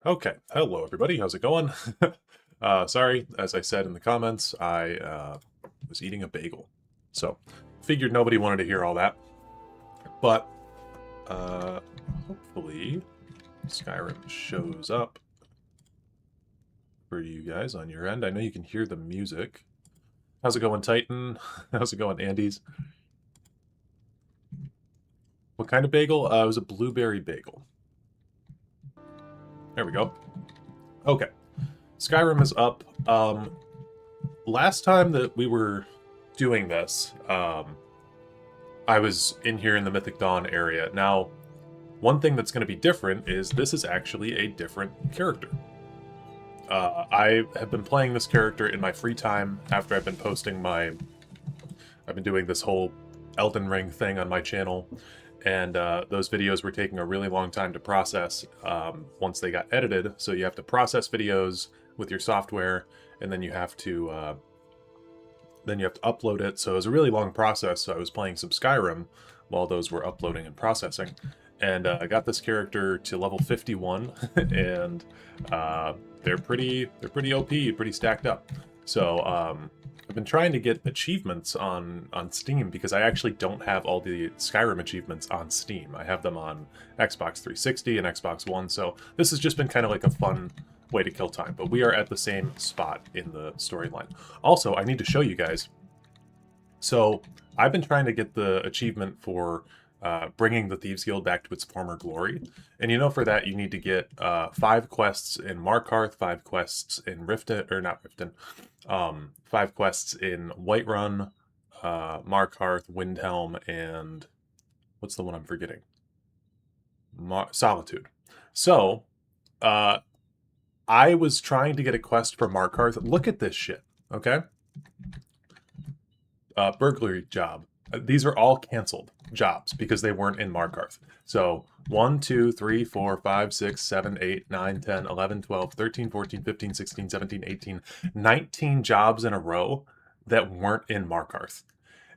Okay, hello everybody, how's it going? Sorry, as I said in the comments, I was eating a bagel. So, figured nobody wanted to hear all that. But, hopefully, Skyrim shows up for you guys on your end. I know you can hear the music. How's it going, Titan? How's it going, Andes? What kind of bagel? It was a blueberry bagel. There we go. Okay. Skyrim is up. Last time that we were doing this, I was in here in the Mythic Dawn area. Now, one thing that's going to be different is this is actually a different character. I have been playing this character in my free time after I've been posting my... I've been doing this whole Elden Ring thing on my channel, and those videos were taking a really long time to process once they got edited. So you have to process videos with your software, and then you have to upload it. So it was a really long process. So I was playing some Skyrim while those were uploading and processing, and I got this character to level 51, and they're pretty OP, pretty stacked up. So I've been trying to get achievements on Steam because I actually don't have all the Skyrim achievements on Steam. I have them on Xbox 360 and Xbox One, so this has just been kind of like a fun way to kill time. But we are at the same spot in the storyline. Also, I need to show you guys. So I've been trying to get the achievement for bringing the Thieves Guild back to its former glory. And you know, for that, you need to get 5 quests in Markarth, 5 quests in Riften, or not Riften, 5 quests in Whiterun, Markarth, Windhelm, and what's the one I'm forgetting? Solitude. So, I was trying to get a quest for Markarth. Look at this shit, okay? Burglary job. These are all canceled jobs because they weren't in Markarth. So 1, 2, 3, 4, 5, 6, 7, 8, 9, 10, 11, 12, 13, 14, 15, 16, 17, 18, 19 jobs in a row that weren't in Markarth.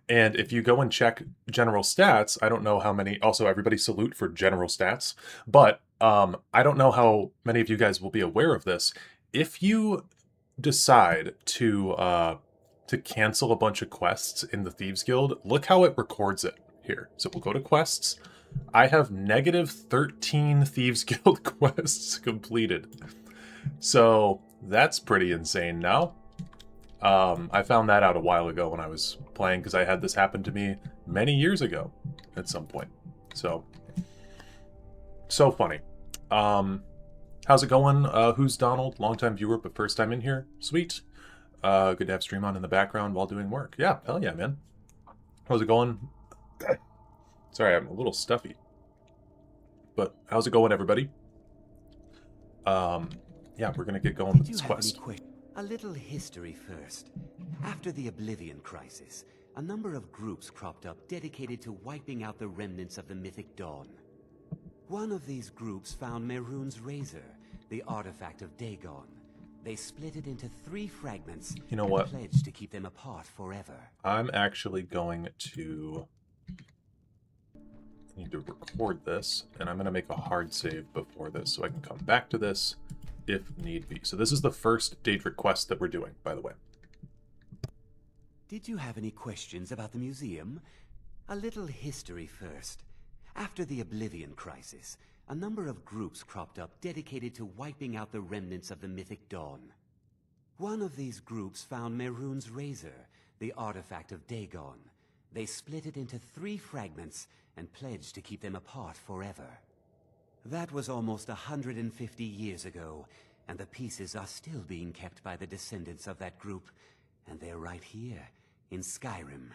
And if you go and check general stats, I don't know how many, also everybody salute for general stats, but I don't know how many of you guys will be aware of this. If you decide to cancel a bunch of quests in the Thieves Guild, look how it records it here. So we'll go to quests. I have negative 13 Thieves Guild quests completed. So that's pretty insane now. I found that out a while ago when I was playing because I had this happen to me many years ago at some point. So funny. How's it going? Who's Donald? Longtime viewer, but first time in here. Sweet. Good to have stream on in the background while doing work. Yeah, hell yeah, man. How's it going? Sorry, I'm a little stuffy. But how's it going, everybody? Yeah, we're gonna get going with this quest. A little history first. After the Oblivion Crisis, a number of groups cropped up dedicated to wiping out the remnants of the Mythic Dawn. One of these groups found Mehrunes' Razor, the artifact of Dagon. They split it into 3 fragments. You know what? And pledged to keep them apart forever. I'm actually going to need to record this, and I'm going to make a hard save before this so I can come back to this if need be. So this is the first Daedric quest that we're doing, by the way. Did you have any questions about the museum? A little history first. After the Oblivion Crisis, a number of groups cropped up dedicated to wiping out the remnants of the Mythic Dawn. One of these groups found Mehrunes' Razor, the artifact of Dagon. They split it into 3 fragments and pledged to keep them apart forever. That was almost 150 years ago, and the pieces are still being kept by the descendants of that group, and they're right here, in Skyrim.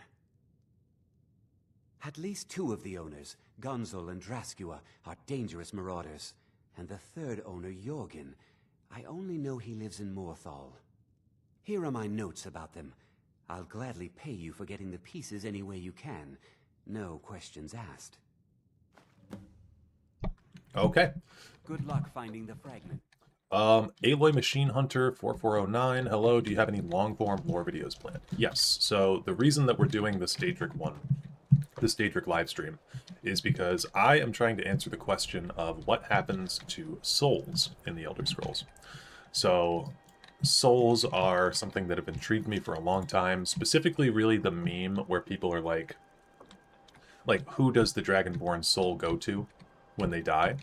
At least 2 of the owners, Gunzel and Draskua, are dangerous marauders, and the 3rd owner, Jorgen, I only know he lives in Morthal. Here are my notes about them. I'll gladly pay you for getting the pieces any way you can. No questions asked. Okay. Good luck finding the fragment. Aloy Machine Hunter 4409, hello, do you have any long-form lore videos planned? Yes, so the reason that we're doing this Daedric one this Daedric livestream is because I am trying to answer the question of what happens to souls in the Elder Scrolls. So, souls are something that have intrigued me for a long time, specifically really the meme where people are like, who does the Dragonborn soul go to when they die?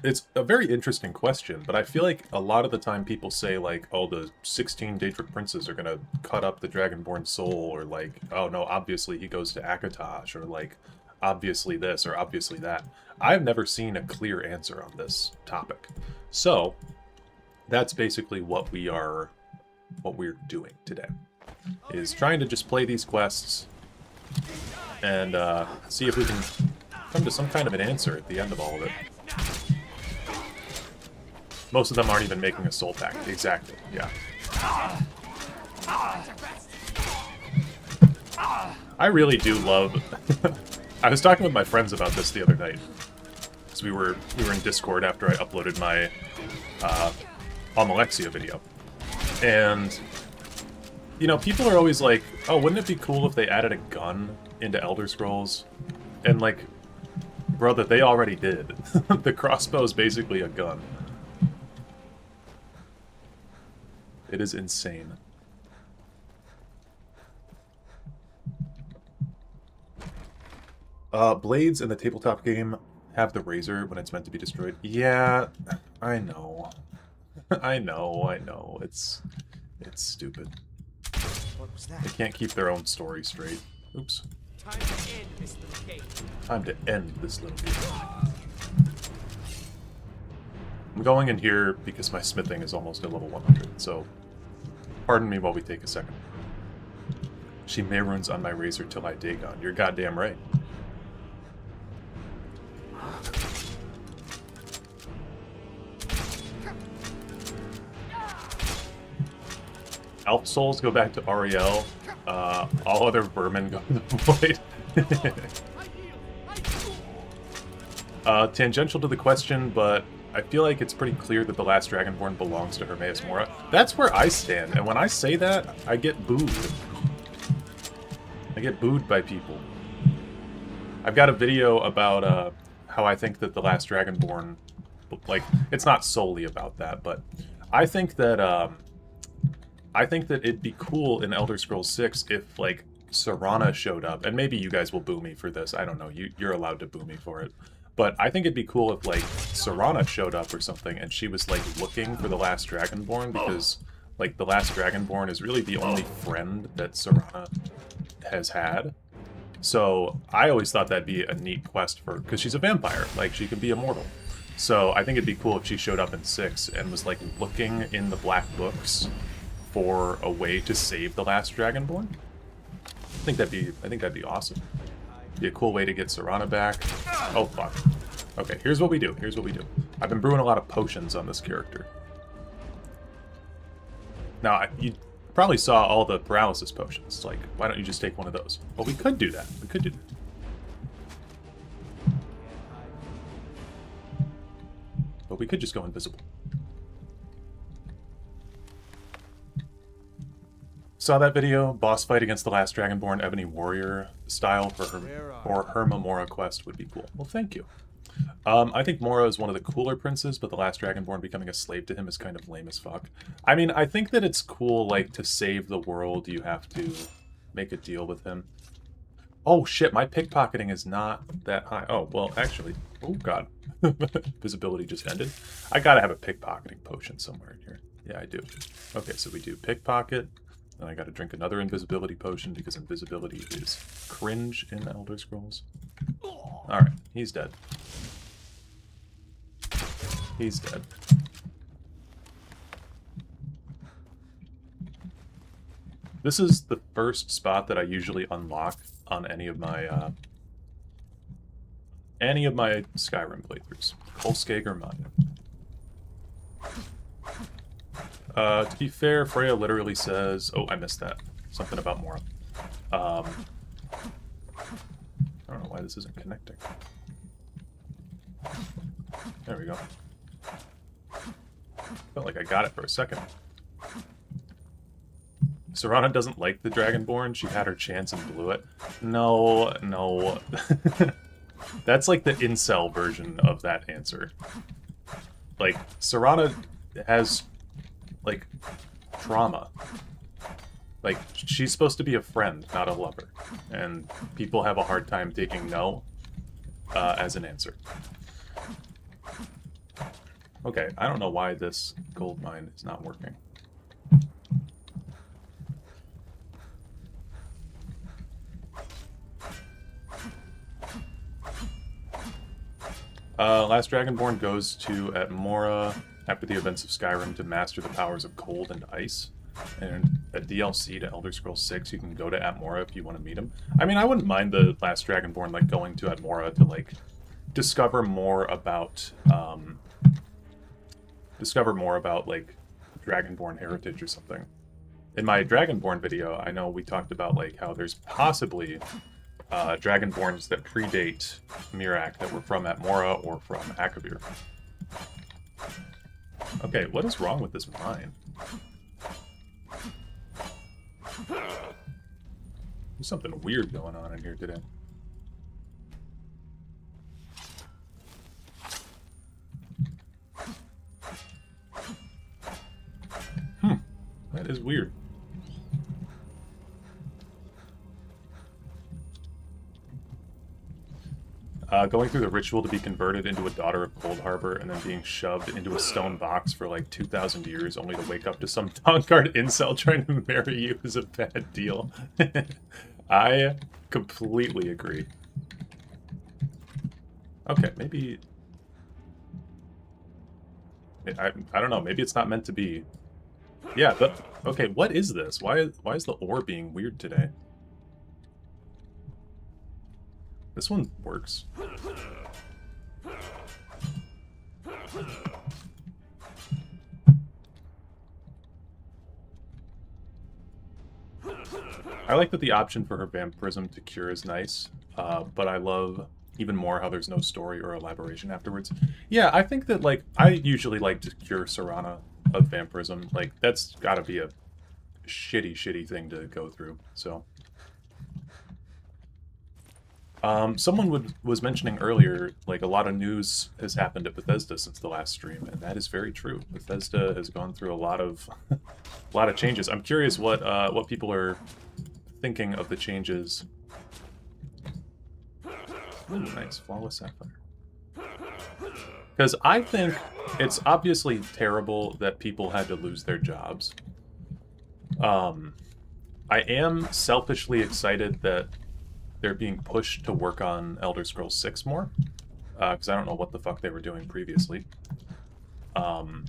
It's a very interesting question, but I feel like a lot of the time people say, like, oh, the 16 Daedric princes are gonna cut up the Dragonborn soul, or like, oh no, obviously he goes to Akatosh, or like, obviously this, or obviously that. I've never seen a clear answer on this topic. So, that's basically what we're doing today, is trying to just play these quests and see if we can come to some kind of an answer at the end of all of it. Most of them aren't even making a soul pack. Exactly, yeah. I really do love... I was talking with my friends about this the other night. Because we were in Discord after I uploaded my Almalexia video. And, you know, people are always like, oh, wouldn't it be cool if they added a gun into Elder Scrolls? And like, brother, they already did. The crossbow is basically a gun. It is insane. Blades in the tabletop game have the razor when it's meant to be destroyed. Yeah, I know. I know. It's stupid. What was that? They can't keep their own story straight. Oops. Time to end this little game. Time to end this little game. I'm going in here because my smithing is almost at level 100, so pardon me while we take a second. She maroons on my razor till I Dagon. You're goddamn right. Elf souls go back to Ariel. All other vermin go to the void. Tangential to the question, but I feel like it's pretty clear that the last Dragonborn belongs to Hermaeus Mora. That's where I stand, and when I say that, I get booed. I get booed by people. I've got a video about how I think that the last Dragonborn, like, it's not solely about that, but I think that it'd be cool in Elder Scrolls 6 if, like, Serana showed up, and maybe you guys will boo me for this, I don't know, you're allowed to boo me for it. But I think it'd be cool if, like, Serana showed up or something, and she was, like, looking for the last Dragonborn, because, like, the last Dragonborn is really the only friend that Serana has had. So I always thought that'd be a neat quest for, because she's a vampire, like, she could be immortal. So I think it'd be cool if she showed up in 6 and was, like, looking in the Black Books for a way to save the last Dragonborn. I think that'd be awesome. Be a cool way to get Serana back. Oh, fuck. Okay, here's what we do. I've been brewing a lot of potions on this character. Now, you probably saw all the paralysis potions. Like, why don't you just take one of those? Well, we could do that. But we could just go invisible. Saw that video, boss fight against the last Dragonborn Ebony Warrior style for her Mora quest would be cool. Well, thank you. I think Mora is one of the cooler princes, but the last Dragonborn becoming a slave to him is kind of lame as fuck. I mean, I think that it's cool, like, to save the world, you have to make a deal with him. Oh shit, my pickpocketing is not that high. Oh, well, actually, oh god. Visibility just ended. I gotta have a pickpocketing potion somewhere in here. Yeah, I do. Okay, so we do pickpocket. And I gotta drink another invisibility potion because invisibility is cringe in Elder Scrolls. Alright, he's dead. He's dead. This is the first spot that I usually unlock on any of my Skyrim playthroughs. Kolskager Mine. To be fair, Freya literally says... Oh, I missed that. Something about Mora. I don't know why this isn't connecting. There we go. Felt like I got it for a second. Serana doesn't like the Dragonborn. She had her chance and blew it. No, no. That's like the incel version of that answer. Like, Serana has, like, trauma. Like, she's supposed to be a friend, not a lover. And people have a hard time taking no as an answer. Okay, I don't know why this gold mine is not working. Last Dragonborn goes to Atmora after the events of Skyrim to master the powers of cold and ice. And a DLC to Elder Scrolls 6, you can go to Atmora if you want to meet him. I mean, I wouldn't mind the Last Dragonborn, like, going to Atmora to, like, discover more about, like, Dragonborn heritage or something. In my Dragonborn video, I know we talked about, like, how there's possibly Dragonborns that predate Miraak that were from Atmora or from Akavir. Okay, what is wrong with this mine? There's something weird going on in here today. That is weird. Going through the ritual to be converted into a daughter of Cold Harbor and then being shoved into a stone box for like 2,000 years only to wake up to some Dawnguard incel trying to marry you is a bad deal. I completely agree. Okay, maybe... I don't know, maybe it's not meant to be. Yeah, but... Okay, what is this? Why is the ore being weird today? This one works. I like that the option for her vampirism to cure is nice, but I love even more how there's no story or elaboration afterwards. Yeah, I think that, like, I usually like to cure Serana of vampirism. Like, that's gotta be a shitty thing to go through, so... someone was mentioning earlier, like, a lot of news has happened at Bethesda since the last stream, and that is very true. Bethesda has gone through a lot of changes. I'm curious what people are thinking of the changes. Ooh, nice, flawless sapphire. Because I think it's obviously terrible that people had to lose their jobs. I am selfishly excited that they're being pushed to work on Elder Scrolls 6 more, because I don't know what the fuck they were doing previously. But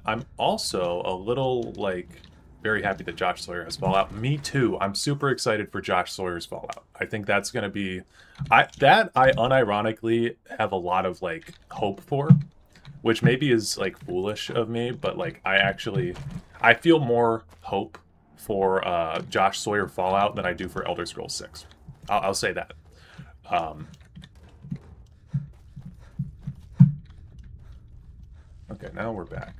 I'm also a little, like, very happy that Josh Sawyer has Fallout. Me too. I'm super excited for Josh Sawyer's Fallout. I think that's going to be... I unironically have a lot of, like, hope for, which maybe is, like, foolish of me, but, like, I feel more hope for Josh Sawyer Fallout than I do for Elder Scrolls 6. I'll say that. Okay, now we're back.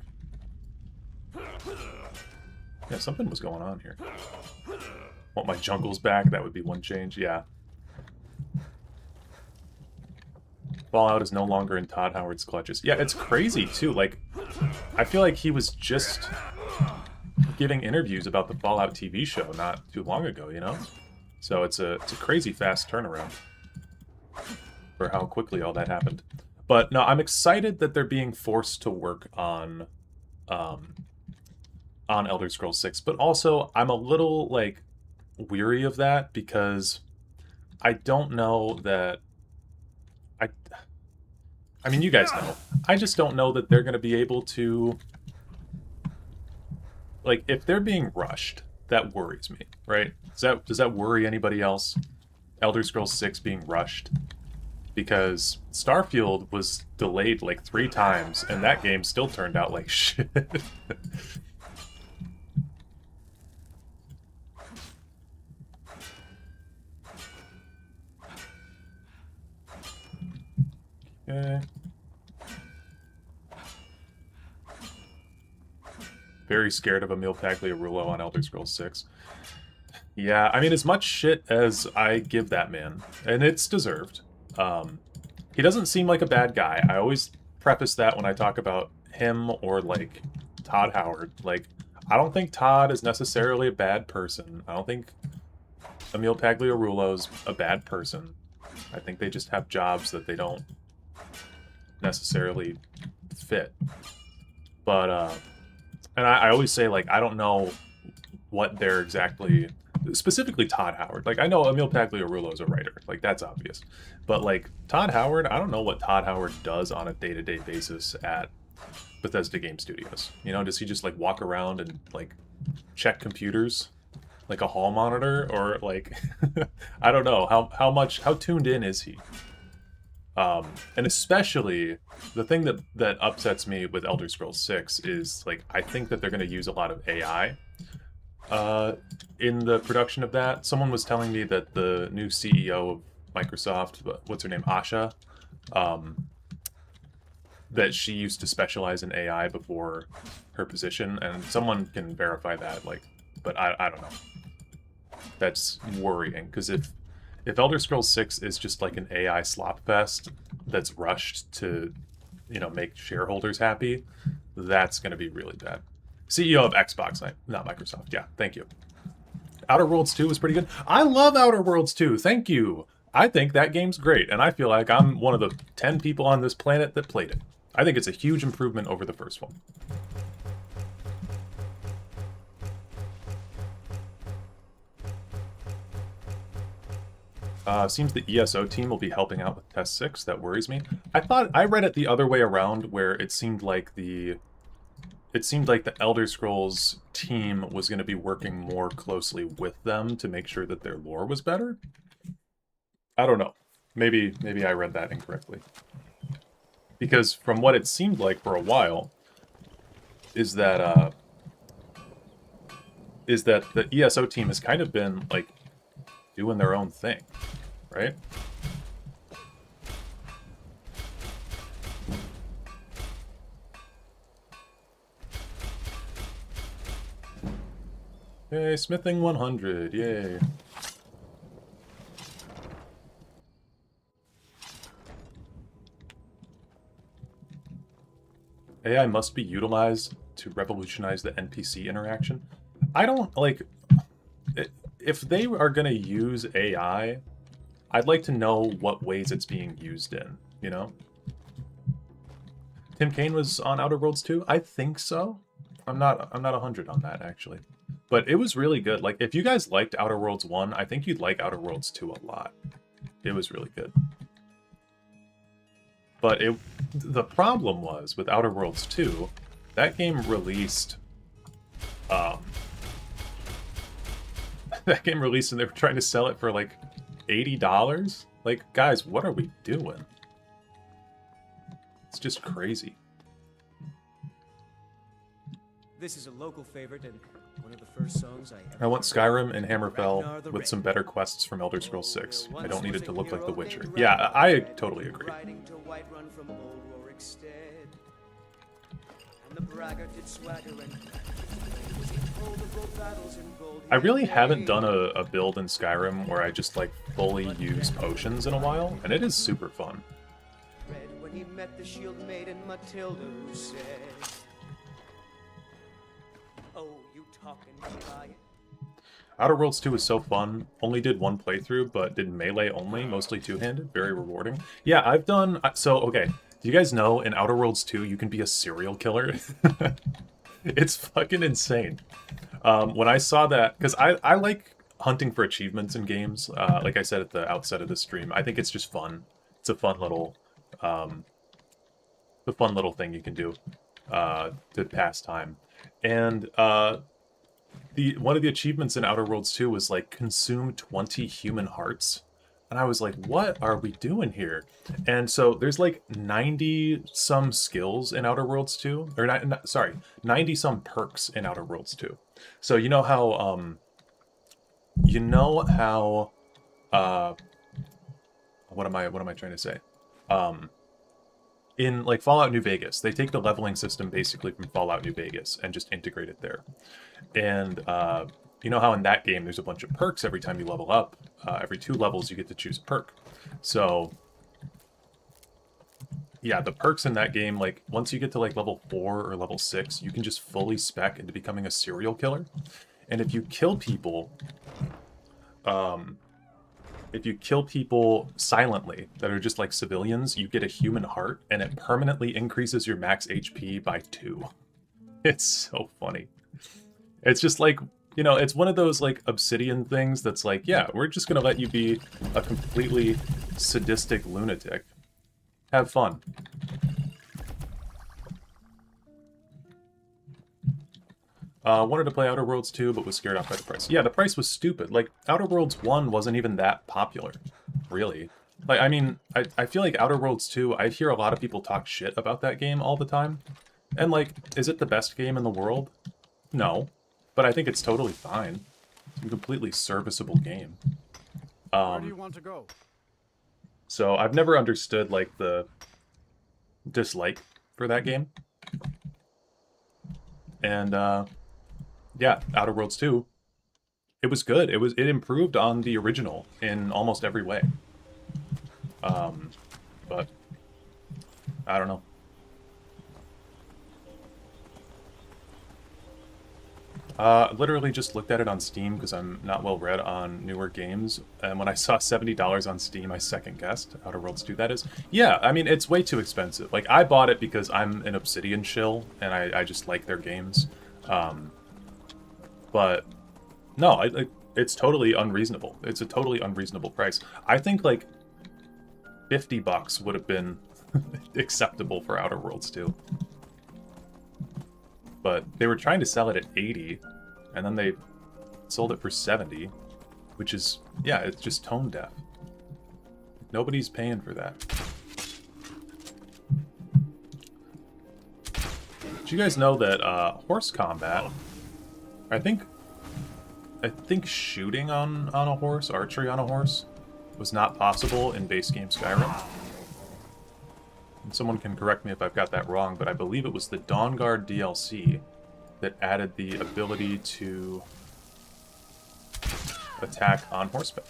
Yeah, something was going on here. Want my jungles back? That would be one change, yeah. Fallout is no longer in Todd Howard's clutches. Yeah, it's crazy, too. Like, I feel like he was just giving interviews about the Fallout TV show not too long ago, you know? So it's a crazy fast turnaround for how quickly all that happened. But no, I'm excited that they're being forced to work on Elder Scrolls 6, but also I'm a little, like, weary of that because I don't know that I mean, you guys know. I just don't know that they're going to be able to... Like, if they're being rushed, that worries me, right? Does that worry anybody else? Elder Scrolls 6 being rushed? Because Starfield was delayed like 3 times, and that game still turned out like shit. Okay. very scared of Emil Pagliarulo on Elder Scrolls 6. Yeah, I mean, as much shit as I give that man, and it's deserved, he doesn't seem like a bad guy. I always preface that when I talk about him or, like, Todd Howard. Like, I don't think Todd is necessarily a bad person. I don't think Emil Pagliarulo's a bad person. I think they just have jobs that they don't necessarily fit. But, and I always say, like, I don't know what they're exactly... Specifically Todd Howard. Like, I know Emil Pagliarulo is a writer. Like, that's obvious. But, like, Todd Howard, I don't know what Todd Howard does on a day-to-day basis at Bethesda Game Studios. You know, does he just, like, walk around and, like, check computers? Like a hall monitor? Or, like, I don't know. How tuned in is he? And especially, the thing that upsets me with Elder Scrolls 6 is, like, I think that they're going to use a lot of AI in the production of that. Someone was telling me that the new CEO of Microsoft, what's her name, Asha, that she used to specialize in AI before her position, and someone can verify that, like, but I don't know. That's worrying, because if Elder Scrolls 6 is just like an AI slop fest that's rushed to, you know, make shareholders happy, that's going to be really bad. CEO of Xbox, not Microsoft. Yeah, thank you. Outer Worlds 2 was pretty good. I love Outer Worlds 2. Thank you. I think that game's great, and I feel like I'm one of the 10 people on this planet that played it. I think it's a huge improvement over the first one. Seems the ESO team will be helping out with Test 6. That worries me. I read it the other way around, where it seemed like the Elder Scrolls team was going to be working more closely with them to make sure that their lore was better. I don't know. Maybe I read that incorrectly. Because from what it seemed like for a while, is that the ESO team has kind of been, like, doing their own thing, right? Yay, smithing 100, yay. AI must be utilized to revolutionize the NPC interaction. I don't, like... If they are going to use AI, I'd like to know what ways it's being used in, you know? Tim Kaine was on Outer Worlds 2? I think so. I'm not 100 on that, actually. But it was really good. Like, if you guys liked Outer Worlds 1, I think you'd like Outer Worlds 2 a lot. It was really good. But the problem was, with Outer Worlds 2, that game released... that game released and they were trying to sell it for, like, $80? Like, guys, what are we doing? It's just crazy. This is a local favorite and one of the first songs I want Skyrim and Hammerfell with some better quests from Elder Scrolls 6. I don't need it to look like The Witcher. Yeah, I totally agree. I really haven't done a build in Skyrim where I just, like, fully use potions in a while, and it is super fun. When he met the shield maiden Matilda, who said, "Oh, you talking giant." Outer Worlds 2 is so fun. Only did one playthrough, but did melee only, mostly two-handed. Very rewarding. Yeah, I've done... So, okay. Do you guys know in Outer Worlds 2 you can be a serial killer? It's fucking insane. When I saw that... Because I like hunting for achievements in games. Like I said at the outset of the stream. I think it's just fun. It's a fun little... the fun little thing you can do to pass time. And one of the achievements in Outer Worlds 2 was, like, consume 20 human hearts. And I was like, what are we doing here? And so there's, like, 90-some skills in Outer Worlds 2. Or, 90-some perks in Outer Worlds 2. So you know how, what am I trying to say? in like Fallout New Vegas, they take the leveling system basically from Fallout New Vegas and just integrate it there. And you know how in that game there's a bunch of perks every time you level up. Every 2 levels you get to choose a perk. So yeah, the perks in that game, like once you get to like level 4 or level 6, you can just fully spec into becoming a serial killer. And if you kill people, silently that are just like civilians, you get a human heart, and it permanently increases your max HP by 2. It's so funny. It's just like, you know, it's one of those like Obsidian things that's like, yeah, we're just gonna let you be a completely sadistic lunatic. Have fun. Wanted to play Outer Worlds 2, but was scared off by the price. Yeah, the price was stupid. Like, Outer Worlds 1 wasn't even that popular, really. Like, I mean, I feel like Outer Worlds 2, I hear a lot of people talk shit about that game all the time. And, like, is it the best game in the world? No. But I think it's totally fine. It's a completely serviceable game. Where do you want to go? So, I've never understood, like, the dislike for that game. And, yeah, Outer Worlds 2. It was good. It improved on the original in almost every way. But I don't know. Literally just looked at it on Steam because I'm not well read on newer games, and when I saw $70 on Steam, I second guessed. Outer Worlds 2, that is. Yeah, I mean, it's way too expensive. Like, I bought it because I'm an Obsidian shill, and I just like their games. But no, it's totally unreasonable. It's a totally unreasonable price. I think like $50 would have been acceptable for Outer Worlds 2. But they were trying to sell it at 80, and then they sold it for 70, which is, yeah, it's just tone deaf. Nobody's paying for that. Did you guys know that horse combat, I think shooting on a horse, archery on a horse, was not possible in base game Skyrim? And someone can correct me if I've got that wrong, but I believe it was the Dawnguard DLC that added the ability to attack on horseback.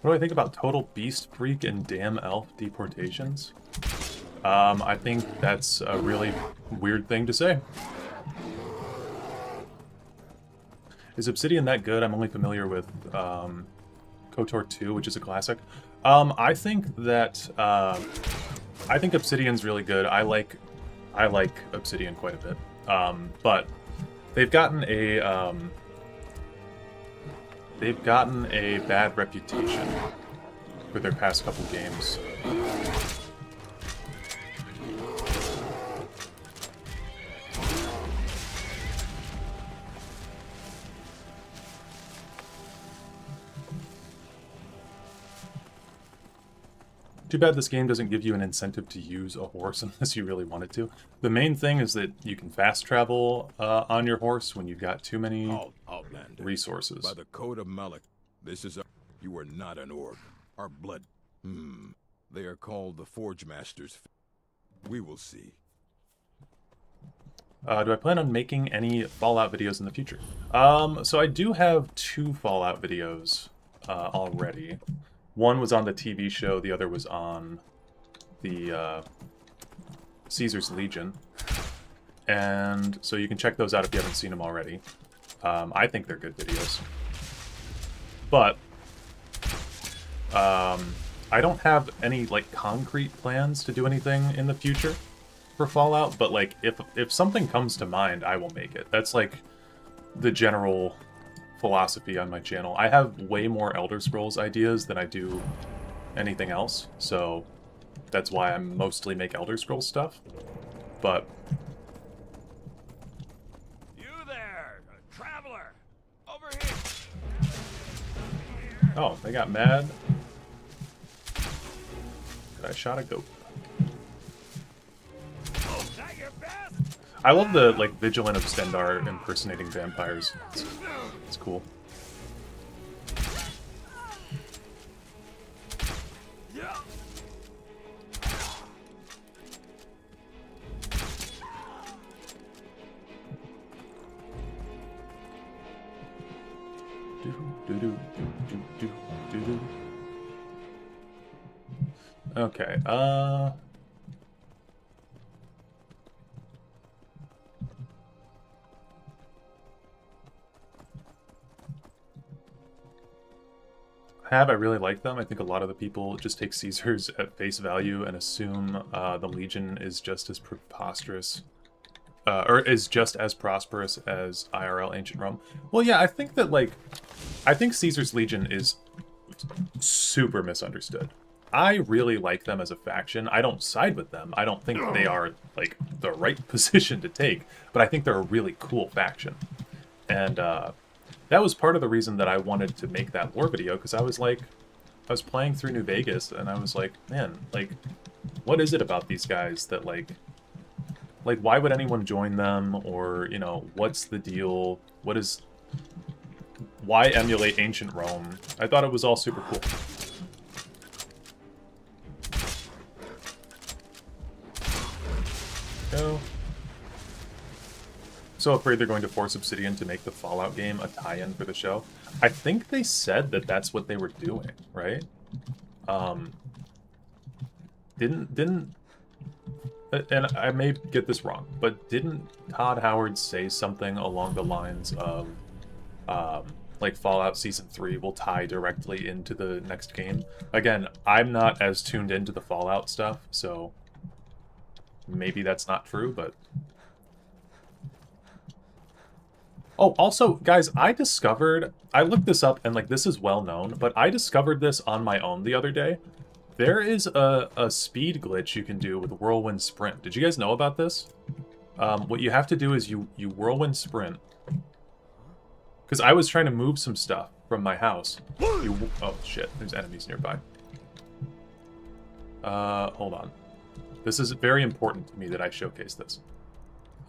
What do I think about Total Beast Freak and Damn Elf deportations? I think that's a really weird thing to say. Is Obsidian that good? I'm only familiar with KOTOR 2, which is a classic. I think that I think Obsidian's really good. I like Obsidian quite a bit. But they've gotten a bad reputation for their past couple games. Too bad this game doesn't give you an incentive to use a horse unless you really wanted to. The main thing is that you can fast travel on your horse when you've got too many Outlander. resources. By the code of Malak, this is you are not an orc. Our blood. They are called the Forge Masters. We will see. Do I plan on making any Fallout videos in the future? So I do have 2 Fallout videos already. One was on the TV show, the other was on the Caesar's Legion. And so you can check those out if you haven't seen them already. I think they're good videos. But I don't have any like concrete plans to do anything in the future for Fallout, but like if something comes to mind, I will make it. That's like the general philosophy on my channel. I have way more Elder Scrolls ideas than I do anything else, so that's why I mostly make Elder Scrolls stuff. But You there, traveler! Over here! oh, they got mad. I shot a goat. I love the like Vigilant of Stendar impersonating vampires. It's cool. Okay, I really like them. I think a lot of the people just take Caesars at face value and assume the Legion is just as preposterous, or is just as prosperous as IRL Ancient Rome. Well, yeah, I think that, like, I think Caesar's Legion is super misunderstood. I really like them as a faction. I don't side with them. I don't think they are, like, the right position to take, but I think they're a really cool faction. And, that was part of the reason that I wanted to make that lore video, because I was like, I was playing through New Vegas, and I was like, man, like, what is it about these guys that, like, why would anyone join them, or, you know, what's the deal? Why emulate Ancient Rome? I thought it was all super cool. Go. So afraid they're going to force Obsidian to make the Fallout game a tie-in for the show. I think they said that that's what they were doing, right? Didn't and I may get this wrong, but didn't Todd Howard say something along the lines of like Fallout Season 3 will tie directly into the next game? Again, I'm not as tuned into the Fallout stuff, so maybe that's not true, but oh, also, guys, I looked this up, and, like, this is well known, but I discovered this on my own the other day. There is a speed glitch you can do with Whirlwind Sprint. Did you guys know about this? What you have to do is you Whirlwind Sprint. Because I was trying to move some stuff from my house. Oh, shit, there's enemies nearby. Hold on. This is very important to me that I showcase this.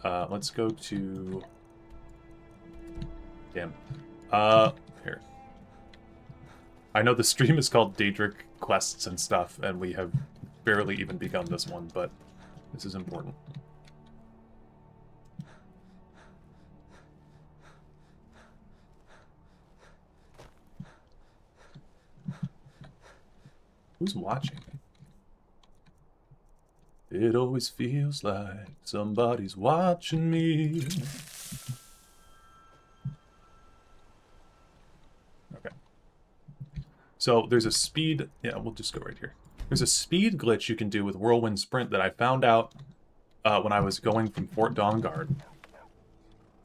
Let's go to... Damn. Here. I know the stream is called Daedric Quests and stuff, and we have barely even begun this one, but this is important. Who's watching? It always feels like somebody's watching me. So there's a speed... Yeah, we'll just go right here. There's a speed glitch you can do with Whirlwind Sprint that I found out when I was going from Fort Dawnguard.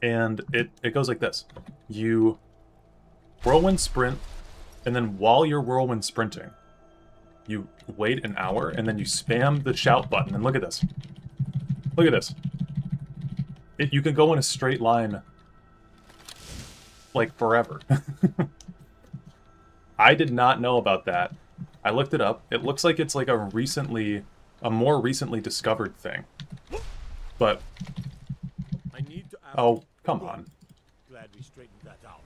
And it goes like this. You Whirlwind Sprint, and then while you're Whirlwind Sprinting, you wait an hour, and then you spam the shout button. And look at this. Look at this. You can go in a straight line, like, forever. I did not know about that. I looked it up. It looks like it's like a more recently discovered thing. But I need to ask oh, come on. Glad we straightened that out.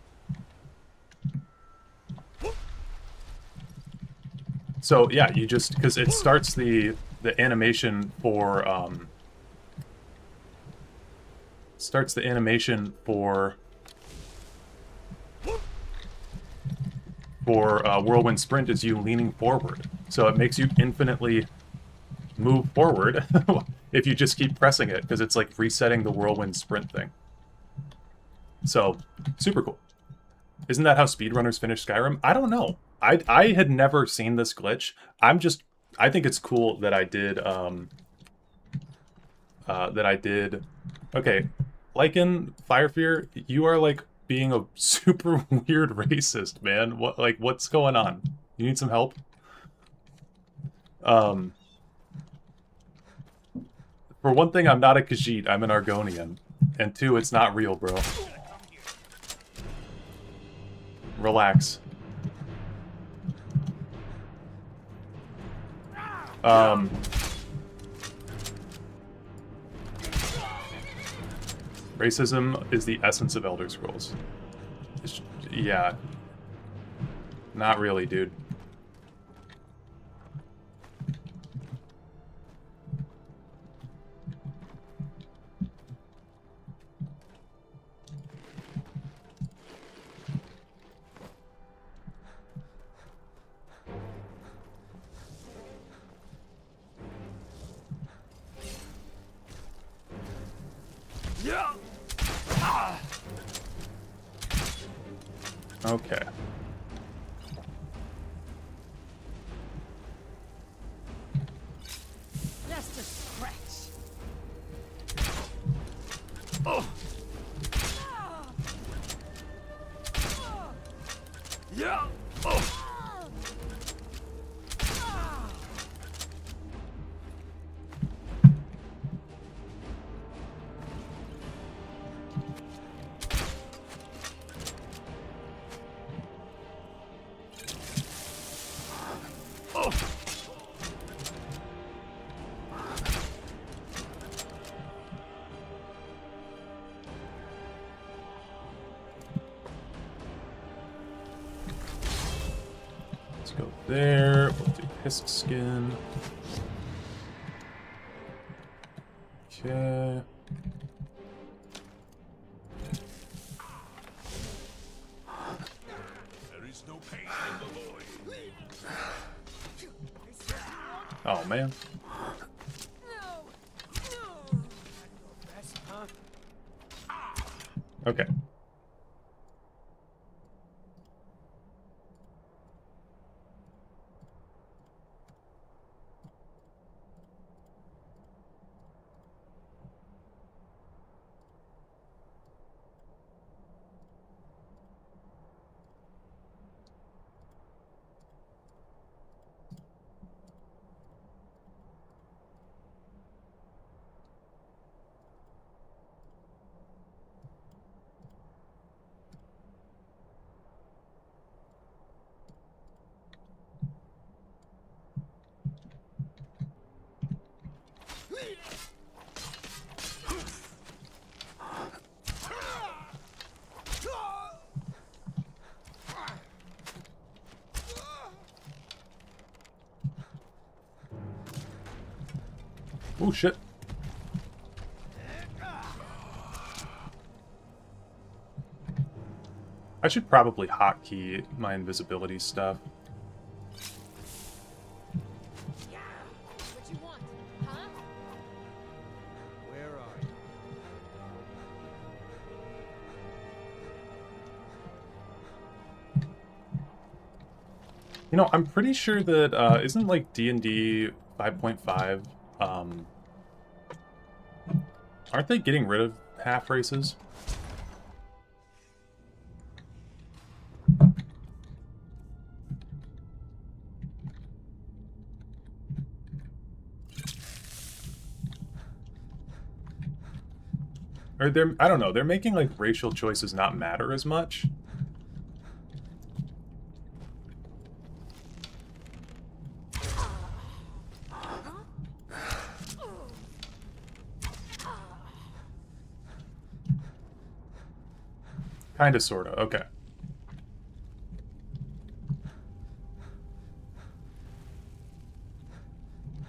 So yeah, you just because it starts the animation for Whirlwind Sprint is you leaning forward. So it makes you infinitely move forward if you just keep pressing it, because it's like resetting the Whirlwind Sprint thing. So, super cool. Isn't that how speedrunners finish Skyrim? I don't know. I had never seen this glitch. I think it's cool that I did, okay, like in Firefear, you are like being a super weird racist, man. What's going on? You need some help? For one thing, I'm not a Khajiit, I'm an Argonian. And two, it's not real, bro. Relax. Racism is the essence of Elder Scrolls. Yeah. Not really, dude. Okay. Just a scratch. Let's go there. We'll do Hisk Skin. Okay. There is no pain in the void. Oh, man. Okay. Oh, shit. I should probably hotkey my invisibility stuff. What you want, huh? Where are you? You know, I'm pretty sure that, isn't, like, D&D 5.5, aren't they getting rid of half races? Or they're, I don't know, they're making, like, racial choices not matter as much. Kinda, sorta, okay.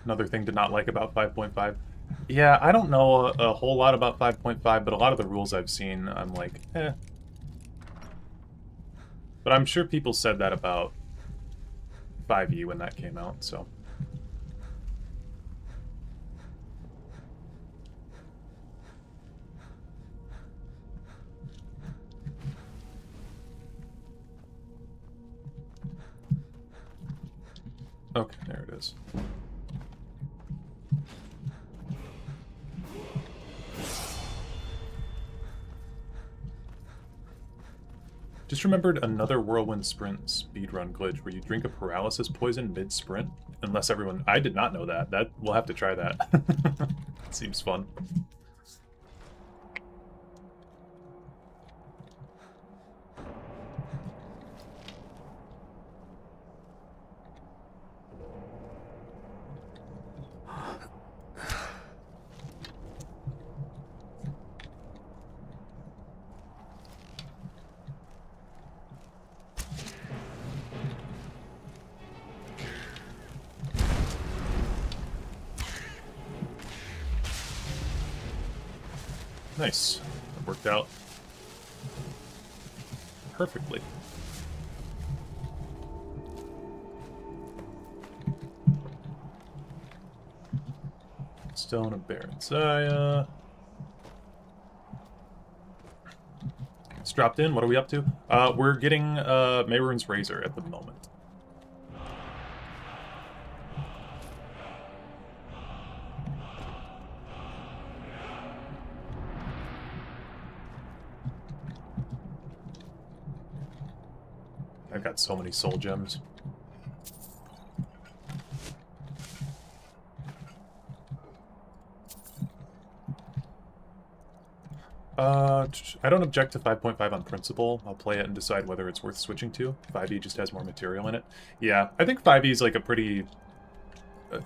Another thing to not like about 5.5. Yeah, I don't know a whole lot about 5.5, but a lot of the rules I've seen, I'm like, eh. But I'm sure people said that about 5e when that came out, so. Okay, there it is. Just remembered another Whirlwind Sprint speedrun glitch where you drink a paralysis poison mid-sprint. Unless everyone... I did not know that. We'll have to try that. Seems fun. Nice. That worked out perfectly. Stone of Baron Zaya. It's dropped in. What are we up to? We're getting Mehrunes Razor at the moment. I've got so many soul gems. I don't object to 5.5 on principle. I'll play it and decide whether it's worth switching to. 5e just has more material in it. Yeah, I think 5e is like a pretty...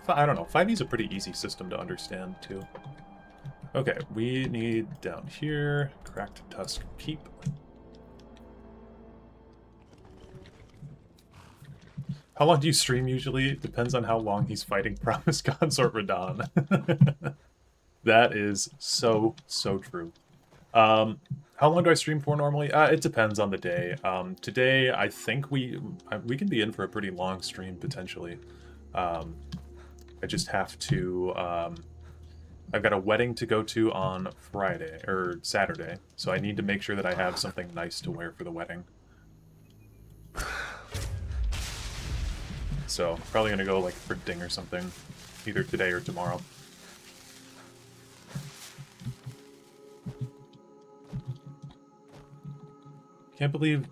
I don't know, 5e is a pretty easy system to understand, too. Okay, we need down here, Cracked Tusk Keep. How long do you stream usually? It depends on how long he's fighting Promise Gods or Radahn. That is so true. How long do I stream for normally? It depends on the day. Today, I think we can be in for a pretty long stream, potentially. I just have to... I've got a wedding to go to on Friday, or Saturday, so I need to make sure that I have something nice to wear for the wedding. So, probably gonna go, like, for Ding or something, either today or tomorrow. Can't believe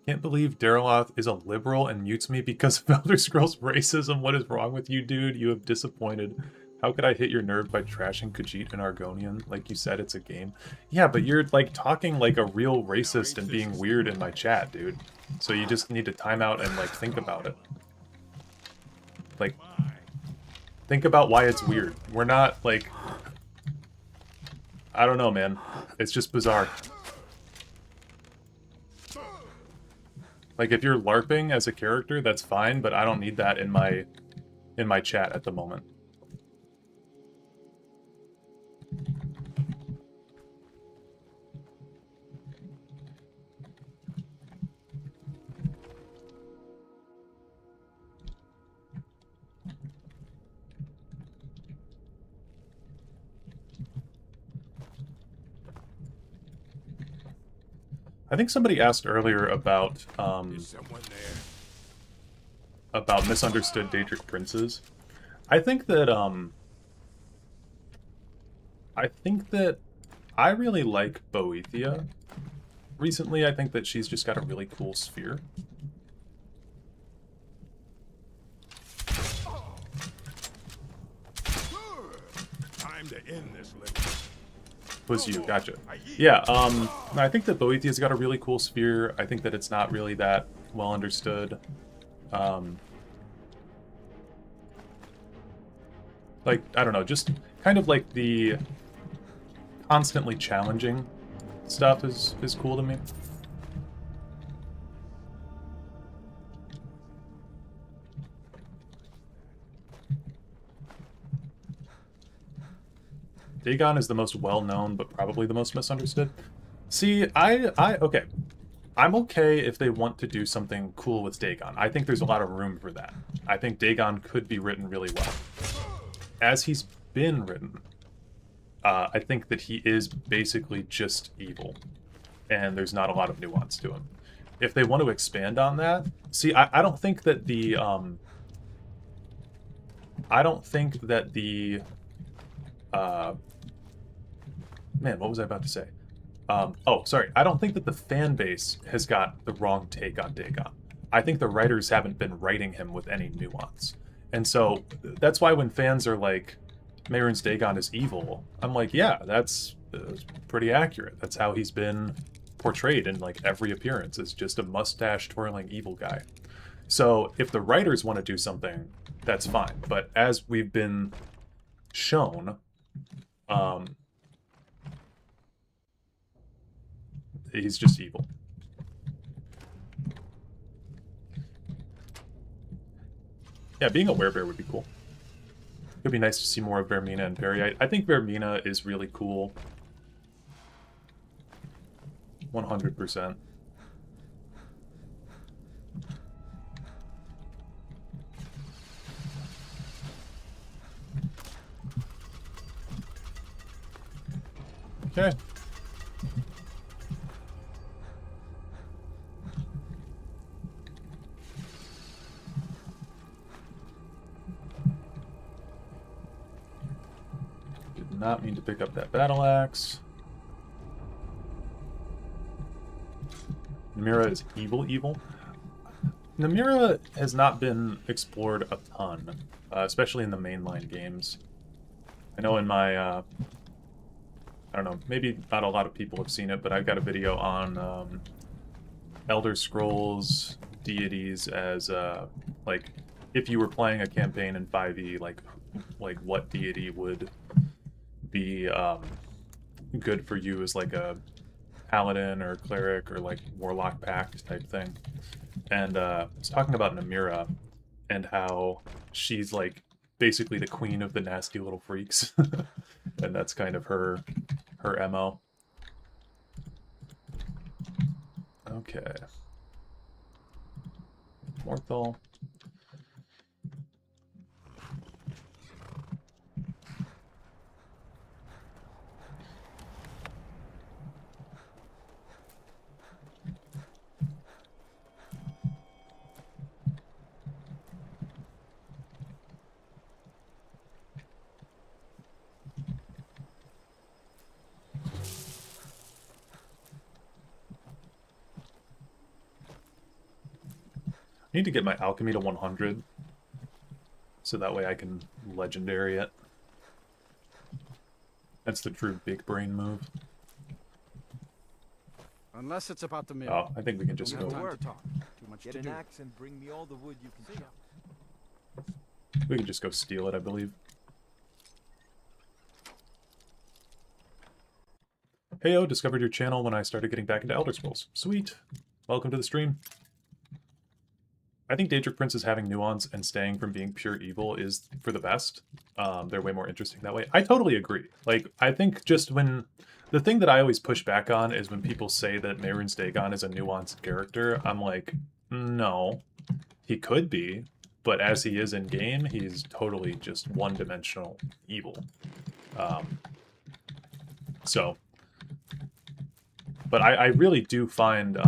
Dareloth is a liberal and mutes me because of Elder Scrolls racism. What is wrong with you, dude? You have disappointed. How could I hit your nerve by trashing Khajiit and Argonian? Like you said, it's a game. Yeah, but you're, like, talking like a real racist and being weird in my chat, dude. So you just need to time out and, like, think about it. Like, think about why it's weird. We're not, like... I don't know, man. It's just bizarre. Like, if you're LARPing as a character, that's fine, but I don't need that in my chat at the moment. I think somebody asked earlier about misunderstood Daedric princes. I think that I really like Boethia. Recently, I think that she's just got a really cool sphere. Time to end this. Was you, gotcha. Yeah, I think that Boethia's got a really cool sphere. I think that it's not really that well understood. Like, I don't know, just kind of like the constantly challenging stuff is cool to me. Dagon is the most well-known, but probably the most misunderstood. See, okay. I'm okay if they want to do something cool with Dagon. I think there's a lot of room for that. I think Dagon could be written really well. As he's been written, I think that he is basically just evil. And there's not a lot of nuance to him. If they want to expand on that... See, I don't think that the... Man, what was I about to say? Oh, sorry. I don't think that the fan base has got the wrong take on Dagon. I think the writers haven't been writing him with any nuance. And so, that's why when fans are like, Mehrunes Dagon is evil, I'm like, yeah, that's pretty accurate. That's how he's been portrayed in, like, every appearance, as just a mustache-twirling evil guy. So, if the writers want to do something, that's fine. But as we've been shown, he's just evil. Yeah, being a werebear would be cool. It'd be nice to see more of Vermina and Perry. I think Vermina is really cool. 100%. Okay. Did not mean to pick up that battle axe. Namira is evil. Namira has not been explored a ton, especially in the mainline games. I know in my, I don't know, maybe not a lot of people have seen it, but I've got a video on Elder Scrolls deities as, like, if you were playing a campaign in 5e, like what deity would be good for you as like a paladin or cleric or like warlock pact type thing. And I was talking about Namira and how she's like basically the queen of the nasty little freaks. And that's kind of her MO. Okay. Morthal. I need to get my alchemy to 100, so that way I can legendary it. That's the true big brain move. Unless it's about the mill. Oh, I think we can just Don't go. have time to talk. Too much Get to an do. axe and bring me all the wood you can chop. We can just go steal it, I believe. Heyo, discovered your channel when I started getting back into Elder Scrolls. Sweet. Welcome to the stream. I think Daedric Princes having nuance and staying from being pure evil is for the best. They're way more interesting that way. I totally agree. Like, I think just when... The thing that I always push back on is when people say that Mehrunes Dagon is a nuanced character. I'm like, no. He could be, but as he is in-game, he's totally just one-dimensional evil. But I really do find...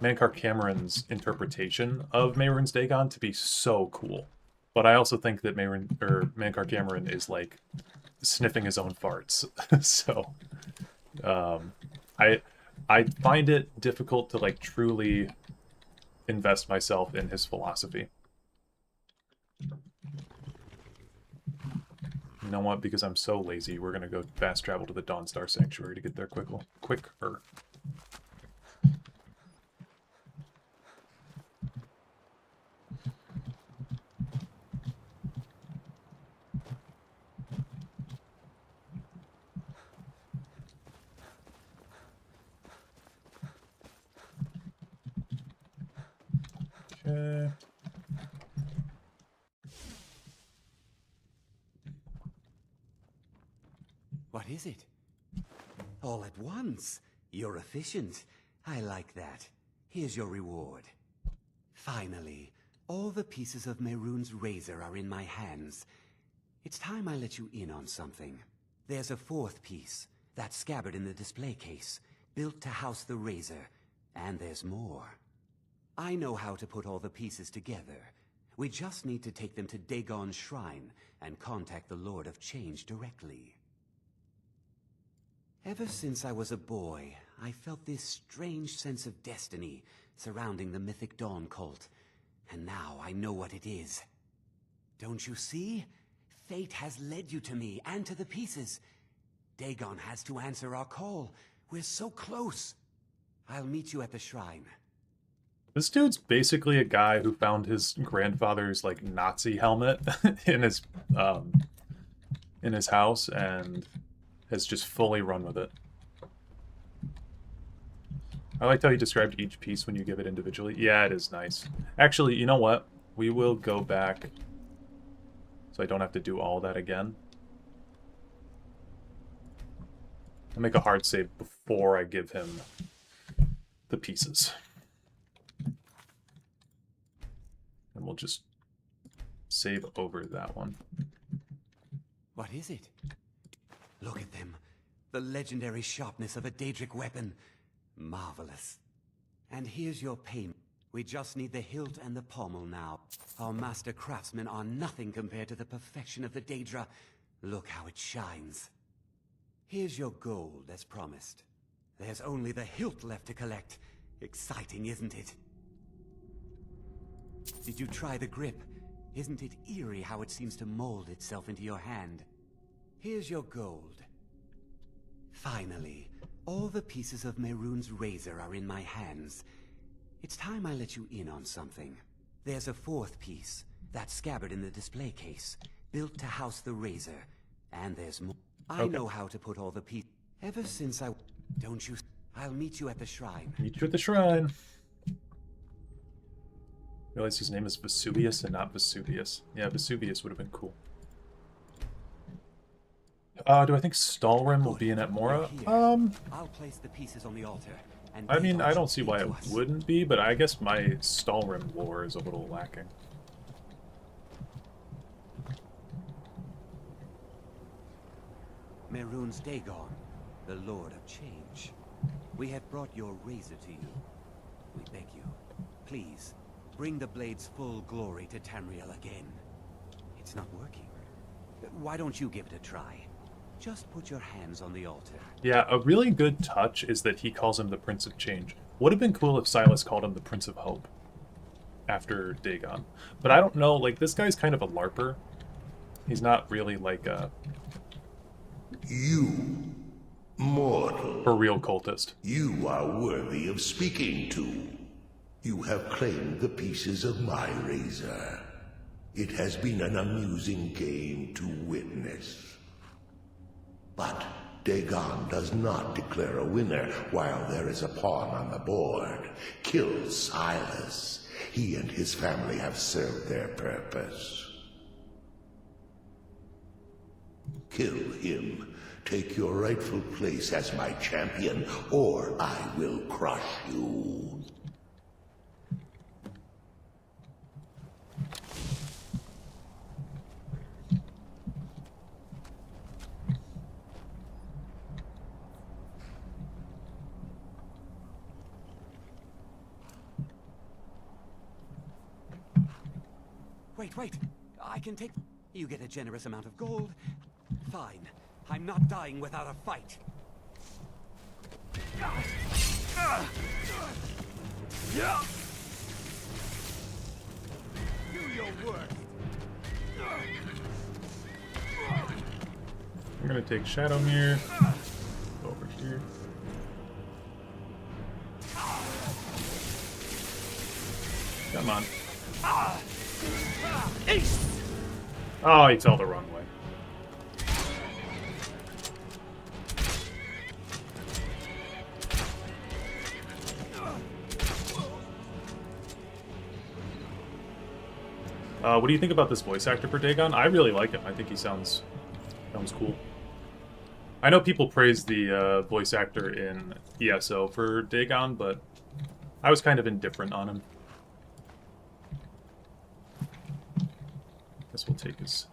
Mankar Cameron's interpretation of Mehrunes Dagon to be so cool. But I also think that Mankar Cameron is like sniffing his own farts. So I find it difficult to like truly invest myself in his philosophy. You know what? Because I'm so lazy, we're gonna go fast travel to the Dawnstar Sanctuary to get there quicker. Okay. What is it? All at once. You're efficient. I like that. Here's your reward. Finally, all the pieces of Mehrunes' razor are in my hands. It's time I let you in on something. There's a fourth piece, that scabbard in the display case, built to house the razor. And there's more. I know how to put all the pieces together. We just need to take them to Dagon's shrine and contact the Lord of Change directly. Ever since I was a boy, I felt this strange sense of destiny surrounding the Mythic Dawn cult, and now I know what it is. Don't you see? Fate has led you to me and to the pieces. Dagon has to answer our call. We're so close. I'll meet you at the shrine. This dude's basically a guy who found his grandfather's like Nazi helmet in his house and has just fully run with it. I liked how he described each piece when you give it individually. Yeah, it is nice. Actually, you know what? We will go back so I don't have to do all that again. I'll make a hard save before I give him the pieces. And we'll just save over that one. What is it? Look at them. The legendary sharpness of a Daedric weapon. Marvelous. And here's your payment. We just need the hilt and the pommel now. Our master craftsmen are nothing compared to the perfection of the Daedra. Look how it shines. Here's your gold, as promised. There's only the hilt left to collect. Exciting, isn't it? Did you try the grip? Isn't it eerie how it seems to mold itself into your hand? Here's your gold. Finally, all the pieces of Mehrunes' razor are in my hands. It's time I let you in on something. There's a fourth piece, that scabbard in the display case, built to house the razor. And there's more. I know how to put all the pieces. Ever since I... Don't you... I'll meet you at the shrine. Meet you at the shrine. Realize his name is Vesuvius and not Vesuvius. Yeah, Vesuvius would have been cool. Do I think Stalrim will be in Atmora? I'll place the pieces on the altar. And I mean, they I don't see why lead it to us. wouldn't be, but I guess my Stalrim lore is a little lacking. Mehrunes Dagon, the Lord of Change. We have brought your razor to you. We beg you, please, bring the blade's full glory to Tamriel again. It's not working. Why don't you give it a try? Just put your hands on the altar. Yeah, a really good touch is that he calls him the Prince of Change. Would have been cool if Silas called him the Prince of Hope after Dagon. But I don't know, like, this guy's kind of a LARPer. He's not really like a... You, mortal, a real cultist. you are worthy of speaking to. You have claimed the pieces of my razor. It has been an amusing game to witness. But Dagon does not declare a winner while there is a pawn on the board. Kill Silas. He and his family have served their purpose. Kill him. Take your rightful place as my champion, or I will crush you. Wait. I can take... You get a generous amount of gold. Fine. I'm not dying without a fight. Do your worst. I'm gonna take Shadowmere. Go over here. Come on. Oh, he fell the wrong way. What do you think about this voice actor for Dagon? I really like him. I think he sounds cool. I know people praise the voice actor in ESO for Dagon, but I was kind of indifferent on him. Guess we'll take his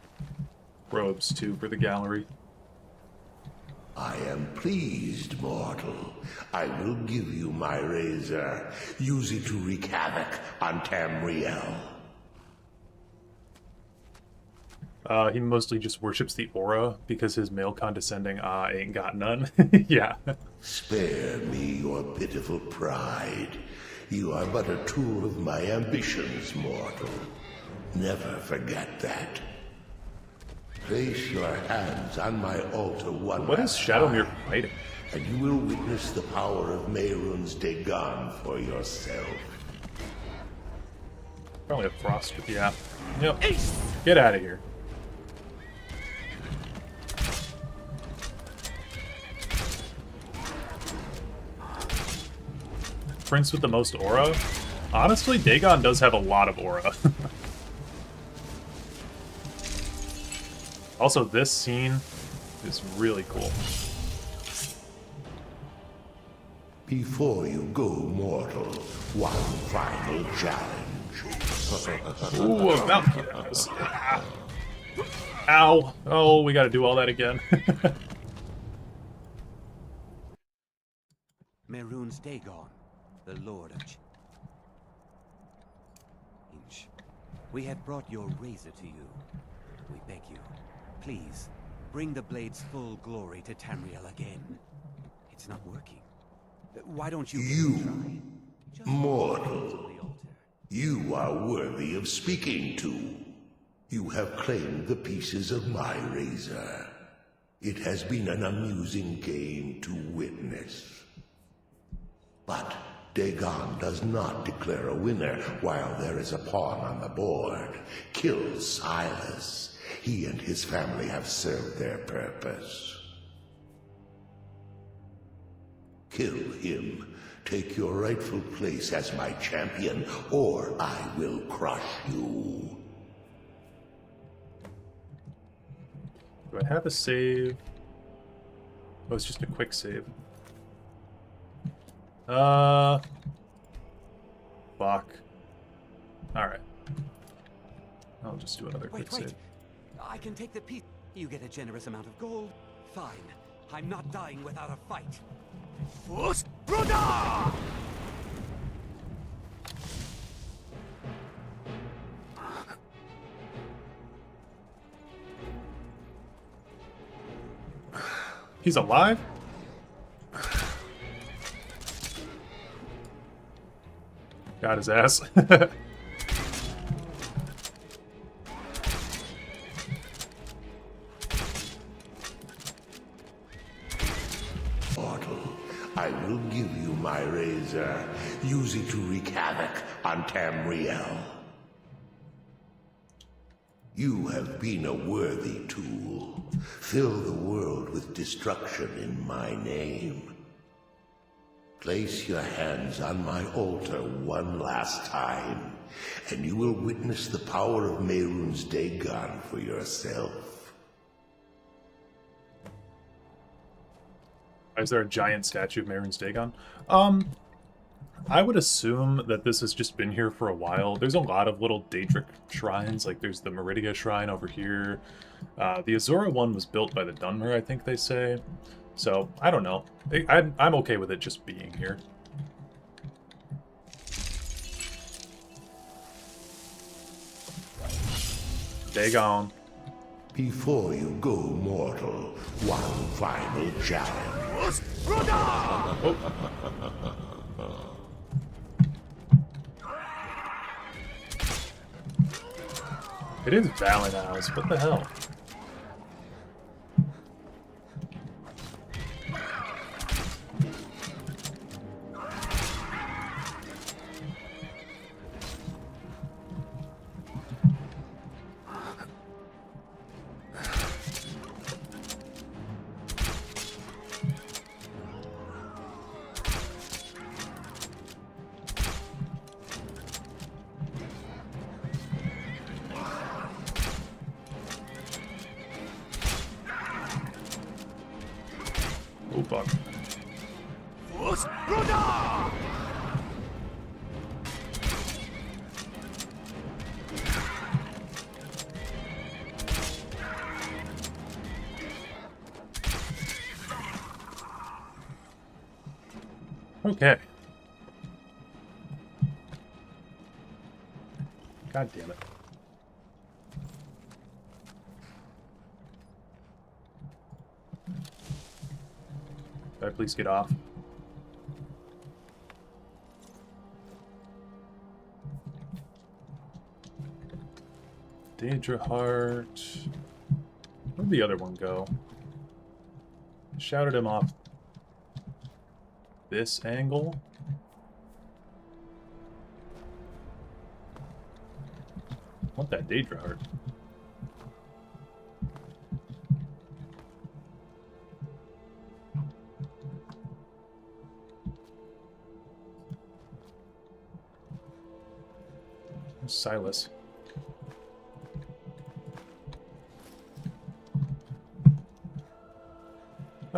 robes too for the gallery. I am pleased, mortal. I will give you my razor. Use it to wreak havoc on Tamriel. He mostly just worships the aura because his male condescending ain't got none. Yeah. Spare me your pitiful pride. You are but a tool of my ambitions, mortal. Never forget that. Place your hands on my altar one What is last Shadowmere time, fighting? and you will witness the power of Mehrunes Dagon for yourself. Probably a frost. Yeah. Yep. Get out of here. Prince with the most aura? Honestly, Dagon does have a lot of aura. Also, this scene is really cool. Before you go, mortal, one final challenge. Ooh, a Valkyrie. Ow. Oh, we gotta do all that again. Mehrunes Dagon, the Lord of Change. We have brought your razor to you. We beg you, please, bring the blade's full glory to Tamriel again. It's not working. Why don't you try? Just mortal. on the altar. You are worthy of speaking to. You have claimed the pieces of my razor. It has been an amusing game to witness. But Dagon does not declare a winner while there is a pawn on the board. Kill Silas. He and his family have served their purpose. Kill him. Take your rightful place as my champion, or I will crush you. Do I have a save? Oh, it's just a quick save. Fuck. Alright. I'll just do another quick Wait. save. I can take the piece. You get a generous amount of gold. Fine. I'm not dying without a fight. Broda! He's alive? Got his ass. Mortal, I will give you my razor. Use it to wreak havoc on Tamriel. You have been a worthy tool. Fill the world with destruction in my name. Place your hands on my altar one last time, and you will witness the power of Mehrunes Dagon for yourself. Is there a giant statue of Mehrunes Dagon? I would assume that this has just been here for a while. There's a lot of little Daedric shrines, like there's the Meridia shrine over here. The Azura one was built by the Dunmer, I think they say. So, I don't know. I'm okay with it just being here. Dagon. Before you go, mortal, one final challenge. Oh. It is Valinaz. What the hell? Oh, fuck. Okay. God damn it. Could I please get off? Daedra Heart. Where'd the other one go? Shouted him off this angle. I want that Daedra Heart. Silas.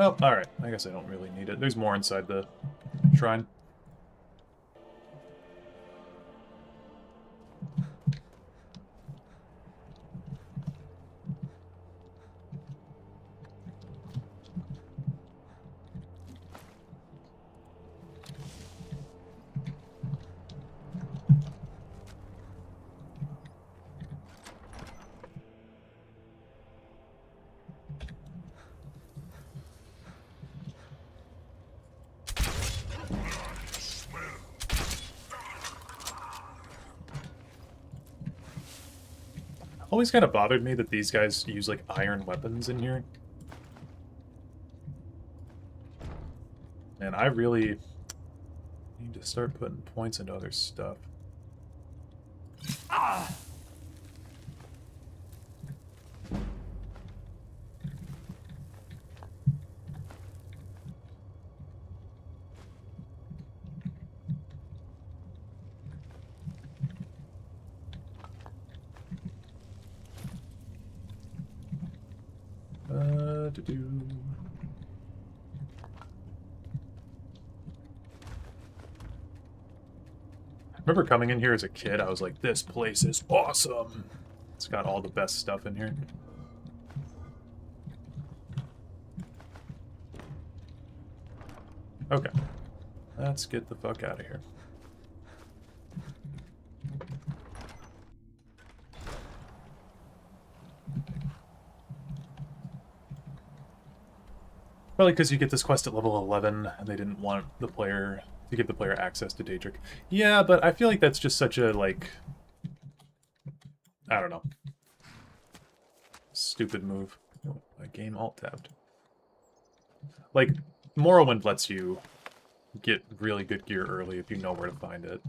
Well, alright. I guess I don't really need it. There's more inside the shrine. Always kind of bothered me that these guys use, like, iron weapons in here. And I really need to start putting points into other stuff. Ah! I remember coming in here as a kid, I was like, this place is awesome. It's got all the best stuff in here. Okay. Let's get the fuck out of here. Probably because you get this quest at level 11, and they didn't want the player to give the player access to Daedric. Yeah, but I feel like that's just such a, like... I don't know. Stupid move. Oh, my game alt-tabbed. Like, Morrowind lets you get really good gear early if you know where to find it.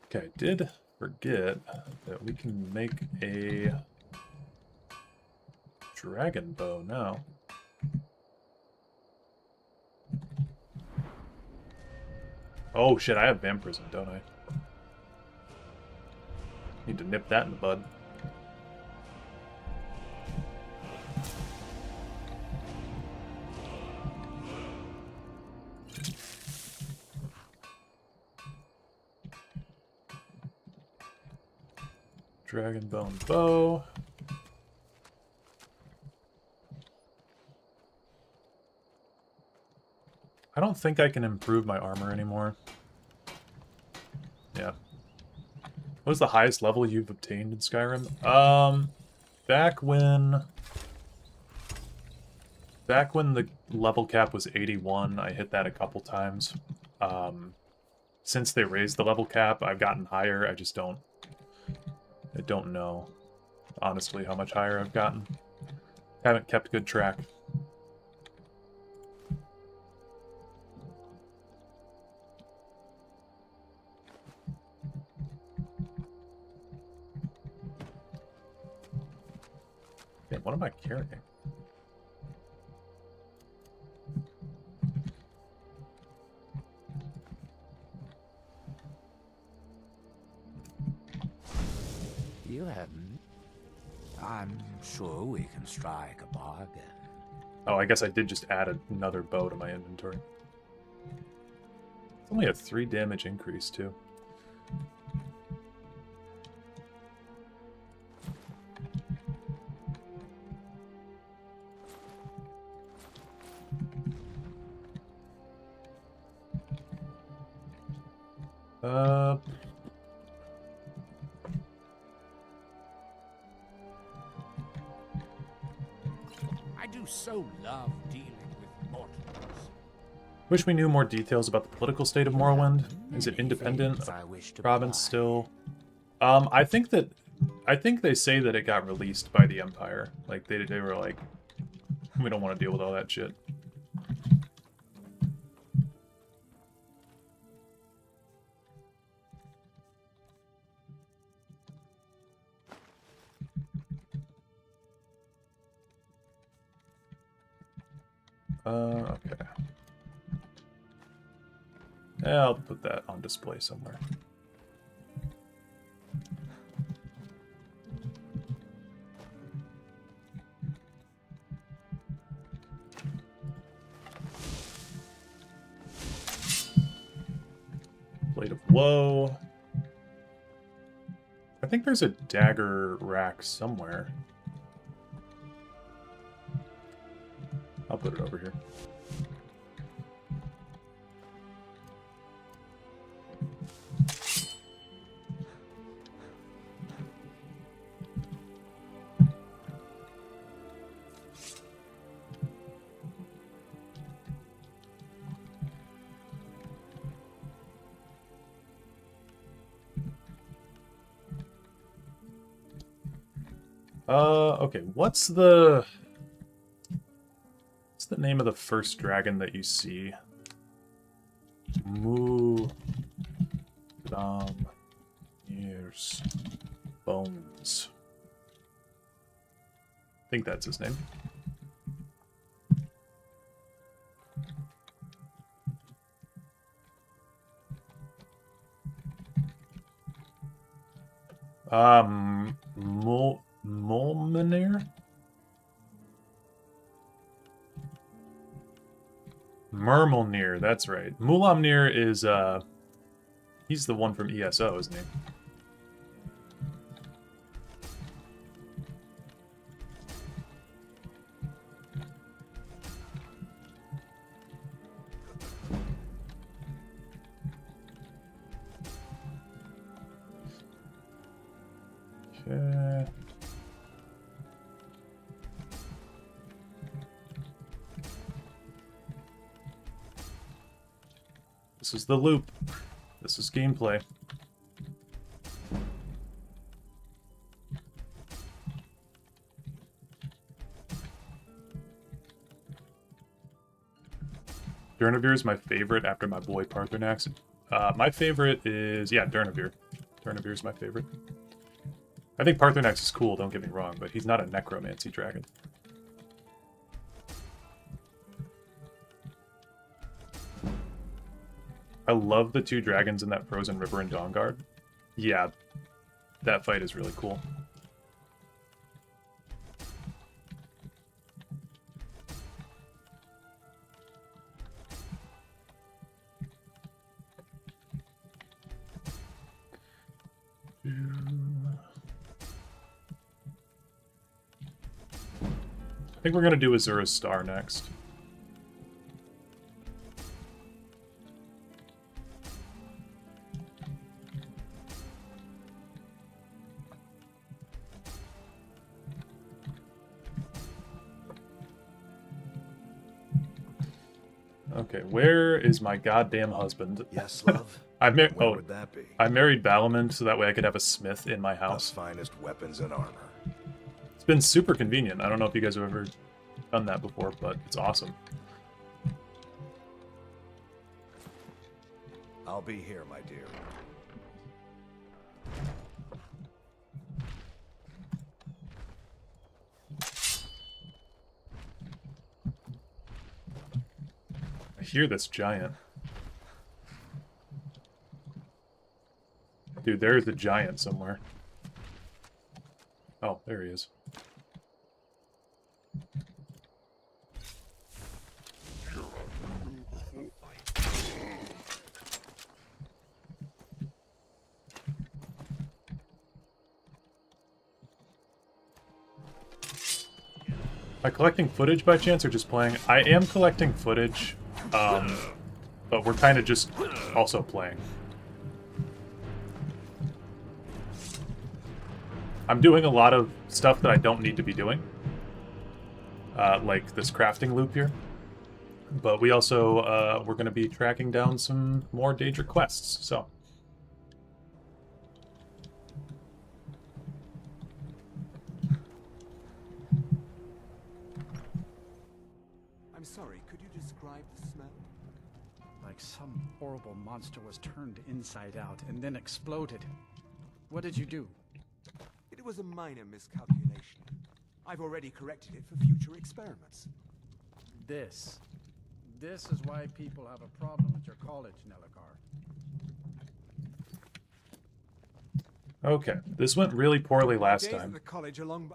Okay, I did forget that we can make a dragon bow now. Oh shit, I have vampirism, don't I? Need to nip that in the bud. Dragon bone bow. I don't think I can improve my armor anymore. Yeah. What is the highest level you've obtained in Skyrim? Back when the level cap was 81, I hit that a couple times. Since they raised the level cap, I've gotten higher. I don't know, honestly, how much higher I've gotten. Haven't kept good track. Damn, what am I carrying? You haven't. I'm sure we can strike a bargain. Oh, I guess I did just add another bow to my inventory. It's only a 3 damage increase, too. I do so love dealing with mortals. Wish we knew more details about the political state of Morrowind. Is it independent? Province still? I think they say that it got released by the Empire. Like they were like, we don't want to deal with all that shit. Okay. Yeah, I'll put that on display somewhere. below. I think there's a dagger rack somewhere. I'll put it over here. Okay, what's the name of the first dragon that you see? Ears, bones. I think that's his name. Molmenir? Murmelnir, that's right. Mulamnir is, he's the one from ESO, isn't he? Okay. This is the loop. This is gameplay. Durnavir is my favorite after my boy Parthenax. My favorite is, yeah, Durnavir. Durnavir is my favorite. I think Parthenax is cool, don't get me wrong, but he's not a necromancy dragon. I love the two dragons in that frozen river in Dawnguard. Yeah, that fight is really cool. I think we're going to do Azura's Star next. Okay, where is my goddamn husband? Yes, love. I Where would that be? I married Balamund so that way I could have a smith in my The house. finest weapons and armor. It's been super convenient. I don't know if you guys have ever done that before, but it's awesome. I'll be here, my dear. I hear this giant. Dude, there is a giant somewhere. Oh, there he is. Am I collecting footage by chance or just playing? I am collecting footage, but we're kind of just also playing. I'm doing a lot of stuff that I don't need to be doing, like this crafting loop here. But we also, we're going to be tracking down some more Daedric quests, so... I'm sorry, could you describe the smell? Like some horrible monster was turned inside out and then exploded. What did you do? It was a minor miscalculation. I've already corrected it for future experiments. This is why people have a problem with your college, Nelagar. Okay, this went really poorly last Days at time. the college along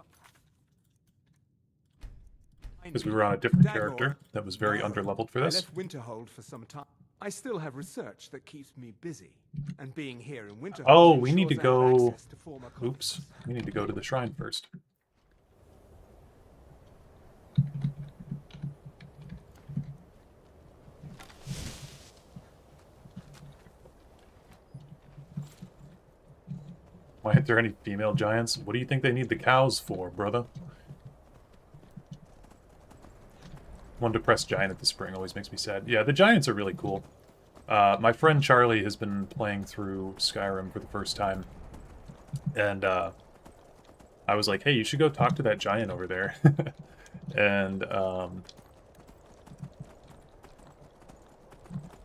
Because we were on a different character that was very underleveled for I this. left Winterhold for some time. I still have research that keeps me busy, and being here in winter. Oh, we need to ensures I have go... access to former Oops. colleagues. We need to go to the shrine first. Why aren't there any female giants? What do you think they need the cows for, brother? One depressed giant at the spring always makes me sad. Yeah, the giants are really cool. My friend Charlie has been playing through Skyrim for the first time. And I was like, hey, you should go talk to that giant over there. and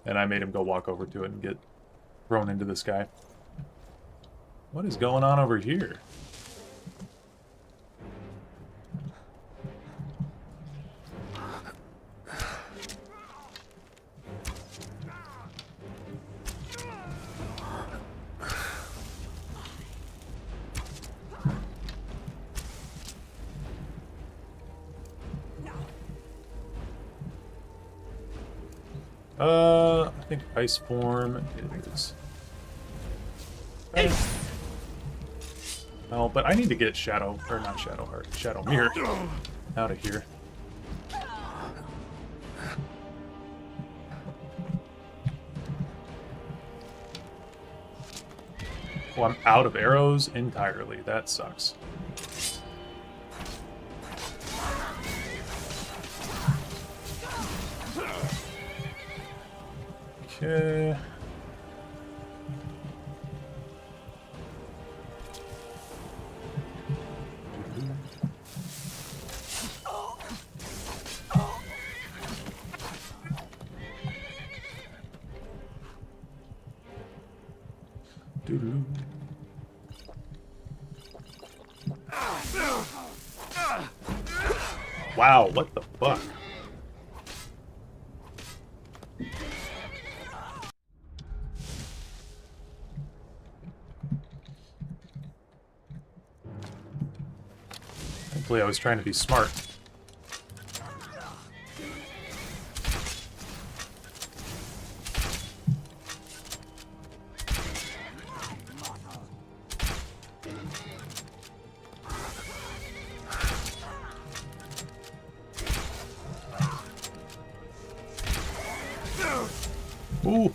I made him go walk over to it and get thrown into the sky. What is going on over here? I think ice form is... Oh, but I need to get Shadow, or not Shadow Heart, Shadow Mirror out of here. Oh, I'm out of arrows entirely. That sucks. Okay. Doo-doo. Wow, what the fuck? Thankfully, I was trying to be smart. Ooh.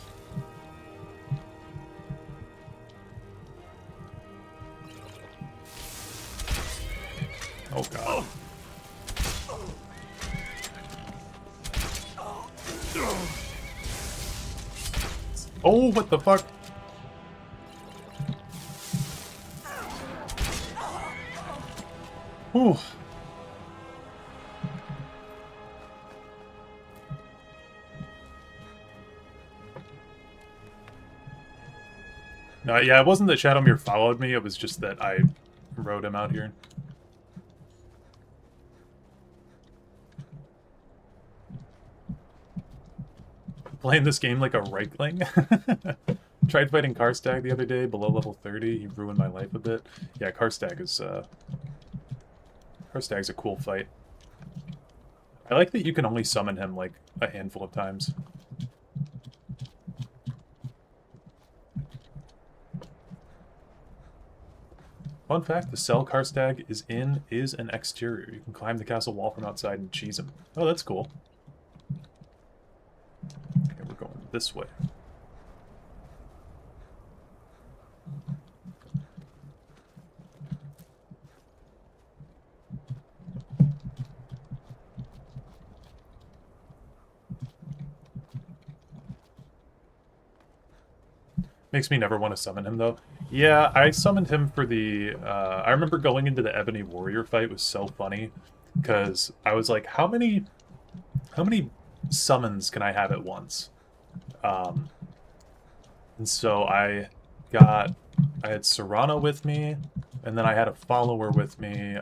Oh god. Oh, what the fuck? Ooh. No, yeah, it wasn't that Shadowmere followed me, it was just that I rode him out here. Playing this game like a Reichling. Tried fighting Karstag the other day, below level 30. He ruined my life a bit. Yeah, Karstag is, Karstag's a cool fight. I like that you can only summon him, like, a handful of times. Fun fact, the cell Karstag is in is an exterior. You can climb the castle wall from outside and cheese him. Oh, that's cool. Okay, we're going this way. Makes me never want to summon him, though. Yeah, I summoned him for the... I remember going into the Ebony Warrior fight was so funny, because I was like, how many summons can I have at once? And so I had Serana with me, and then I had a follower with me.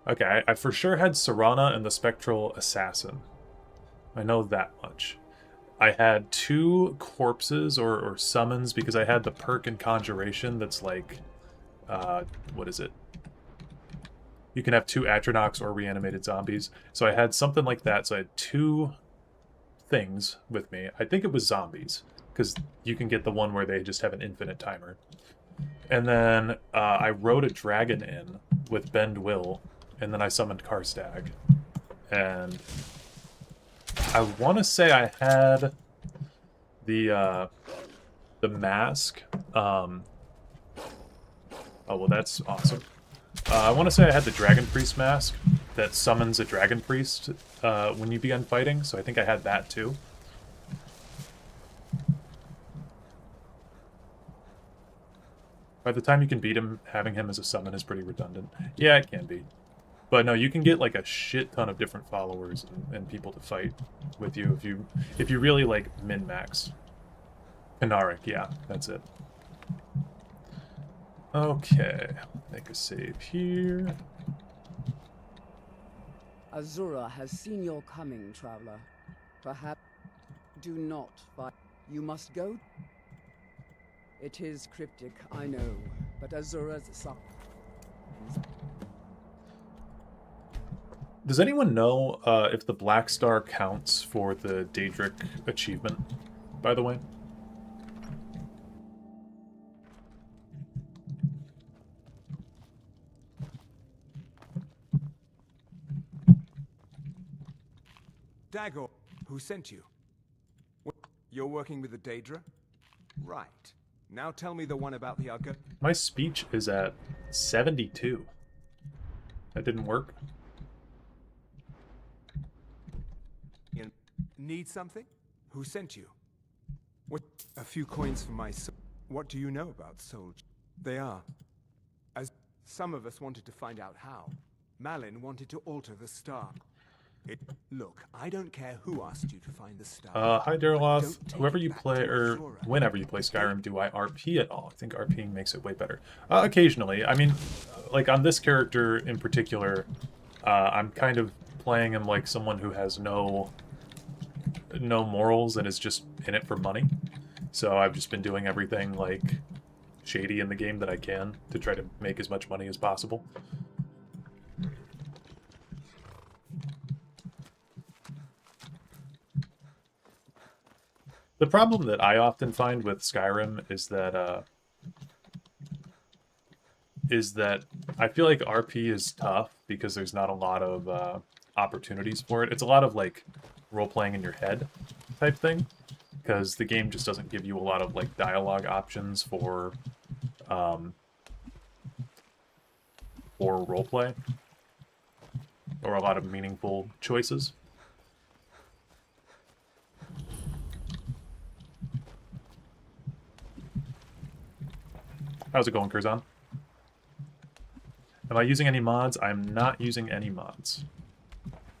Okay, I for sure had Serana and the Spectral Assassin. I know that much. I had 2 corpses or summons because I had the perk in Conjuration that's like, what is it? You can have 2 Atronachs or reanimated zombies. So I had something like that. So I had 2 things with me. I think it was zombies, because you can get the one where they just have an infinite timer. And then I rode a dragon in with Bend Will, and then I summoned Karstag. And I want to say I had the mask. Oh, well, that's awesome. I want to say I had the Dragon Priest mask that summons a Dragon Priest when you begin fighting, so I think I had that too. By the time you can beat him, having him as a summon is pretty redundant. Yeah, it can be. But no, you can get like a shit ton of different followers and people to fight with you if you really like min-max. Kanaric, yeah, that's it. Okay, make a save here. Azura has seen your coming, traveler. Perhaps do not fight. You must go. It is cryptic, I know, but Azura's son. Does anyone know if the Black Star counts for the Daedric achievement, by the way? Dagor, who sent you? You're working with the Daedra? Right. Now tell me the one about the Ugger. My speech is at 72. That didn't work. Need something? Who sent you? What? A few coins for my soul. What do you know about souls? They are. As some of us wanted to find out how. Malin wanted to alter the star. Look, I don't care who asked you to find the star. Hi Dareloth. Whoever you play, or whenever you play Skyrim, do I RP at all? I think RPing makes it way better. Occasionally. I mean, like on this character in particular, I'm kind of playing him like someone who has no morals and is just in it for money. So I've just been doing everything like shady in the game that I can to try to make as much money as possible. The problem that I often find with Skyrim is that I feel like RP is tough because there's not a lot of opportunities for it. It's a lot of like role-playing in your head type thing, because the game just doesn't give you a lot of like dialogue options for roleplay or a lot of meaningful choices. How's it going, Curzon? Am I using any mods? I'm not using any mods.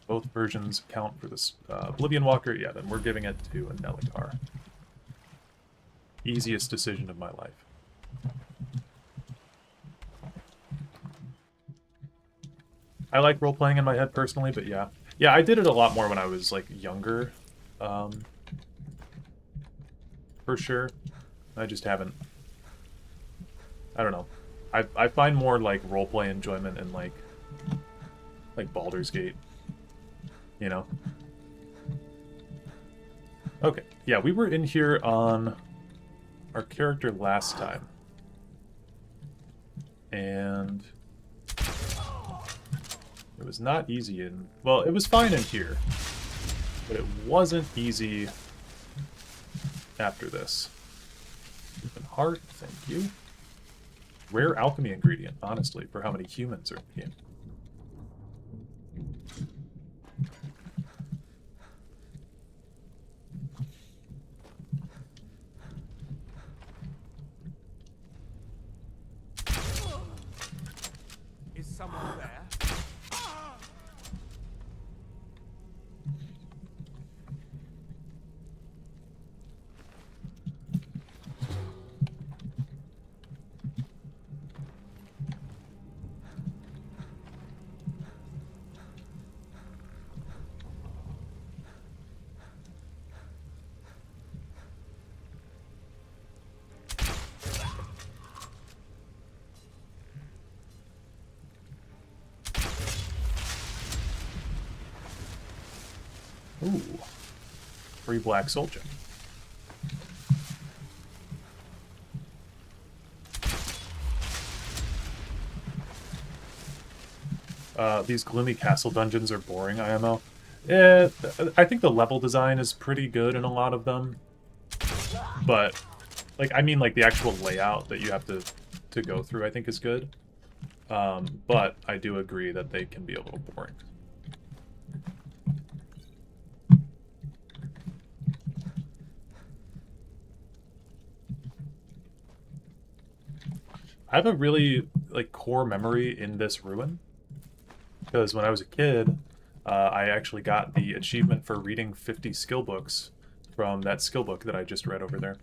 Both versions count for this. Oblivion Walker, yeah, then we're giving it to a Neligar. Easiest decision of my life. I like role-playing in my head personally, but yeah. Yeah, I did it a lot more when I was, like, younger. For sure. I just haven't... I don't know. I find more, like, role-play enjoyment in, like Baldur's Gate. You know? Okay. Yeah, we were in here on our character last time. And... it was not easy in... well, it was fine in here. But it wasn't easy after this. Open heart, thank you. Rare alchemy ingredient, honestly, for how many humans are in the game. Is someone there? Ooh. Free black soul gem. These gloomy castle dungeons are boring, IMO. I think the level design is pretty good in a lot of them. But, like, I mean, like, the actual layout that you have to go through, I think, is good. But I do agree that they can be a little boring. I have a really, like, core memory in this ruin. Because when I was a kid, I actually got the achievement for reading 50 skill books from that skill book that I just read over there.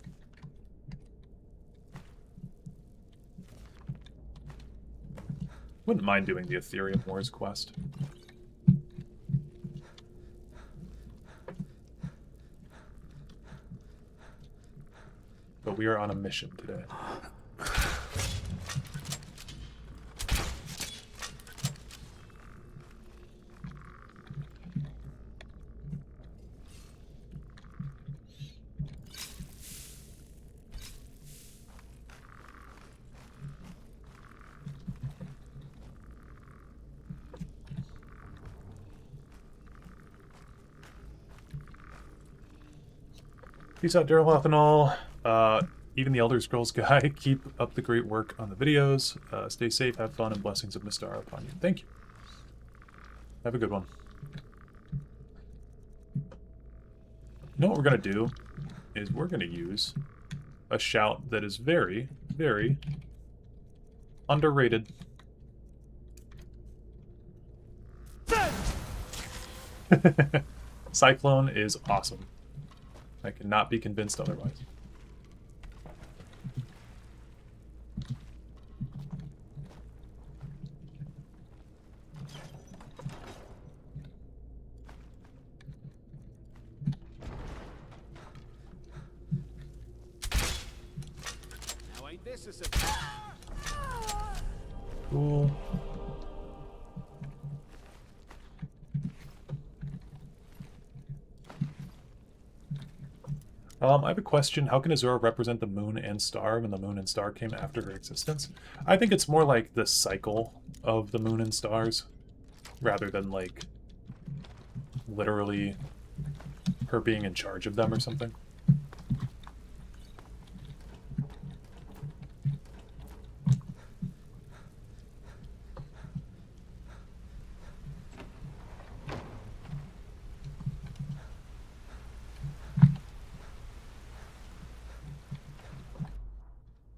Wouldn't mind doing the Ethereum Wars quest. But we are on a mission today. Peace out, Dareloth and all. Even the Elder Scrolls guy, keep up the great work on the videos. Stay safe, have fun, and blessings of Mr. upon you. Thank you. Have a good one. You know what we're going to do? Is we're going to use a shout that is very, very underrated. Cyclone is awesome. I cannot be convinced otherwise. Now ain't this a Cool. I have a question. How can Azura represent the moon and star when the moon and star came after her existence? I think it's more like the cycle of the moon and stars, rather than, like, literally her being in charge of them or something.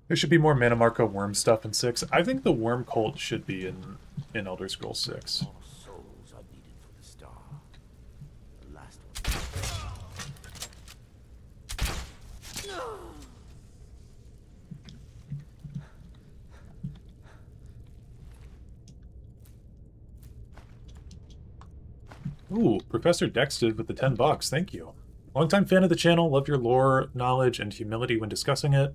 There should be more Mana Marco worm stuff in 6. I think the worm cult should be in Elder Scrolls 6. More souls are needed for the star. The last one. Ooh, Professor Dexted with the $10. Thank you. Longtime fan of the channel. Love your lore, knowledge, and humility when discussing it.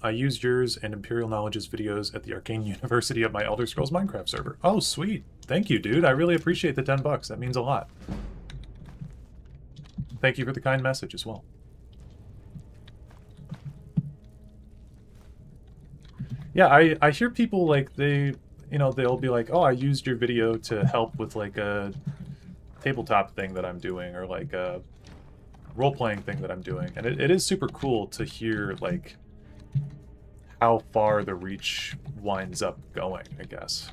I use yours and Imperial Knowledge's videos at the Arcane University of my Elder Scrolls Minecraft server. Oh, sweet. Thank you, dude. I really appreciate the $10. That means a lot. Thank you for the kind message as well. Yeah, I hear people, like, they'll be like, oh, I used your video to help with, like, a tabletop thing that I'm doing, or, like, a role-playing thing that I'm doing. And it is super cool to hear, like, how far the reach winds up going, I guess.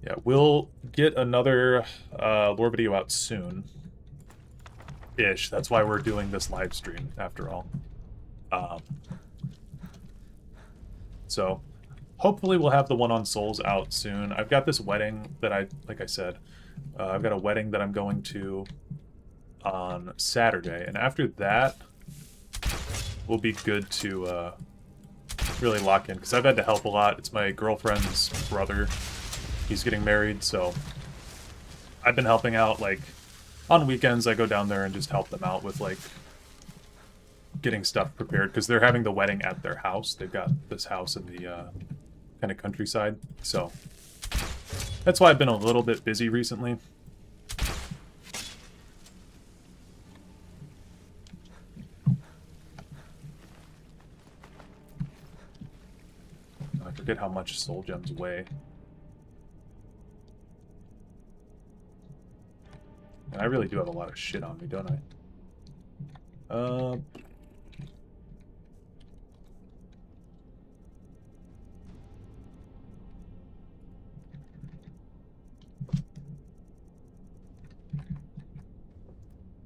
Yeah, we'll get another lore video out soon. Ish. That's why we're doing this live stream, after all. So, hopefully we'll have the one on Souls out soon. I've got this wedding that like I said, I've got a wedding that I'm going to on Saturday. And after that, we'll be good to really lock in. Because I've had to help a lot. It's my girlfriend's brother. He's getting married, so I've been helping out, like, on weekends I go down there and just help them out with, like, getting stuff prepared, because they're having the wedding at their house. They've got this house in the kind of countryside, so that's why I've been a little bit busy recently. forget how much soul gems weigh. And I really do have a lot of shit on me, don't I?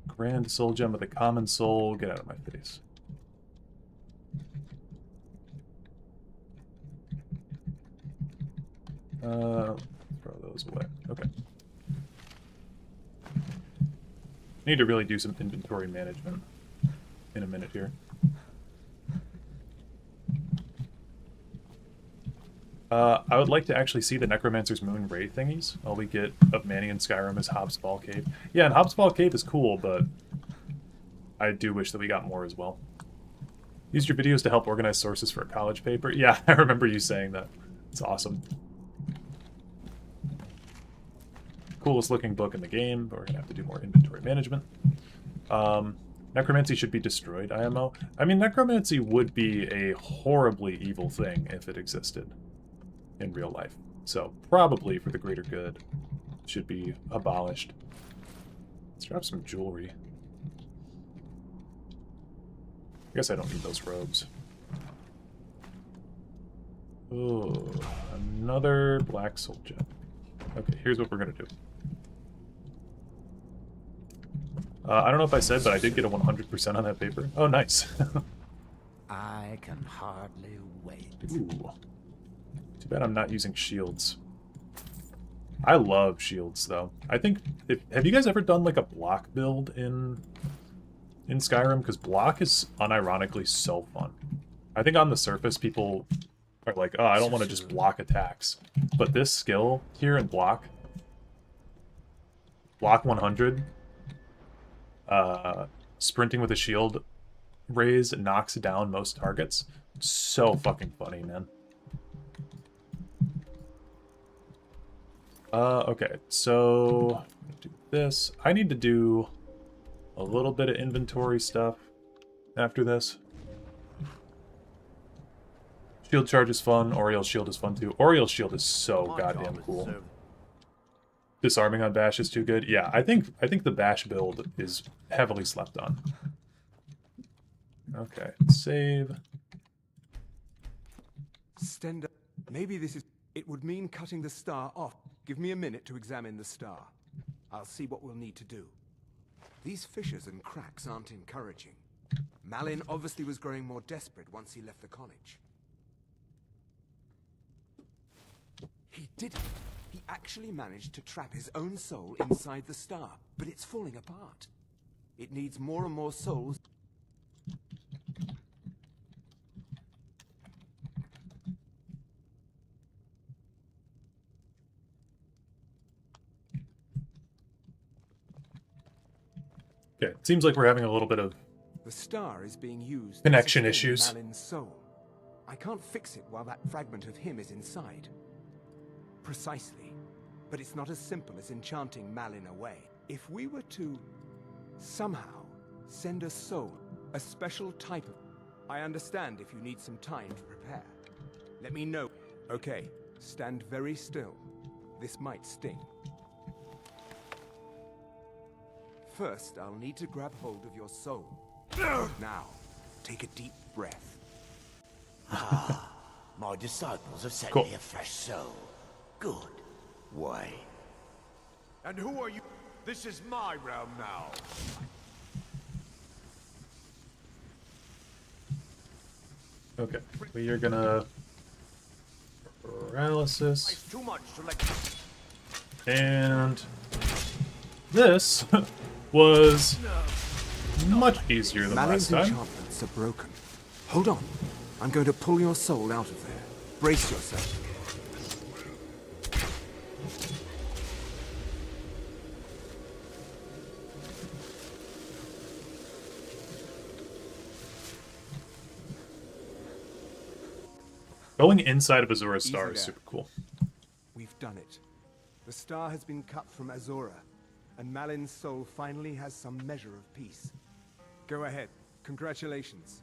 Grand soul gem with a common soul. Get out of my face. Throw those away. Okay. Need to really do some inventory management in a minute here. I would like to actually see the Necromancer's Moon Ray thingies. All we get of Manny and Skyrim is Hobbs Ball Cave. Yeah, and Hobbs Ball Cave is cool, but I do wish that we got more as well. Use your videos to help organize sources for a college paper. Yeah, I remember you saying that. It's awesome. Coolest looking book in the game, but we're going to have to do more inventory management. Necromancy should be destroyed, IMO. I mean, necromancy would be a horribly evil thing if it existed in real life. So, probably for the greater good, should be abolished. Let's drop some jewelry. I guess I don't need those robes. Oh, another black soul gem. Okay, here's what we're going to do. I don't know if I said, but I did get a 100% on that paper. Oh, nice. I can hardly wait. Ooh. Too bad I'm not using shields. I love shields, though. I think... have you guys ever done, like, a block build in Skyrim? Because block is unironically so fun. I think on the surface, people are like, oh, I don't want to just block attacks. But this skill here in block 100... sprinting with a shield raise knocks down most targets. So fucking funny, man. Okay, so do this. I need to do a little bit of inventory stuff after this. Shield charge is fun. Oriel's shield is fun too. Oriel's shield is so goddamn cool. Disarming on Bash is too good. Yeah, I think the Bash build is heavily slept on. Okay, save. Stender, maybe this is... It would mean cutting the star off. Give me a minute to examine the star. I'll see what we'll need to do. These fissures and cracks aren't encouraging. Malin obviously was growing more desperate once he left the college. He didn't. He actually managed to trap his own soul inside the star, but it's falling apart. It needs more and more souls. Okay, it seems like we're having a little bit of The star is being used connection to sustain issues. Malin's soul. I can't fix it while that fragment of him is inside. Precisely. But it's not as simple as enchanting Malin away. If we were to somehow send a soul, a special type of... I understand if you need some time to prepare. Let me know. Okay, stand very still. This might sting. First, I'll need to grab hold of your soul. Now, take a deep breath. My disciples have sent Cool. me a fresh soul. Good. Why? And who are you? This is my realm now. Okay, we are gonna paralysis, It's too much to let... and this was much easier than Malin's last time. enchantments are broken. Hold on. I'm going to pull your soul out of there. Brace yourself. Going inside of Azura's star Easy is there. super cool. We've done it. The star has been cut from Azura, and Malin's soul finally has some measure of peace. Go ahead. Congratulations.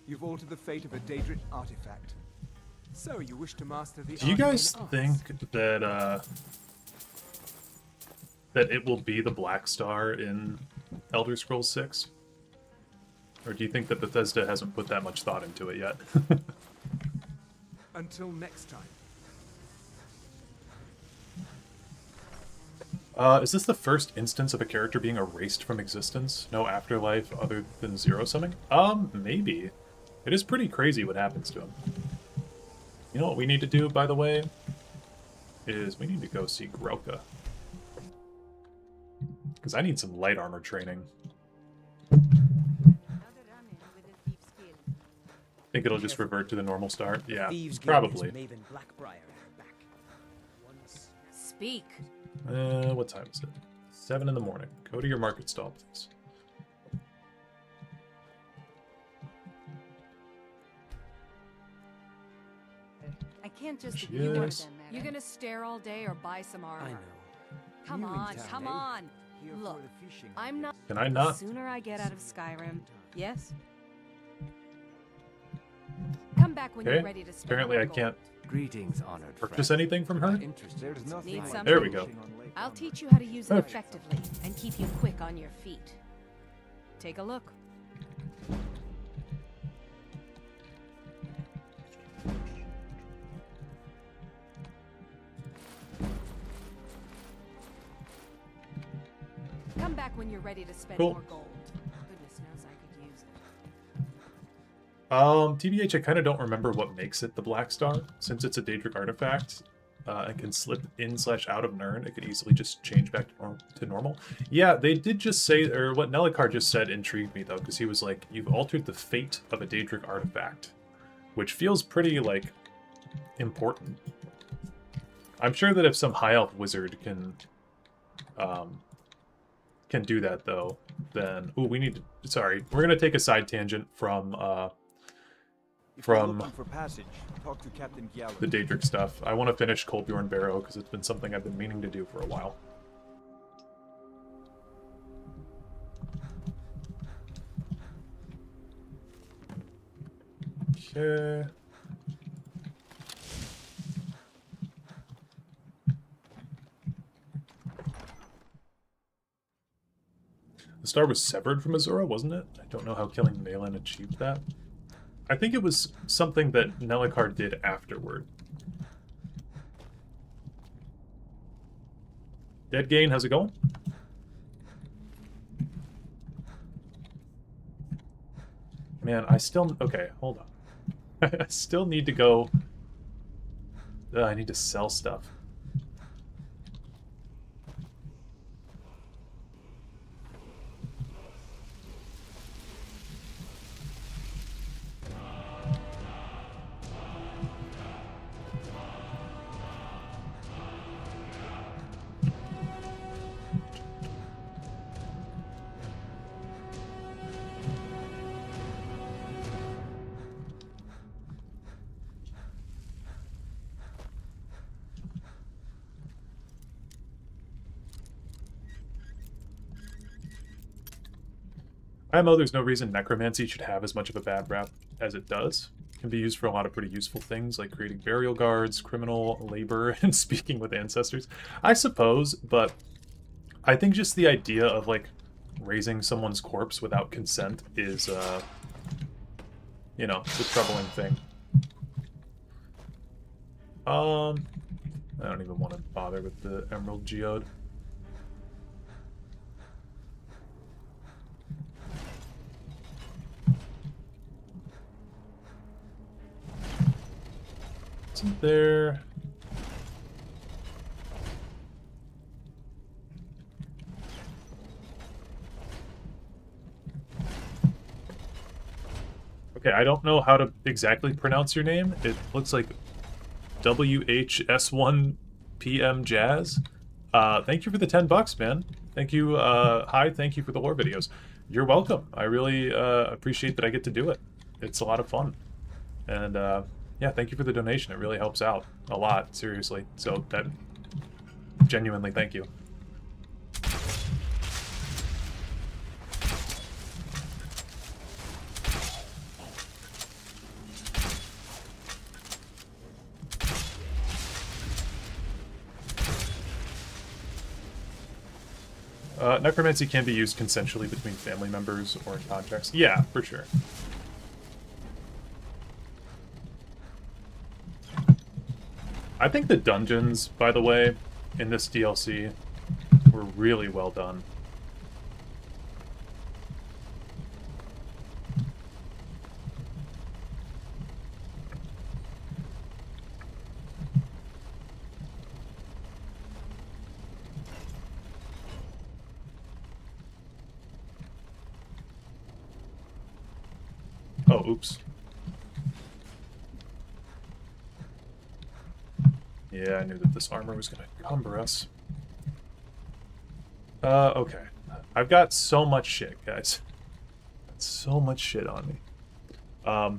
You've altered the fate of a Daedric artifact. So you wish to master the Do you arcane guys arts? think that that it will be the Black Star in Elder Scrolls 6? Or do you think that Bethesda hasn't put that much thought into it yet? Until next time. Is this the first instance of a character being erased from existence? No afterlife other than zero-summing? Maybe. It is pretty crazy what happens to him. You know what we need to do, by the way? Is we need to go see Grelka. Because I need some light armor training. Think it'll just revert to the normal start? Yeah, probably. Speak. What time is it? 7 in the morning. Go to your market stall, please. I can't just She ignore is. them. You're gonna stare all day or buy some armor. I know. Come You in on, town, come eh? on. Here for Look, the fishing, I'm not. Can I The not? sooner I get out of Skyrim, yes. Come back when Okay. you're ready to spend Apparently more I can't Greetings, honored purchase friend. anything from her? There's nothing Need like some? There we go. fishing on Lake I'll Onrod. teach you how to use it Okay. effectively and keep you quick on your feet. Take a look. Come back when you're ready to spend Cool. more gold. Goodness knows I could use it. TBH, I kind of don't remember what makes it the Black Star. Since it's a Daedric artifact and can slip in/out of Nirn, it could easily just change back to normal. Yeah, they did just say, or what Nelikar just said intrigued me, though, because he was like, you've altered the fate of a Daedric artifact, which feels pretty, like, important. I'm sure that if some High Elf wizard can do that, though, then... Ooh, we need to... Sorry, we're going to take a side tangent from If you're looking for passage, talk to Captain Giallo. the Daedric stuff. I want to finish Kolbjorn Barrow, because it's been something I've been meaning to do for a while. Okay... The star was severed from Azura, wasn't it? I don't know how killing Malin achieved that. I think it was something that Nelikar did afterward. Dead Gain, how's it going? Man, I still... Okay, hold on. I still need to go... I need to sell stuff. IMO, there's no reason necromancy should have as much of a bad rap as it does. It can be used for a lot of pretty useful things, like creating burial guards, criminal labor, and speaking with ancestors. I suppose, but I think just the idea of, like, raising someone's corpse without consent is, you know, the troubling thing. I don't even want to bother with the Emerald Geode. Isn't there... Okay, I don't know how to exactly pronounce your name. It looks like WHS1PM Jazz. Thank you for the $10, man. Thank you, hi, thank you for the lore videos. You're welcome. I really appreciate that I get to do it. It's a lot of fun. And, yeah, thank you for the donation. It really helps out a lot, seriously. So, that... Genuinely, thank you. Necromancy can be used consensually between family members or in contracts. Yeah, for sure. I think the dungeons, by the way, in this DLC were really well done. Oh, oops. Yeah, I knew that this armor was going to cumber us. Okay. I've got so much shit, guys. So much shit on me. My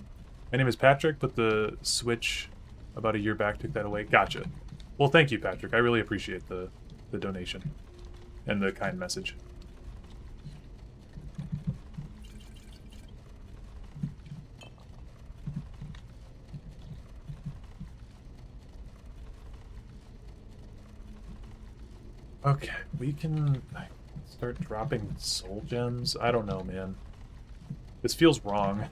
name is Patrick, but the Switch about a year back took that away. Gotcha. Well, thank you, Patrick. I really appreciate the donation and the kind message. Okay, we can start dropping soul gems. I don't know, man. This feels wrong.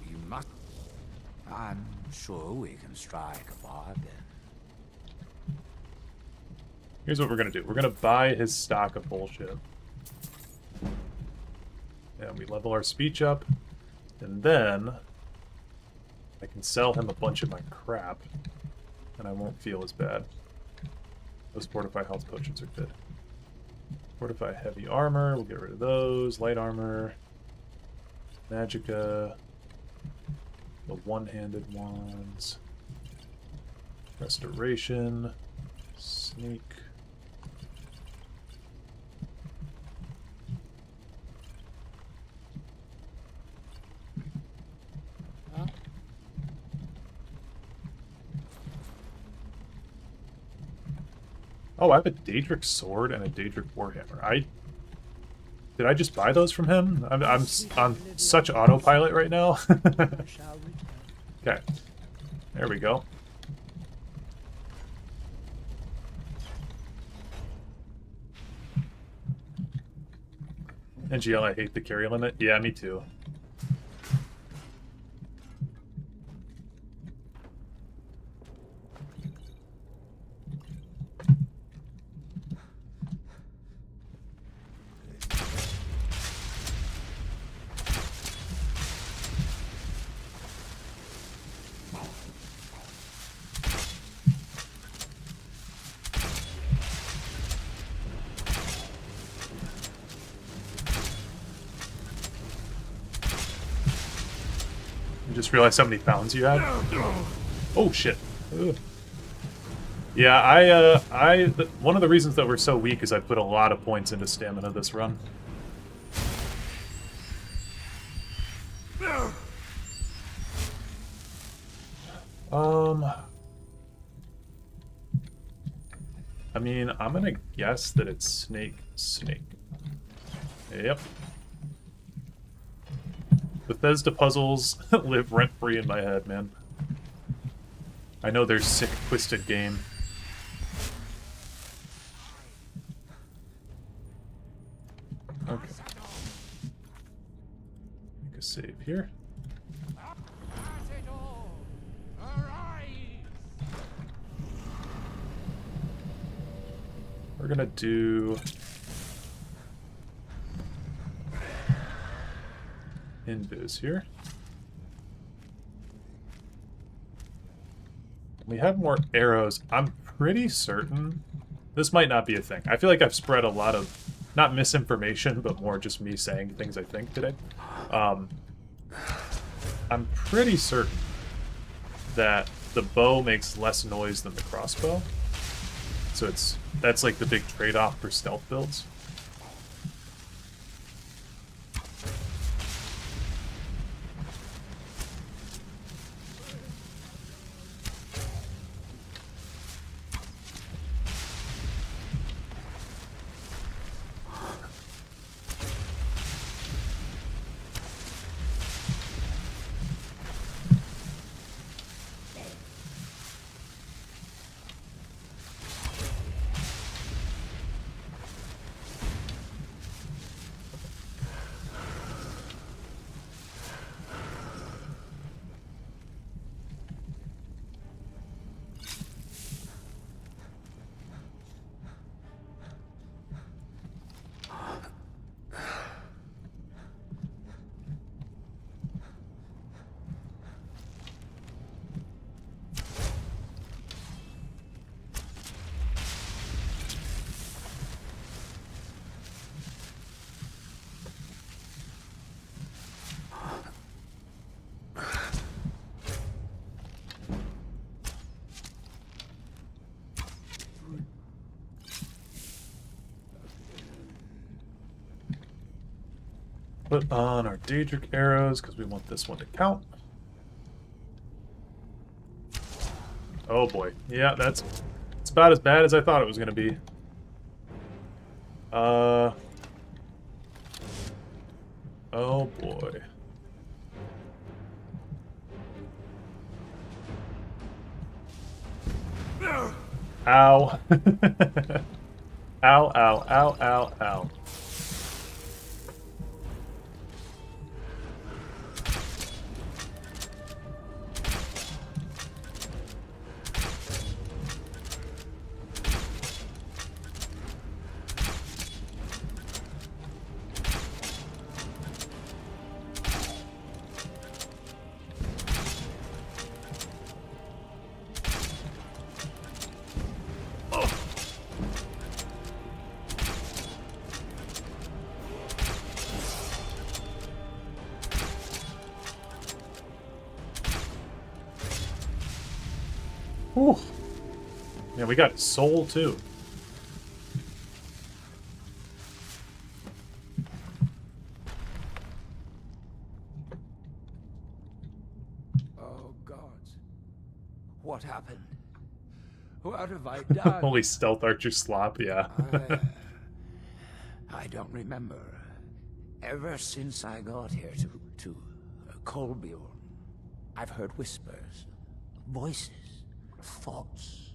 You must. I'm sure we can strike a bargain. Here's what we're gonna do. We're gonna buy his stock of bullshit. And we level our speech up. And then I can sell him a bunch of my crap, and I won't feel as bad. Those fortify health potions are good. Fortify heavy armor, we'll get rid of those. Light armor, magicka, the one-handed ones, restoration, sneak. Oh, I have a Daedric sword and a Daedric warhammer. Did I just buy those from him? I'm on such autopilot right now. Okay, there we go. NGL, I hate the carry limit. Yeah, me too. Just realized how many pounds you had. Oh shit. Ugh. Yeah, one of the reasons that we're so weak is I put a lot of points into stamina this run. I mean, I'm gonna guess that it's snake. Yep. Bethesda puzzles live rent-free in my head, man. I know they're sick, twisted game. Okay. Make a save here. We're gonna do invis here. We have more arrows. I'm pretty certain this might not be a thing. I feel like I've spread a lot of, not misinformation, but more just me saying things I think today. I'm pretty certain that the bow makes less noise than the crossbow. So that's like the big trade-off for stealth builds. Put on our Daedric arrows because we want this one to count. Oh boy. Yeah, it's about as bad as I thought it was going to be. Oh boy. Ow. Ow, ow, ow, ow, ow. Whew. Yeah, we got soul too. Oh gods. What happened? What have I done? Holy stealth archer slop, yeah. I don't remember. Ever since I got here to Colbjorn, I've heard whispers, voices, thoughts,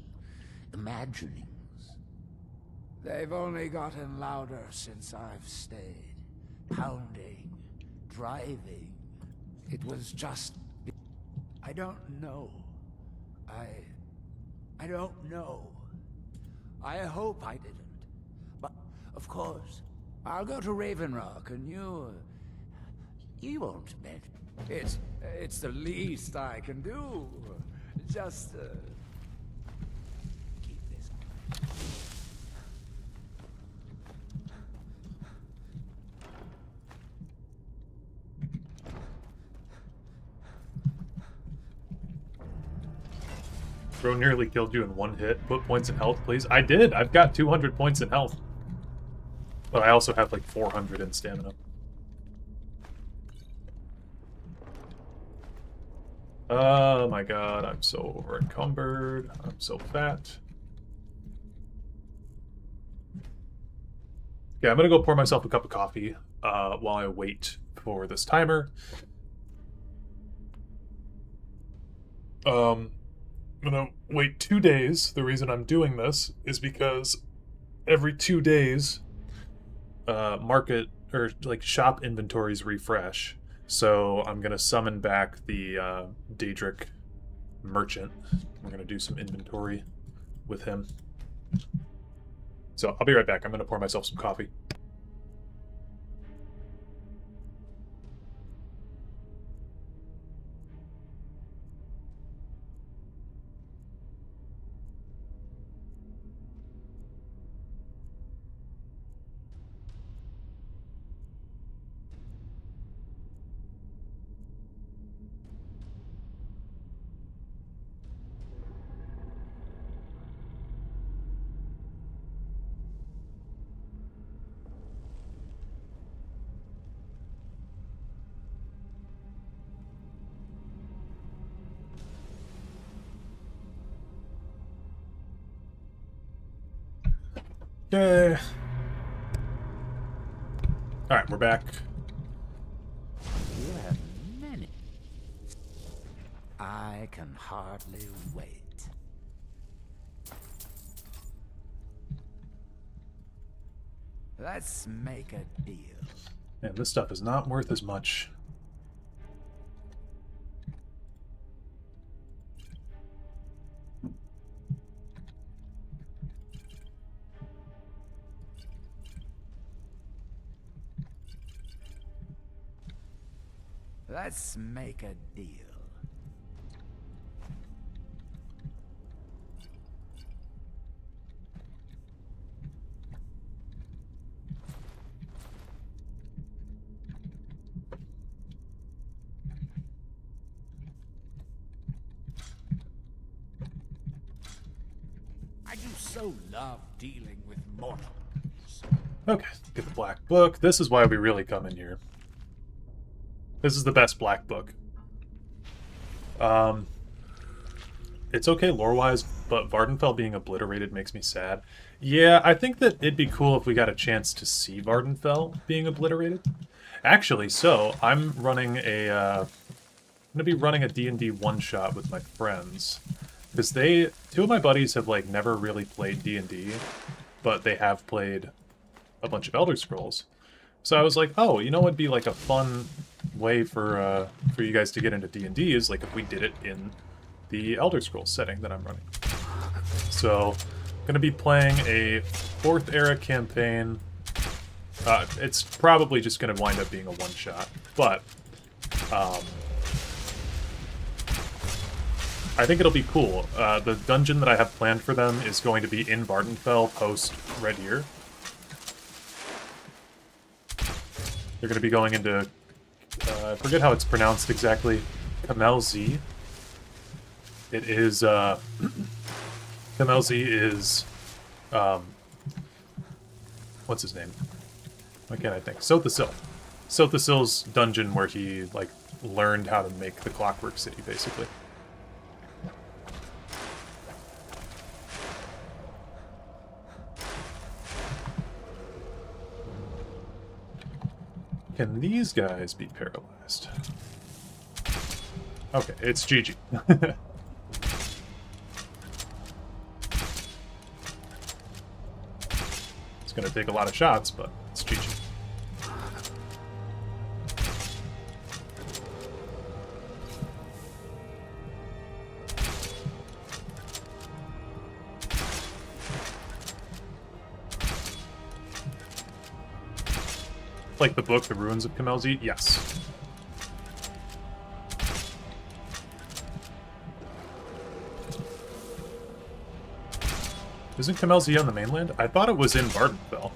imaginings. They've only gotten louder since I've stayed. Pounding, driving. It was just... I don't know. I don't know. I hope I didn't. But, of course, I'll go to Raven Rock and you won't bet. It's the least I can do. Just, keep this. Bro nearly killed you in one hit. Put points in health, please. I did. I've got 200 points in health. But I also have like 400 in stamina. Oh my god, I'm so over encumbered. I'm so fat. Okay, I'm gonna go pour myself a cup of coffee while I wait for this timer. I'm gonna wait 2 days. The reason I'm doing this is because every 2 days, market or like shop inventories refresh. So I'm gonna summon back the Daedric merchant. We're gonna do some inventory with him. So I'll be right back. I'm gonna pour myself some coffee. Okay. Alright, we're back. You have many. I can hardly wait. Let's make a deal. Man, this stuff is not worth as much. Let's make a deal. I do so love dealing with mortals. Okay, get the black book. This is why we really come in here. This is the best black book. It's okay lore-wise, but Vardenfell being obliterated makes me sad. Yeah, I think that it'd be cool if we got a chance to see Vardenfell being obliterated. Actually, so I'm running a I'm gonna be running a D&D one-shot with my friends, because two of my buddies have like never really played D&D, but they have played a bunch of Elder Scrolls. So I was like, oh, you know what'd be like a fun way for you guys to get into D&D is like if we did it in the Elder Scrolls setting that I'm running. So I'm gonna be playing a 4th era campaign. It's probably just gonna wind up being a one-shot, but I think it'll be cool. The dungeon that I have planned for them is going to be in Vardenfell post Red Year. They're going to be going into, I forget how it's pronounced exactly, Kamelzi. It is, Kamelzi is, what's his name? Why can't I think? Sotha-Sil. Sotha-Sil's dungeon where he, like, learned how to make the Clockwork City, basically. Can these guys be paralyzed? Okay, it's GG. It's gonna take a lot of shots, but it's GG. Like the book, The Ruins of Kamelzi? Yes. Isn't Kamelzi on the mainland? I thought it was in Vardenfell.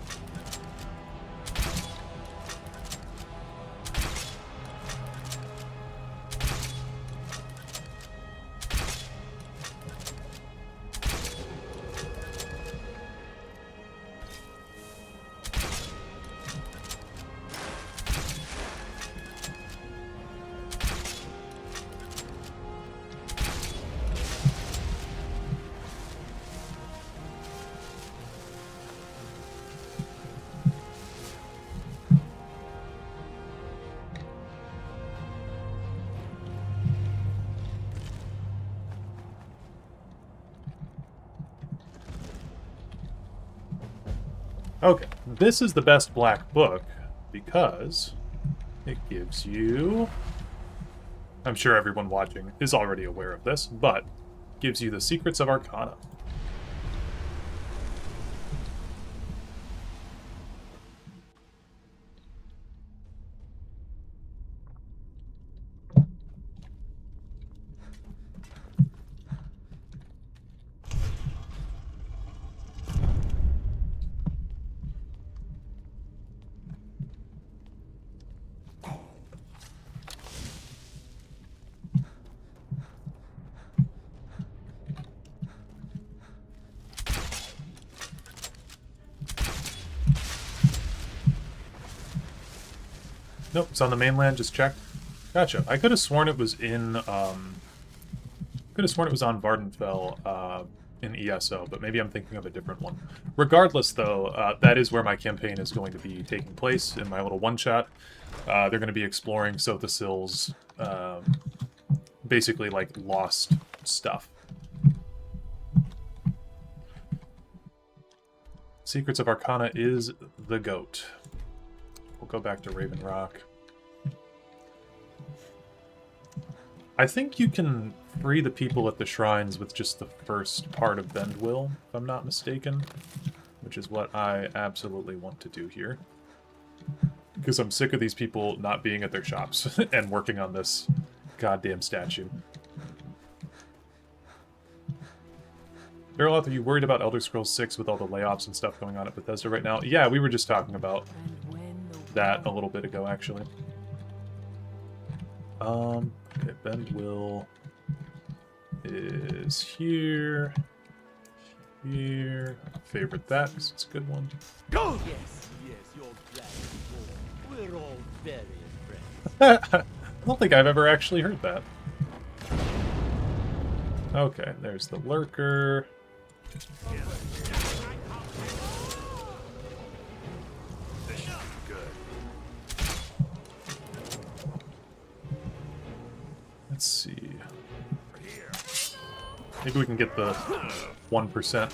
Okay, this is the best black book because it gives you... I'm sure everyone watching is already aware of this, but gives you the secrets of Arcana. Nope, it's on the mainland, just checked. Gotcha. I could have sworn it was in, could have sworn it was on Vardenfell, in ESO, but maybe I'm thinking of a different one. Regardless, though, that is where my campaign is going to be taking place, in my little one-shot. They're going to be exploring Sotha-Sil's, basically, like, lost stuff. Secrets of Arcana is the GOAT. We'll go back to Raven Rock. I think you can free the people at the shrines with just the first part of Bendwill, if I'm not mistaken. Which is what I absolutely want to do here. Because I'm sick of these people not being at their shops and working on this goddamn statue. Dareloth, are you worried about Elder Scrolls 6 with all the layoffs and stuff going on at Bethesda right now? Yeah, we were just talking about that a little bit ago, actually. Okay, Bendwill is here. Here. Favorite that, because it's a good one. Go! Yes, you're glad. We're all very impressed. I don't think I've ever actually heard that. Okay, there's the lurker. Let's see. Maybe we can get the 1%.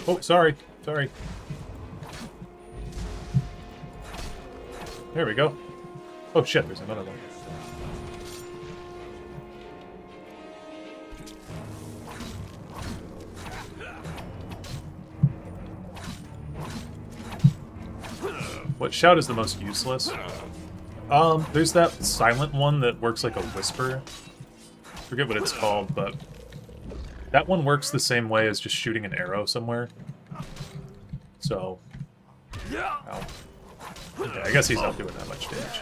Oh, sorry. Sorry. There we go. Oh shit, there's another one. What shout is the most useless? There's that silent one that works like a whisper. Forget what it's called, but that one works the same way as just shooting an arrow somewhere. So, ow. Yeah, I guess he's not doing that much damage.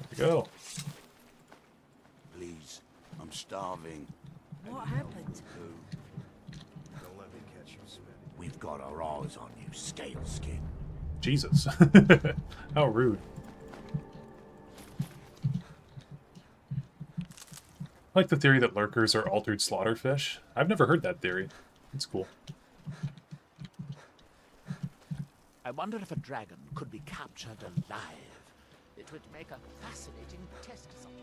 There we go. Please, I'm starving. What happened? Don't let me catch you spinning. We've got our eyes on you, scale skin. Jesus. How rude. I like the theory that lurkers are altered slaughterfish. I've never heard that theory. It's cool. I wonder if a dragon could be captured alive. It would make a fascinating test subject.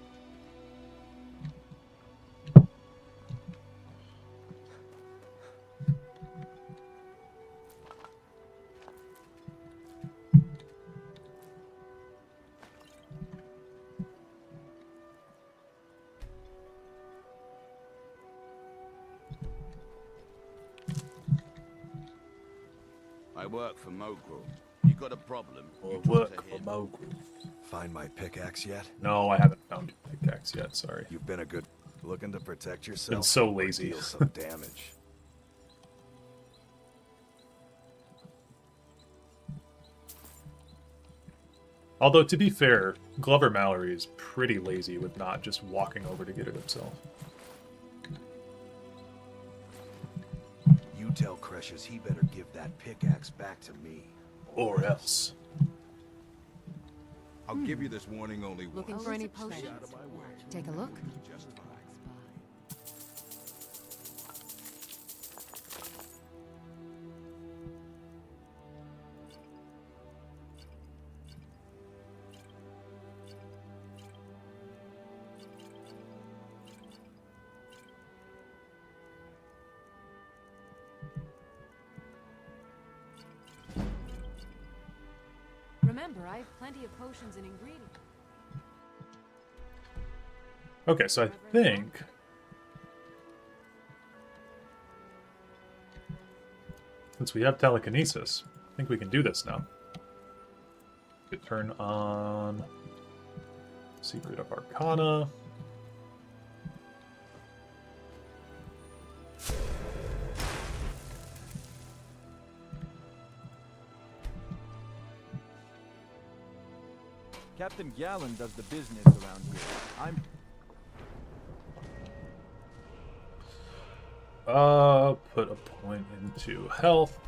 I work for Mogul. You got a problem? You talk to him. Find my pickaxe yet? No, I haven't found your pickaxe yet, sorry. You've been a good... Looking to protect yourself? Been so lazy. Deal some damage. Although, to be fair, Glover Mallory is pretty lazy with not just walking over to get it himself. You tell Crushes he better give that pickaxe back to me. Or else. I'll give you this warning only once. Looking for any potions? Take a look. Remember, I have plenty of potions and ingredients. Okay, so I think... since we have telekinesis, I think we can do this now. We could turn on Secret of Arcana. Captain Gallen does the business around here. I'm... Put a point into health.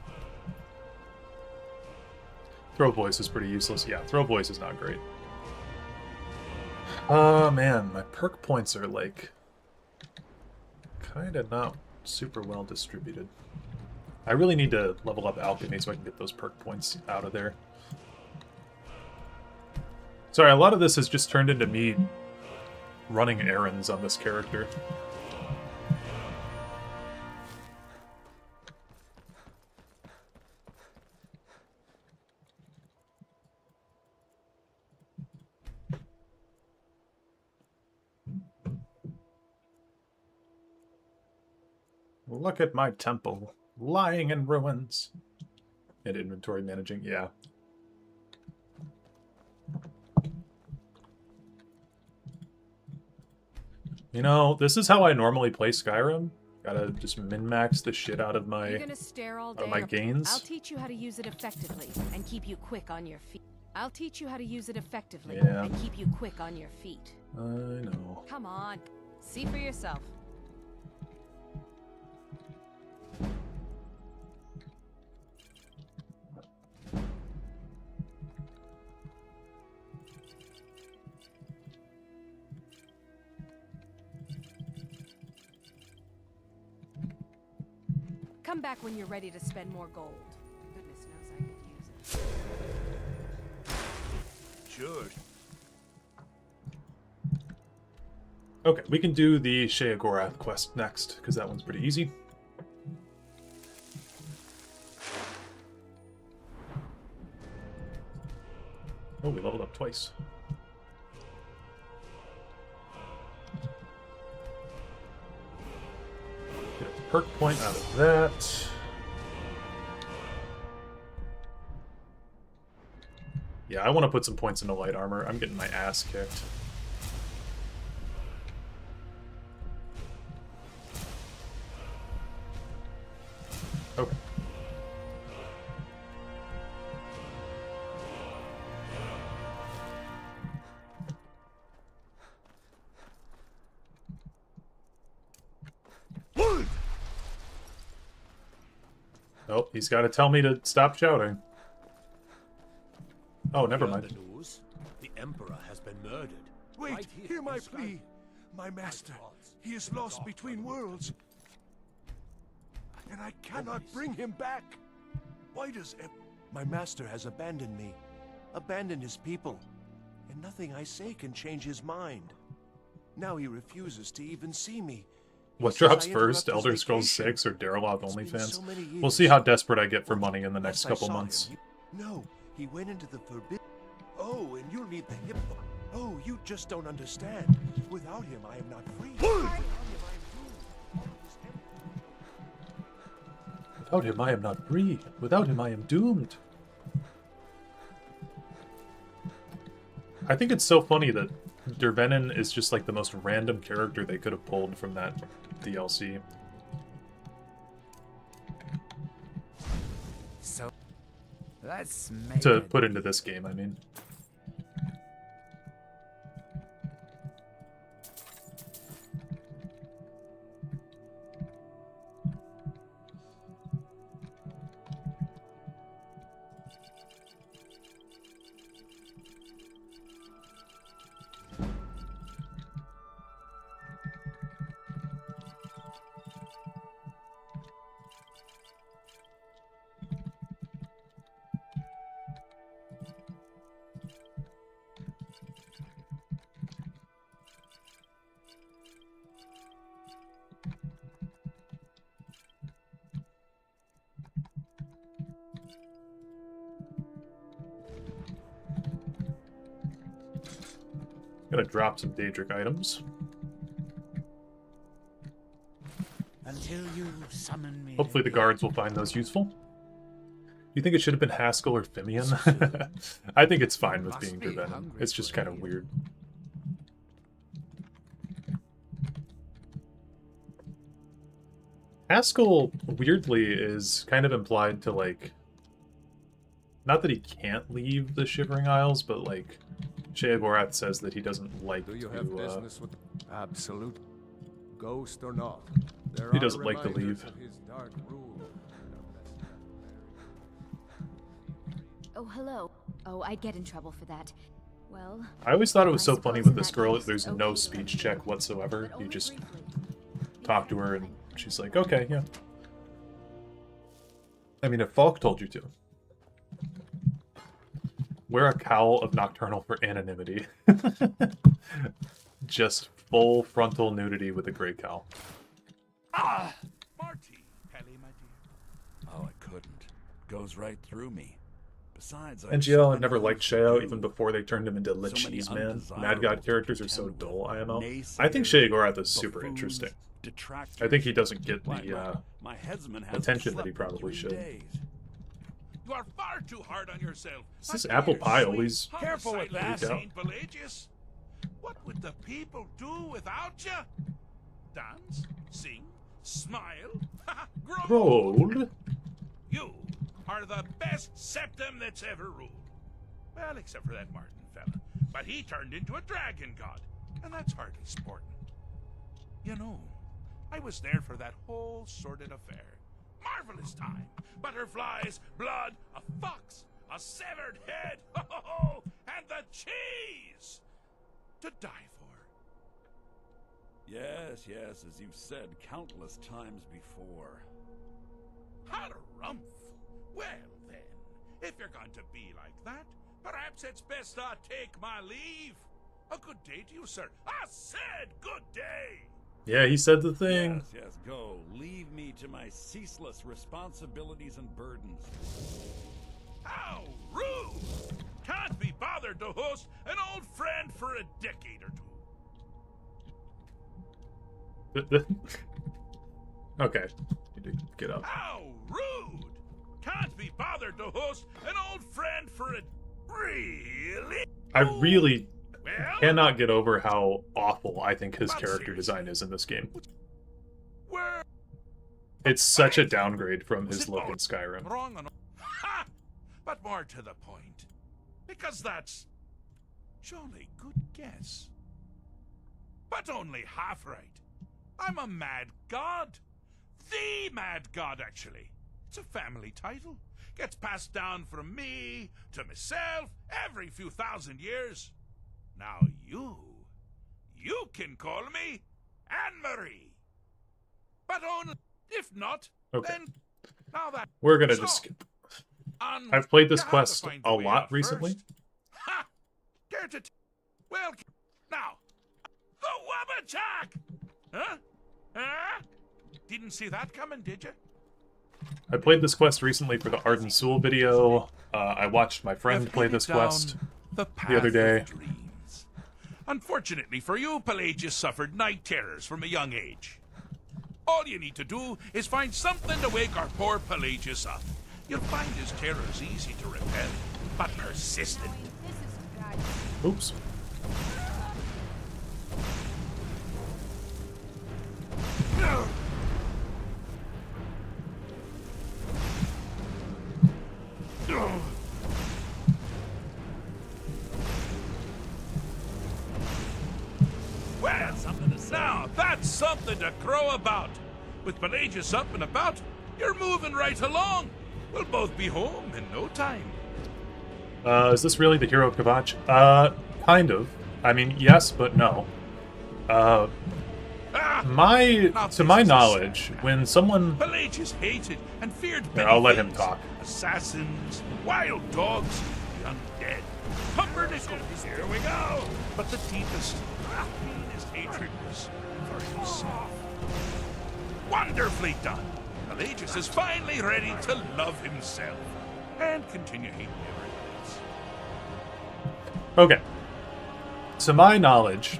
Throw voice is pretty useless. Yeah, throw voice is not great. Man, my perk points are like kind of not super well distributed. I really need to level up alchemy so I can get those perk points out of there. Sorry, a lot of this has just turned into me running errands on this character. Look at my temple, lying in ruins. And inventory managing, yeah. You know, this is how I normally play Skyrim. Gotta just min-max the shit out of my, You're gonna stare all day. my gains. I'll teach you how to use it effectively and keep you quick on your feet. I'll teach you how to use it effectively and keep you quick on your feet. I know. Come on, see for yourself. Come back when you're ready to spend more gold. Goodness knows I could use it. Sure. Okay, we can do the Sheogorath quest next, because that one's pretty easy. Oh, we leveled up twice. Get a perk point out of that. Yeah, I want to put some points into light armor. I'm getting my ass kicked. Okay. Oh, he's got to tell me to stop shouting. Oh, never mind. The news? The Emperor has been murdered. Wait, Right here hear my in plea. My master, he is lost between worlds. And I cannot bring him back. Why does my master has abandoned me, abandoned his people, and nothing I say can change his mind. Now he refuses to even see me. What drops first, Elder Scrolls 6 or Dareloth OnlyFans? We'll see how desperate I get for money in the next couple months. No, he went into the forbidden. Oh, and you'll need the hippo. Oh, you just don't understand. Without him, I am not free. Without him, I am not free. Without him, I am doomed. I think it's so funny that Dervenin is just like the most random character they could have pulled from that DLC. So, let's make To put into this game, I mean. Gonna drop some Daedric items. Until you summon me. Hopefully the guards will find those useful. Do you think it should have been Haskell or Fimian? I think it's fine with being Dervenin. It's just kind of weird. Haskell, weirdly, is kind of implied to, like... Not that he can't leave the Shivering Isles, but, like... Sheogorath says that he doesn't like Do you to... have business with absolute ghost or not? There He are doesn't like to reminders leave. of his dark rule. Oh, hello. Oh, I'd get in trouble for that. Well... I always thought it was so funny with this girl that there's okay no to speech let me check know, whatsoever. but You only just briefly. talk to her and she's like, okay, yeah. I mean, if Falk told you to. Wear a cowl of Nocturnal for anonymity. Just full frontal nudity with a gray cowl. Ah! Marty! Pelly, my dear. Oh, I couldn't. Goes right through me. Besides, NGL, I've never liked Sheo, even before they turned him into Lich Cheese Man. Mad God characters are so dull, IMO. I think Sheogorath is super interesting. I think he doesn't get the attention that he probably should. You are far too hard on yourself. Is this apple pie always Careful with that, leaked out? Saint Pelagius. What would the people do without you? Dance, sing, smile, grow old. You are the best septum that's ever ruled. Well, except for that Martin fella. But he turned into a dragon god, and that's hardly sporting. You know, I was there for that whole sordid affair. Marvelous time. Butterflies, blood, a fox, a severed head, and the cheese to die for. Yes, yes, as you've said countless times before. Harumph. Well then, if you're going to be like that, perhaps it's best I take my leave. A good day to you, sir. I said good day. Yeah, he said the thing. Yes, go. Leave me to my ceaseless responsibilities and burdens. How rude! Can't be bothered to host an old friend for a decade or two. Okay, need to get up. How rude! Can't be bothered to host an old friend for a... Really? I really cannot get over how awful I think his character design is in this game. It's such a downgrade from his look in Skyrim. Wrong on... Ha! But more to the point. Because that's... jolly good guess. But only half right. I'm a mad god. The mad god, actually. It's a family title. Gets passed down from me to myself every few thousand years. Now you can call me Anne-Marie. But only if not, then now that we're gonna just skip. I've played this quest a lot recently. Ha! Care to well, now the Wabbajack! Huh? Huh? Didn't see that coming, did you? I played this quest recently for the Arden-Sul video. I watched my friend play this quest the other day. Unfortunately for you, Pelagius suffered night terrors from a young age. All you need to do is find something to wake our poor Pelagius up. You'll find his terrors easy to repel, but persistent. Oops. Well, now that's something to crow about. With Pelagius up and about, you're moving right along. We'll both be home in no time. Is this really the hero of Kvatch? Kind of. I mean, yes, but no. To my knowledge, when someone... Pelagius hated and feared Here, I'll let him talk. Assassins, wild dogs, the undead. Pumpernickel, here we go. But the deepest, meanest hatred was for himself. Wonderfully done. Pelagius is finally ready to love himself and continue hating everyone else. Okay. To my knowledge,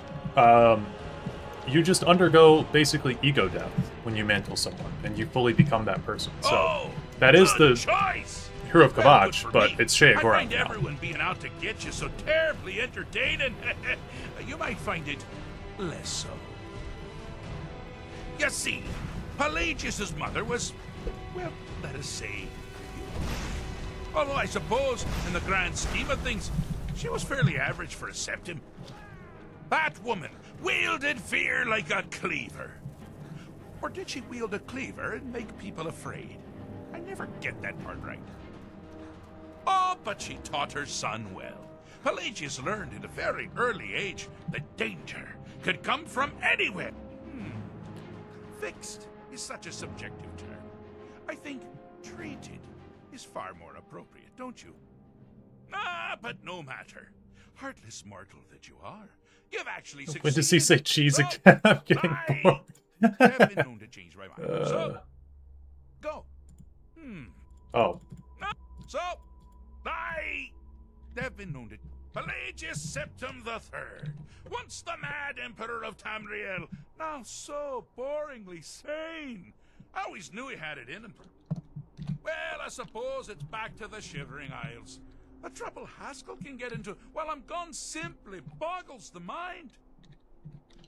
you just undergo basically ego death when you mantle someone, and you fully become that person. So that is the hero of Kvatch, but it's Shea I Goran find now. everyone being out to get you so terribly entertaining. You might find it less so. You see, Pelagius's mother was, well, let us say, although I suppose, in the grand scheme of things, she was fairly average for a septim. That woman wielded fear like a cleaver. Or did she wield a cleaver and make people afraid? I never get that part right. Oh, but she taught her son well. Pelagius learned at a very early age that danger could come from anywhere. Fixed is such a subjective term. I think treated is far more appropriate, don't you? But no matter. Heartless mortal that you are, you've actually succeeded. When does he say cheese again? I'm getting bored. I've been known to change my mind. So, go. Oh. So, I have been known to... Pelagius Septim III, once the mad emperor of Tamriel, now so boringly sane. I always knew he had it in him. Well, I suppose it's back to the Shivering Isles. The trouble Haskell can get into while I'm gone simply boggles the mind.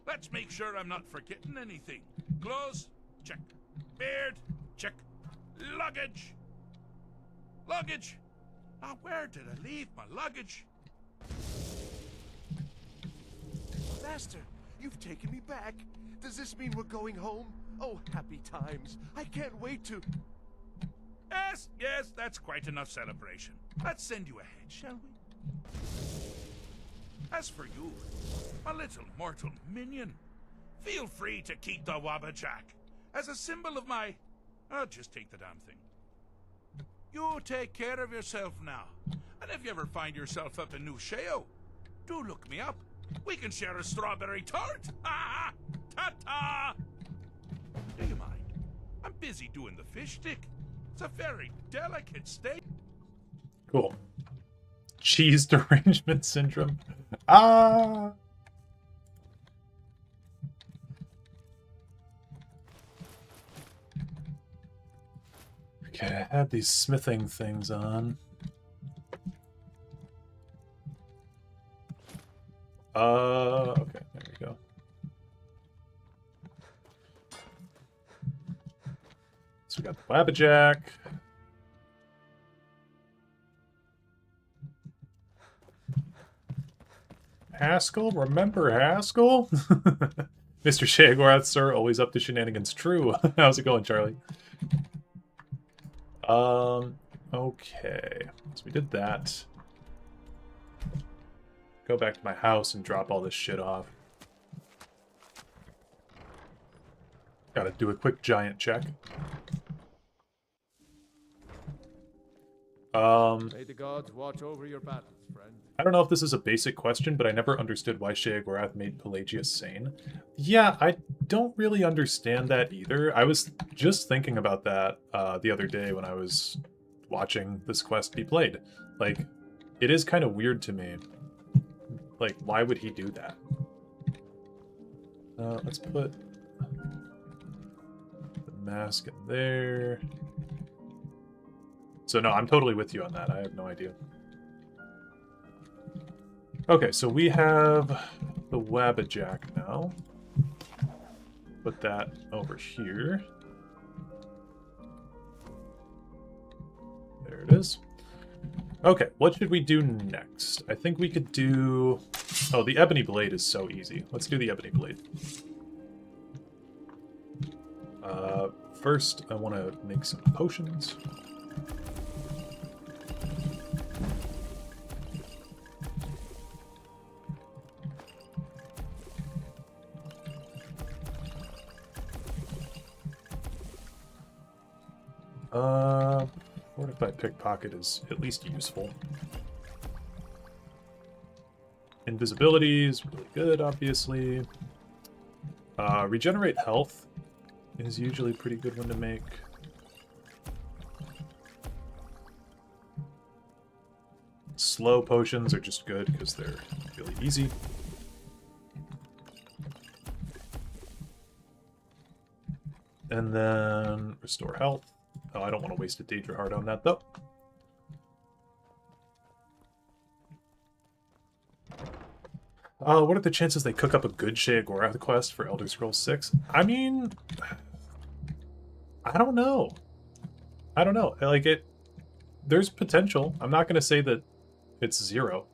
Let's make sure I'm not forgetting anything. Clothes, check. Beard, check. Luggage. Luggage. Now, where did I leave my luggage? Master, you've taken me back. Does this mean we're going home? Oh, happy times. I can't wait to... Yes, that's quite enough celebration. Let's send you ahead, shall we? As for you, my little mortal minion, feel free to keep the Wabbajack as a symbol of my... just take the damn thing. You take care of yourself now. And if you ever find yourself up in New Sheo, do look me up. We can share a strawberry tart. Ha! Ta-ta! Do you mind? I'm busy doing the fish stick. It's a very delicate steak. Cool. Cheese derangement syndrome. Ah! Okay, I have these smithing things on. Okay, there we go. So we got the Wabbajack. Haskell? Remember Haskell? Mr. Sheogorath, sir, always up to shenanigans. True. How's it going, Charlie? Okay. So we did that. Go back to my house and drop all this shit off. Gotta do a quick giant check. May the gods watch over your battles, friend. I don't know if this is a basic question, but I never understood why Sheogorath made Pelagius sane. Yeah, I don't really understand that either. I was just thinking about that the other day when I was watching this quest be played. Like, it is kind of weird to me. Like, why would he do that? Let's put the mask in there. So no, I'm totally with you on that. I have no idea. Okay, so we have the Wabbajack now. Put that over here. There it is. Okay, what should we do next? I think we could do... Oh, the Ebony Blade is so easy. Let's do the Ebony Blade. First, I want to make some potions. Fortified Pickpocket is at least useful. Invisibility is really good, obviously. Regenerate health is usually a pretty good one to make. Slow potions are just good because they're really easy. And then restore health. Oh, I don't want to waste a Daedra heart on that, though. What are the chances they cook up a good Sheogorath quest for Elder Scrolls 6? I mean... I don't know. I don't know. Like, there's potential. I'm not going to say that it's zero.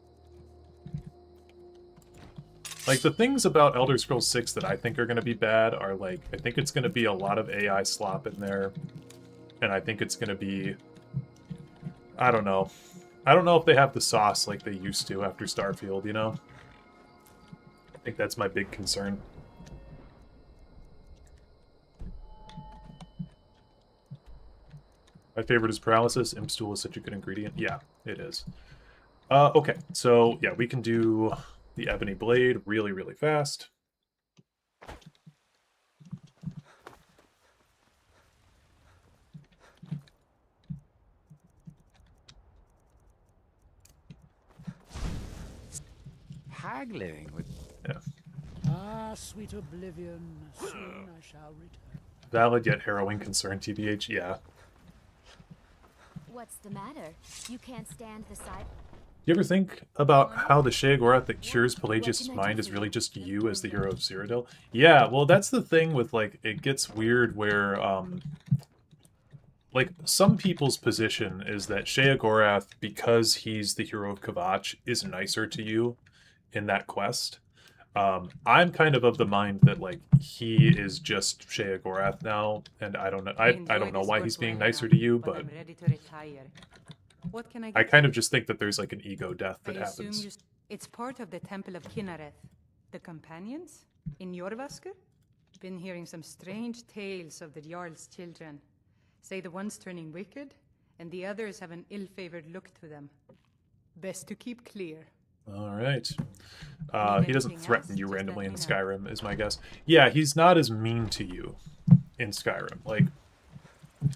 Like, the things about Elder Scrolls 6 that I think are going to be bad are, like, I think it's going to be a lot of AI slop in there. And I think it's going to be... I don't know. I don't know if they have the sauce like they used to after Starfield, you know? I think that's my big concern. My favorite is Paralysis. Impstool is such a good ingredient. Yeah, it is. Okay, so yeah, we can do the Ebony Blade really, really fast. Haggling with... Yeah. Ah, sweet oblivion, soon I shall return. Valid yet harrowing concern, TBH, yeah. What's the matter? You can't stand the sight? You ever think about how the Sheogorath that cures Pelagius' mind is really just you as the hero of Cyrodiil? Yeah, well, that's the thing with, like, it gets weird where, like, some people's position is that Sheogorath, because he's the hero of Kvatch, is nicer to you in that quest. I'm kind of the mind that, like, he is just Sheogorath now, and I don't know. I don't know why he's being nicer to you, but I kind of just think that there's like an ego death that happens. It's part of the Temple of Kinnareth. The companions in Jorvaskr? Been hearing some strange tales of the Jarl's children. Say the one's turning wicked, and the others have an ill-favored look to them. Best to keep clear. All right. He doesn't anything threaten else? you Just randomly let in me know. Skyrim, is my guess. Yeah, he's not as mean to you in Skyrim. Like,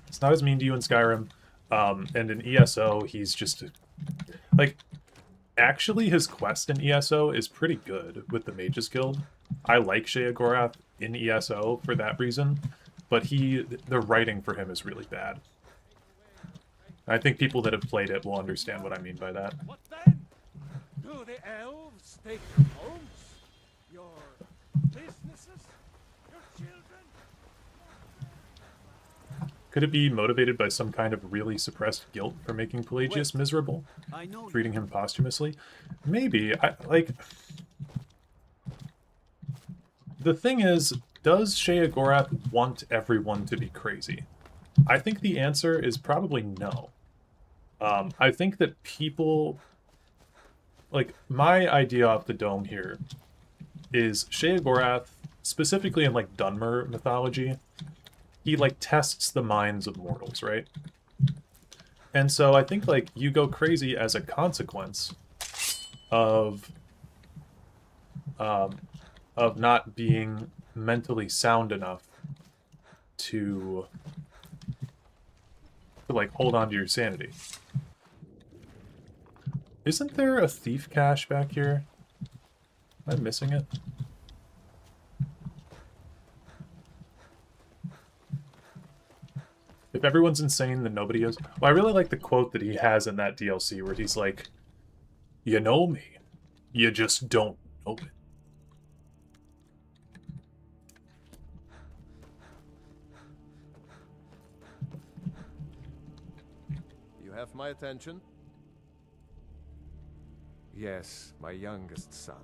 he's not as mean to you in Skyrim. And in ESO, he's just... Like, actually, his quest in ESO is pretty good with the Mages Guild. I like Sheogorath in ESO for that reason, but the writing for him is really bad. I think people that have played it will understand what I mean by that. What then? Do the elves take your homes? Your businesses? Your children? Could it be motivated by some kind of really suppressed guilt for making Pelagius miserable? I know Treating him posthumously? Maybe. The thing is, does Sheogorath want everyone to be crazy? I think the answer is probably no. I think that people... Like, my idea off the dome here is Sheogorath, specifically in, like, Dunmer mythology, he, like, tests the minds of mortals, right? And so I think, like, you go crazy as a consequence of not being mentally sound enough to like, hold on to your sanity. Isn't there a thief cache back here? Am I missing it? If everyone's insane, then nobody is. Well, I really like the quote that he has in that DLC where he's like, "You know me, you just don't know it." You have my attention? Yes, my youngest son.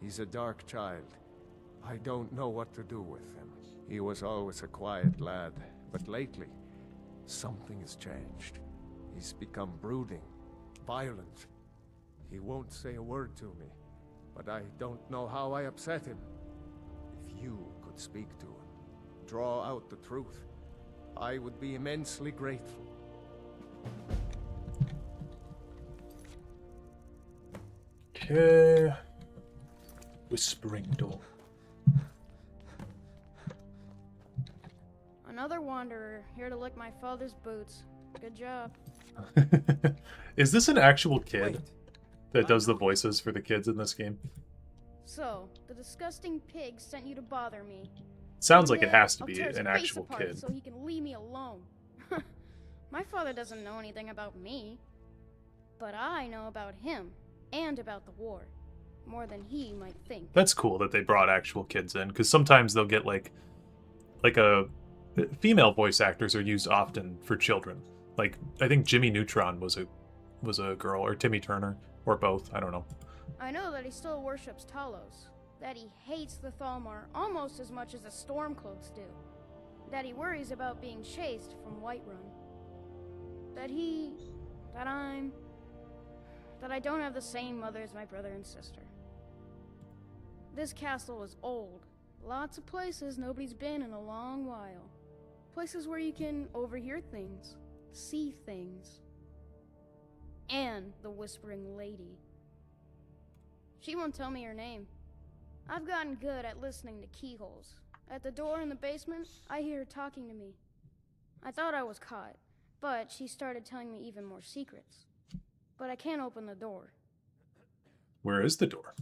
He's a dark child. I don't know what to do with him. He was always a quiet lad, but lately, something has changed. He's become brooding, violent. He won't say a word to me, but I don't know how I upset him. If you could speak to him, draw out the truth, I would be immensely grateful. Okay. Whispering door. Another wanderer, here to lick my father's boots. Good job. Is this an actual kid that does the voices for the kids in this game? So, the disgusting pig sent you to bother me. Sounds like it has to I'll be tear his an face actual apart kid. So he can leave me alone. My father doesn't know anything about me. But I know about him, and about the war. More than he might think. That's cool that they brought actual kids in, because sometimes they'll get like a female voice actors are used often for children. Like, I think Jimmy Neutron was a girl, or Timmy Turner, or both. I don't know. I know that he still worships Talos. That he hates the Thalmor almost as much as the Stormcloaks do. That he worries about being chased from Whiterun. That I don't have the same mother as my brother and sister. This castle is old. Lots of places nobody's been in a long while. Places where you can overhear things, see things. And the Whispering Lady. She won't tell me her name. I've gotten good at listening to keyholes. At the door in the basement, I hear her talking to me. I thought I was caught, but she started telling me even more secrets. But I can't open the door. Where is the door?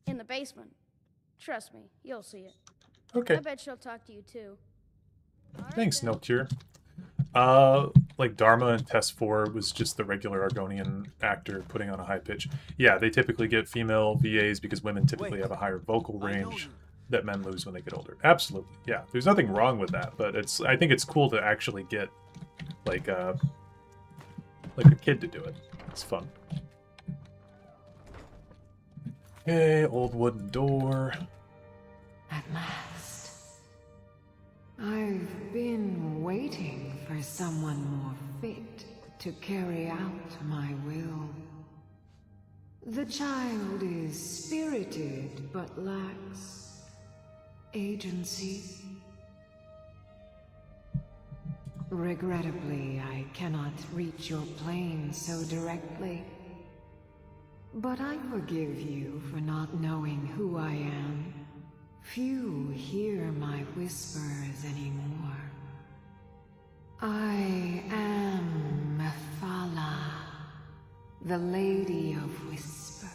In the basement. Trust me, you'll see it. Okay. I bet she'll talk to you too. Thanks, No Cure. Like Dharma in Test 4 was just the regular Argonian actor putting on a high pitch. Yeah, they typically get female VAs because women typically have a higher vocal range that men lose when they get older. Absolutely, yeah. There's nothing wrong with that, but I think it's cool to actually get like a kid to do it. It's fun. Okay, old wooden door. At last. I've been waiting for someone more fit to carry out my will. The child is spirited but lacks agency. Regrettably, I cannot reach your plane so directly. But I forgive you for not knowing who I am. Few hear my whispers anymore. I am Mephala, the Lady of Whispers.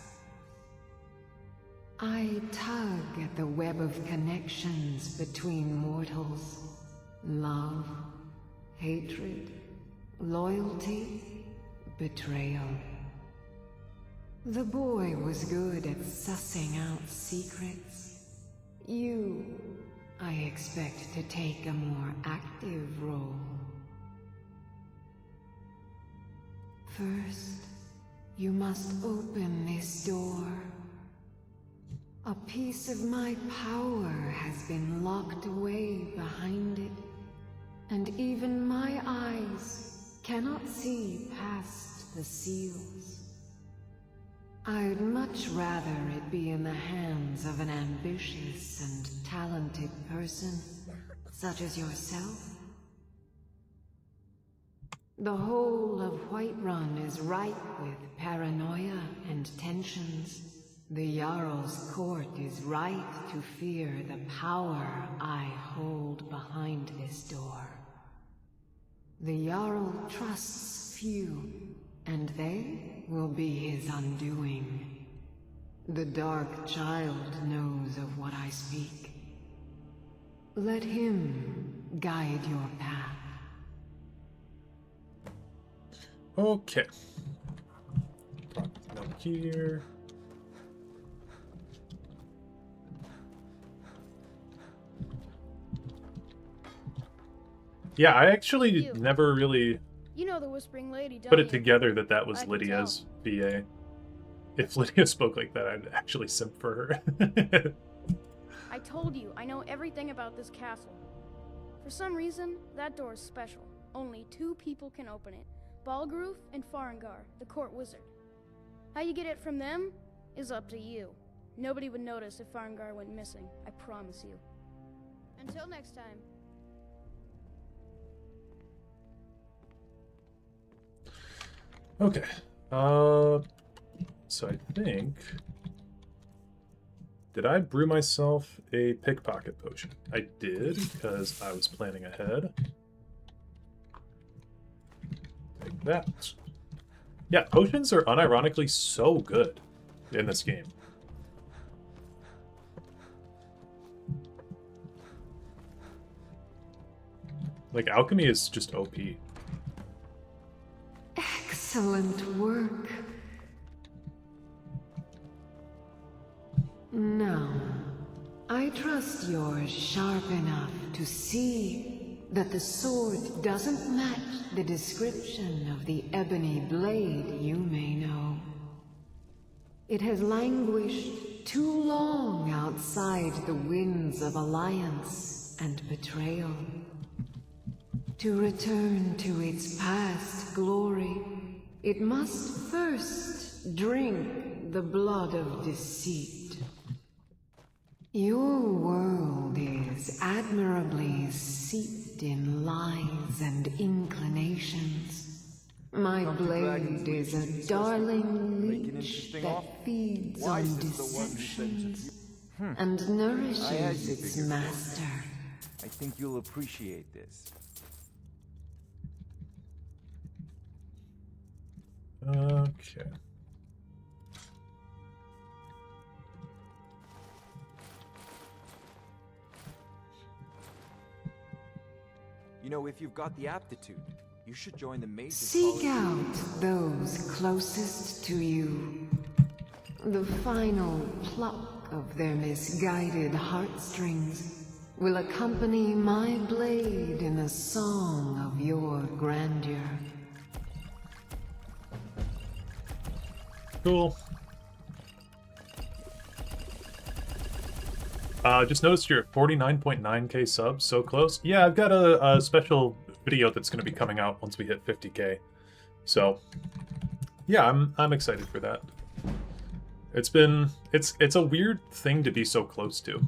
I tug at the web of connections between mortals. Love, hatred, loyalty, betrayal. The boy was good at sussing out secrets. You, I expect to take a more active role. First, you must open this door. A piece of my power has been locked away behind it, and even my eyes cannot see past the seals. I'd much rather it be in the hands of an ambitious and talented person, such as yourself. The whole of Whiterun is ripe with paranoia and tensions. The Jarl's court is right to fear the power I hold behind this door. The Jarl trusts few, and they will be his undoing. The Dark Child knows of what I speak. Let him guide your path. Okay. Drop down here. Yeah, I actually never really You know the Whispering Lady, don't put you? it together that that was I can Lydia's VA. If Lydia spoke like that, I'd actually simp for her. I told you, I know everything about this castle. For some reason, that door is special. Only 2 people can open it. Balgruf and Farengar, the court wizard. How you get it from them is up to you. Nobody would notice if Farengar went missing, I promise you. Until next time. Okay. So I think... Did I brew myself a pickpocket potion? I did, because I was planning ahead. Take that. Yeah, potions are unironically so good in this game. Like, alchemy is just OP. Excellent work. Now, I trust you're sharp enough to see that the sword doesn't match the description of the ebony blade you may know. It has languished too long outside the winds of alliance and betrayal. To return to its past glory, it must first drink the blood of deceit. Your world is admirably steeped in lies and inclinations. My blade is a darling leech that feeds on deceptions and nourishes its master. I think you'll appreciate this. Okay. You know, if you've got the aptitude, you should join the mages. Seek out those closest to you. The final pluck of their misguided heartstrings will accompany my blade in a song of your grandeur. Cool. Just noticed you're at 49.9k subs, so close. Yeah, I've got a special video that's going to be coming out once we hit 50k. So, yeah, I'm excited for that. It's a weird thing to be so close to.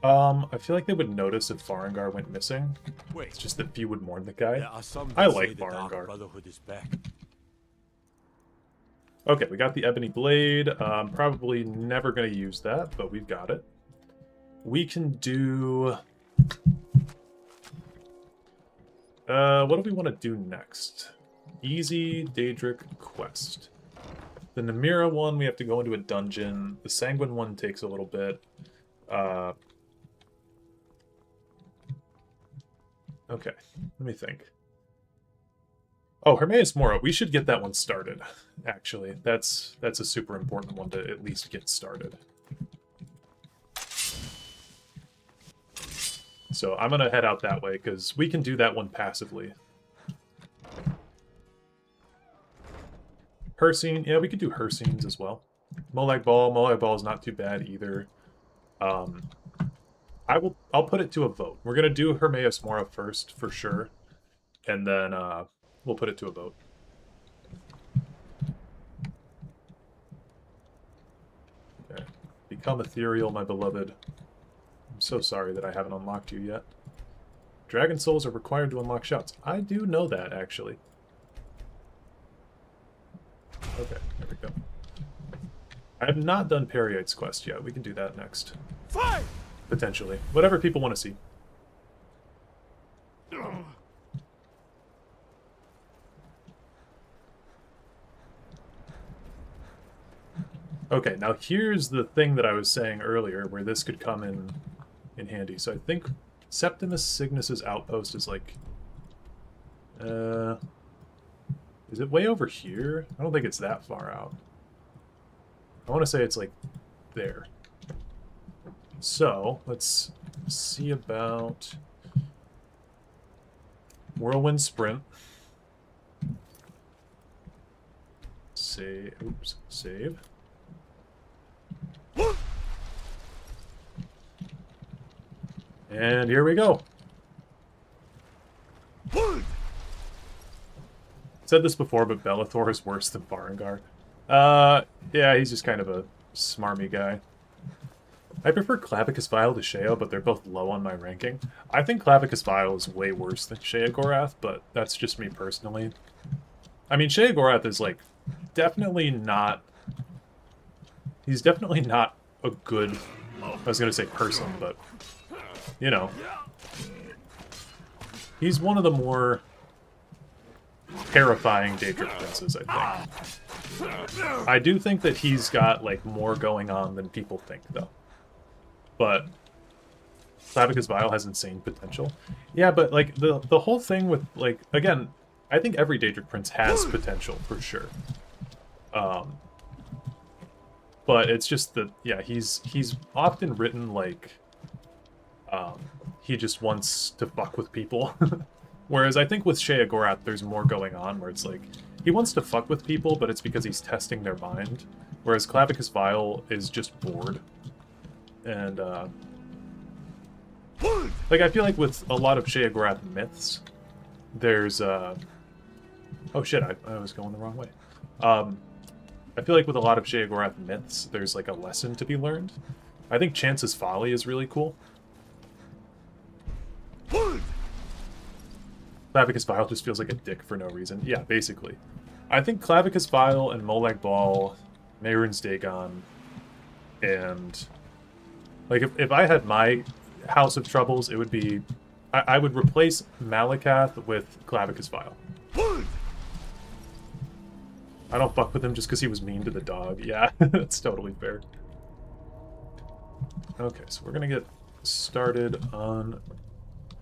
I feel like they would notice if Farengar went missing. Wait. It's just that few would mourn the guy. There are some I that like say the Dark Farengar. Brotherhood is back. Okay, we got the Ebony Blade. Probably never going to use that, but we've got it. We can do... what do we want to do next? Easy Daedric quest. The Namira one, we have to go into a dungeon. The Sanguine one takes a little bit. Okay, let me think. Oh, Hermaeus Mora. We should get that one started, actually. That's a super important one to at least get started. So I'm going to head out that way, because we can do that one passively. Hursine. Yeah, we could do Hursines as well. Molag Bal. Molag Bal is not too bad either. I'll put it to a vote. We're going to do Hermaeus Mora first, for sure. And then we'll put it to a vote. Okay. Become ethereal, my beloved. I'm so sorry that I haven't unlocked you yet. Dragon souls are required to unlock shouts. I do know that, actually. Okay, there we go. I have not done Periite's quest yet. We can do that next. Fight! Potentially. Whatever people want to see. Okay, now here's the thing that I was saying earlier, where this could come in handy. So I think Septimus Cygnus's outpost is like... is it way over here? I don't think it's that far out. I want to say it's like there. So, let's see about Whirlwind Sprint. Save. Oops. Save. And here we go. Said this before, but Bellathor is worse than Farengar. Yeah, he's just kind of a smarmy guy. I prefer Clavicus Vile to Shea, but they're both low on my ranking. I think Clavicus Vile is way worse than Shea Gorath, but that's just me personally. I mean, Shea Gorath is, like, definitely not... He's definitely not a good, I was going to say person, but, you know. He's one of the more terrifying Daedric princes, I think. I do think that he's got, like, more going on than people think, though. But Clavicus Vile has insane potential. Yeah, but, like, the whole thing with, like, again, I think every Daedric prince has potential, for sure. But it's just that, yeah, he's often written like he just wants to fuck with people. Whereas I think with Shea Gorath, there's more going on, where it's like he wants to fuck with people, but it's because he's testing their mind. Whereas Clavicus Vile is just bored. And like I feel like with a lot of Shea Gorath myths, there's oh shit, I was going the wrong way. I feel like with a lot of Shea Gorath myths, there's like a lesson to be learned. I think Chance's Folly is really cool. Clavicus Vile just feels like a dick for no reason. Yeah, basically. I think Clavicus Vile and Molag Bal, Mehrunes Dagon, and... Like, if I had my House of Troubles, it would be... I would replace Malakath with Clavicus Vile. I don't fuck with him just because he was mean to the dog. Yeah, that's totally fair. Okay, so we're going to get started on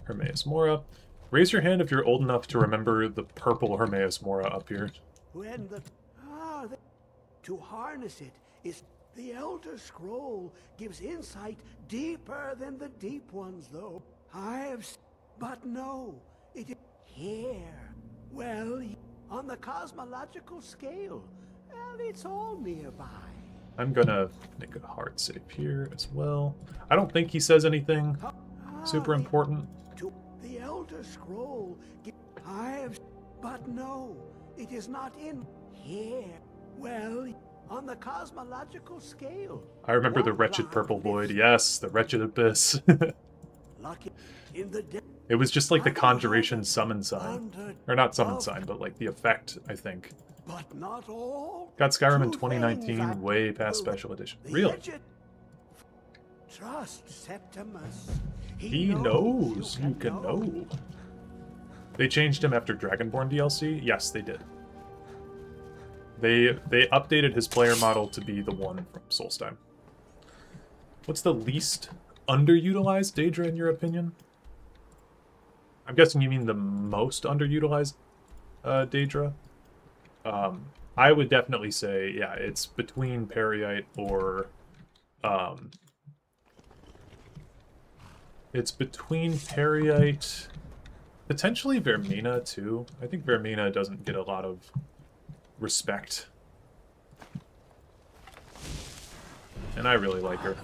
Hermaeus Mora. Raise your hand if you're old enough to remember the purple Hermaeus Mora up here. When the... to harness it is... The Elder Scroll gives insight deeper than the deep ones, though. But no, it is here. Well, on the cosmological scale, well, it's all nearby. I'm gonna make a hard save here as well. I don't think he says anything super important. To the Elder Scroll, but no, it is not in here. Well, on the cosmological scale. I remember the Wretched Purple Void. Yes, the Wretched Abyss. Lucky in the de- It was just like the Conjuration summon sign. Or not summon sign, but like the effect, I think. But not all. Got Skyrim in Two 2019, things way past Special Edition. the Really? edge- Trust Septimus. He knows you can know. They changed him after Dragonborn DLC? Yes, they did. They updated his player model to be the one from Solstheim. What's the least underutilized Daedra in your opinion? I'm guessing you mean the most underutilized Daedra. I would definitely say, yeah, it's between Periite or it's between Periite, potentially Vermina too. I think Vermina doesn't get a lot of respect. And I really like her.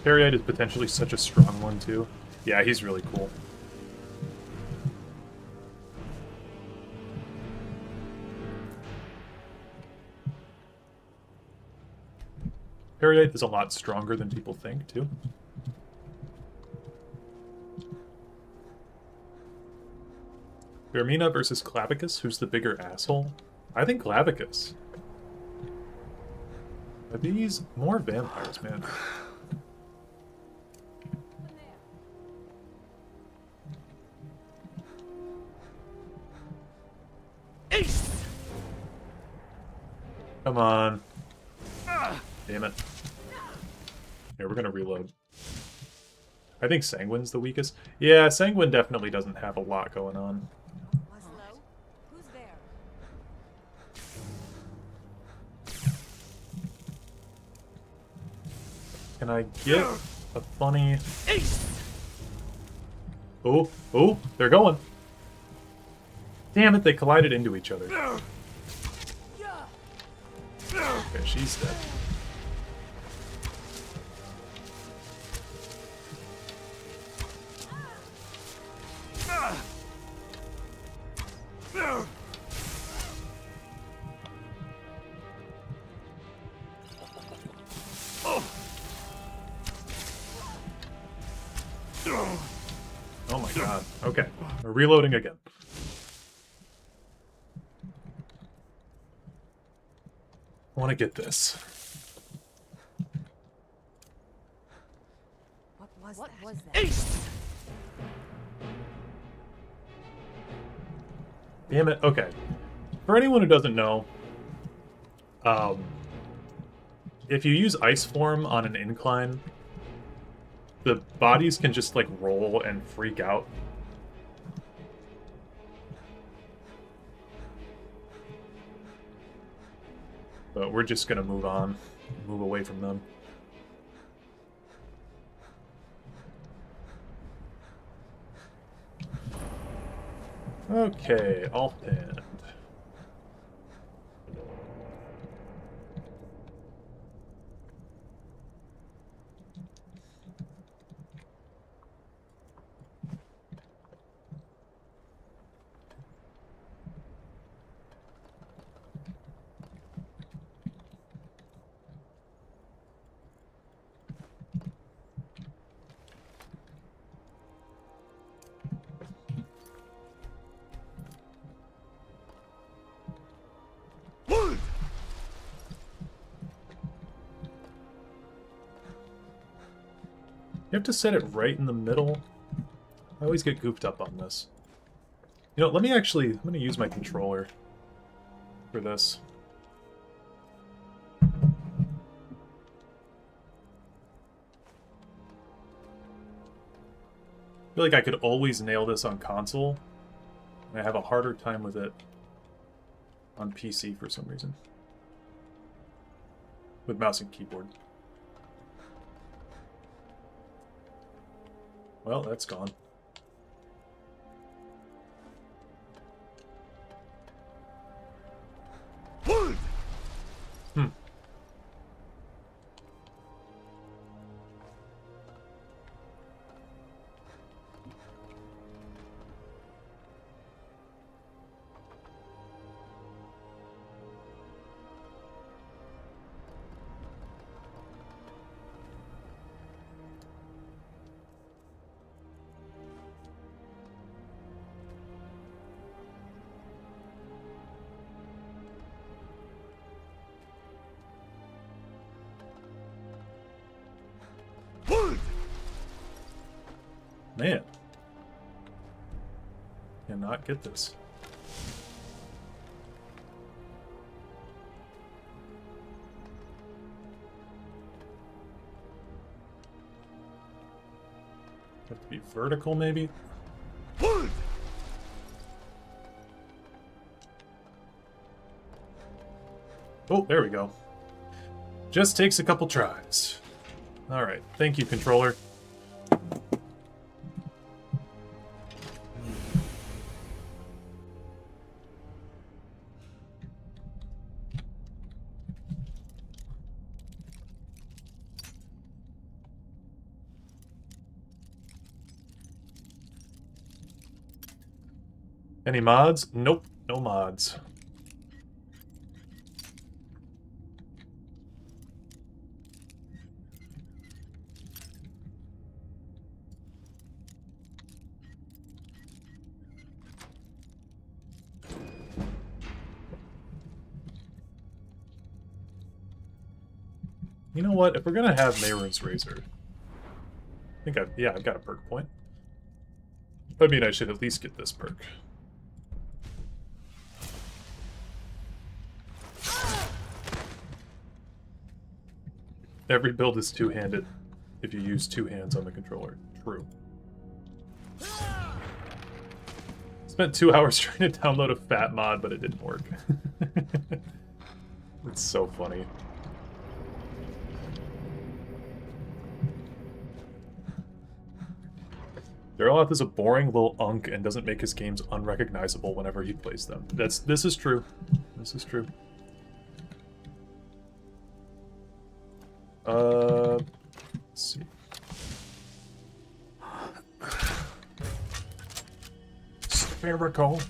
Periite is potentially such a strong one too. Yeah, he's really cool. Periite is a lot stronger than people think, too. Vermina versus Clavicus, who's the bigger asshole? I think Clavicus. Are these more vampires, man? Come on. Damn it. Here, we're gonna reload. I think Sanguine's the weakest. Yeah, Sanguine definitely doesn't have a lot going on. Who's there? Can I get a funny... Oh, oh, they're going. Damn it, they collided into each other. Okay, she's dead. Oh my god. Okay, we're reloading again. I want to get this. What was that? Damn it. Okay. For anyone who doesn't know, if you use Ice Form on an incline, the bodies can just, like, roll and freak out. But we're just gonna move on. Move away from them. Okay, offhand. You have to set it right in the middle. I always get goofed up on this. You know, let me actually... I'm going to use my controller for this. I feel like I could always nail this on console. And I have a harder time with it on PC for some reason. With mouse and keyboard. Well, that's gone. Man. Cannot get this. Have to be vertical, maybe? Oh, there we go. Just takes a couple tries. Alright, thank you, controller. Any mods? Nope, no mods. You know what? If we're gonna have Mehrunes Razor, I think I've got a perk point. I mean, I should at least get this perk. Every build is two-handed if you use two hands on the controller. True. Spent 2 hours trying to download a fat mod, but it didn't work. It's so funny. Dareloth is a boring little unk and doesn't make his games unrecognizable whenever he plays them. This is true. This is true. Let's see. Spherical.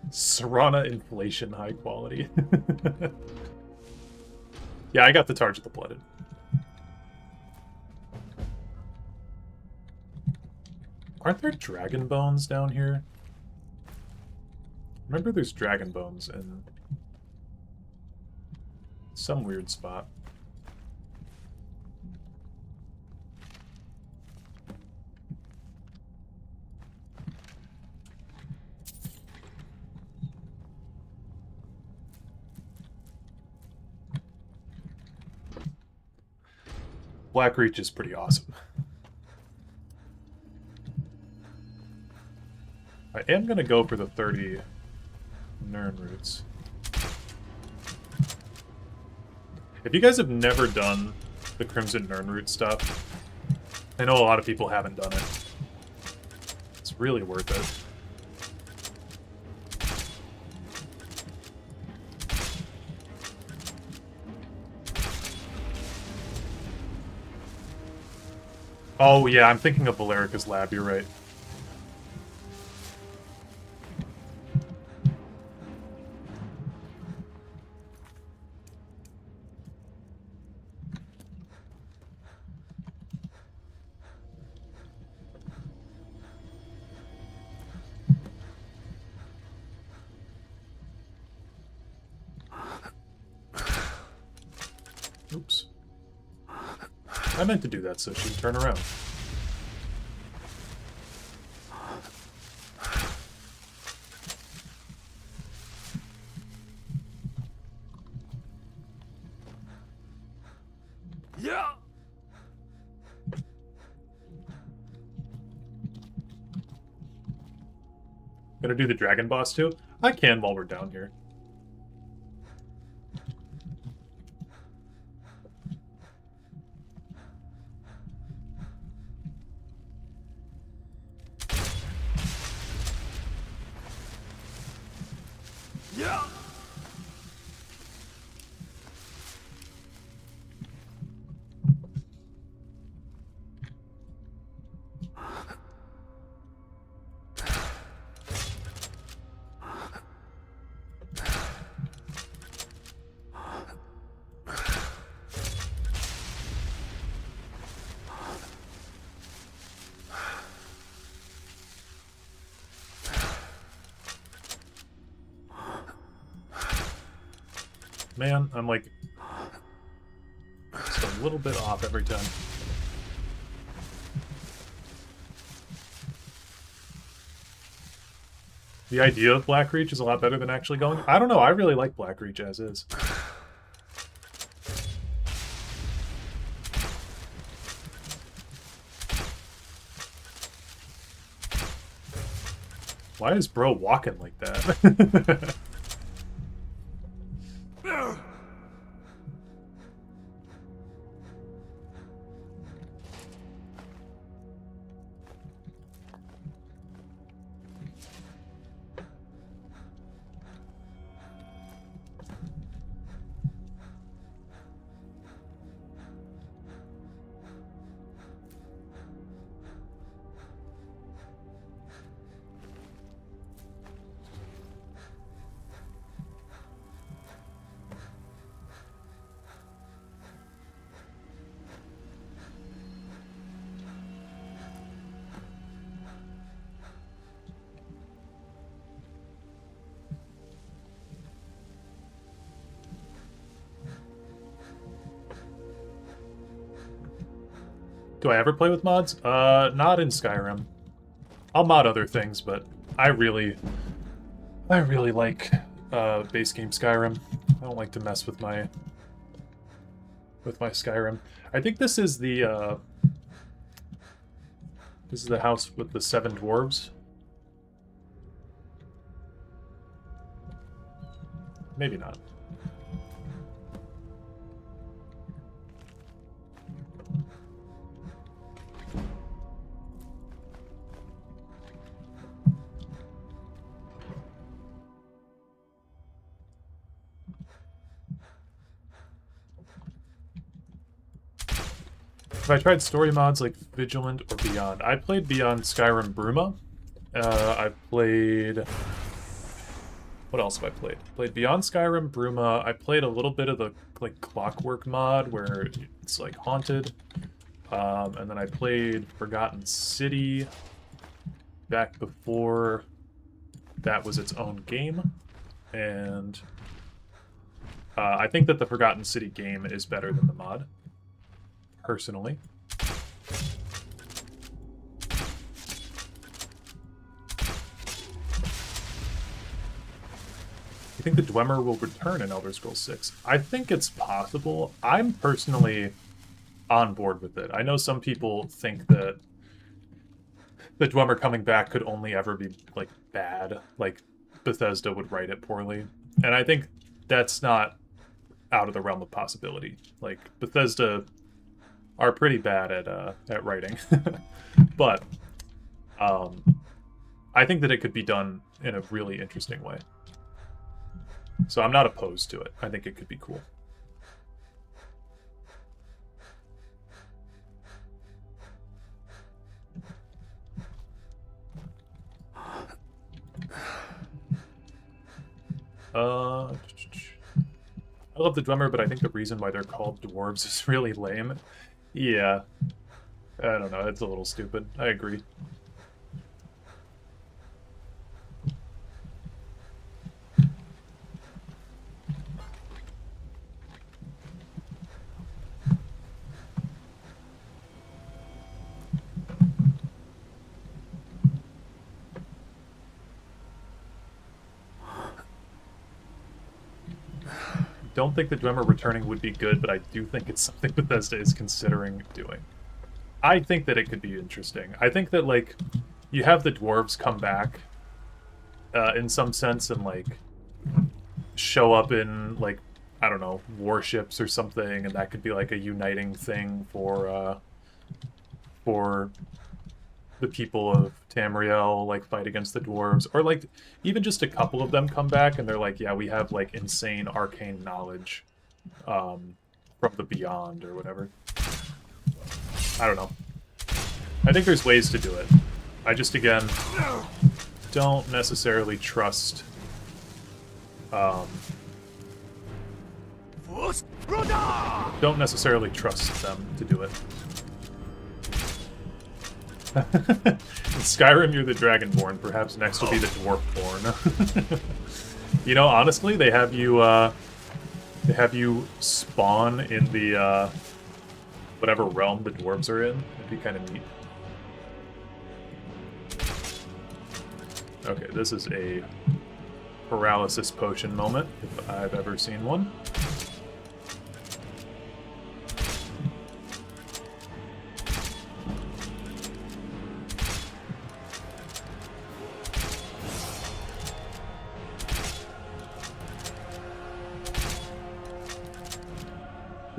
Serana inflation high quality. Yeah, I got the Targe of the Blooded. Aren't there dragon bones down here? Remember there's dragon bones in some weird spot. Blackreach is pretty awesome. I am going to go for the 30 Nirn roots. If you guys have never done the Crimson Nirn root stuff, I know a lot of people haven't done it. It's really worth it. Oh yeah, I'm thinking of Valerica's lab, you're right. Oops. I meant to do that so she'd turn around. Yeah. Gonna do the dragon boss too? I can while we're down here. Yeah. Man, I'm like just a little bit off every time. The idea of Blackreach is a lot better than actually going. I don't know, I really like Blackreach as is. Why is bro walking like that? Do I ever play with mods? Not in Skyrim. I'll mod other things, but I really like base game Skyrim. I don't like to mess with my Skyrim. I think this is the house with the 7 dwarves. Maybe not. Have I tried story mods like Vigilant or Beyond? I played Beyond Skyrim Bruma. I've played... What else have I played? Played Beyond Skyrim Bruma. I played a little bit of the like Clockwork mod where it's like haunted. And then I played Forgotten City back before that was its own game. And I think that the Forgotten City game is better than the mod. Personally. You think the Dwemer will return in Elder Scrolls 6? I think it's possible. I'm personally on board with it. I know some people think that the Dwemer coming back could only ever be like bad, like Bethesda would write it poorly. And I think that's not out of the realm of possibility. Like Bethesda are pretty bad at writing. But I think that it could be done in a really interesting way. So I'm not opposed to it. I think it could be cool. I love the Dwemer, but I think the reason why they're called dwarves is really lame. Yeah. I don't know, it's a little stupid. I agree. Don't think the Dwemer returning would be good, but I do think it's something Bethesda is considering doing. I think that it could be interesting. I think that, like, you have the dwarves come back in some sense and, like, show up in, like, I don't know, warships or something, and that could be, like, a uniting thing for the people of Tamriel, like, fight against the dwarves. Or, like, even just a couple of them come back and they're like, yeah, we have, like, insane arcane knowledge from the Beyond or whatever. I don't know. I think there's ways to do it. I just, again, don't necessarily trust... don't necessarily trust them to do it. In Skyrim, you're the Dragonborn. Perhaps next will be the Dwarfborn. You know, honestly, they have you They have you spawn in the, whatever realm the dwarves are in. It'd be kind of neat. Okay, this is a paralysis potion moment, if I've ever seen one.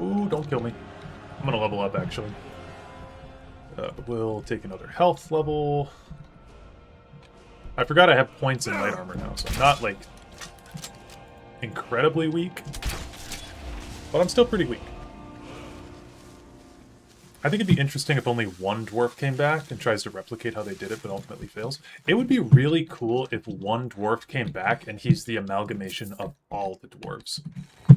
Ooh, don't kill me. I'm gonna level up, actually. We'll take another health level. I forgot I have points in light armor now, so I'm not, like, incredibly weak. But I'm still pretty weak. I think it'd be interesting if only one dwarf came back and tries to replicate how they did it, but ultimately fails. It would be really cool if one dwarf came back and he's the amalgamation of all the dwarves.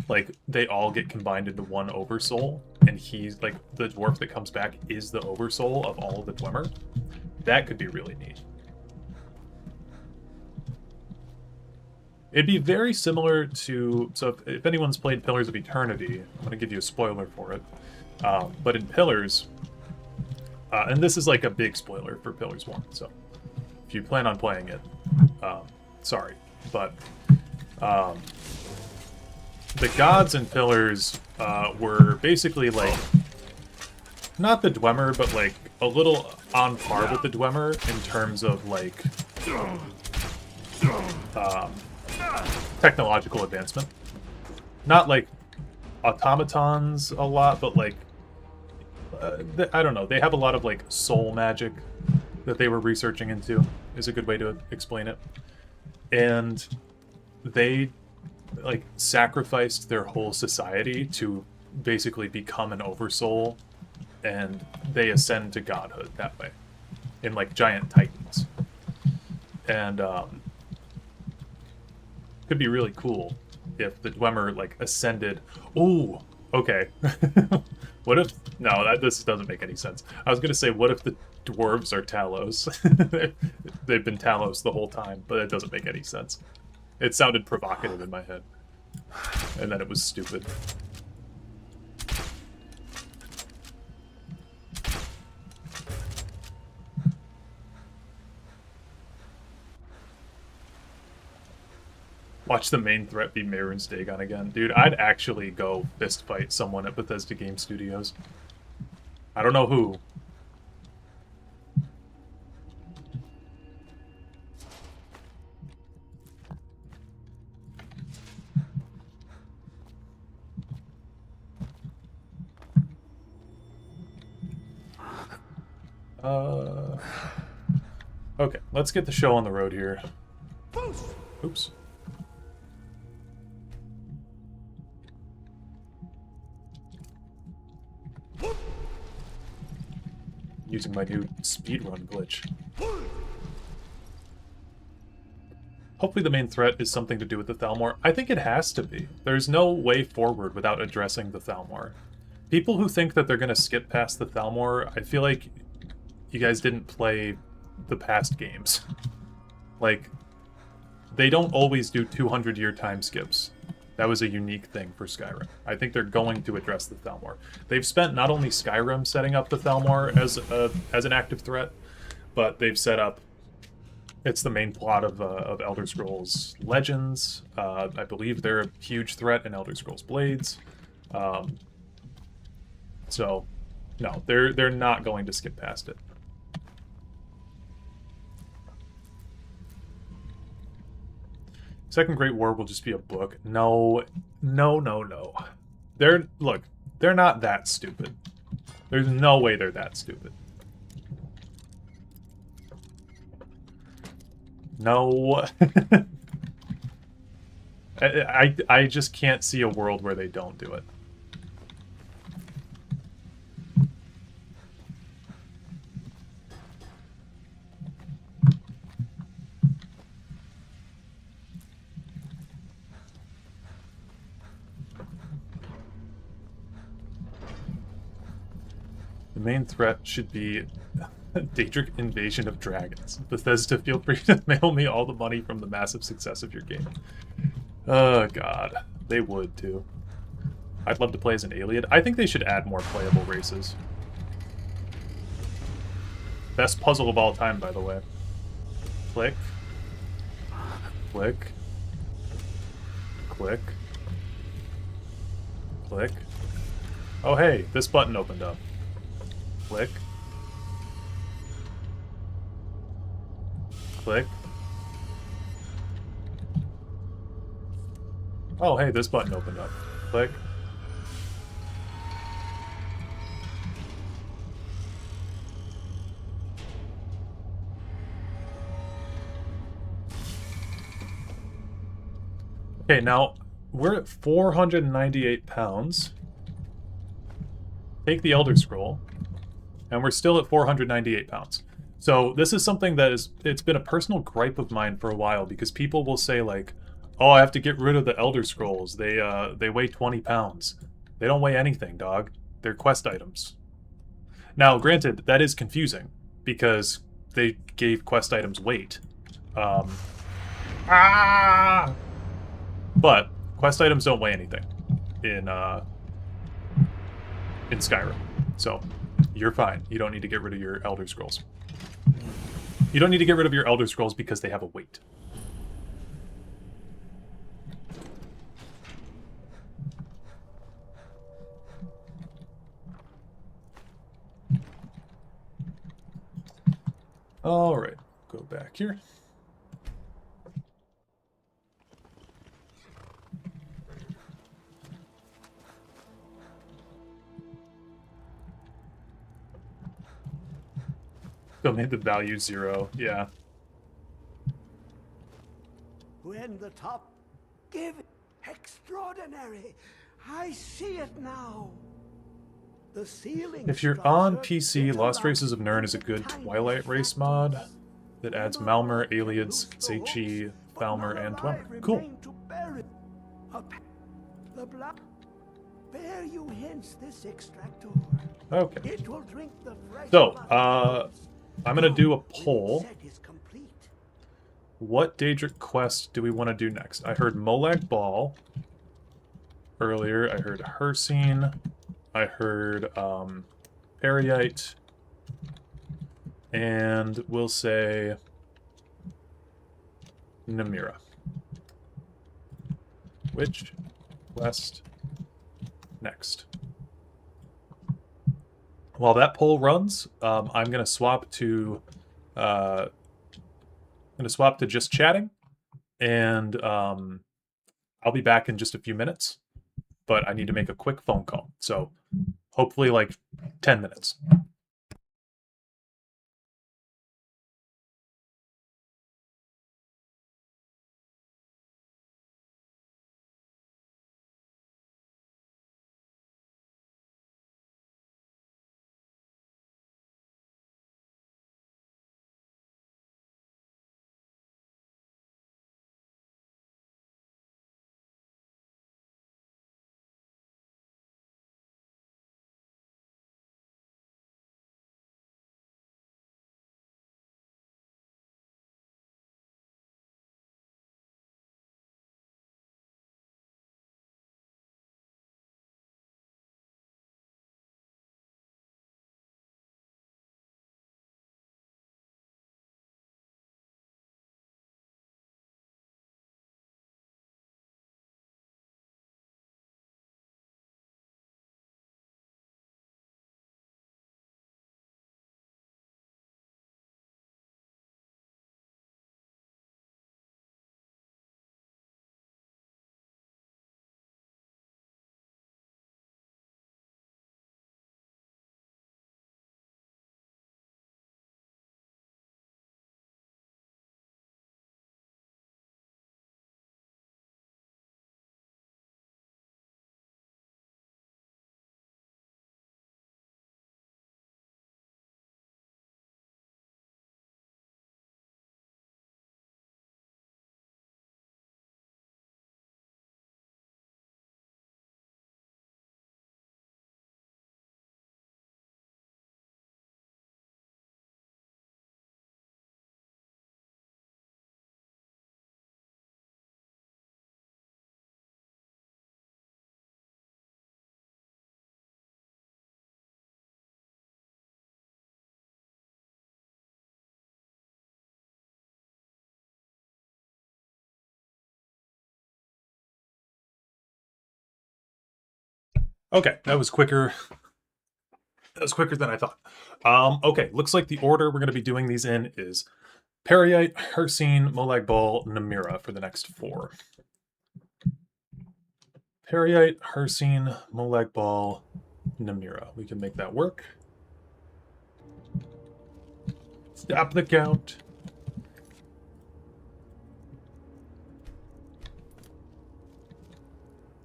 Like, they all get combined into one Oversoul, and he's, like, the dwarf that comes back is the Oversoul of all of the Dwemer. That could be really neat. It'd be very similar to... So if anyone's played Pillars of Eternity, I'm going to give you a spoiler for it. But in Pillars... and this is like a big spoiler for Pillars 1, so if you plan on playing it, sorry. But the gods in Pillars were basically like... Not the Dwemer, but like a little on par with the Dwemer in terms of like... technological advancement. Not like automatons a lot, but like I don't know, they have a lot of like soul magic that they were researching into, is a good way to explain it. And they like sacrificed their whole society to basically become an oversoul, and they ascend to godhood that way in like giant titans. And could be really cool if the Dwemer like ascended. Oh, okay. What if... No, this doesn't make any sense. I was gonna say, what if the dwarves are Talos? They've been Talos the whole time, but it doesn't make any sense. It sounded provocative in my head, and then it was stupid. Watch the main threat be Mehrunes Dagon again. Dude, I'd actually go fist fight someone at Bethesda Game Studios. I don't know who. Okay, let's get the show on the road here. Oops. Using my new speedrun glitch. Hopefully the main threat is something to do with the Thalmor. I think it has to be. There's no way forward without addressing the Thalmor. People who think that they're going to skip past the Thalmor, I feel like you guys didn't play the past games. Like, they don't always do 200-year time skips. That was a unique thing for Skyrim. I think they're going to address the Thalmor. They've spent not only Skyrim setting up the Thalmor as an active threat, but they've set up... It's the main plot of Elder Scrolls Legends. I believe they're a huge threat in Elder Scrolls Blades. So, no, they're not going to skip past it. Second Great War will just be a book. No. They're not that stupid. There's no way they're that stupid. No. I just can't see a world where they don't do it. The main threat should be Daedric invasion of dragons. Bethesda, feel free to mail me all the money from the massive success of your game. Oh god, they would too. I'd love to play as an Iliad. I think they should add more playable races. Best puzzle of all time, by the way. Click. Click. Click. Click. Oh hey, this button opened up. Click. Click. Oh hey, this button opened up. Click. Okay, now we're at 498 pounds. Take the Elder Scroll, and we're still at 498 pounds. So this is something that it's been a personal gripe of mine for a while, because people will say like, oh, I have to get rid of the Elder Scrolls. They weigh 20 pounds. They don't weigh anything, dog. They're quest items. Now, granted, that is confusing, because they gave quest items weight. But quest items don't weigh anything in Skyrim. So you're fine. You don't need to get rid of your Elder Scrolls. You don't need to get rid of your Elder Scrolls because they have a weight. All right, go back here. Still made the value 0, yeah. When the top give it extraordinary. I see it now. The ceiling. If you're on PC, Lost Races of Nirn is a good Twilight race mod that adds Malmer, Aliads, Seichi, Falmer, and Dwemer. Cool. The black bear you hence this extractor. Okay. It will drink the fresh So, I'm gonna do a poll. What Daedric quest do we want to do next? I heard Molag Bal earlier. I heard Hircine. I heard Erudite. And we'll say Namira. Which quest next? While that poll runs, I'm gonna swap to just chatting, and I'll be back in just a few minutes. But I need to make a quick phone call, so hopefully like 10 minutes. Okay, that was quicker. That was quicker than I thought. Okay, looks like the order we're going to be doing these in is Periite, Hircine, Molag Bal, Namira for the next 4. Periite, Hircine, Molag Bal, Namira. We can make that work. Stop the count.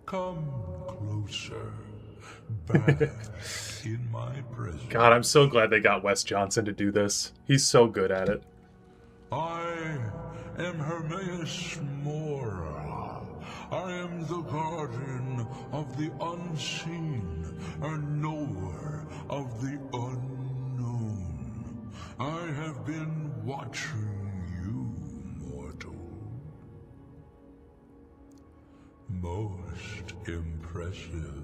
Come closer, back in my presence. God, I'm so glad they got Wes Johnson to do this. He's so good at it. I am Hermaeus Mora. I am the guardian of the unseen, a knower of the unknown. I have been watching you, mortal. Most impressive.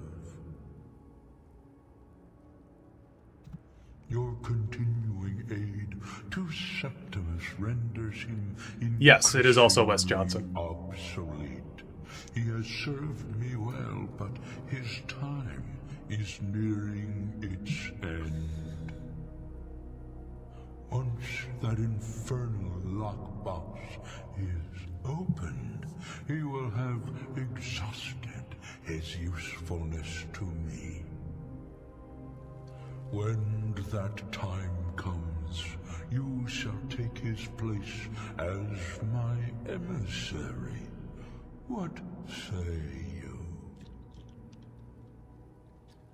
Your continuing aid to Septimus renders him Yes, it is also Wes Johnson. Obsolete. He has served me well, but his time is nearing its end. Once that infernal lockbox is opened, he will have exhausted his usefulness to me. When that time comes, you shall take his place as my emissary. What say you?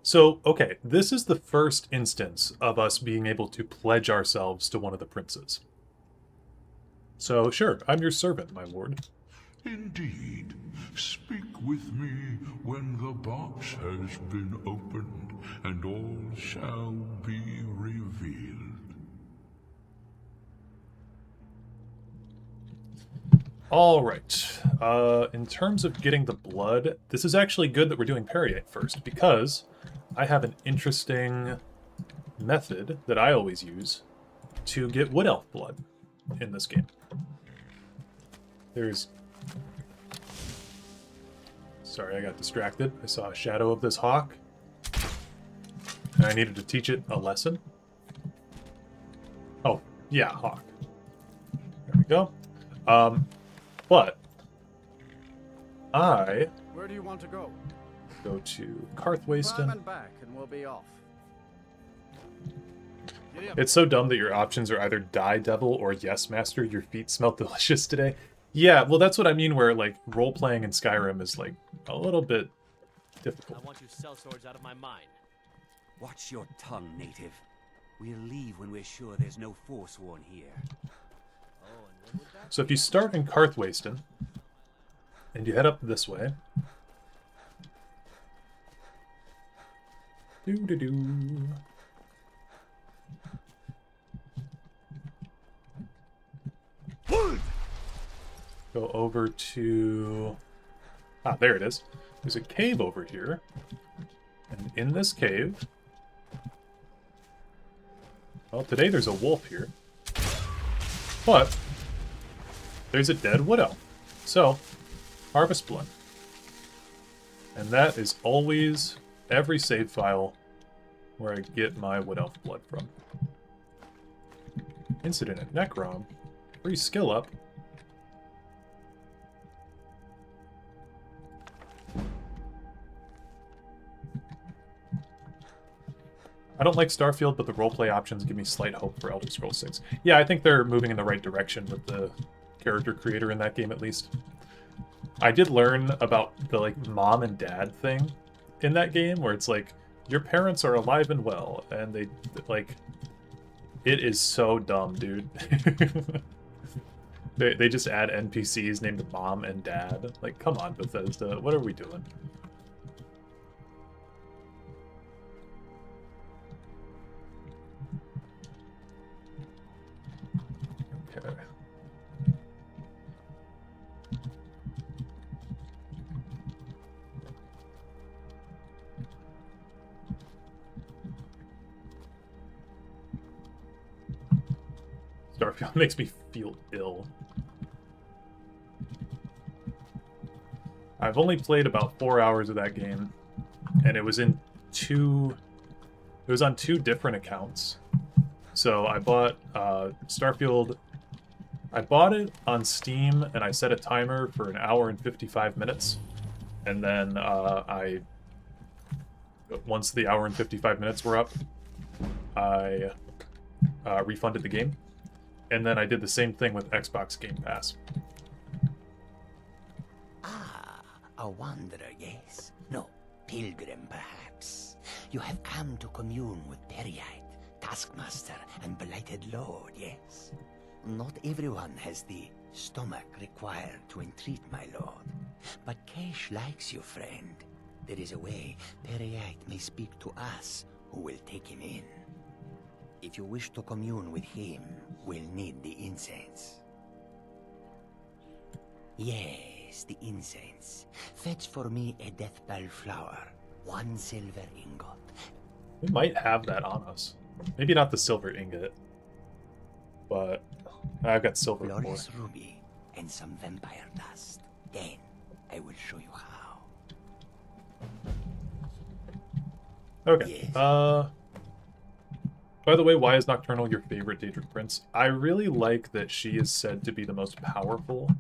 So, okay, this is the first instance of us being able to pledge ourselves to one of the princes. So, sure, I'm your servant, my lord. Indeed. Speak with me when the box has been opened, and all shall be revealed. All right. In terms of getting the blood, this is actually good that we're doing Periite first, because I have an interesting method that I always use to get Wood Elf blood in this game. There's... Sorry, I got distracted. I saw a shadow of this hawk, and I needed to teach it a lesson. Oh, yeah, hawk. There we go. But Where do you want to go? Go to Karthwasten. Climb and back, and we'll be off. It's so dumb that your options are either Die Devil or Yes Master. Your feet smell delicious today. Yeah, well, that's what I mean. Where like role playing in Skyrim is like a little bit difficult. I want you sellswords out of my mind. Watch your tongue, native. We'll leave when we're sure there's no Forsworn here. So if you start in Karthwasten and you head up this way, go over to... Ah, there it is. There's a cave over here. And in this cave... Well, today there's a wolf here. But there's a dead wood elf. So, harvest blood. And that is always every save file where I get my wood elf blood from. Incident at Necrom. Free skill up. I don't like Starfield, but the roleplay options give me slight hope for Elder Scrolls 6. Yeah, I think they're moving in the right direction with the character creator in that game, at least. I did learn about the, like, mom and dad thing in that game, where it's like, your parents are alive and well, and they, like... It is so dumb, dude. They just add NPCs named Mom and Dad. Like, come on, Bethesda, what are we doing? Okay. Starfield makes me feel ill. I've only played about 4 hours of that game, and it was in two. It was on 2 different accounts. So I bought Starfield. I bought it on Steam, and I set a timer for 1 hour and 55 minutes. And then once the hour and 55 minutes were up, I refunded the game. And then I did the same thing with Xbox Game Pass. Ah, a wanderer, yes? No, pilgrim, perhaps. You have come to commune with Periite, Taskmaster, and Blighted Lord, yes? Not everyone has the stomach required to entreat my lord. But Kesh likes you, friend. There is a way Periite may speak to us who will take him in. If you wish to commune with him, we'll need the incense. Yes, the incense. Fetch for me a deathbell flower, 1 silver ingot. We might have that on us. Maybe not the silver ingot, but I've got silver ore. Glorious ruby and some vampire dust. Then I will show you how. Okay. By the way, why is Nocturnal your favorite Daedric prince? I really like that she is said to be the most powerful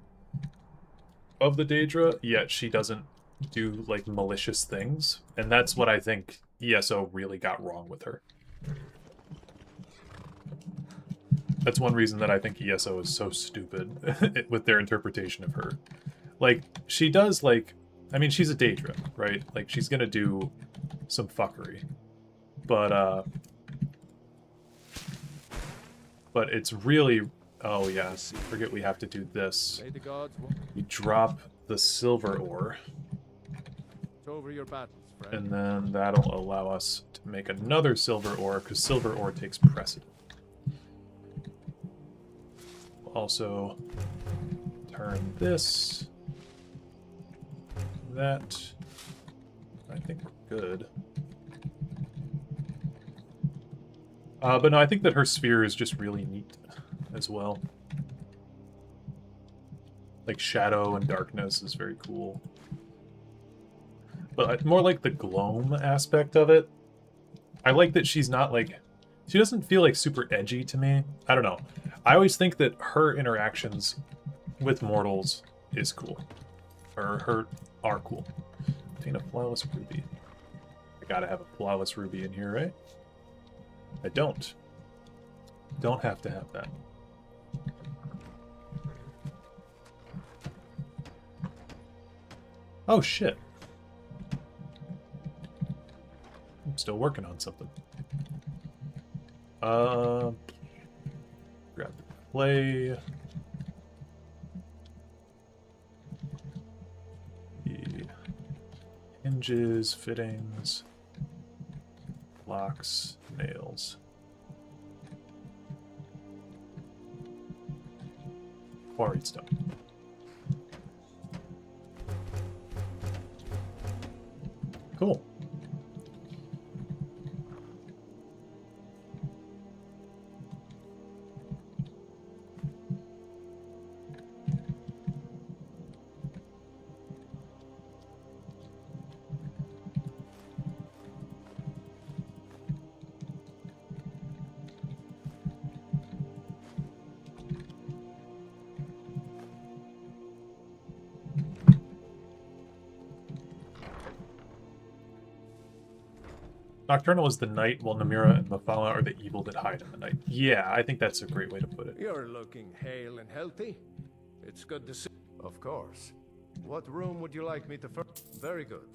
of the Daedra, yet she doesn't do, like, malicious things. And that's what I think ESO really got wrong with her. That's one reason that I think ESO is so stupid with their interpretation of her. Like, she does, like... I mean, she's a Daedra, right? Like, she's gonna do some fuckery. But it's really... Oh, yes. Forget we have to do this. We drop the silver ore. Over your battles, friend. And then that'll allow us to make another silver ore, because silver ore takes precedent. We'll also turn this... that... I think we're good. But no, I think that her sphere is just really neat as well. Like, shadow and darkness is very cool. But more like the gloam aspect of it. I like that she's not like... She doesn't feel like super edgy to me. I don't know. I always think that her interactions with mortals is cool. Or are cool. Obtain a flawless ruby. I gotta have a flawless ruby in here, right? I don't. Don't have to have that. Oh shit. I'm still working on something. Grab the clay. The hinges, fittings, locks, nails. Quarried stone. Cool. Nocturnal is the night, while Namira and Mephala are the evil that hide in the night. Yeah, I think that's a great way to put it. You're looking hale and healthy. It's good to see. Of course. What room would you like me to first? Very good.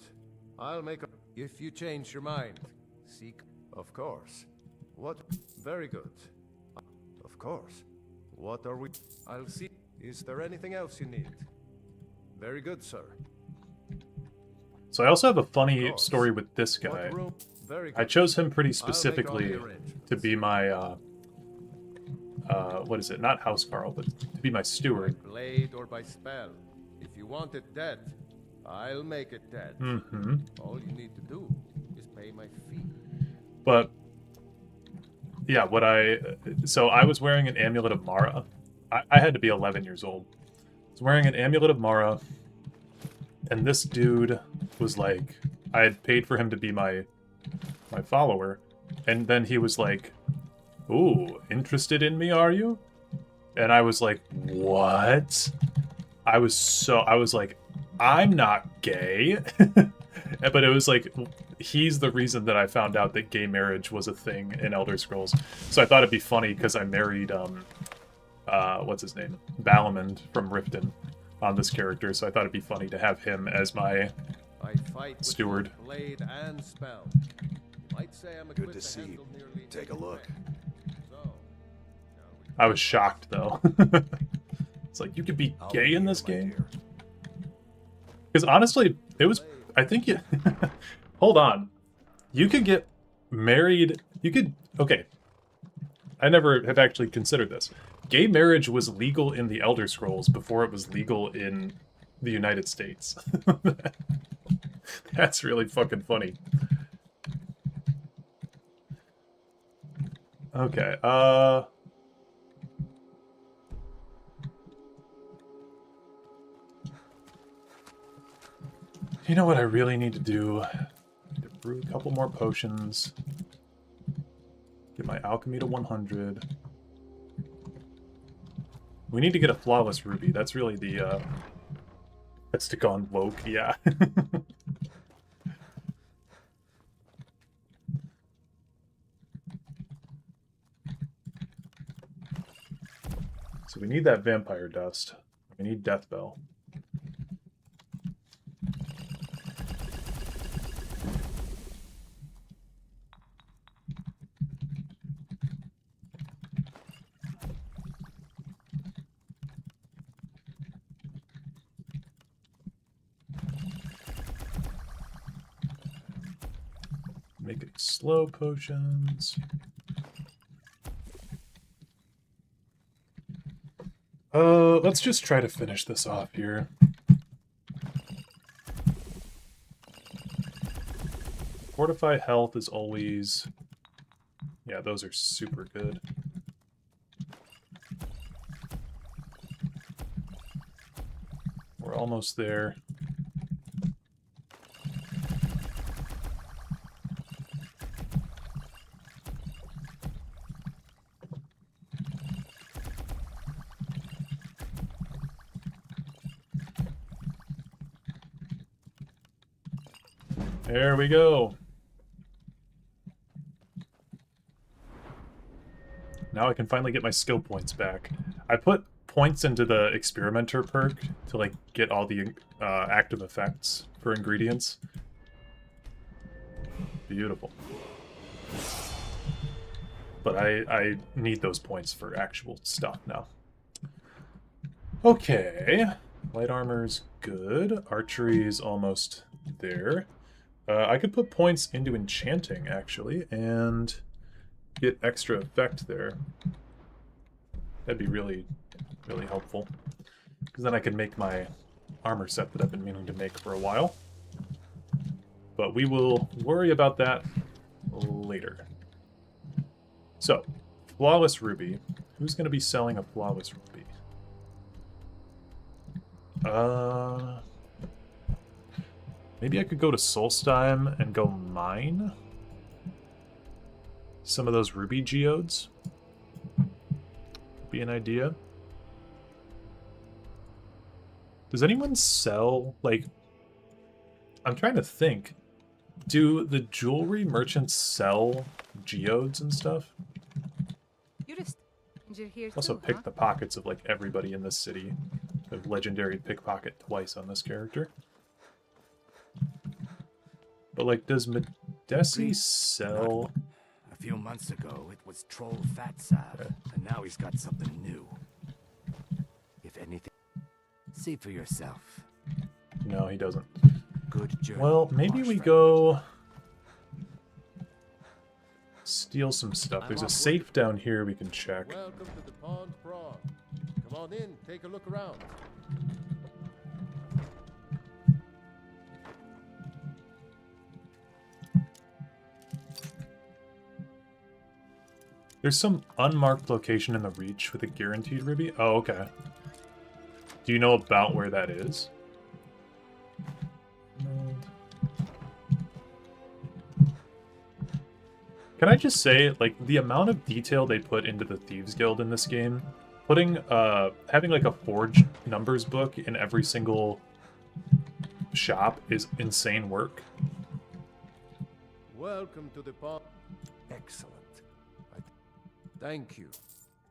I'll make a... If you change your mind, seek... Of course. What? Very good. Of course. What are we... I'll see... Is there anything else you need? Very good, sir. So I also have a funny story with this guy. I chose him pretty specifically to be my, what is it? Not housecarl, but to be my steward. By blade or by spell. If you want it dead, I'll make it dead. Mm-hmm. All you need to do is pay my fee. But, yeah, so I was wearing an Amulet of Mara. I had to be 11 years old. I was wearing an Amulet of Mara, and this dude was like, I had paid for him to be my follower, and then he was like, "Ooh, interested in me, are you?" And I was like, "What?" I was like, "I'm not gay." But it was like, he's the reason that I found out that gay marriage was a thing in Elder Scrolls. So I thought it'd be funny because I married, what's his name? Balamand from Riften on this character. So I thought it'd be funny to have him as my steward. Blade and spell. Might say I'm Good to see you. Take a look. I was shocked though. It's like, you could be gay in this game? Because honestly, it was, I think you, hold on. You could get married, you could, okay. I never have actually considered this. Gay marriage was legal in the Elder Scrolls before it was legal in the United States. That's really fucking funny. Okay, you know what I really need to do? I need to brew a couple more potions. Get my alchemy to 100. We need to get a flawless ruby. That's really the, let's stick on woke, yeah. So we need that vampire dust. We need death bell. Make it slow potions. Let's just try to finish this off here. Fortify health is always... Yeah, those are super good. We're almost there. There we go. Now I can finally get my skill points back. I put points into the experimenter perk to like get all the active effects for ingredients. Beautiful. But I need those points for actual stuff now. Okay. Light armor's good. Archery's almost there. I could put points into enchanting, actually, and get extra effect there. That'd be really, really helpful. Because then I can make my armor set that I've been meaning to make for a while. But we will worry about that later. So, Flawless Ruby. Who's going to be selling a Flawless Ruby? Maybe I could go to Solstheim and go mine some of those ruby geodes. Be an idea. Does anyone sell, like... I'm trying to think. Do the jewelry merchants sell geodes and stuff? You're here Also too, pick huh? the pockets of, like, everybody in this city. I've legendary pickpocket twice on this character. But, like, does Medesi sell... A few months ago, it was Troll Fatsav, and now he's got something new. If anything, see for yourself. No, he doesn't. Good journey. Well, maybe we go... steal some stuff. There's a safe down here we can check. Welcome to the Pond Prawn. Come on in, take a look around. There's some unmarked location in the Reach with a guaranteed ruby. Oh, okay. Do you know about where that is? Can I just say, like, the amount of detail they put into the Thieves Guild in this game, having like a forged numbers book in every single shop is insane work. Welcome to the pond. Excellent. Thank you.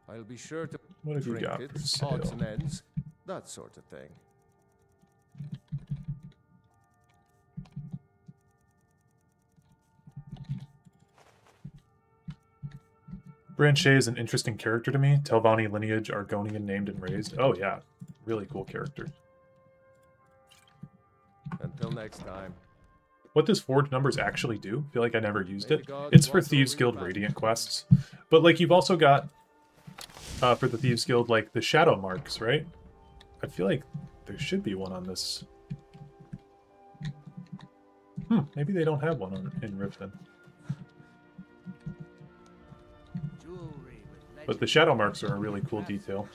I'll be sure to What have you got for trinkets, sale? odds and ends, that sort of thing. Branche is an interesting character to me. Telvanni lineage, Argonian named and raised. Oh yeah, really cool character. Until next time. What does Forge Numbers actually do? I feel like I never used it. It's for Thieves Guild Radiant quests. But like you've also got, for the Thieves Guild, like the Shadow Marks, right? I feel like there should be one on this. Maybe they don't have one in Riften. But the Shadow Marks are a really cool detail.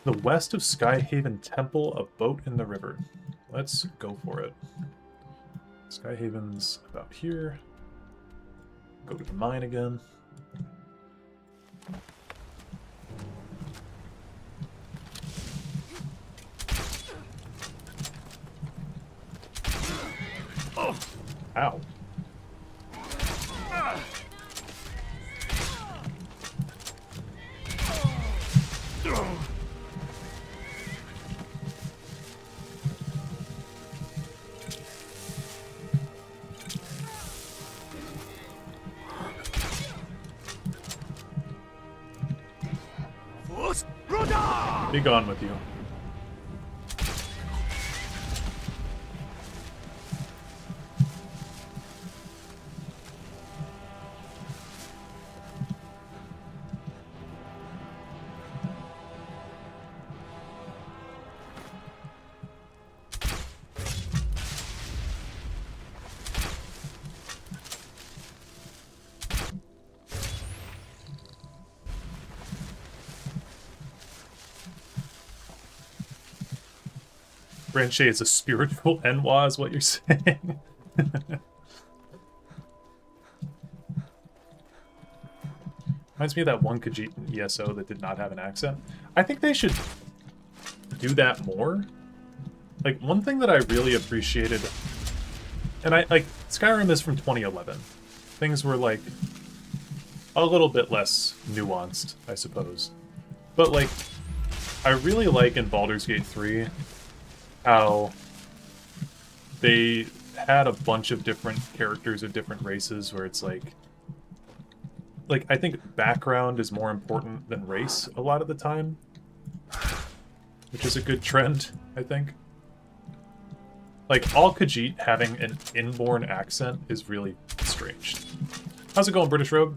The west of Skyhaven Temple, a boat in the river. Let's go for it. Skyhaven's about here. Go to the mine again. Oh! Ow. Be gone with you. Branche is a spiritual Enwa, is what you're saying. Reminds me of that one Khajiit in ESO that did not have an accent. I think they should do that more. Like, one thing that I really appreciated, and Skyrim is from 2011. Things were, like, a little bit less nuanced, I suppose. But, like, I really like in Baldur's Gate 3 how they had a bunch of different characters of different races where it's like I think background is more important than race a lot of the time, which is a good trend, I think. Like, all Khajiit having an inborn accent is really strange. How's it going, British Rogue?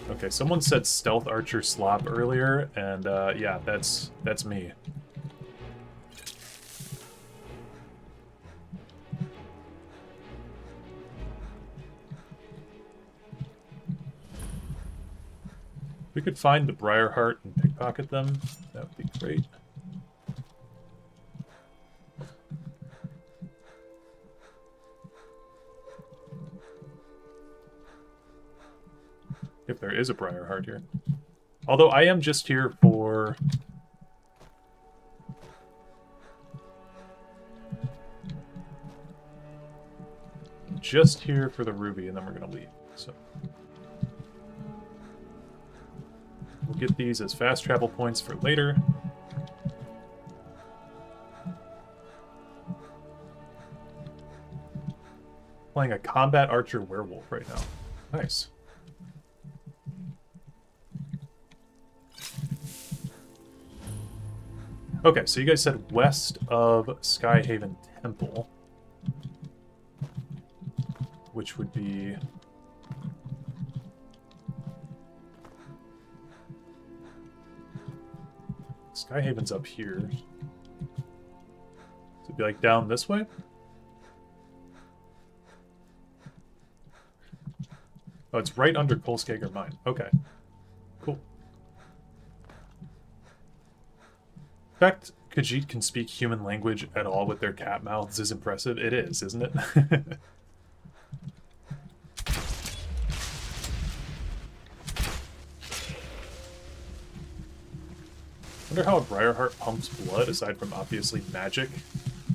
Okay, someone said Stealth Archer Slop earlier, and yeah, that's me. If we could find the Briarheart and pickpocket them, that would be great. If there is a Briarheart here. Although I am just here for... just here for the ruby, and then we're going to leave. So we'll get these as fast travel points for later. Playing a combat archer werewolf right now. Nice. Okay, so you guys said west of Skyhaven Temple, which would be... Skyhaven's up here. So it'd be like down this way? Oh, it's right under Kolskager Mine. Okay. Cool. fact Khajiit can speak human language at all with their cat mouths is impressive. It is, isn't it? Wonder how a Briarheart pumps blood aside from obviously magic.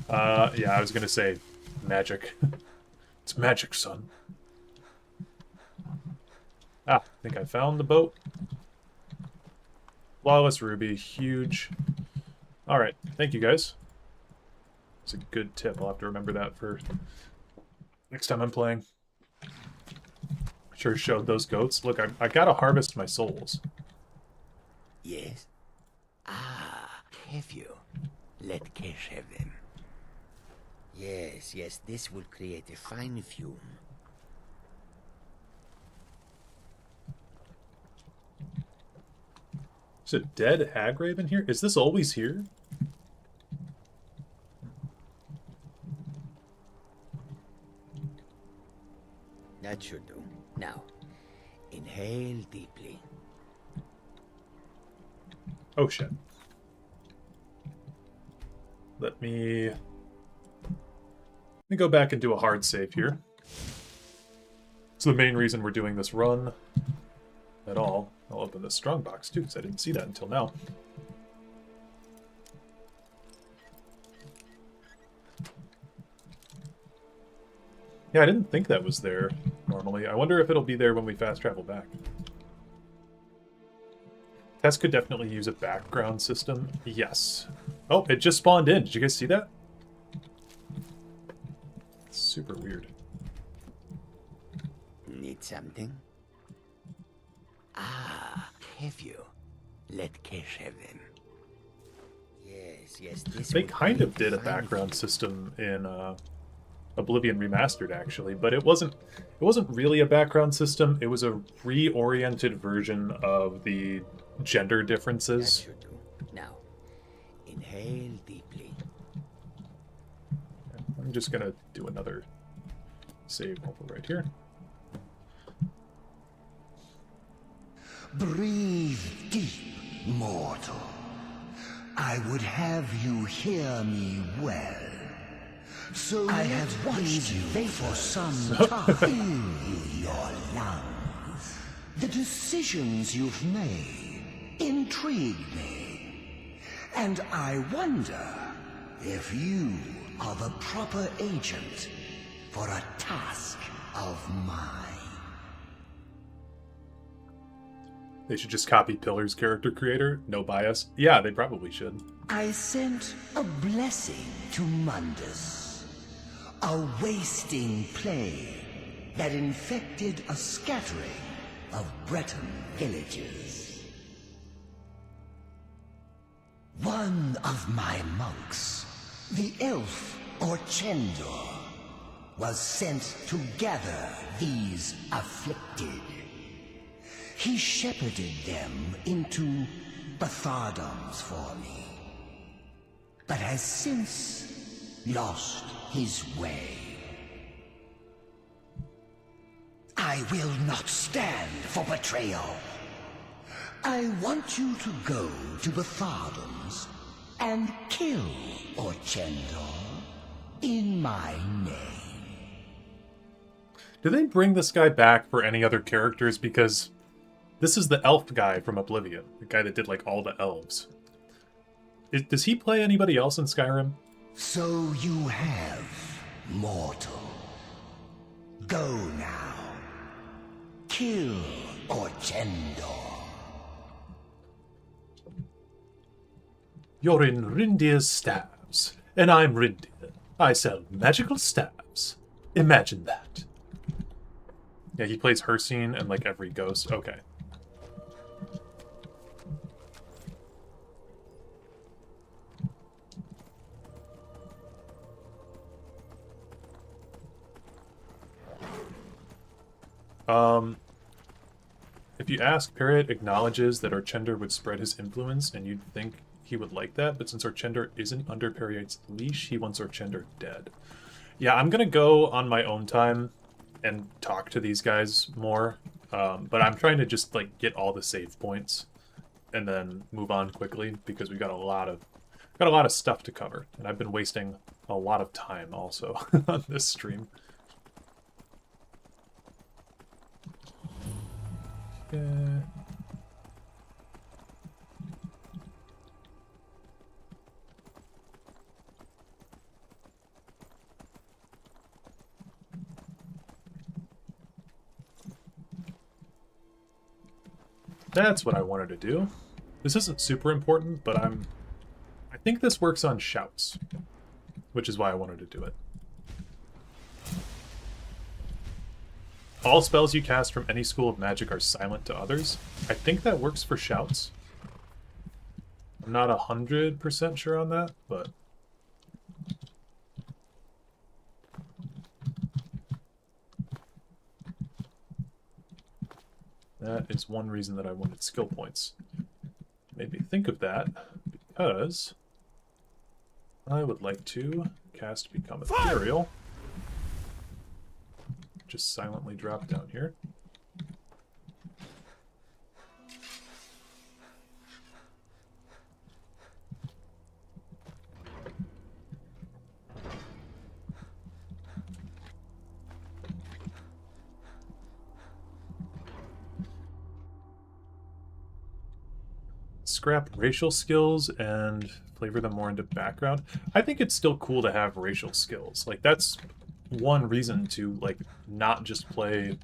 Yeah, I was gonna say magic. It's magic, son. Ah, I think I found the boat. Flawless ruby, huge. Alright, thank you guys. It's a good tip. I'll have to remember that for next time I'm playing. Sure showed those goats. Look, I gotta harvest my souls. Yes? Ah, have you? Let Kesh have them. Yes, yes, this will create a fine fume. Is a dead hag raven here? Is this always here? That should do. Now, inhale deeply. Oh shit. Let me go back and do a hard save here. So the main reason we're doing this run at all, I'll open this strongbox too, because I didn't see that until now. Yeah, I didn't think that was there normally. I wonder if it'll be there when we fast travel back. Tess could definitely use a background system. Yes. Oh, it just spawned in. Did you guys see that? It's super weird. Need something? Ah, have you? Let Kesh have them. Yes, yes, this They kind of did a background system in Oblivion Remastered, actually, but it wasn't really a background system. It was a reoriented version of the gender differences. That should do. Now, inhale deeply. I'm just gonna do another save over right here. Breathe deep, mortal. I would have you hear me well. So I have watched you for some time. Fill your lungs. The decisions you've made intrigue me. And I wonder if you are the proper agent for a task of mine. They should just copy Pillar's character creator, no bias. Yeah, they probably should. I sent a blessing to Mundus, a wasting plague that infected a scattering of Breton villages. One of my monks, the elf Orchendor, was sent to gather these afflicted. He shepherded them into Bathardoms for me, but has since lost his way. I will not stand for betrayal. I want you to go to Bathardoms and kill Orchendor in my name. Do they bring this guy back for any other characters? Because this is the elf guy from Oblivion, the guy that did like all the elves. Does he play anybody else in Skyrim? So you have, mortal. Go now. Kill Orchendor. You're in Rindir's Staves, and I'm Rindir. I sell magical staves. Imagine that. Yeah, he plays Hircine and like every ghost. Okay. If you ask, Period acknowledges that Orchendor would spread his influence, and you'd think he would like that, but since Orchendor isn't under Period's leash, he wants Orchendor dead. Yeah, I'm gonna go on my own time and talk to these guys more, but I'm trying to just like get all the save points and then move on quickly, because we got a lot of Got a lot of stuff to cover, and I've been wasting a lot of time also on this stream. Okay. That's what I wanted to do. This isn't super important, but I think this works on shouts, which is why I wanted to do it. All spells you cast from any school of magic are silent to others. I think that works for shouts. I'm not 100% sure on that, but... that is one reason that I wanted skill points. Made me think of that, because I would like to cast Become Ethereal. Just silently drop down here. Scrap racial skills and flavor them more into background. I think it's still cool to have racial skills. Like, that's one reason to, like, not just play,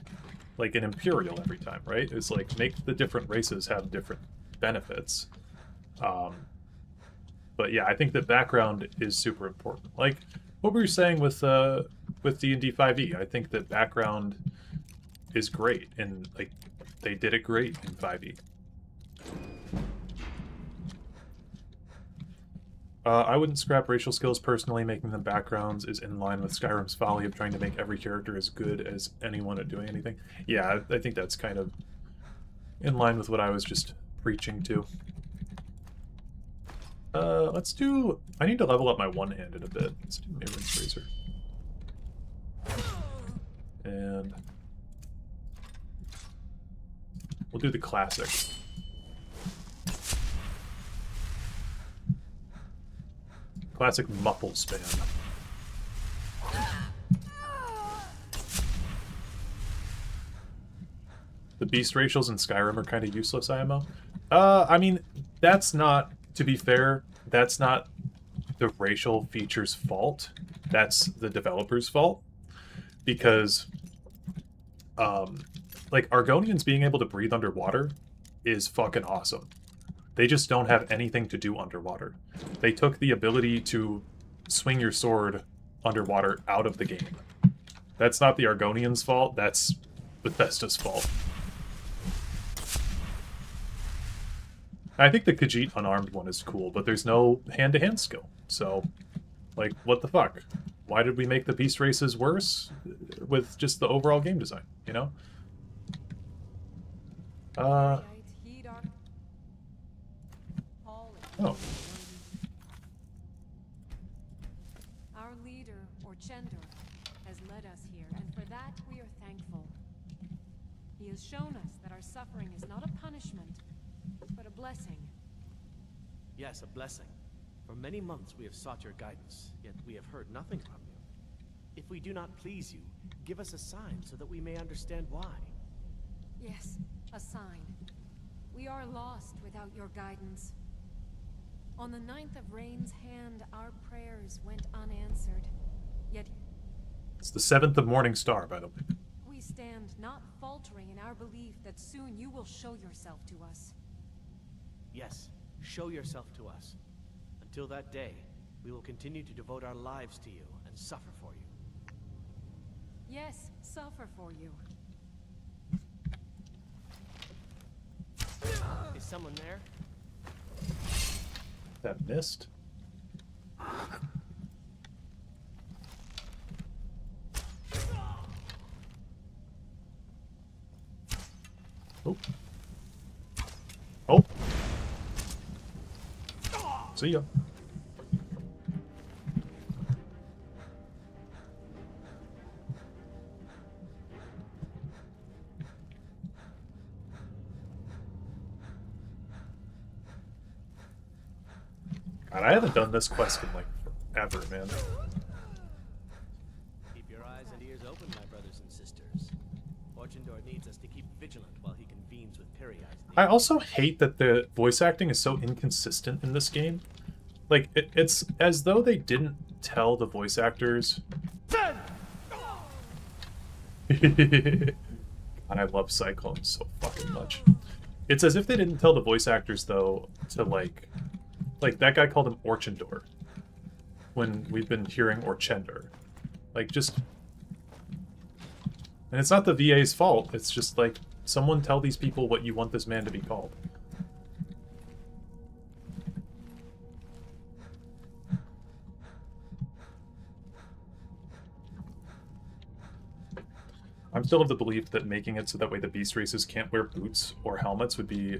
like, an Imperial every time, right? It's like, make the different races have different benefits. But yeah, I think that background is super important. Like, what were you saying with D&D 5e? I think that background is great, and, like, they did it great in 5e. I wouldn't scrap racial skills personally. Making them backgrounds is in line with Skyrim's folly of trying to make every character as good as anyone at doing anything. Yeah, I think that's kind of in line with what I was just preaching to. Let's do... I need to level up my one-handed a bit. Let's do Marin's Razor. And... we'll do the classic. Classic muffle spam. The beast racials in Skyrim are kind of useless, IMO. I mean, that's not, to be fair, that's not the racial feature's fault. That's the developer's fault. Because, like, Argonians being able to breathe underwater is fucking awesome. They just don't have anything to do underwater. They took the ability to swing your sword underwater out of the game. That's not the Argonians' fault, that's Bethesda's fault. I think the Khajiit unarmed one is cool, but there's no hand-to-hand skill. So, like, what the fuck? Why did we make the beast races worse with just the overall game design, you know? Oh. Our leader, Orchendor, has led us here, and for that we are thankful. He has shown us that our suffering is not a punishment, but a blessing. Yes, a blessing. For many months we have sought your guidance, yet we have heard nothing from you. If we do not please you, give us a sign so that we may understand why. Yes, a sign. We are lost without your guidance. On the 9th of Rain's hand, our prayers went unanswered. Yet it's the 7th of Morning Star, by the way. we stand not faltering in our belief that soon you will show yourself to us. Yes, show yourself to us. Until that day, we will continue to devote our lives to you and suffer for you. Yes, suffer for you. Is someone there? That missed. Oh. Oh. See ya. God, I haven't done this quest in like forever, man. Keep your eyes and ears open, my brothers and sisters. Orchendor needs us to keep vigilant while he convenes with Periite. I also hate that the voice acting is so inconsistent in this game. Like, it's as though they didn't tell the voice actors. And I love Cyclone so fucking much. It's as if they didn't tell the voice actors, though, to, like that guy called him Orchendor when we've been hearing Orchender. Like, just... And it's not the VA's fault, it's just, like, someone tell these people what you want this man to be called. I'm still of the belief that making it so that way the beast races can't wear boots or helmets would be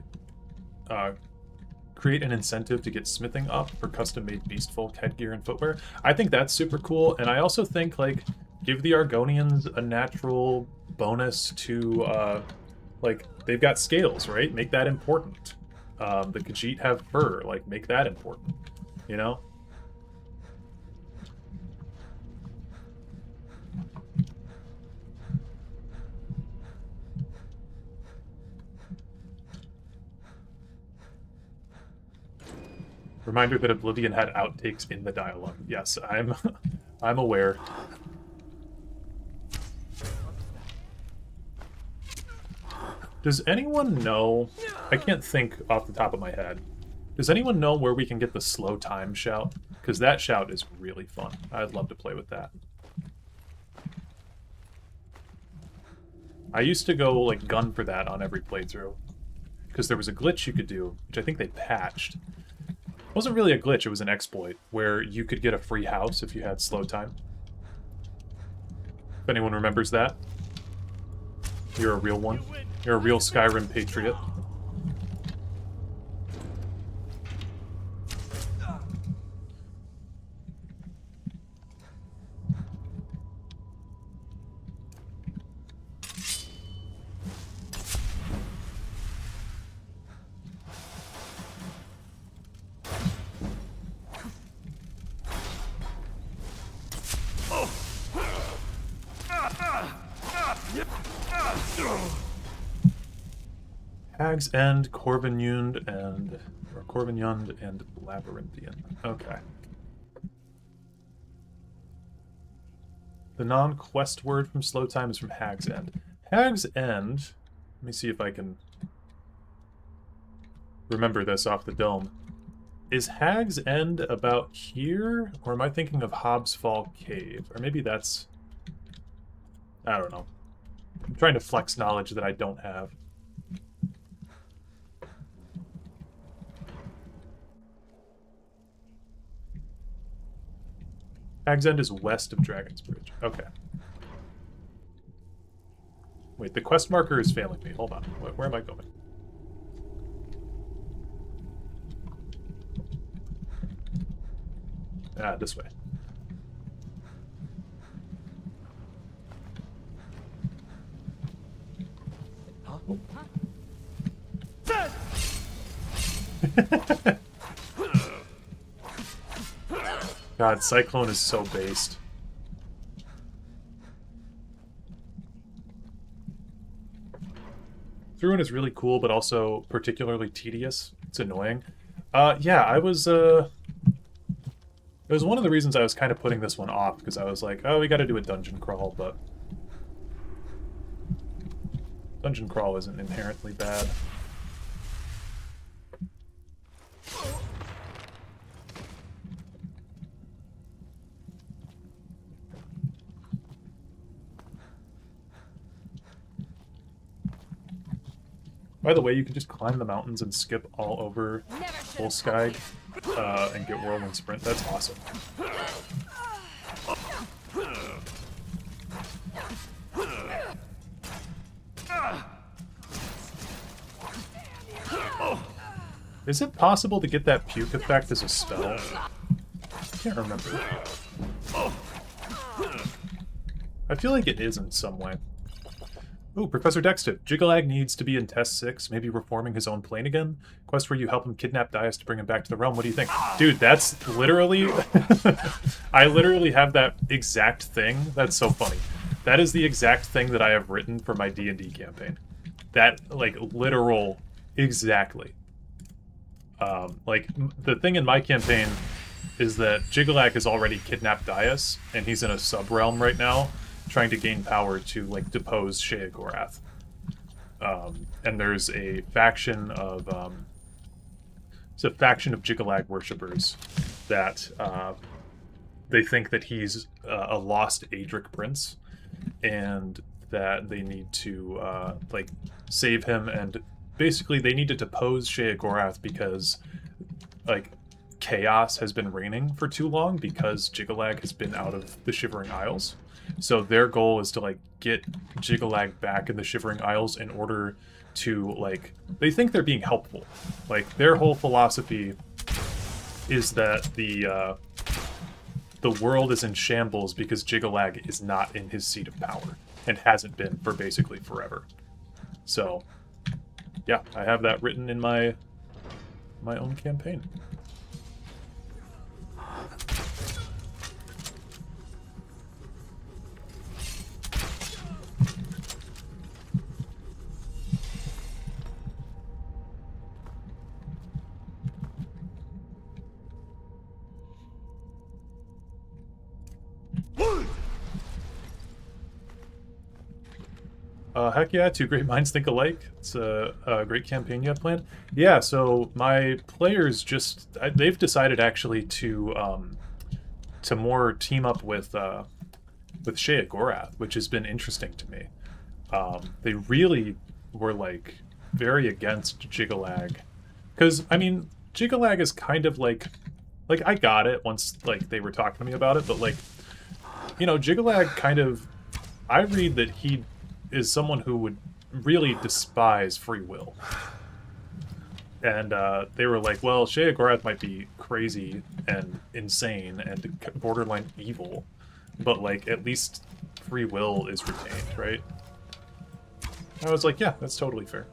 create an incentive to get smithing up for custom-made beast folk headgear and footwear. I think that's super cool, and I also think, like, give the Argonians a natural bonus to, like, they've got scales, right? Make that important. The Khajiit have fur, like, make that important, you know? Reminder that Oblivion had outtakes in the dialogue. Yes, I'm aware. Does anyone know... I can't think off the top of my head. Does anyone know where we can get the slow time shout? Because that shout is really fun. I'd love to play with that. I used to go, like, gun for that on every playthrough. Because there was a glitch you could do, which I think they patched. It wasn't really a glitch, it was an exploit, where you could get a free house if you had slow time. If anyone remembers that. You're a real one. You're a real Skyrim patriot. Hag's End, Corvinyund, and Labyrinthian. Okay. The non-quest word from Slow Time is from Hag's End. Hag's End, let me see if I can remember this off the dome. Is Hag's End about here? Or am I thinking of Hobbs Fall Cave? Or maybe that's... I don't know. I'm trying to flex knowledge that I don't have. Hag's End is west of Dragon's Bridge. Okay. Wait, the quest marker is failing me. Hold on. Where am I going? Ah, this way. Huh? Oh. God, Cyclone is so based. Thruin is really cool, but also particularly tedious. It's annoying. Yeah, I was, it was one of the reasons I was kind of putting this one off, because I was like, oh, we gotta do a dungeon crawl, but... Dungeon crawl isn't inherently bad. By the way, you can just climb the mountains and skip all over Full Sky and get Whirlwind Sprint. That's awesome. Is it possible to get that puke effect as a spell? I can't remember. I feel like it is in some way. Ooh, Professor Dexter. Jigalag needs to be in Test 6, maybe reforming his own plane again. Quest where you help him kidnap Dias to bring him back to the realm. What do you think? Dude, that's literally... I literally have that exact thing. That's so funny. That is the exact thing that I have written for my D&D campaign. That, like, literal... Exactly. Like, the thing in my campaign is that Jigalag has already kidnapped Dias, and he's in a sub-realm right now, trying to gain power to, like, depose Sheogorath. And there's a faction of, Jigalag worshippers that, they think that he's a lost Daedric prince, and that they need to, like, save him, and basically they need to depose Sheogorath because, like, chaos has been reigning for too long because Jigalag has been out of the Shivering Isles. So their goal is to, like, get Jigalag back in the Shivering Isles in order to, like, they think they're being helpful. Like, their whole philosophy is that the world is in shambles because Jigalag is not in his seat of power and hasn't been for basically forever. So, yeah, I have that written in my own campaign. Heck yeah, two great minds think alike. It's a great campaign you have planned. Yeah, so my players they've decided actually to more team up with Sheogorath, which has been interesting to me. They really were, like, very against Jigalag. Because, I mean, Jigalag is kind of like, I got it once, like, they were talking to me about it, but, like, you know, Jigalag kind of, I read that he is someone who would really despise free will. And they were like, well, Sheogorath might be crazy and insane and borderline evil, but, like, at least free will is retained, right? I was like, yeah, that's totally fair.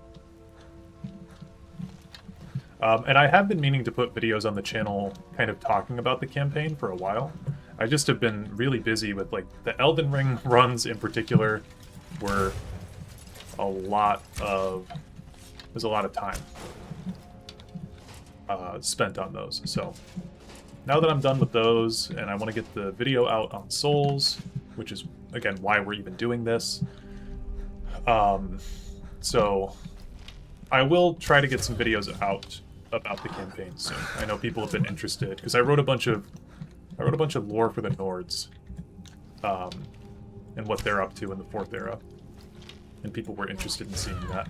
And I have been meaning to put videos on the channel kind of talking about the campaign for a while. I just have been really busy with, like, the Elden Ring runs in particular were there's a lot of time spent on those. So now that I'm done with those and I want to get the video out on Souls, which is, again, why we're even doing this. So I will try to get some videos out about the campaign soon. I know people have been interested because I wrote a bunch of lore for the Nords, and what they're up to in the 4th era. And people were interested in seeing that.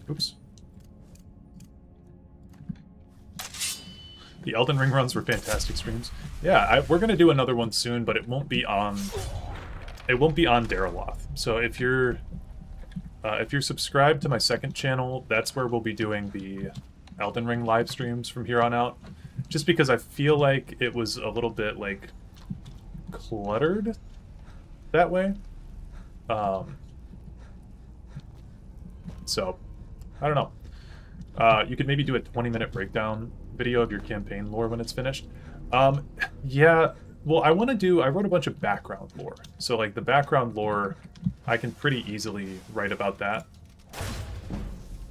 Oops. The Elden Ring runs were fantastic streams. Yeah, we're gonna do another one soon, but it won't be on Dareloth. So if you're subscribed to my second channel, that's where we'll be doing the Elden Ring live streams from here on out. Just because I feel like it was a little bit, like, cluttered that way. So, I don't know. You could maybe do a 20-minute breakdown video of your campaign lore when it's finished. Yeah, well, I wrote a bunch of background lore. So, like, the background lore, I can pretty easily write about that.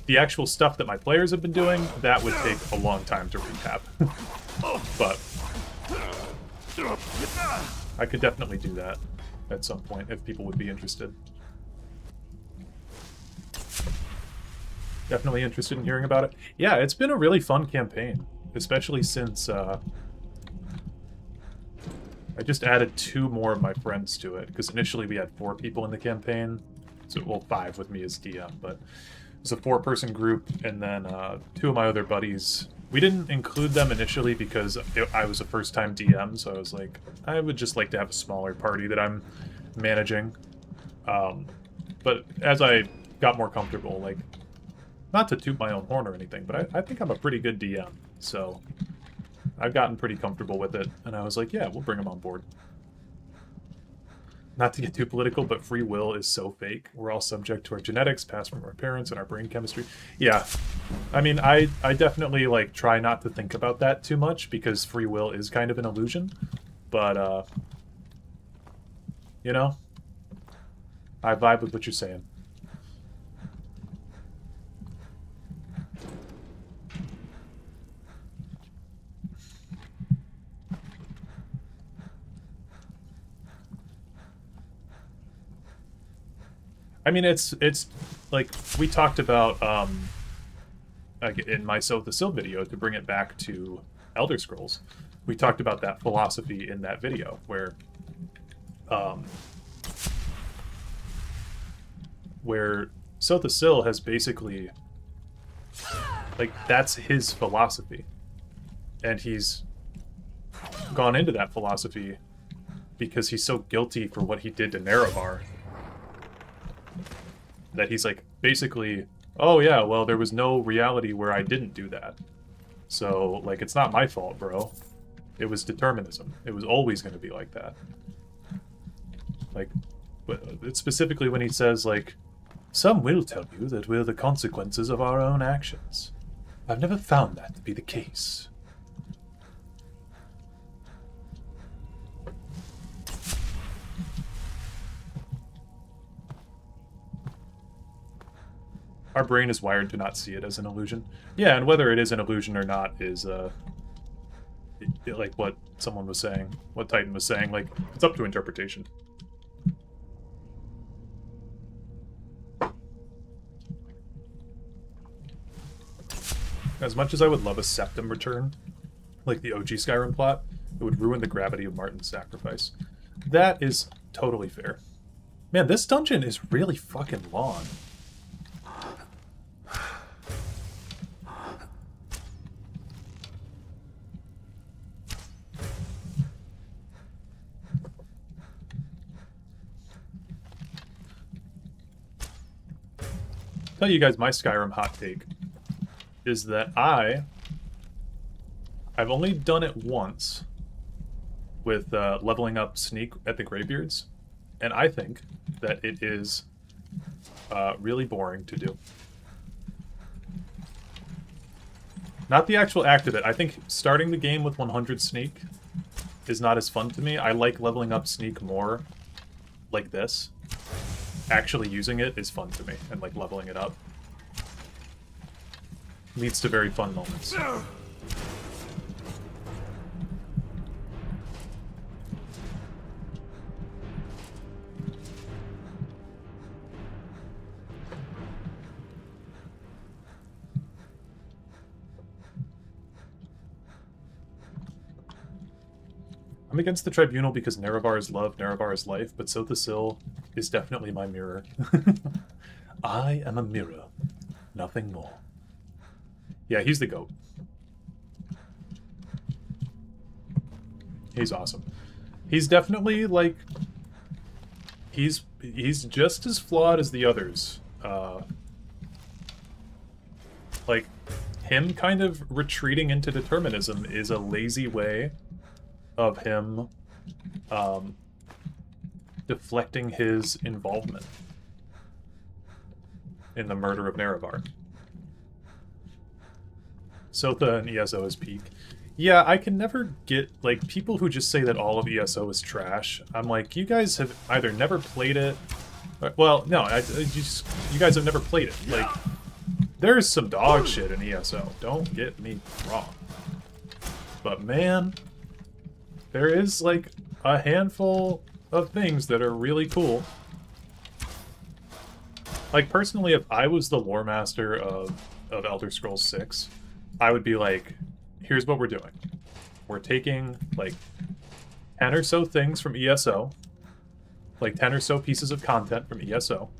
The actual stuff that my players have been doing, that would take a long time to recap. But I could definitely do that at some point if people would be interested. Definitely interested in hearing about it. Yeah, it's been a really fun campaign, especially since I just added 2 more of my friends to it, because initially we had 4 people in the campaign. So, well, 5 with me as DM, but it was a 4-person group, and then 2 of my other buddies. We didn't include them initially because I was a first-time DM, so I was like, I would just like to have a smaller party that I'm managing. But as I got more comfortable, like, Not to toot my own horn or anything, but I think I'm a pretty good DM, so I've gotten pretty comfortable with it, and I was like, yeah, we'll bring him on board. Not to get too political, but free will is so fake. We're all subject to our genetics, passed from our parents, and our brain chemistry. Yeah. I mean, I definitely, like, try not to think about that too much, because free will is kind of an illusion. But, you know, I vibe with what you're saying. I mean, it's like we talked about like in my Arden-Sul video, to bring it back to Elder Scrolls. We talked about that philosophy in that video where Arden-Sul has basically, like, that's his philosophy, and he's gone into that philosophy because he's so guilty for what he did to Nerevar, that he's like, basically, oh yeah, well, there was no reality where I didn't do that. So, like, it's not my fault, bro. It was determinism. It was always going to be like that. Like, it's specifically when he says, like, some will tell you that we're the consequences of our own actions. I've never found that to be the case. Our brain is wired to not see it as an illusion. Yeah, and whether it is an illusion or not is, like what someone was saying, what Titan was saying, like, it's up to interpretation. As much as I would love a septum return, like the OG Skyrim plot, it would ruin the gravity of Martin's sacrifice. That is totally fair. Man, this dungeon is really fucking long. Tell you guys my Skyrim hot take is that I've only done it once with leveling up Sneak at the Greybeards, and I think that it is really boring to do. Not the actual act of it. I think starting the game with 100 Sneak is not as fun to me. I like leveling up Sneak more like this. Actually using it is fun to me, and like leveling it up leads to very fun moments. I'm against the Tribunal because Nerevar is love, Nerevar is life, but Arden-Sul is definitely my mirror. I am a mirror, nothing more. Yeah, he's the GOAT. He's awesome. He's definitely, like, he's just as flawed as the others. Like, him kind of retreating into determinism is a lazy way of him deflecting his involvement in the murder of Nerevar. Sotha and ESO is peak. Yeah, I can never get, like, people who just say that all of ESO is trash. I'm like, you guys have either never played it, or, well, no, you guys have never played it. Like, there's some dog shit in ESO. Don't get me wrong. But man, there is, like, a handful of things that are really cool. Like, personally, if I was the lore master of Elder Scrolls 6, I would be like, here's what we're doing. We're taking, like, 10 or so things from ESO, like 10 or so pieces of content from ESO,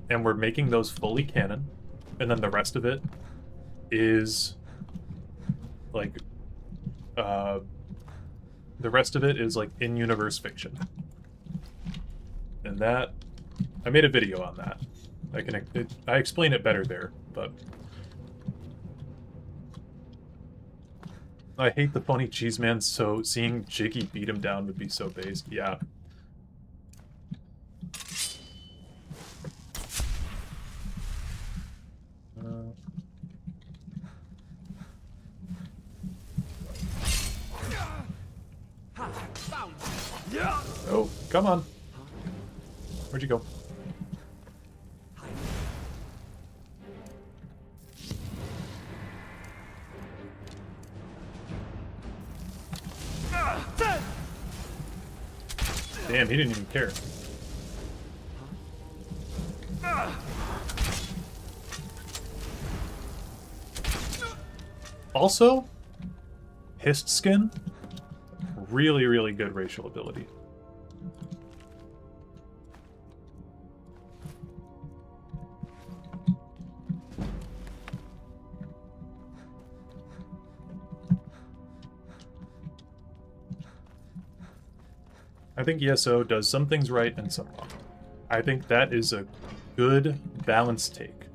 and we're making those fully canon, and then the rest of it is, like, in-universe fiction. And that, I made a video on that. I explain it better there, but I hate the phony cheese man, so seeing Jiggy beat him down would be so based. Yeah. Oh, come on. Where'd you go? Damn, he didn't even care. Also, Hist skin, really, really good racial ability. I think ESO does some things right and some wrong. I think that is a good balanced take.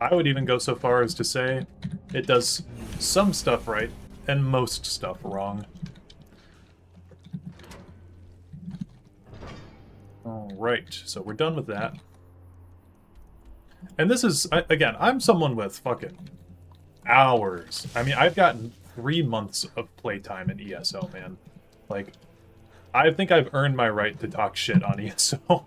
I would even go so far as to say it does some stuff right and most stuff wrong. Alright, so we're done with that. And this is, again, I'm someone with fucking hours. I mean, I've gotten 3 months of playtime in ESO, man. Like, I think I've earned my right to talk shit on ESO.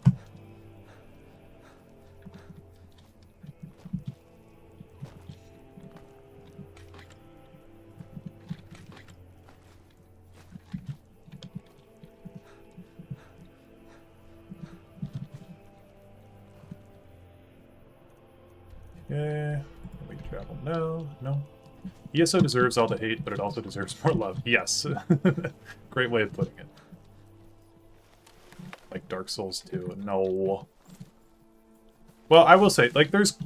Okay, we travel now. No. ESO deserves all the hate, but it also deserves more love. Yes. Great way of putting it. Like Dark Souls 2. No. Well, I will say, like, there's...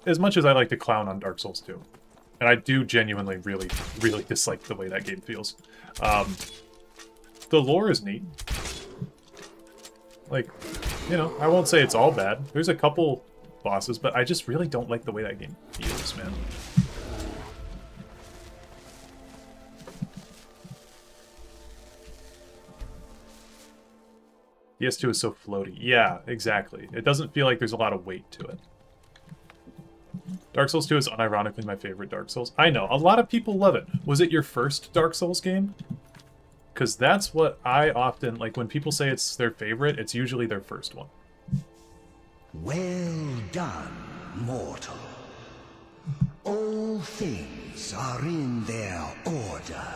As much as I like to clown on Dark Souls 2, and I do genuinely really, really dislike the way that game feels, the lore is neat. Like, you know, I won't say it's all bad. There's a couple bosses, but I just really don't like the way that game feels, man. PS2 is so floaty. Yeah, exactly. It doesn't feel like there's a lot of weight to it. Dark Souls 2 is unironically my favorite Dark Souls. I know, a lot of people love it. Was it your first Dark Souls game? Because that's what I often, like, when people say it's their favorite, it's usually their first one. Well done, mortal. All things are in their order,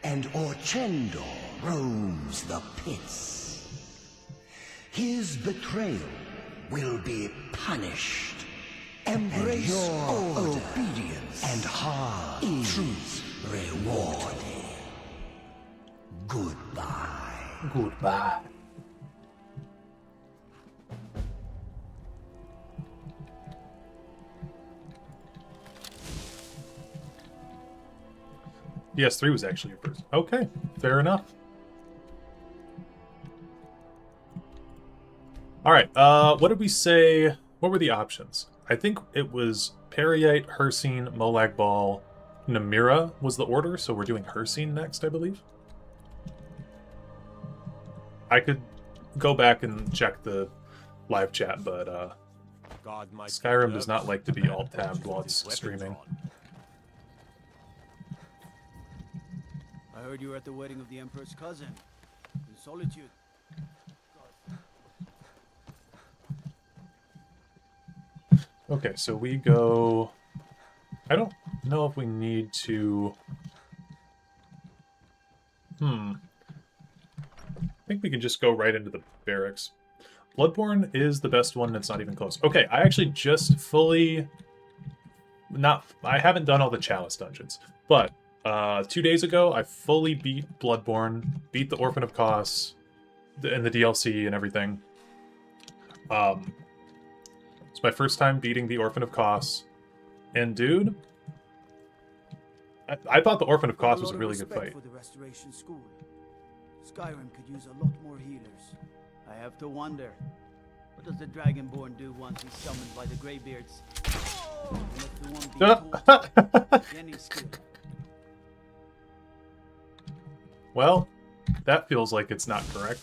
and Orchendor roams the pits. His betrayal will be punished. Embrace and your obedience and hard truth rewarded. Goodbye. Goodbye. PS3 was actually your first. Okay, fair enough. Alright, what did we say? What were the options? I think it was Periite, Hircine, Molag Bal, Namira was the order, so we're doing Hircine next, I believe. I could go back and check the live chat, but Skyrim does not like to be alt-tabbed while it's streaming. I heard you were at the wedding of the Emperor's cousin, in Solitude. Okay, so we go... I don't know if we need to... I think we can just go right into the barracks. Bloodborne is the best one, and it's not even close. Okay, I actually just fully... I haven't done all the Chalice dungeons, but 2 days ago, I fully beat Bloodborne, beat the Orphan of Kos, and the DLC and everything. It's my first time beating the Orphan of Kos, and dude, I thought the Orphan of Kos was a really good fight. For the Restoration School. Skyrim could use a lot more healers. I have to wonder, What does the Dragonborn do once he's summoned by the Greybeards? Unless the one being told any skill. Well, that feels like it's not correct.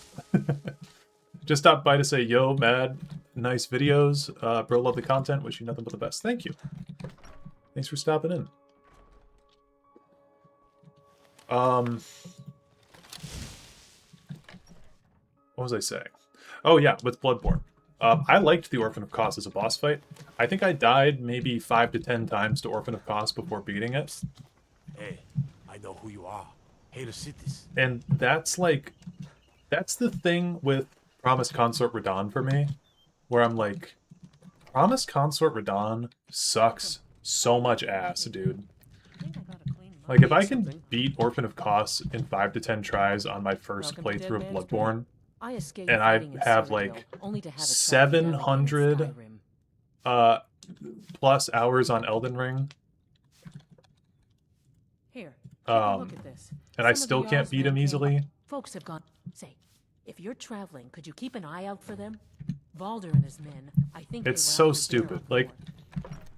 Just stopped by to say, yo, Mad, nice videos. Bro, love the content. Wish you nothing but the best. Thank you. Thanks for stopping in. What was I saying? Oh yeah, with Bloodborne. I liked the Orphan of Kos as a boss fight. I think I died maybe 5 to 10 times to Orphan of Kos before beating it. Hey, I know who you are. Hey, the cities. And that's like, that's the thing with Promised Consort Radahn for me, where I'm like, Promised Consort Radahn sucks so much ass, dude. Like, if I can beat Orphan of Kos in 5 to 10 tries on my first playthrough of Bloodborne, and I have like 700 plus hours on Elden Ring, Here, look at this. And I still can't beat him easily. Folks have gone. Say, if you're traveling, could you keep an eye out for them? Valder and his men, I think. It's so stupid. Like,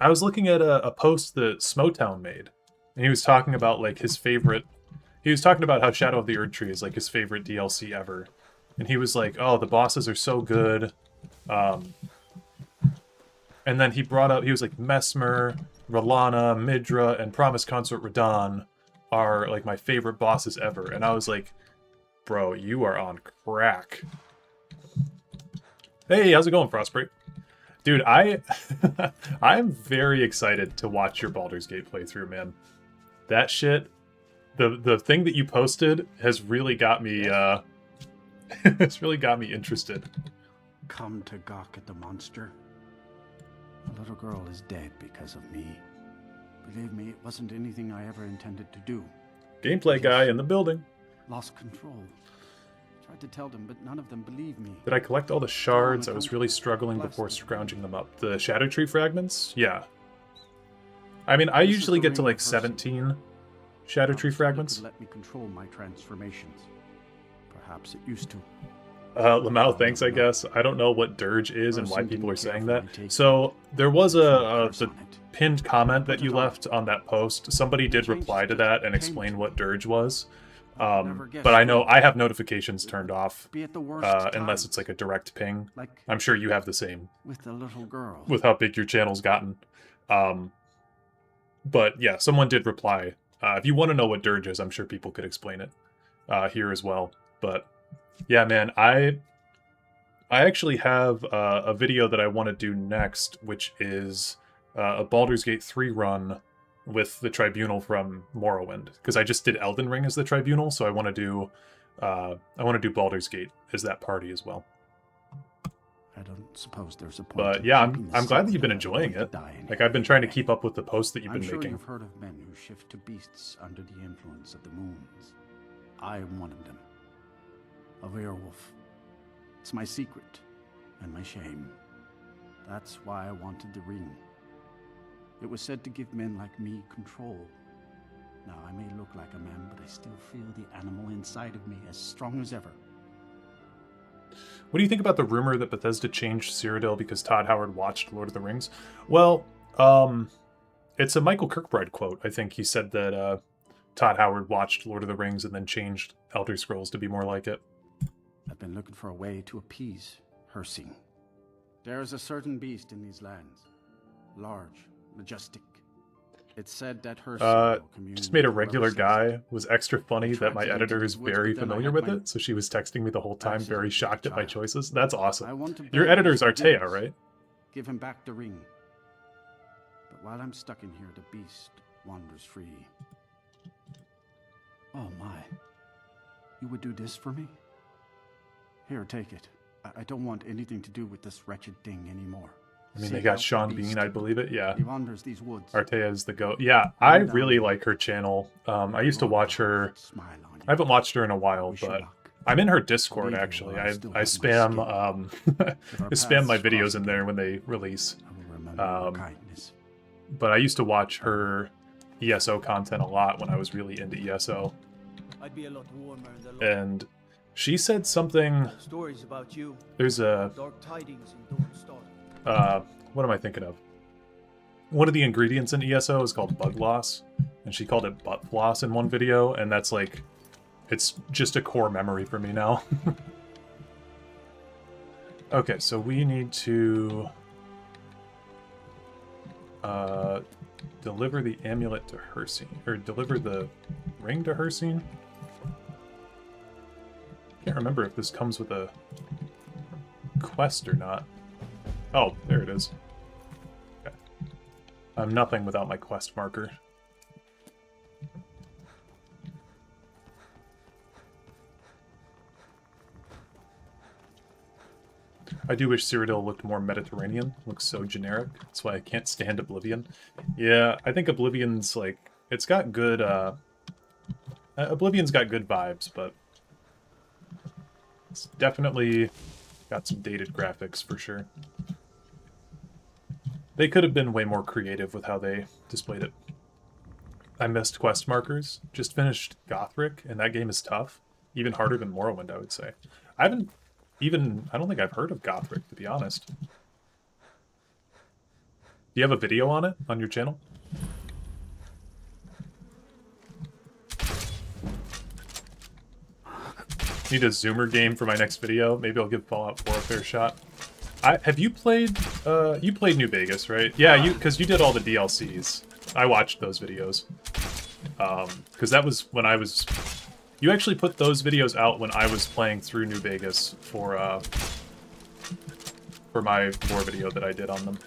I was looking at a post that Smotown made, and he was talking about like his favorite. He was talking about how Shadow of the Erdtree is like his favorite DLC ever, and he was like, "Oh, the bosses are so good." And then he brought up, he was like, Messmer, R'Lana, Midra, and Promised Consort Radahn are like my favorite bosses ever. And I was like, bro, you are on crack. Hey, how's it going, Frostbreak? Dude, I'm very excited to watch your Baldur's Gate playthrough, man. That shit, the thing that you posted has really got me, it's really got me interested. Come to gawk at the monster. The little girl is dead because of me. Believe me, it wasn't anything I ever intended to do. Gameplay guy in the building. Lost control. Tried to tell them, but none of them believed me. Did I collect all the shards? I was really struggling before scrounging them up. The Shadow Tree fragments? Yeah. I mean, I usually get to like 17 Shadow Tree fragments. Let me control my transformations. Perhaps it used to. Lamau, thanks, I guess. I don't know what Dirge is and why people are saying that. So, there was the pinned comment that you left on that post. Somebody did reply to that and explain what Dirge was. But I know I have notifications turned off, unless it's like a direct ping. I'm sure you have the same. With the little girl. With how big your channel's gotten. But yeah, someone did reply. If you want to know what Dirge is, I'm sure people could explain it here as well. But yeah, man, I actually have a video that I want to do next, which is a Baldur's Gate 3 run with the Tribunal from Morrowind, because I just did Elden Ring as the Tribunal, so I want to do Baldur's Gate as that party as well. I don't suppose there's a point. But yeah, I'm glad that you've been enjoying it. Like, I've been trying to keep up with the posts that you've been making. I'm sure you've heard of men who shift to beasts under the influence of the moons. I am one of them. A werewolf. It's my secret and my shame. That's why I wanted the ring. It was said to give men like me control. Now, I may look like a man, but I still feel the animal inside of me as strong as ever. What do you think about the rumor that Bethesda changed Cyrodiil because Todd Howard watched Lord of the Rings? Well, it's a Michael Kirkbride quote. I think he said that Todd Howard watched Lord of the Rings and then changed Elder Scrolls to be more like it. I've been looking for a way to appease Hersing. There is a certain beast in these lands. Large, majestic. It's said that Hersing just made a regular guy was extra funny that my editor is very familiar with it, so she was texting me the whole time, very shocked at my choices. That's awesome. Your editor's Artea, right? Give him back the ring. But while I'm stuck in here, the beast wanders free. Oh my. You would do this for me? Here, take it. I don't want anything to do with this wretched thing anymore. I mean, they got Sean Bean, I believe it. Yeah. He wanders these woods. Artea is the goat. Yeah, I really like her channel. I used to watch her. I haven't watched her in a while, but I'm in her Discord actually. I spam I spam my videos in there when they release. But I used to watch her ESO content a lot when I was really into ESO. I'd be a lot warmer in the and She said something. Stories about you. There's a Dark tidings in Dawn what am I thinking of? One of the ingredients in ESO is called bug loss, and she called it butt floss in one video, and that's like, it's just a core memory for me now. Okay, so we need to deliver the amulet to Hircine, or deliver the ring to Hircine. Can't remember if this comes with a quest or not. Oh, there it is. Okay. I'm nothing without my quest marker. I do wish Cyrodiil looked more Mediterranean. Looks so generic. That's why I can't stand Oblivion. Yeah, I think Oblivion's like, it's got good, Oblivion's got good vibes, but it's definitely got some dated graphics for sure. They could have been way more creative with how they displayed it. I missed quest markers. Just finished Gothric, and that game is tough. Even harder than Morrowind, I would say. I don't think I've heard of Gothric, to be honest. Do you have a video on it on your channel? Need a zoomer game for my next video. Maybe I'll give Fallout 4 a fair shot. Have you played you played New Vegas, right? Yeah, because you did all the DLCs. I watched those videos. Because that was when I was... You actually put those videos out when I was playing through New Vegas for my lore video that I did on them.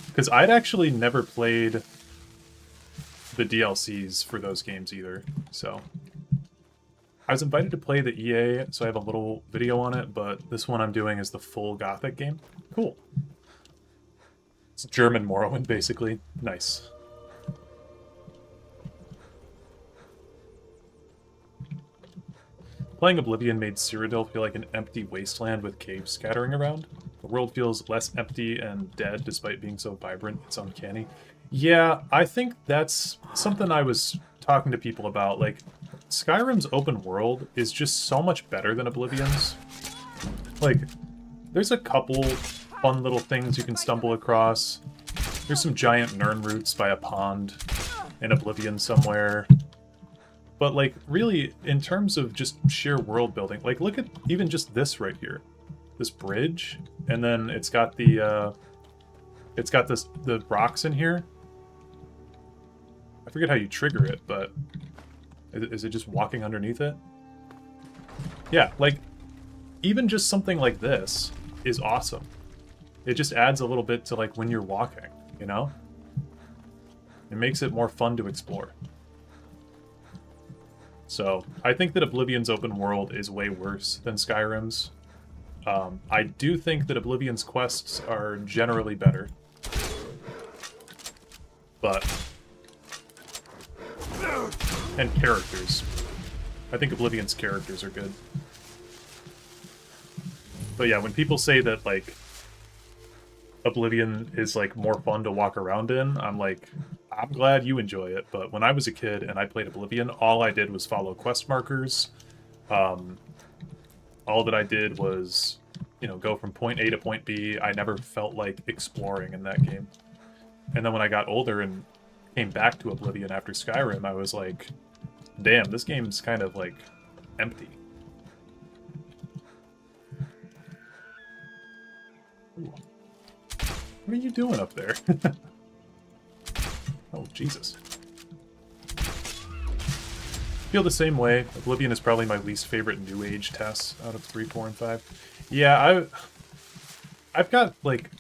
Because I'd actually never played the DLCs for those games either, so... I was invited to play the EA, so I have a little video on it, but this one I'm doing is the full Gothic game. Cool. It's German Morrowind, basically. Nice. Playing Oblivion made Cyrodiil feel like an empty wasteland with caves scattering around. The world feels less empty and dead despite being so vibrant. It's uncanny. Yeah, I think that's something I was talking to people about. Like, Skyrim's open world is just so much better than Oblivion's. Like, there's a couple fun little things you can stumble across. There's some giant Nirn roots by a pond in Oblivion somewhere. But, like, really, in terms of just sheer world building, like, look at even just this right here. This bridge, and then it's got the, the rocks in here. I forget how you trigger it, but is it just walking underneath it? Yeah, like, even just something like this is awesome. It just adds a little bit to, like, when you're walking, you know? It makes it more fun to explore. So, I think that Oblivion's open world is way worse than Skyrim's. I do think that Oblivion's quests are generally better. But... And characters. I think Oblivion's characters are good. But yeah, when people say that, like, Oblivion is, like, more fun to walk around in, I'm like, I'm glad you enjoy it, but when I was a kid and I played Oblivion, all I did was follow quest markers. All that I did was, you know, go from point A to point B. I never felt like exploring in that game. And then when I got older and came back to Oblivion after Skyrim, I was like, damn, this game's kind of, like, empty. Ooh. What are you doing up there? Oh, Jesus. Feel the same way. Oblivion is probably my least favorite New Age TES out of 3, 4, and 5. Yeah, I've got, like,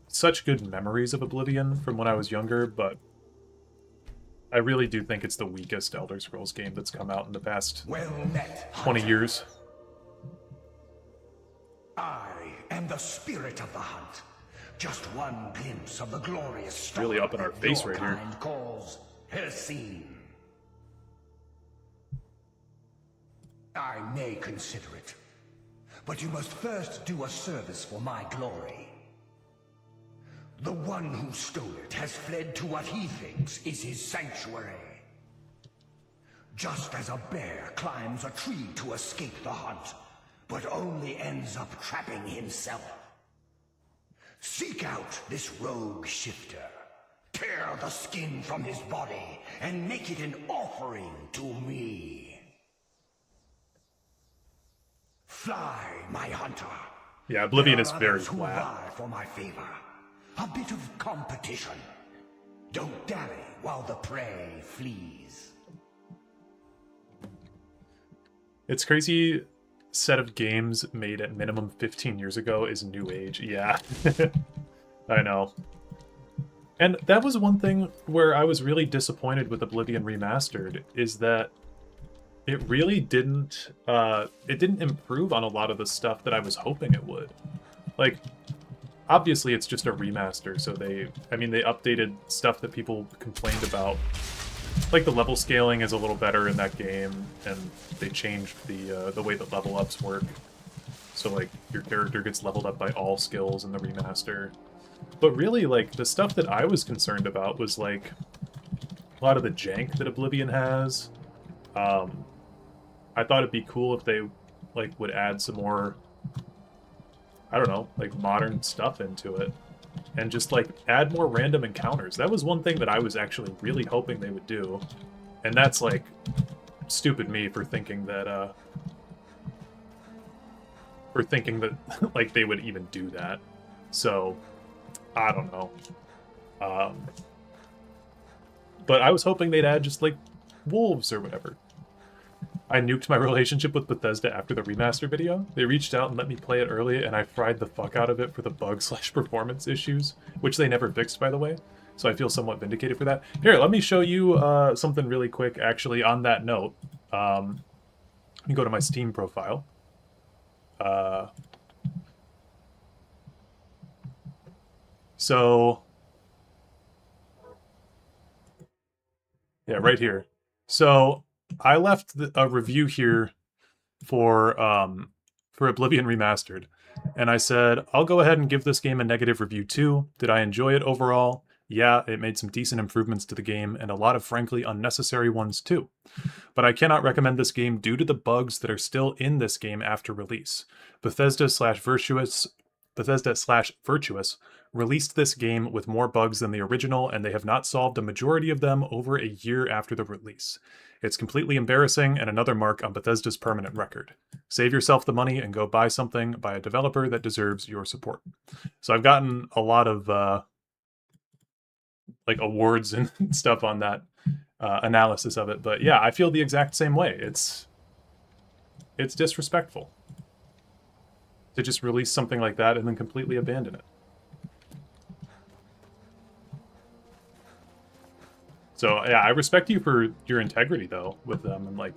such good memories of Oblivion from when I was younger, but I really do think it's the weakest Elder Scrolls game that's come out in the past 20 years. I am the spirit of the hunt. Just one glimpse of the glorious star really up in our face right here. Calls Hircine. I may consider it, but you must first do a service for my glory. The one who stole it has fled to what he thinks is his sanctuary. Just as a bear climbs a tree to escape the hunt, but only ends up trapping himself. Seek out this rogue shifter. Tear the skin from his body and make it an offering to me. Fly, my hunter. Yeah, Oblivion There is are very others who flat. vie for my favor. A bit of competition. Don't dally while the prey flees. It's crazy. Set of games made at minimum 15 years ago is new age. Yeah, I know. And that was one thing where I was really disappointed with Oblivion Remastered, is that it really didn't improve on a lot of the stuff that I was hoping it would. Like, obviously it's just a remaster, so they updated stuff that people complained about. Like, the level scaling is a little better in that game, and they changed the way that level ups work. So, like, your character gets leveled up by all skills in the remaster. But really, like, the stuff that I was concerned about was, like, a lot of the jank that Oblivion has. I thought it'd be cool if they, like, would add some more, I don't know, like, modern stuff into it. And just, like, add more random encounters. That was one thing that I was actually really hoping they would do. And that's, like, stupid me for thinking that, like, they would even do that. So, I don't know. But I was hoping they'd add just, like, wolves or whatever. I nuked my relationship with Bethesda after the remaster video. They reached out and let me play it early, and I fried the fuck out of it for the bug/performance issues, which they never fixed, by the way. So I feel somewhat vindicated for that. Here, let me show you something really quick, actually, on that note. Let me go to my Steam profile. So, yeah, right here. So I left a review here for Oblivion Remastered, and I said, I'll go ahead and give this game a negative review too. Did I enjoy it overall? Yeah, it made some decent improvements to the game, and a lot of frankly unnecessary ones too. But I cannot recommend this game due to the bugs that are still in this game after release. Bethesda/Virtuous released this game with more bugs than the original, and they have not solved a majority of them over a year after the release. It's completely embarrassing and another mark on Bethesda's permanent record. Save yourself the money and go buy something by a developer that deserves your support. So I've gotten a lot of like awards and stuff on that analysis of it, but yeah, I feel the exact same way. It's disrespectful to just release something like that and then completely abandon it. So yeah, I respect you for your integrity though with them, and like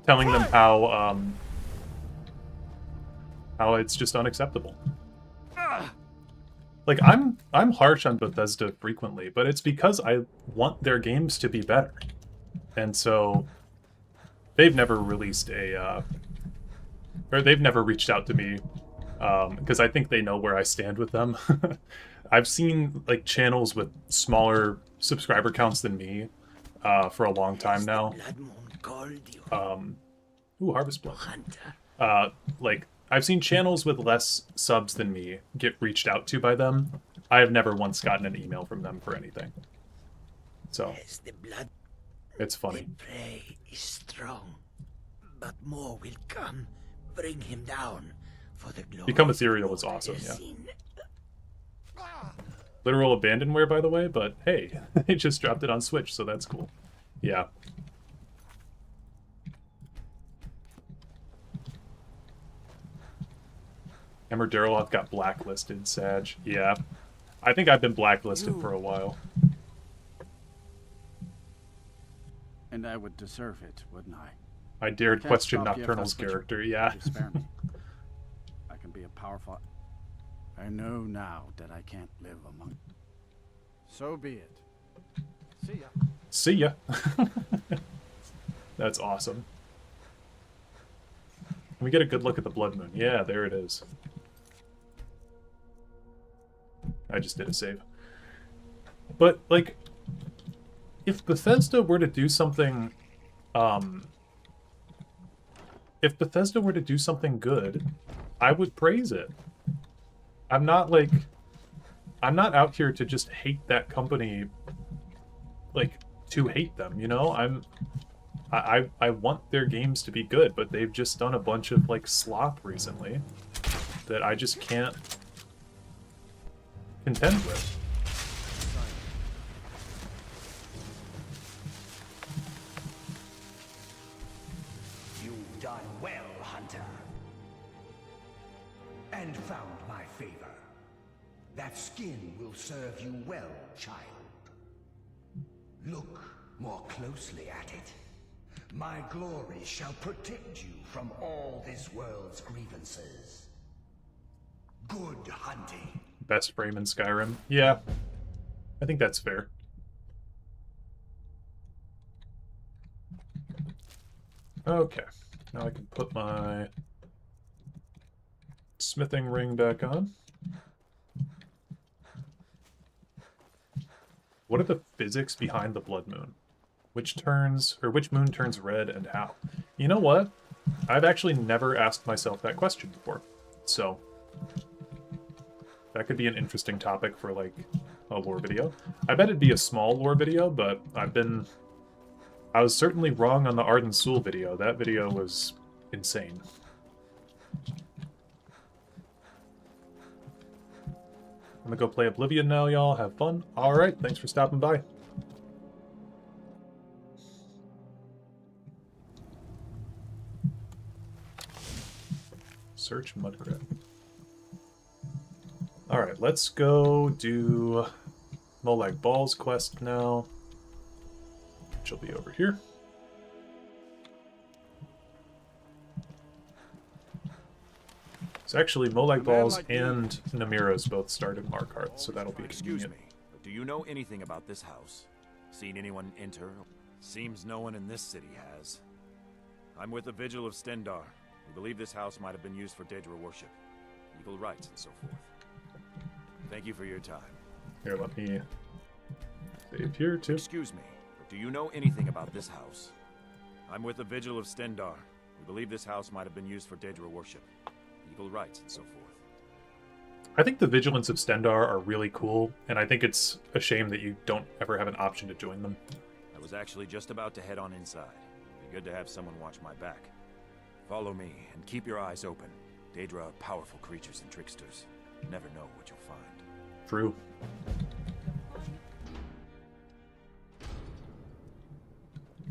telling them how it's just unacceptable. Like I'm harsh on Bethesda frequently, but it's because I want their games to be better. And so they've never released or they've never reached out to me because I think they know where I stand with them. I've seen like channels with smaller subscriber counts than me for a long time now. Ooh, Harvest Blood. Like I've seen channels with less subs than me get reached out to by them. I have never once gotten an email from them for anything. So it's funny. The prey is strong, but more will come. Bring him down for the glory. Become Ethereal is awesome, yeah. Literal abandonware, by the way, but hey, they just dropped it on Switch, so that's cool. Yeah. Remember Dareloth got blacklisted, Sag. Yeah. I think I've been blacklisted for a while. And I would deserve it, wouldn't I? I dared Can't question stop you if Nocturnal's that's what you- character, yeah. you spare me. I can be a powerful... I know now that I can't live among... So be it. See ya. See ya. That's awesome. Can we get a good look at the Blood Moon? Yeah, there it is. I just did a save. But, like, if Bethesda were to do something, if Bethesda were to do something good, I would praise it. I'm not out here to just hate that company, like, to hate them, you know? I want their games to be good, but they've just done a bunch of, like, slop recently that I just can't contend with. You've done well, Hunter. And found my favor. That skin will serve you well, child. Look more closely at it. My glory shall protect you from all this world's grievances. Good hunting. Best frame in Skyrim. Yeah, I think that's fair. Okay, now I can put my smithing ring back on. What are the physics behind the blood moon? Which moon turns red and how? You know what? I've actually never asked myself that question before. So that could be an interesting topic for, like, a lore video. I bet it'd be a small lore video, but I was certainly wrong on the Arden-Sul video. That video was insane. I'm gonna go play Oblivion now, y'all. Have fun. Alright, thanks for stopping by. Search Mudcrit. Alright, let's go do Molag Bal's quest now, which will be over here. It's actually Molag Bal's and Namira's both start in Markarth, so that'll be Excuse convenient. me, but do you know anything about this house? Seen anyone enter? Seems no one in this city has. I'm with the Vigil of Stendarr. We believe this house might have been used for Daedra worship, evil rites, and so forth. Thank you for your time. Here, let me save here, too. Excuse me, but do you know anything about this house? I'm with the Vigil of Stendarr. We believe this house might have been used for Daedra worship, evil rites, and so forth. I think the Vigilants of Stendarr are really cool, and I think it's a shame that you don't ever have an option to join them. I was actually just about to head on inside. It'd be good to have someone watch my back. Follow me, and keep your eyes open. Daedra are powerful creatures and tricksters. You never know what you'll find. True.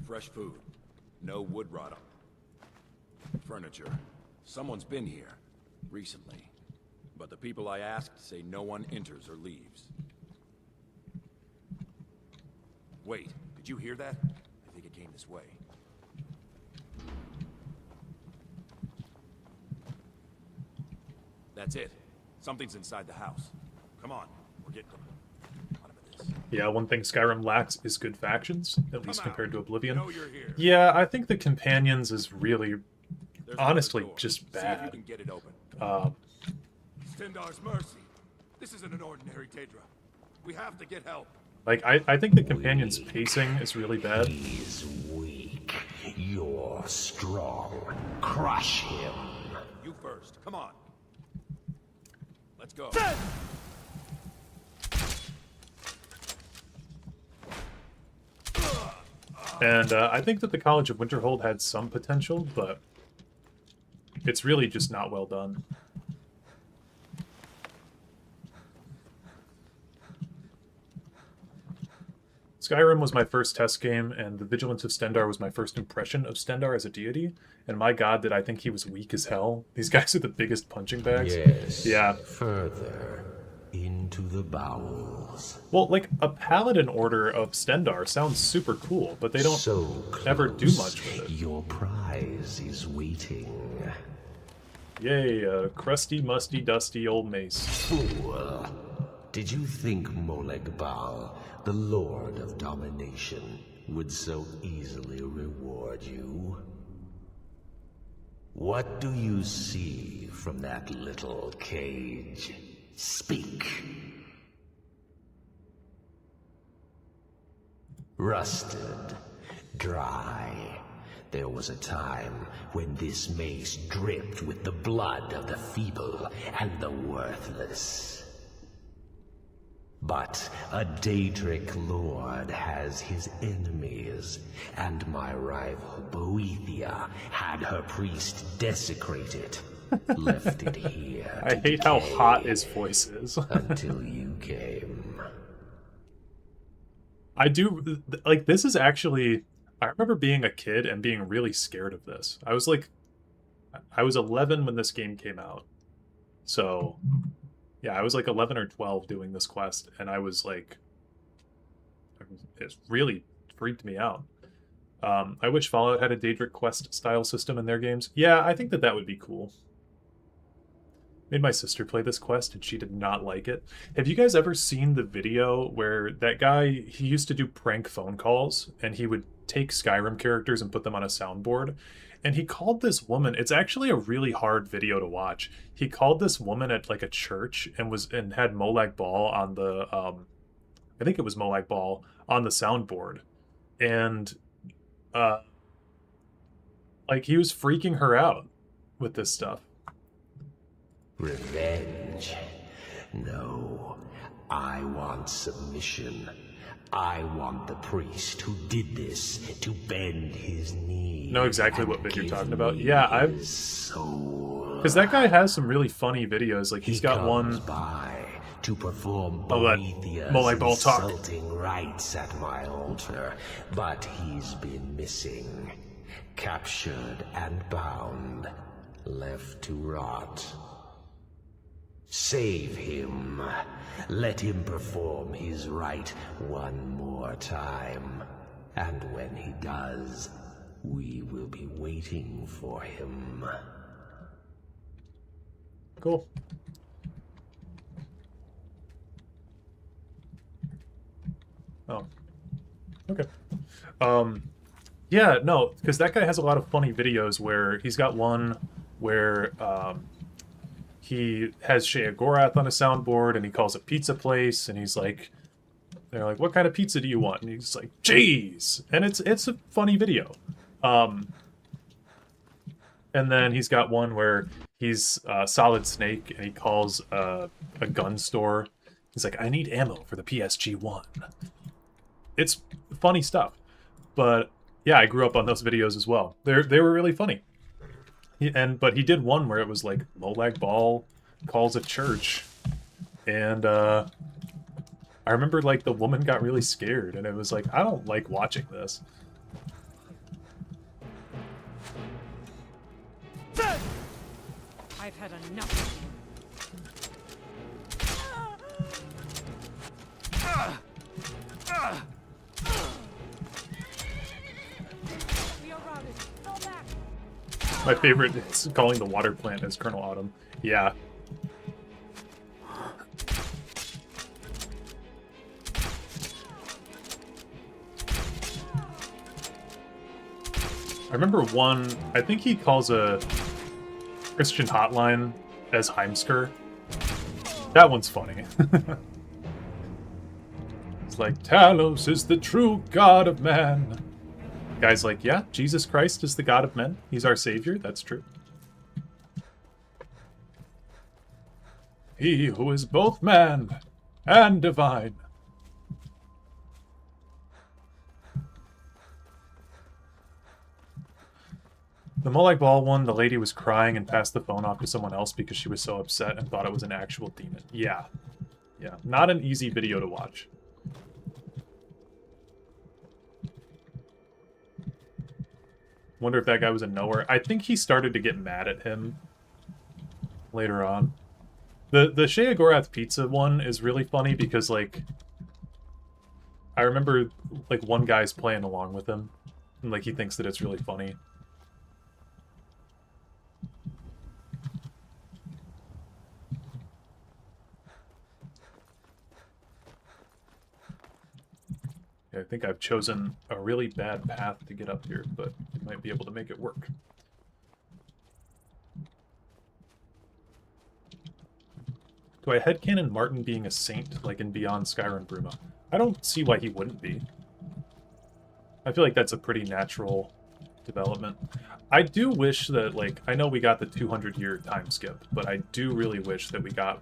Fresh food. No wood rot. Furniture. Someone's been here. Recently. But the people I asked say no one enters or leaves. Wait, did you hear that? I think it came this way. That's it. Something's inside the house. Come on, we're getting to the bottom of this. Yeah, one thing Skyrim lacks is good factions, at least compared to Oblivion. Know you're here. Yeah, I think the Companions is really, There's honestly, another door. just See if you bad. can get it open. Stendarr's mercy. This isn't an ordinary Daedra. We have to get help. Like, I think the Companions' pacing is really bad. He's weak. You're strong. Crush him. You first. Come on. Let's go. And I think that the College of Winterhold had some potential, but it's really just not well done. Skyrim was my first test game, and the Vigilance of Stendarr was my first impression of Stendarr as a deity, and my god, did I think he was weak as hell. These guys are the biggest punching bags. Yes. Yeah. Further into the bowels. Well, like, a paladin order of Stendarr sounds super cool, but they don't ever do much with it. Your prize is waiting. Yay, a crusty, musty, dusty old mace. Fool. Did you think Molag Bal, the Lord of Domination, would so easily reward you? What do you see from that little cage? Speak. Rusted, dry. There was a time when this mace dripped with the blood of the feeble and the worthless. But a Daedric lord has his enemies, and my rival Boethia had her priest desecrated, left it here. I hate how hot his voice is. Until you came. I do, like, this is actually, I remember being a kid and being really scared of this. I was 11 when this game came out. So, yeah, I was like 11 or 12 doing this quest, and I was like, it really freaked me out. I wish Fallout had a Daedric quest style system in their games. Yeah, I think that would be cool. Made my sister play this quest, and she did not like it. Have you guys ever seen the video where that guy, he used to do prank phone calls, and he would take Skyrim characters and put them on a soundboard? And he called this woman, it's actually a really hard video to watch. He called this woman at like a church and had Molag Bal on the, I think it was Molag Bal on the soundboard. And, like, he was freaking her out with this stuff. Revenge? No. I want submission. I want the priest who did this to bend his knee. Know exactly what bit you're talking about. Yeah, I've... Because that guy has some really funny videos. Like, he's got one... to perform Molag Bal talk. Insulting rites at my altar, but he's been missing. Captured and bound. Left to rot. Save him. Let him perform his rite one more time. And when he does, we will be waiting for him. Cool. Oh. Okay. Yeah, no, because that guy has a lot of funny videos where he's got one where he has Sheogorath on a soundboard and he calls a pizza place and he's like, they're like, what kind of pizza do you want? And he's like, cheese! And it's a funny video. And then he's got one where he's Solid Snake and he calls a gun store. He's like, I need ammo for the PSG-1. It's funny stuff. But yeah, I grew up on those videos as well. They were really funny. But he did one where it was like Molag Bal calls a church, and I remember like the woman got really scared, and it was like, I don't like watching this. I've had enough. My favorite is calling the water plant as Colonel Autumn. Yeah. I remember one, I think he calls a Christian hotline as Heimskr. That one's funny. It's like, Talos is the true god of man. Guy's like, yeah, Jesus Christ is the God of men. He's our savior. That's true. He who is both man and divine. The Molag Bal one, the lady was crying and passed the phone off to someone else because she was so upset and thought it was an actual demon. Yeah. Yeah. Not an easy video to watch. Wonder if that guy was a knower. I think he started to get mad at him later on. The Sheogorath pizza one is really funny because, like, I remember, like, one guy's playing along with him, and, like, he thinks that it's really funny. I think I've chosen a really bad path to get up here, but I might be able to make it work. Do I headcanon Martin being a saint like in Beyond Skyrim Bruma? I don't see why he wouldn't be. I feel like that's a pretty natural development. I do wish that, like, I know we got the 200-year time skip, but I do really wish that we got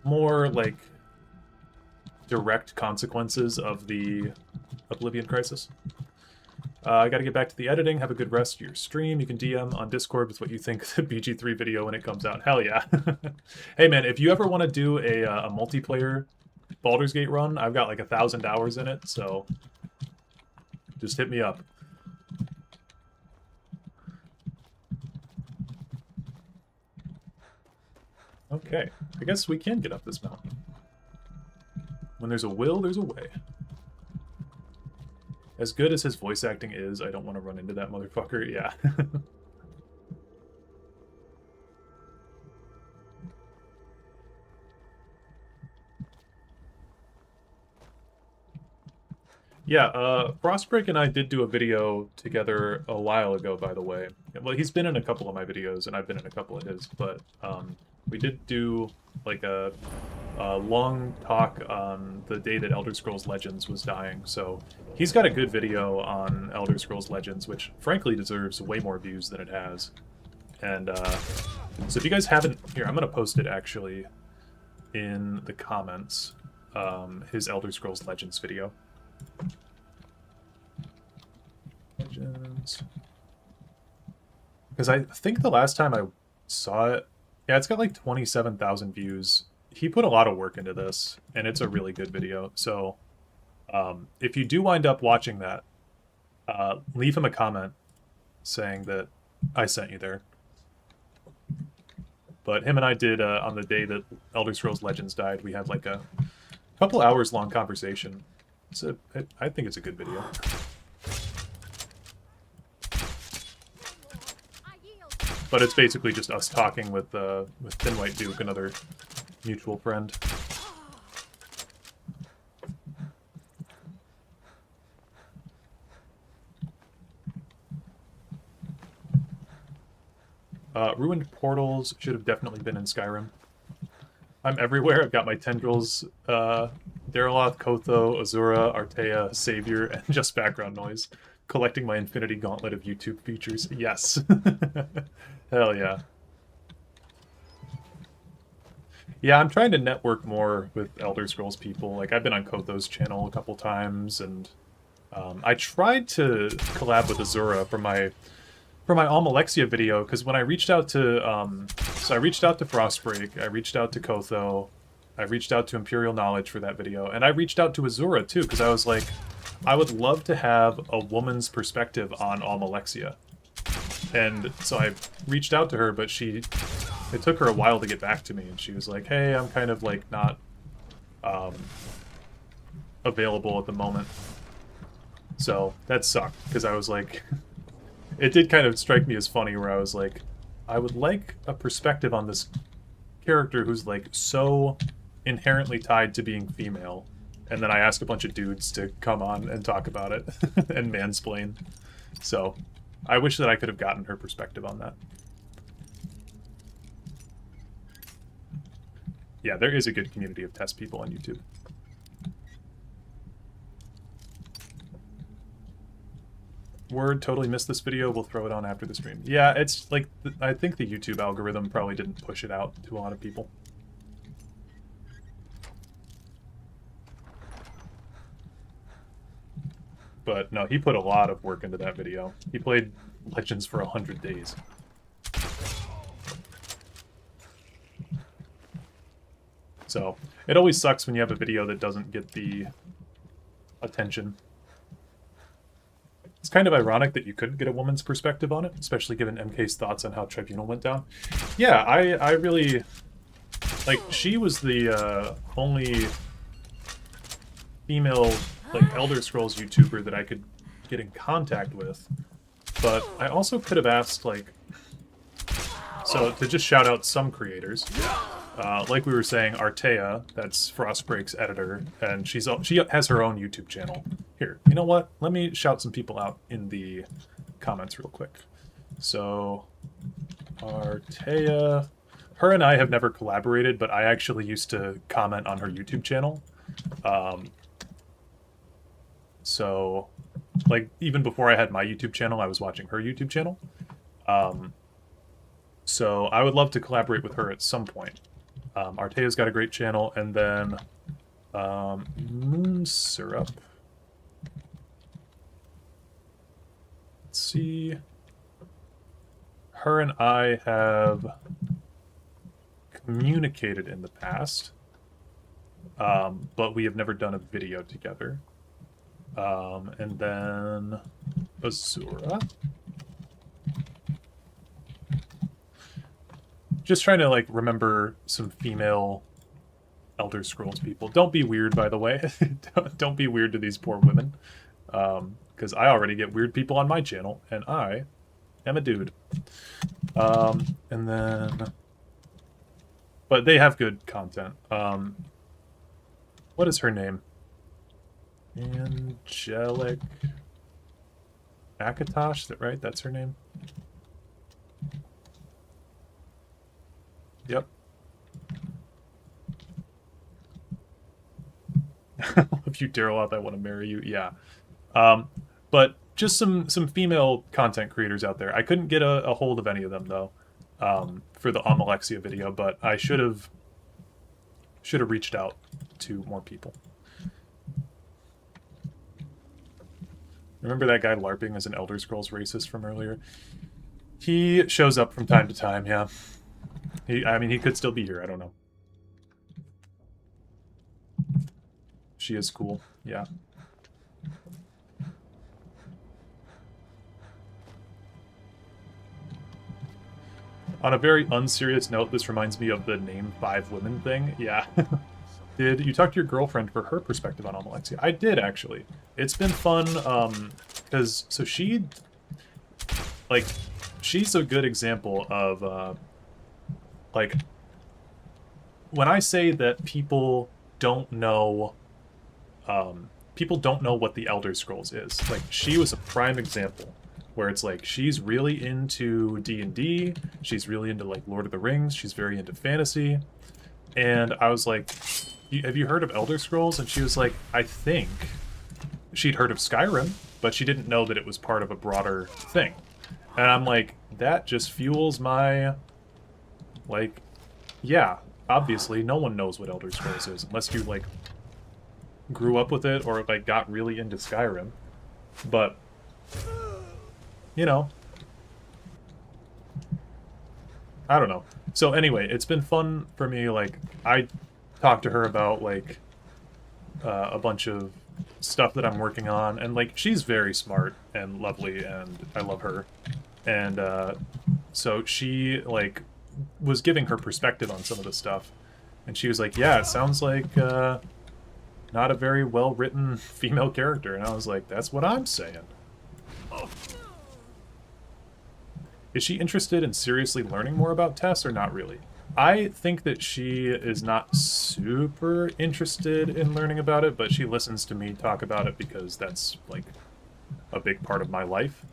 more, like, direct consequences of the Oblivion Crisis. I gotta get back to the editing. Have a good rest of your stream. You can DM on Discord with what you think of the BG3 video when it comes out. Hell yeah. Hey man, if you ever want to do a multiplayer Baldur's Gate run, I've got like 1,000 hours in it, so just hit me up. Okay, I guess we can get up this mountain. When there's a will, there's a way. As good as his voice acting is, I don't want to run into that motherfucker, yeah. Yeah, Frostbreak and I did do a video together a while ago, by the way. Well, he's been in a couple of my videos, and I've been in a couple of his, but we did do like a long talk on the day that Elder Scrolls Legends was dying, so he's got a good video on Elder Scrolls Legends, which frankly deserves way more views than it has. And so if you guys haven't... Here, I'm going to post it actually in the comments, his Elder Scrolls Legends video. Legends. Because I think the last time I saw it, yeah, it's got like 27,000 views. He put a lot of work into this, and it's a really good video. So if you do wind up watching that, leave him a comment saying that I sent you there. But him and I did, on the day that Elder Scrolls Legends died, we had like a couple hours long conversation. I think it's a good video. But it's basically just us talking with Thin White Duke, another mutual friend. Ruined portals should have definitely been in Skyrim. I'm everywhere. I've got my tendrils, Dareloth, Kotho, Azura, Artea, Savior, and just background noise. Collecting my infinity gauntlet of YouTube features. Yes. Hell yeah. Yeah, I'm trying to network more with Elder Scrolls people. Like, I've been on Kotho's channel a couple times, and I tried to collab with Azura for my Almalexia video, because when I reached out to, so I reached out to Frostbreak, I reached out to Kotho, I reached out to Imperial Knowledge for that video, and I reached out to Azura too, because I was like, I would love to have a woman's perspective on Almalexia. And so I reached out to her, but it took her a while to get back to me, and she was like, hey, I'm kind of like not available at the moment. So that sucked, because I was like, it did kind of strike me as funny, where I was like, I would like a perspective on this character who's like so inherently tied to being female. And then I asked a bunch of dudes to come on and talk about it and mansplain. So I wish that I could have gotten her perspective on that. Yeah, there is a good community of test people on YouTube. Word, totally missed this video. We'll throw it on after the stream. Yeah, it's like, I think the YouTube algorithm probably didn't push it out to a lot of people. But no, he put a lot of work into that video. He played Legends for 100 days. So, it always sucks when you have a video that doesn't get the attention. It's kind of ironic that you couldn't get a woman's perspective on it, especially given MK's thoughts on how Tribunal went down. Yeah, I really... Like, she was the only female, like, Elder Scrolls YouTuber that I could get in contact with. But I also could have asked, like... So, to just shout out some creators... like we were saying, Artea, that's Frostbreak's editor, and she has her own YouTube channel. Here, you know what? Let me shout some people out in the comments real quick. So, Artea... Her and I have never collaborated, but I actually used to comment on her YouTube channel. So, like, even before I had my YouTube channel, I was watching her YouTube channel. So I would love to collaborate with her at some point. Artea's got a great channel, and then Moon Syrup. Let's see. Her and I have communicated in the past, but we have never done a video together. And then Azura. Just trying to, like, remember some female Elder Scrolls people. Don't be weird, by the way. Don't be weird to these poor women. Because I already get weird people on my channel, and I am a dude. And then... But they have good content. What is her name? Angelic... Akatosh, is that right? That's her name? Yep. If you Dareloth, I want to marry you. Yeah. But just some female content creators out there. I couldn't get a hold of any of them, though, for the Amalexia video, but I should have reached out to more people. Remember that guy LARPing as an Elder Scrolls racist from earlier? He shows up from time to time, yeah. I mean, he could still be here, I don't know. She is cool, yeah. On a very unserious note, this reminds me of the name 5 women thing. Yeah. Did you talk to your girlfriend for her perspective on Amalexia? I did, actually. It's been fun, because, so she, like, she's a good example of, like, when I say that people don't know what the Elder Scrolls is, like, she was a prime example, where it's like, she's really into D&D, she's really into, like, Lord of the Rings, she's very into fantasy, and I was like, have you heard of Elder Scrolls? And she was like, I think. She'd heard of Skyrim, but she didn't know that it was part of a broader thing. And I'm like, that just fuels my, like, yeah, obviously no one knows what Elder Scrolls is, unless you, like, grew up with it or, like, got really into Skyrim. But, you know, I don't know. So anyway, it's been fun for me. Like, I talked to her about, like, a bunch of stuff that I'm working on, and, like, she's very smart and lovely, and I love her. And so she, like, was giving her perspective on some of the stuff, and she was like, yeah, it sounds like not a very well-written female character. And I was like, that's what I'm saying. Is she interested in seriously learning more about Tess, or not really? I think that she is not super interested in learning about it, but she listens to me talk about it because that's, like, a big part of my life.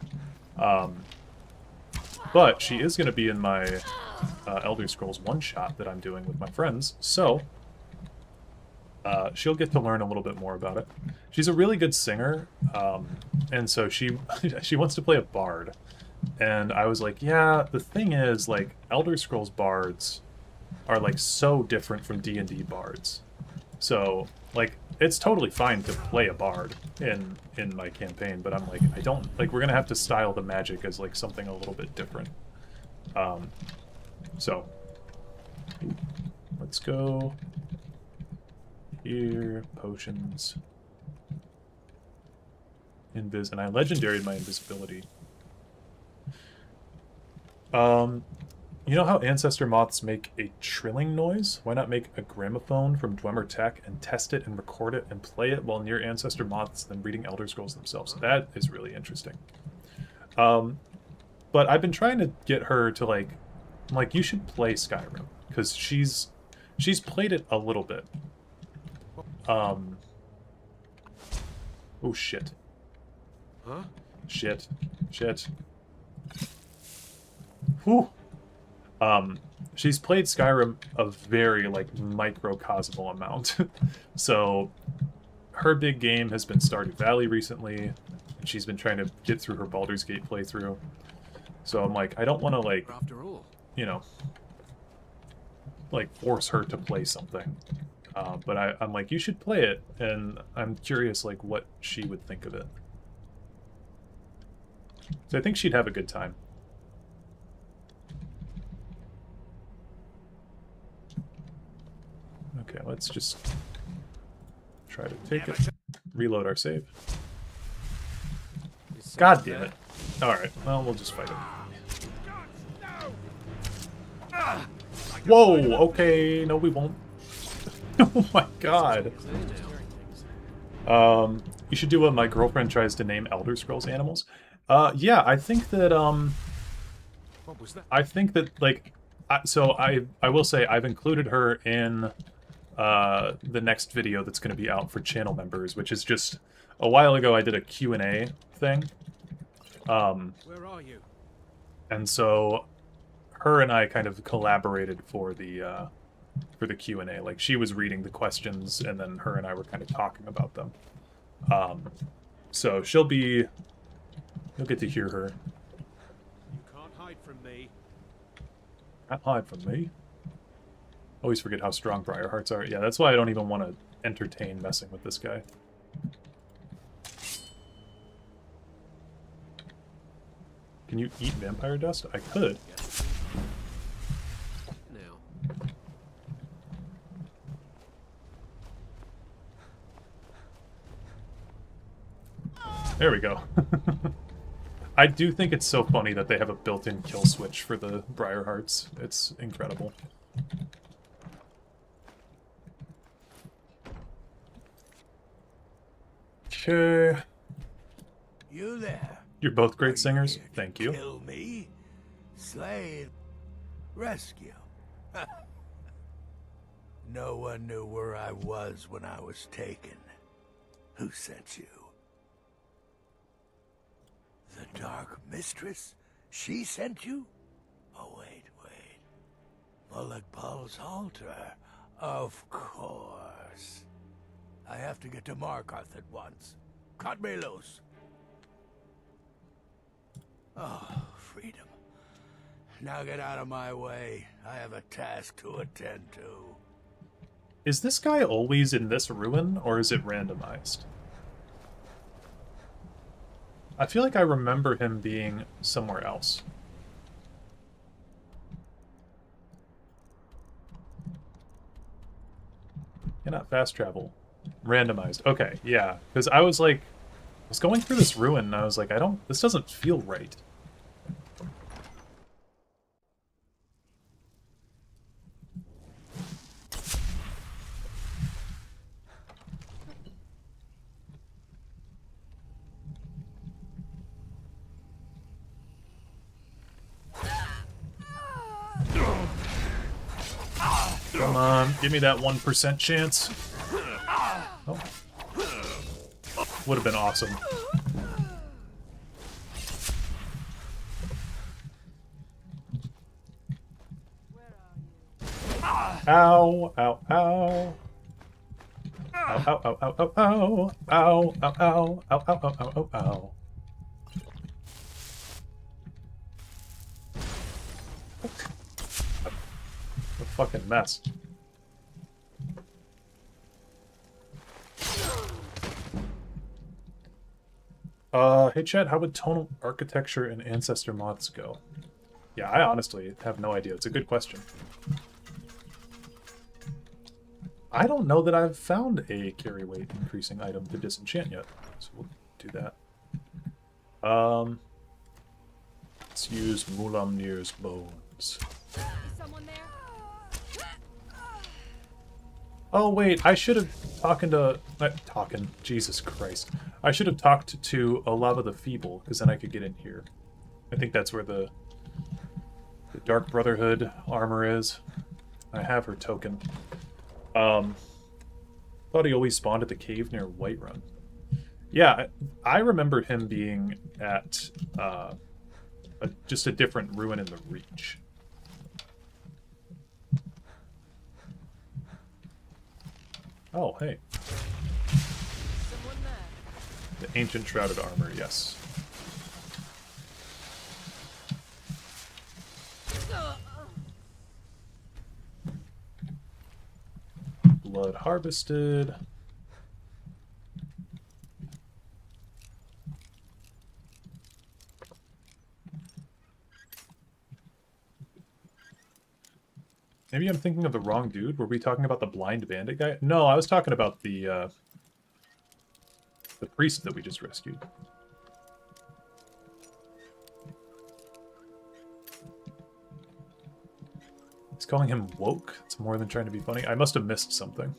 But she is going to be in my Elder Scrolls one-shot that I'm doing with my friends, so she'll get to learn a little bit more about it. She's a really good singer, and so she wants to play a bard. And I was like, yeah, the thing is, like, Elder Scrolls bards are, like, so different from D&D bards. So, like, it's totally fine to play a bard in my campaign, but I'm like, I don't, like, we're gonna have to style the magic as, like, something a little bit different. So, let's go here, potions, invis, and I legendaried my invisibility. You know how ancestor moths make a trilling noise? Why not make a gramophone from Dwemer Tech and test it and record it and play it while near ancestor moths than reading Elder Scrolls themselves? That is really interesting. But I've been trying to get her to, like, I'm like, you should play Skyrim, because she's played it a little bit. Oh shit. Huh? Shit. Whew. She's played Skyrim a very, like, microcosmal amount. So her big game has been Stardew Valley recently, and she's been trying to get through her Baldur's Gate playthrough. So I'm like, I don't want to, like, you know, like, force her to play something. But I'm like, you should play it, and I'm curious, like, what she would think of it. So I think she'd have a good time. Okay, let's just try to take it. Reload our save. God damn it. Alright, well, we'll just fight it. Whoa, okay, no we won't. Oh my god. You should do what my girlfriend tries to name Elder Scrolls animals. Yeah, I think that, like, so I will say I've included her in, the next video that's going to be out for channel members, which is just, a while ago I did a Q&A thing. Where are you? And so, her and I kind of collaborated for the Q&A. Like, she was reading the questions, and then her and I were kind of talking about them. So she'll be... You'll get to hear her. You can't hide from me. Can't hide from me? Always forget how strong Briar Hearts are. Yeah, that's why I don't even want to entertain messing with this guy. Can you eat vampire dust? I could. Now. There we go. I do think it's so funny that they have a built-in kill switch for the Briar Hearts. It's incredible. Okay. You there? You're both great singers. Thank you. Kill me, slay, rescue. No one knew where I was when I was taken. Who sent you? The Dark Mistress? She sent you? Oh, wait. Mulagbal's altar. Of course. I have to get to Markarth at once. Cut me loose. Oh, freedom. Now get out of my way. I have a task to attend to. Is this guy always in this ruin, or is it randomized? I feel like I remember him being somewhere else. Cannot fast travel. Randomized. Okay, yeah. Because I was like... I was going through this ruin, and I was like, this doesn't feel right. Come on, give me that 1% chance. Oh. Would have been awesome. Ow, ow, ow. Ow, ow, ow, ow, ow, ow. Ow, ow, ow, ow, ow, ow, ow, ow, ow. What a fucking mess. Hey chat, how would tonal architecture and ancestor mods go? Yeah, I honestly have no idea. It's a good question. I don't know that I've found a carry weight increasing item to disenchant yet, so we'll do that. Let's use Mulamnir's bones. Someone there? Oh wait, I should have Jesus Christ. I should have talked to Olava the Feeble, because then I could get in here. I think that's where the Dark Brotherhood armor is. I have her token. Thought he always spawned at the cave near Whiterun. Yeah, I remember him being at just a different ruin in the Reach. Oh, hey. The ancient shrouded armor, yes. Blood harvested. Maybe I'm thinking of the wrong dude. Were we talking about the blind bandit guy? No, I was talking about the priest that we just rescued. He's calling him woke. It's more than trying to be funny. I must have missed something.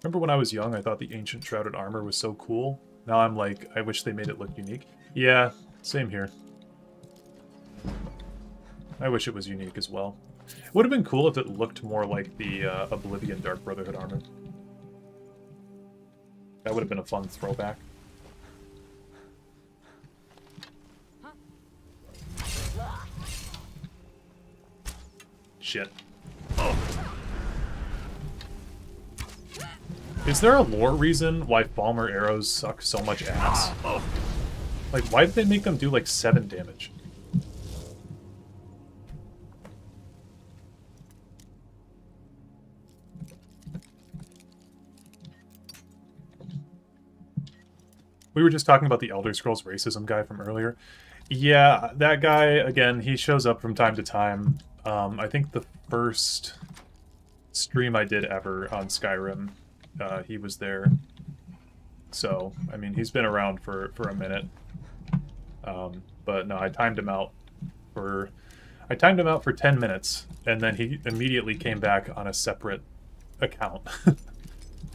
Remember when I was young, I thought the ancient shrouded armor was so cool. Now I'm like, I wish they made it look unique. Yeah, same here. I wish it was unique as well. It would have been cool if it looked more like the Oblivion Dark Brotherhood armor. That would have been a fun throwback. Shit. Oh. Is there a lore reason why Falmer arrows suck so much ass? Like, why did they make them do like 7 damage? We were just talking about the Elder Scrolls racism guy from earlier. Yeah, that guy, again, he shows up from time to time. I think the first stream I did ever on Skyrim, he was there. So, I mean, he's been around for a minute. But no, I timed him out for 10 minutes, and then he immediately came back on a separate account.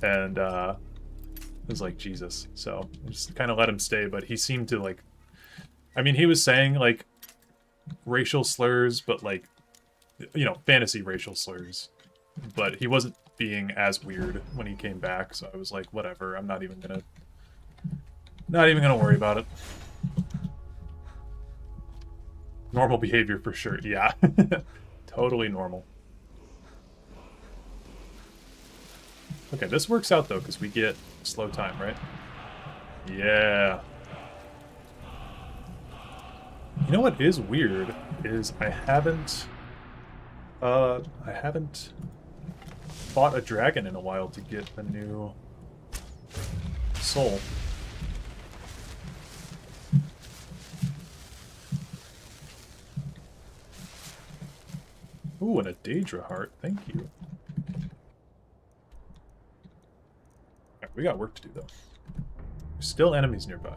And it was like, Jesus. So I just kind of let him stay, but he seemed to, like, I mean, he was saying like racial slurs, but like, you know, fantasy racial slurs, but he wasn't being as weird when he came back. So I was like, whatever, I'm not even gonna worry about it. Normal behavior for sure. Yeah. Totally normal. Okay, this works out though, because we get slow time, right? Yeah. You know what is weird is I haven't fought a dragon in a while to get a new soul. Ooh, and a Daedra heart. Thank you. Right, we got work to do, though. There's still enemies nearby.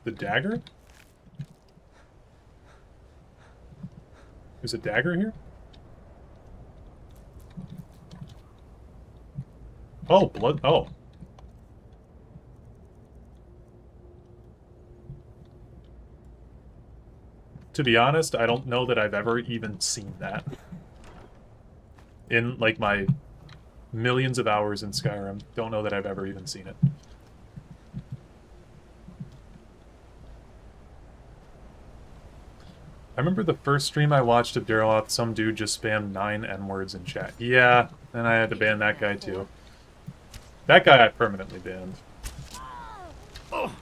The dagger? There's a dagger here? Oh, blood. Oh. To be honest, I don't know that I've ever even seen that. In, like, my millions of hours in Skyrim, don't know that I've ever even seen it. I remember the first stream I watched of Dareloth, some dude just spammed 9 N-words in chat. Yeah, and I had to ban that guy too. That guy I permanently banned. Oh.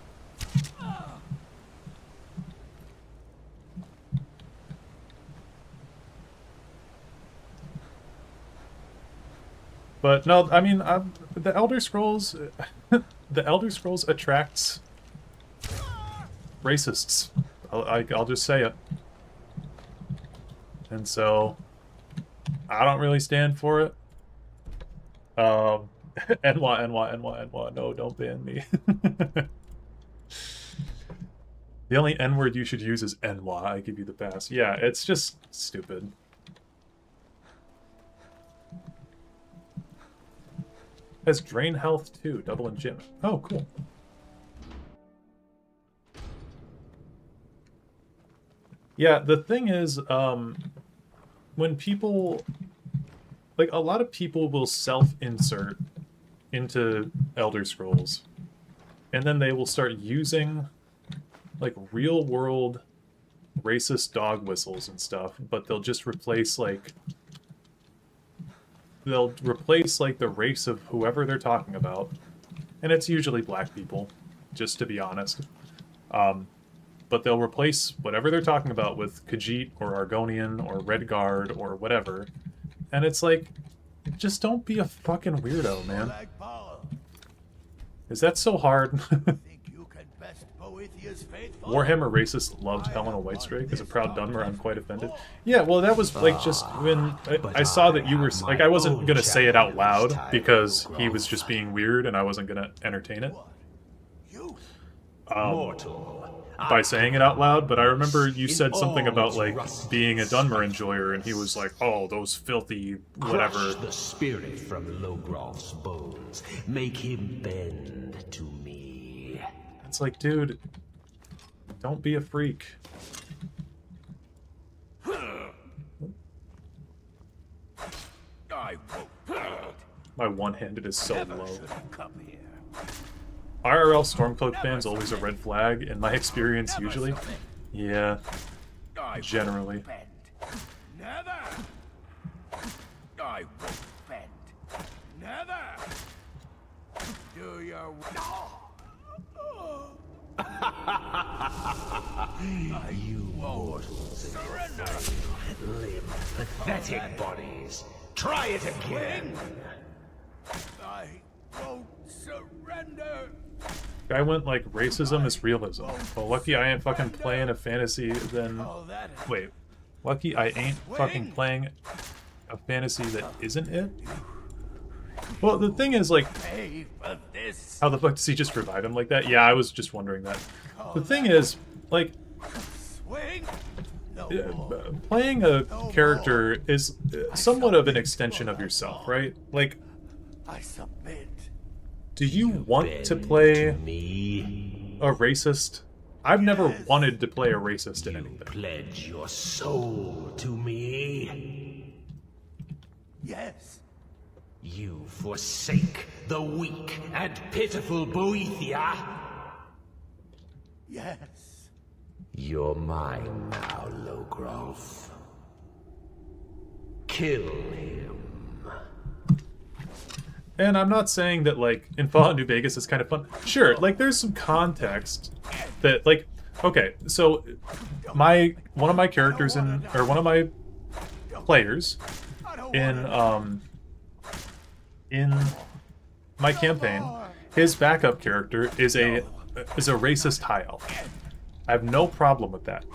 But no, I mean, the Elder Scrolls, the Elder Scrolls attracts racists. I'll just say it. And so, I don't really stand for it. NY, no, don't ban me. The only N-word you should use is NY, I give you the pass. Yeah, it's just stupid. Has drain health too, double enchantment. Oh, cool. Yeah, the thing is, when people, like, a lot of people will self-insert into Elder Scrolls, and then they will start using like real world racist dog whistles and stuff, but they'll just replace like the race of whoever they're talking about, and it's usually black people, just to be honest. But they'll replace whatever they're talking about with Khajiit or Argonian or Redguard or whatever, and it's like, just don't be a fucking weirdo, man. Is that so hard? Warhammer racist loved Helena Whitestrake. As a proud Dunmer, I'm quite offended. Yeah, well, that was like just when I saw that you were like, I wasn't gonna say it out loud because he was just being weird and I wasn't gonna entertain it by saying it out loud. But I remember you said something about like being a Dunmer enjoyer, and he was like, "Oh, those filthy whatever." Crush the spirit from Logrof's bones. Make him bend to me. It's like, dude, don't be a freak. My one-handed is so low. IRL Stormcloak fans always a red flag, in my experience, usually. Yeah, generally. Never! I won't bend. Never! Do your... You mortals limp, pathetic bodies. Try it again. I won't surrender. Guy went like, racism is realism. Well, lucky I ain't fucking playing a fantasy then... Wait. Lucky I ain't fucking playing a fantasy that isn't it? Well, the thing is, like... How the fuck does he just revive him like that? Yeah, I was just wondering that. The thing is, like... Playing a character is somewhat of an extension of yourself, right? Like... I submit. Do you want to play a racist? I've never wanted to play a racist in anything. Pledge your soul to me. Yes. You forsake the weak and pitiful Boethia. Yes. You're mine now, Logrof. Kill him. And I'm not saying that, like, in Fallout New Vegas is kind of fun. Sure, like, there's some context that, like, okay, so one of my characters one of my players in my campaign, his backup character is a racist high elf. I have no problem with that.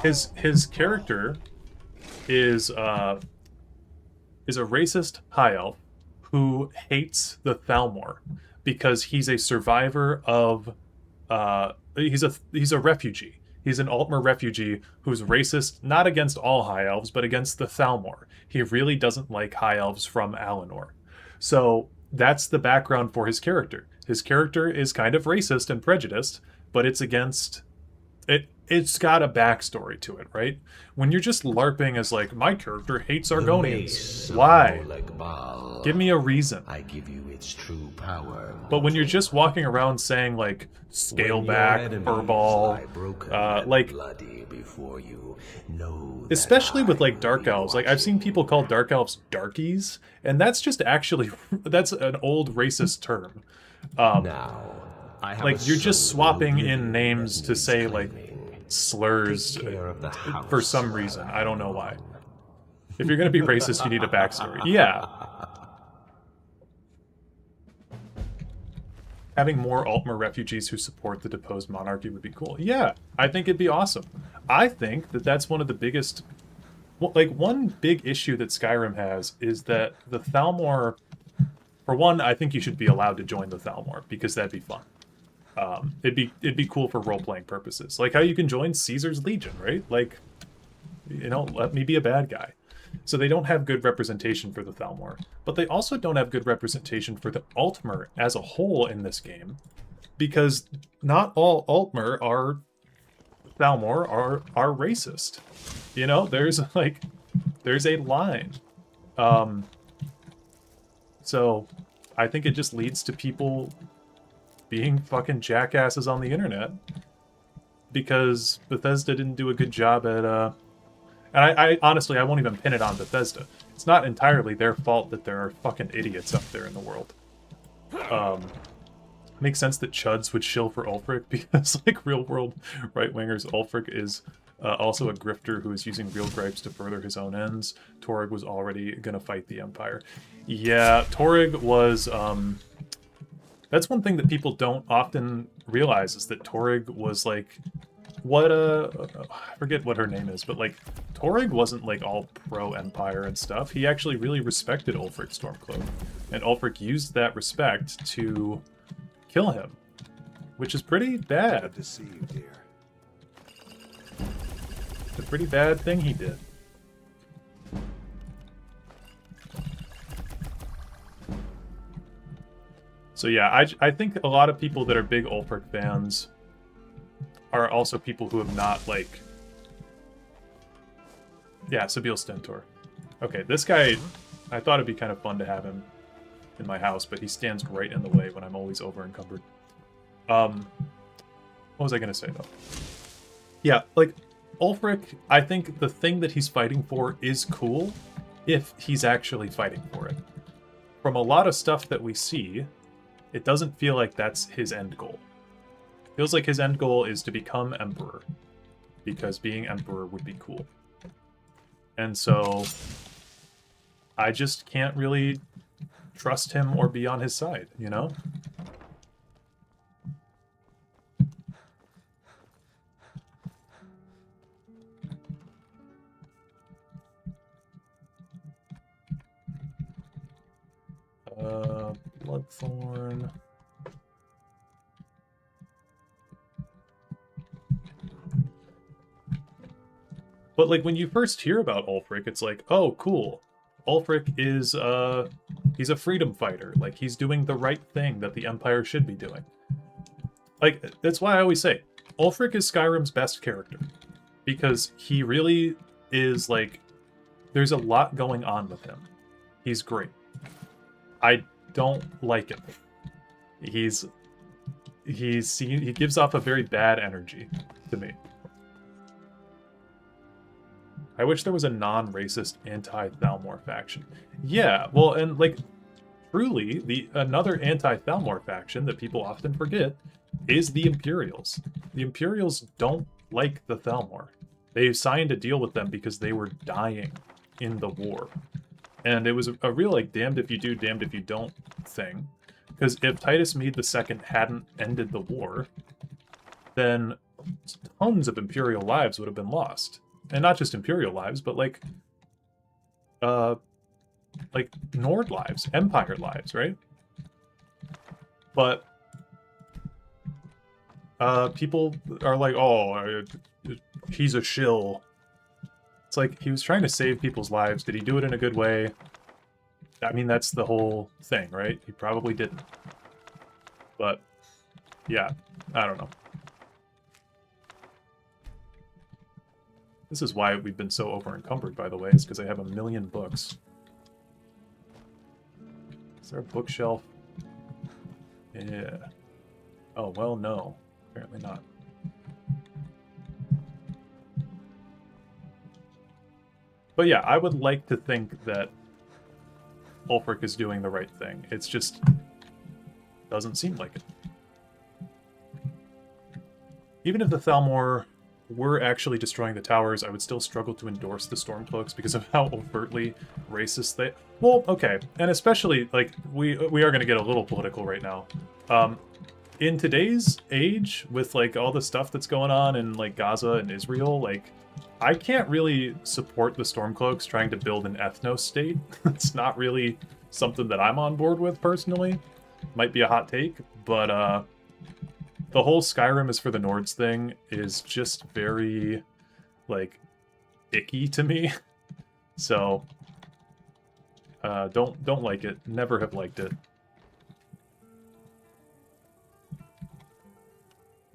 His character is a racist high elf who hates the Thalmor because he's a survivor of he's a refugee. He's an Altmer refugee who's racist not against all high elves but against the Thalmor. He really doesn't like high elves from Alinor. So that's the background for his character. His character is kind of racist and prejudiced, but it's against it. It's got a backstory to it, right? When you're just LARPing as like, my character hates Argonians. Why? Give me a reason. I give you its true power. But when you're just walking around saying like, scale back, furball, like, before you know especially with like dark elves. Like I've seen people call dark elves darkies, and that's just actually that's an old racist term. Like you're just swapping in names to say like slurs for some reason. I don't know why. If you're gonna be racist, you need a backstory. Yeah. Having more Altmer refugees who support the deposed monarchy would be cool. Yeah, I think it'd be awesome. I think that that's one of the biggest... Like, one big issue that Skyrim has is that the Thalmor... For one, I think you should be allowed to join the Thalmor, because that'd be fun. It'd be cool for role-playing purposes. Like how you can join Caesar's Legion, right? Like, you know, let me be a bad guy. So they don't have good representation for the Thalmor. But they also don't have good representation for the Altmer as a whole in this game. Because not all Altmer are... Thalmor are racist. You know, there's a line. So I think it just leads to people being fucking jackasses on the internet because Bethesda didn't do a good job at and I honestly I won't even pin it on Bethesda. It's not entirely their fault that there are fucking idiots up there in the world. Makes sense that Chuds would shill for Ulfric because, like, real-world right-wingers, Ulfric is also a grifter who is using real gripes to further his own ends. Torrig was already gonna fight the Empire. Yeah, Torrig was, that's one thing that people don't often realize, is that Torrig was, like, what, I forget what her name is, but, like, Torrig wasn't, like, all pro-Empire and stuff. He actually really respected Ulfric Stormcloak, and Ulfric used that respect to kill him, which is pretty bad. It's a pretty bad thing he did. So yeah, I think a lot of people that are big Ulfric fans are also people who have not, like... Yeah, Sabil Stentor. Okay, this guy, I thought it'd be kind of fun to have him in my house, but he stands right in the way when I'm always over encumbered. What was I gonna say though? Yeah, like Ulfric, I think the thing that he's fighting for is cool if he's actually fighting for it. From a lot of stuff that we see, it doesn't feel like that's his end goal. It feels like his end goal is to become emperor, because being emperor would be cool. And so I just can't really trust him or be on his side, you know? Bloodthorn. But, like, when you first hear about Ulfric, it's like, oh, cool. Ulfric is, he's a freedom fighter. Like, he's doing the right thing that the Empire should be doing. Like, that's why I always say, Ulfric is Skyrim's best character. Because he really is, like, there's a lot going on with him. He's great. I don't like him. He gives off a very bad energy to me. I wish there was a non-racist anti-Thalmor faction. Yeah, well, and, like, truly, another anti-Thalmor faction that people often forget is the Imperials. The Imperials don't like the Thalmor. They signed a deal with them because they were dying in the war. And it was a real, like, damned if you do, damned if you don't thing. Because if Titus Mede II hadn't ended the war, then tons of Imperial lives would have been lost. And not just Imperial lives, but, like Nord lives, Empire lives, right? But people are like, oh, he's a shill. It's like, he was trying to save people's lives. Did he do it in a good way? I mean, that's the whole thing, right? He probably didn't. But, yeah, I don't know. This is why we've been so over-encumbered, by the way, is because I have 1 million books. Is there a bookshelf? Yeah. Oh, well, no. Apparently not. But yeah, I would like to think that Ulfric is doing the right thing. It's just doesn't seem like it. Even if the Thalmor were actually destroying the towers, I would still struggle to endorse the Stormcloaks because of how overtly racist they... Well, okay, and especially, like, we are going to get a little political right now. In today's age, with, like, all the stuff that's going on in, like, Gaza and Israel, like, I can't really support the Stormcloaks trying to build an ethno-state. It's not really something that I'm on board with, personally. Might be a hot take, but, the whole Skyrim is for the Nords thing is just very, like, icky to me. So, don't like it. Never have liked it.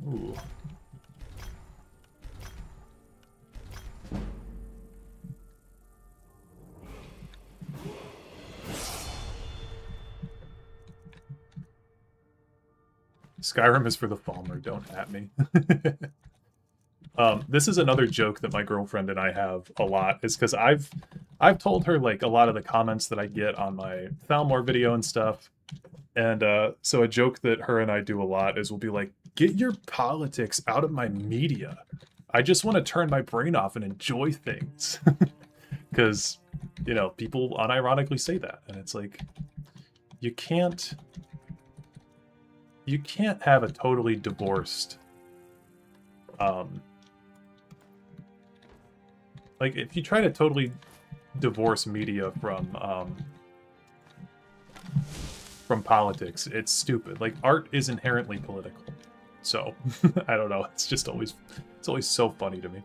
Ooh. Skyrim is for the Falmer, don't at me. This is another joke that my girlfriend and I have a lot, is because I've told her like a lot of the comments that I get on my Thalmor video and stuff. And so a joke that her and I do a lot is we'll be like, get your politics out of my media. I just want to turn my brain off and enjoy things. Because, you know, people unironically say that. And it's like, you can't have a totally divorced, like, if you try to totally divorce media from politics, it's stupid. Like, art is inherently political. So, I don't know. It's just always, it's always so funny to me.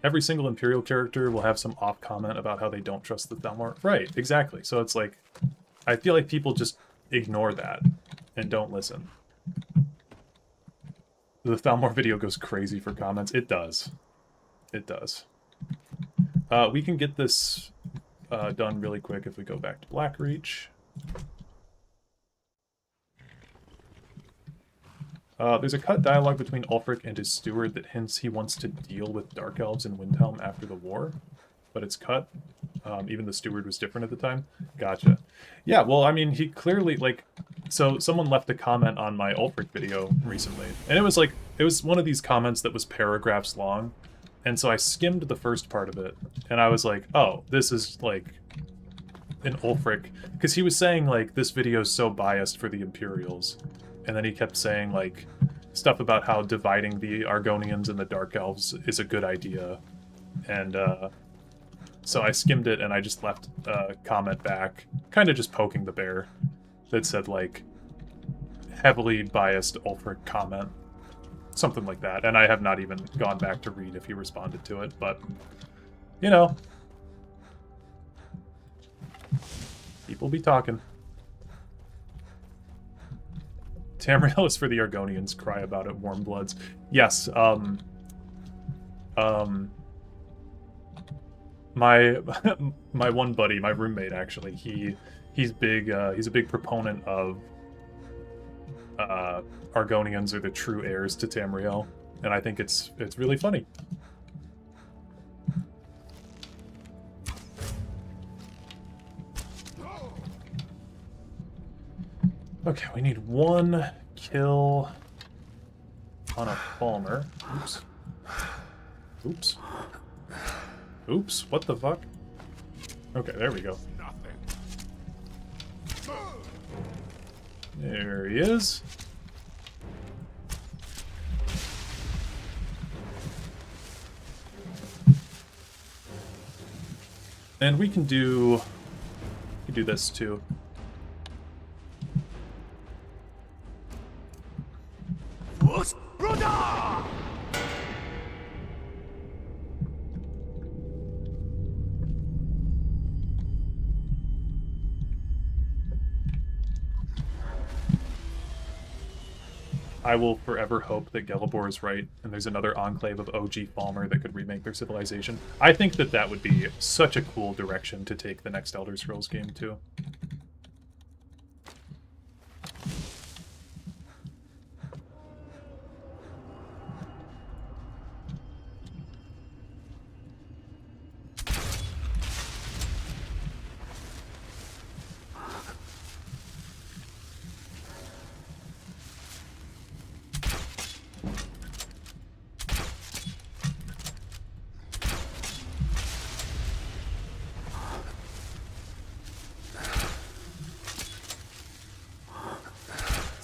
Every single Imperial character will have some off comment about how they don't trust the Thalmor. Right, exactly. So it's like, I feel like people just ignore that and don't listen. The Thalmor video goes crazy for comments. It does. It does. We can get this done really quick if we go back to Blackreach. There's a cut dialogue between Ulfric and his steward that hints he wants to deal with Dark Elves in Windhelm after the war, but it's cut. Even the steward was different at the time. Gotcha. Yeah, well, I mean, he clearly, like, so someone left a comment on my Ulfric video recently, and it was like, it was one of these comments that was paragraphs long, and so I skimmed the first part of it, and I was like, oh, this is, like, an Ulfric, because he was saying, like, this video is so biased for the Imperials, and then he kept saying, like, stuff about how dividing the Argonians and the Dark Elves is a good idea, and, so I skimmed it and I just left a comment back, kind of just poking the bear, that said, like, heavily biased Ulfric comment. Something like that. And I have not even gone back to read if he responded to it, but, you know. People be talking. Tamriel is for the Argonians, cry about it, warm bloods. Yes, my one buddy, my roommate actually, he's big he's a big proponent of Argonians are the true heirs to Tamriel, and I think it's really funny. Okay, we need one kill on a Falmer. Oops. Oops. Oops, what the fuck? Okay, there we go. There he is. And we can do this too. I will forever hope that Gelibor is right, and there's another enclave of OG Falmer that could remake their civilization. I think that that would be such a cool direction to take the next Elder Scrolls game to.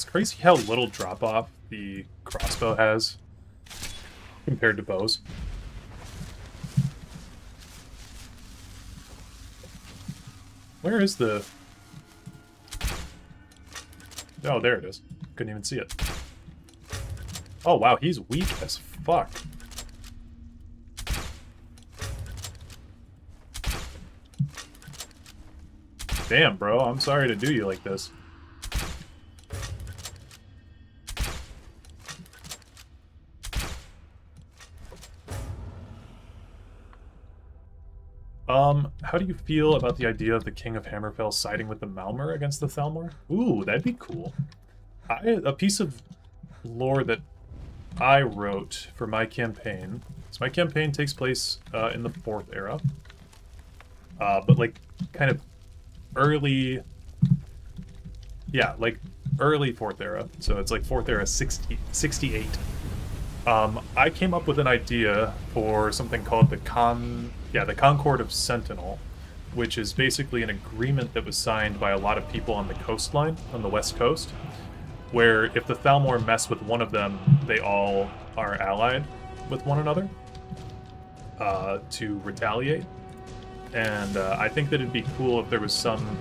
Crazy how little drop-off the crossbow has compared to bows. Where is the... Oh, there it is. Couldn't even see it. Oh, wow, he's weak as fuck. Damn, bro, I'm sorry to do you like this. How do you feel about the idea of the King of Hammerfell siding with the Malmur against the Thalmor? Ooh, that'd be cool. A piece of lore that I wrote for my campaign. So my campaign takes place in the 4th era. But like kind of early... Yeah, like early 4th era. So it's like 4th era 68. I came up with an idea for something called the Concord of Sentinel, which is basically an agreement that was signed by a lot of people on the coastline, on the west coast, where if the Thalmor mess with one of them, they all are allied with one another to retaliate. And I think that it'd be cool if there was some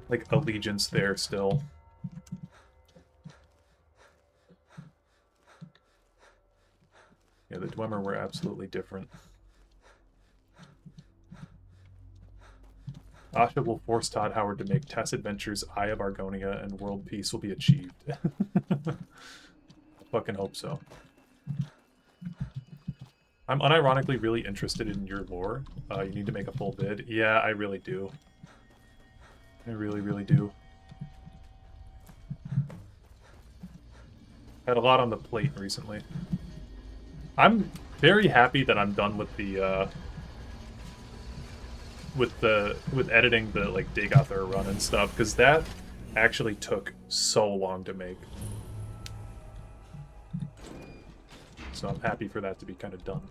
like allegiance there still. Yeah, the Dwemer were absolutely different. Asha will force Todd Howard to make Tess Adventures, Eye of Argonia, and world peace will be achieved. I fucking hope so. I'm unironically really interested in your lore. You need to make a full vid. Yeah, I really do. I really, really do. Had a lot on the plate recently. I'm very happy that I'm done with the with editing the like Dagothar run and stuff, because that actually took so long to make. So I'm happy for that to be kind of done.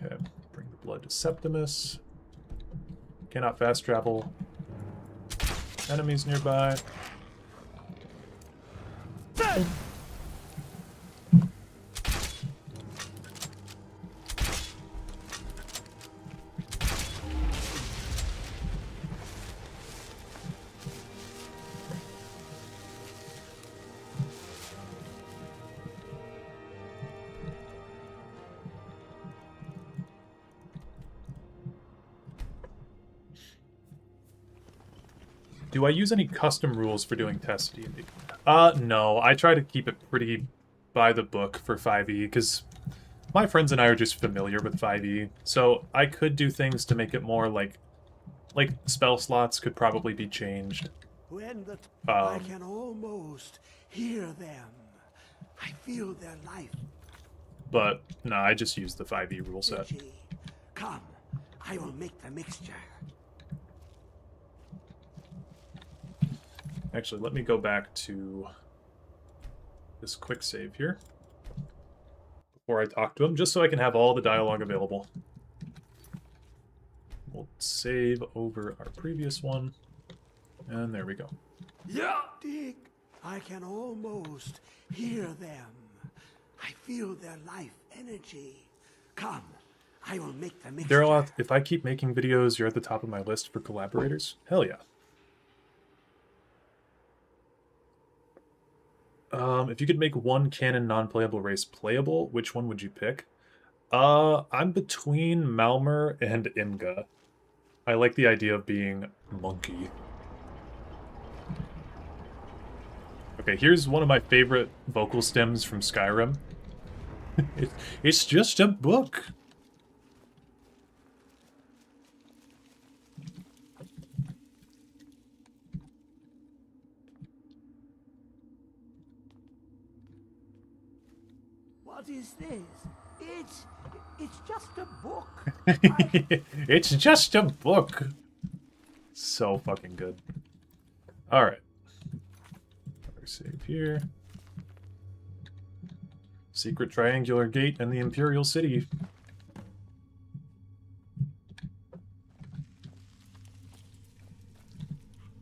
Okay, bring the blood to Septimus. Cannot fast travel. Enemies nearby. Do I use any custom rules for doing test D&D? No. I try to keep it pretty by the book for 5e, because my friends and I are just familiar with 5e, so I could do things to make it more like spell slots could probably be changed. When I can almost hear them. I feel their life. But, no, I just use the 5e rule set. Come, I will make the mixture. Actually, let me go back to this quick save here before I talk to him, just so I can have all the dialogue available. We'll save over our previous one, and there we go. Yeah, Dick, I can almost hear them. I feel their life energy. Come, I will make the mixture. Dareloth, if I keep making videos, you're at the top of my list for collaborators. Hell yeah. If you could make one canon non-playable race playable, which one would you pick? I'm between Malmer and Imga. I like the idea of being monkey. Okay, here's one of my favorite vocal stems from Skyrim. It's just a book. What is this? It's just a book. It's just a book. So fucking good. Alright. Another save here. Secret triangular gate and the Imperial City.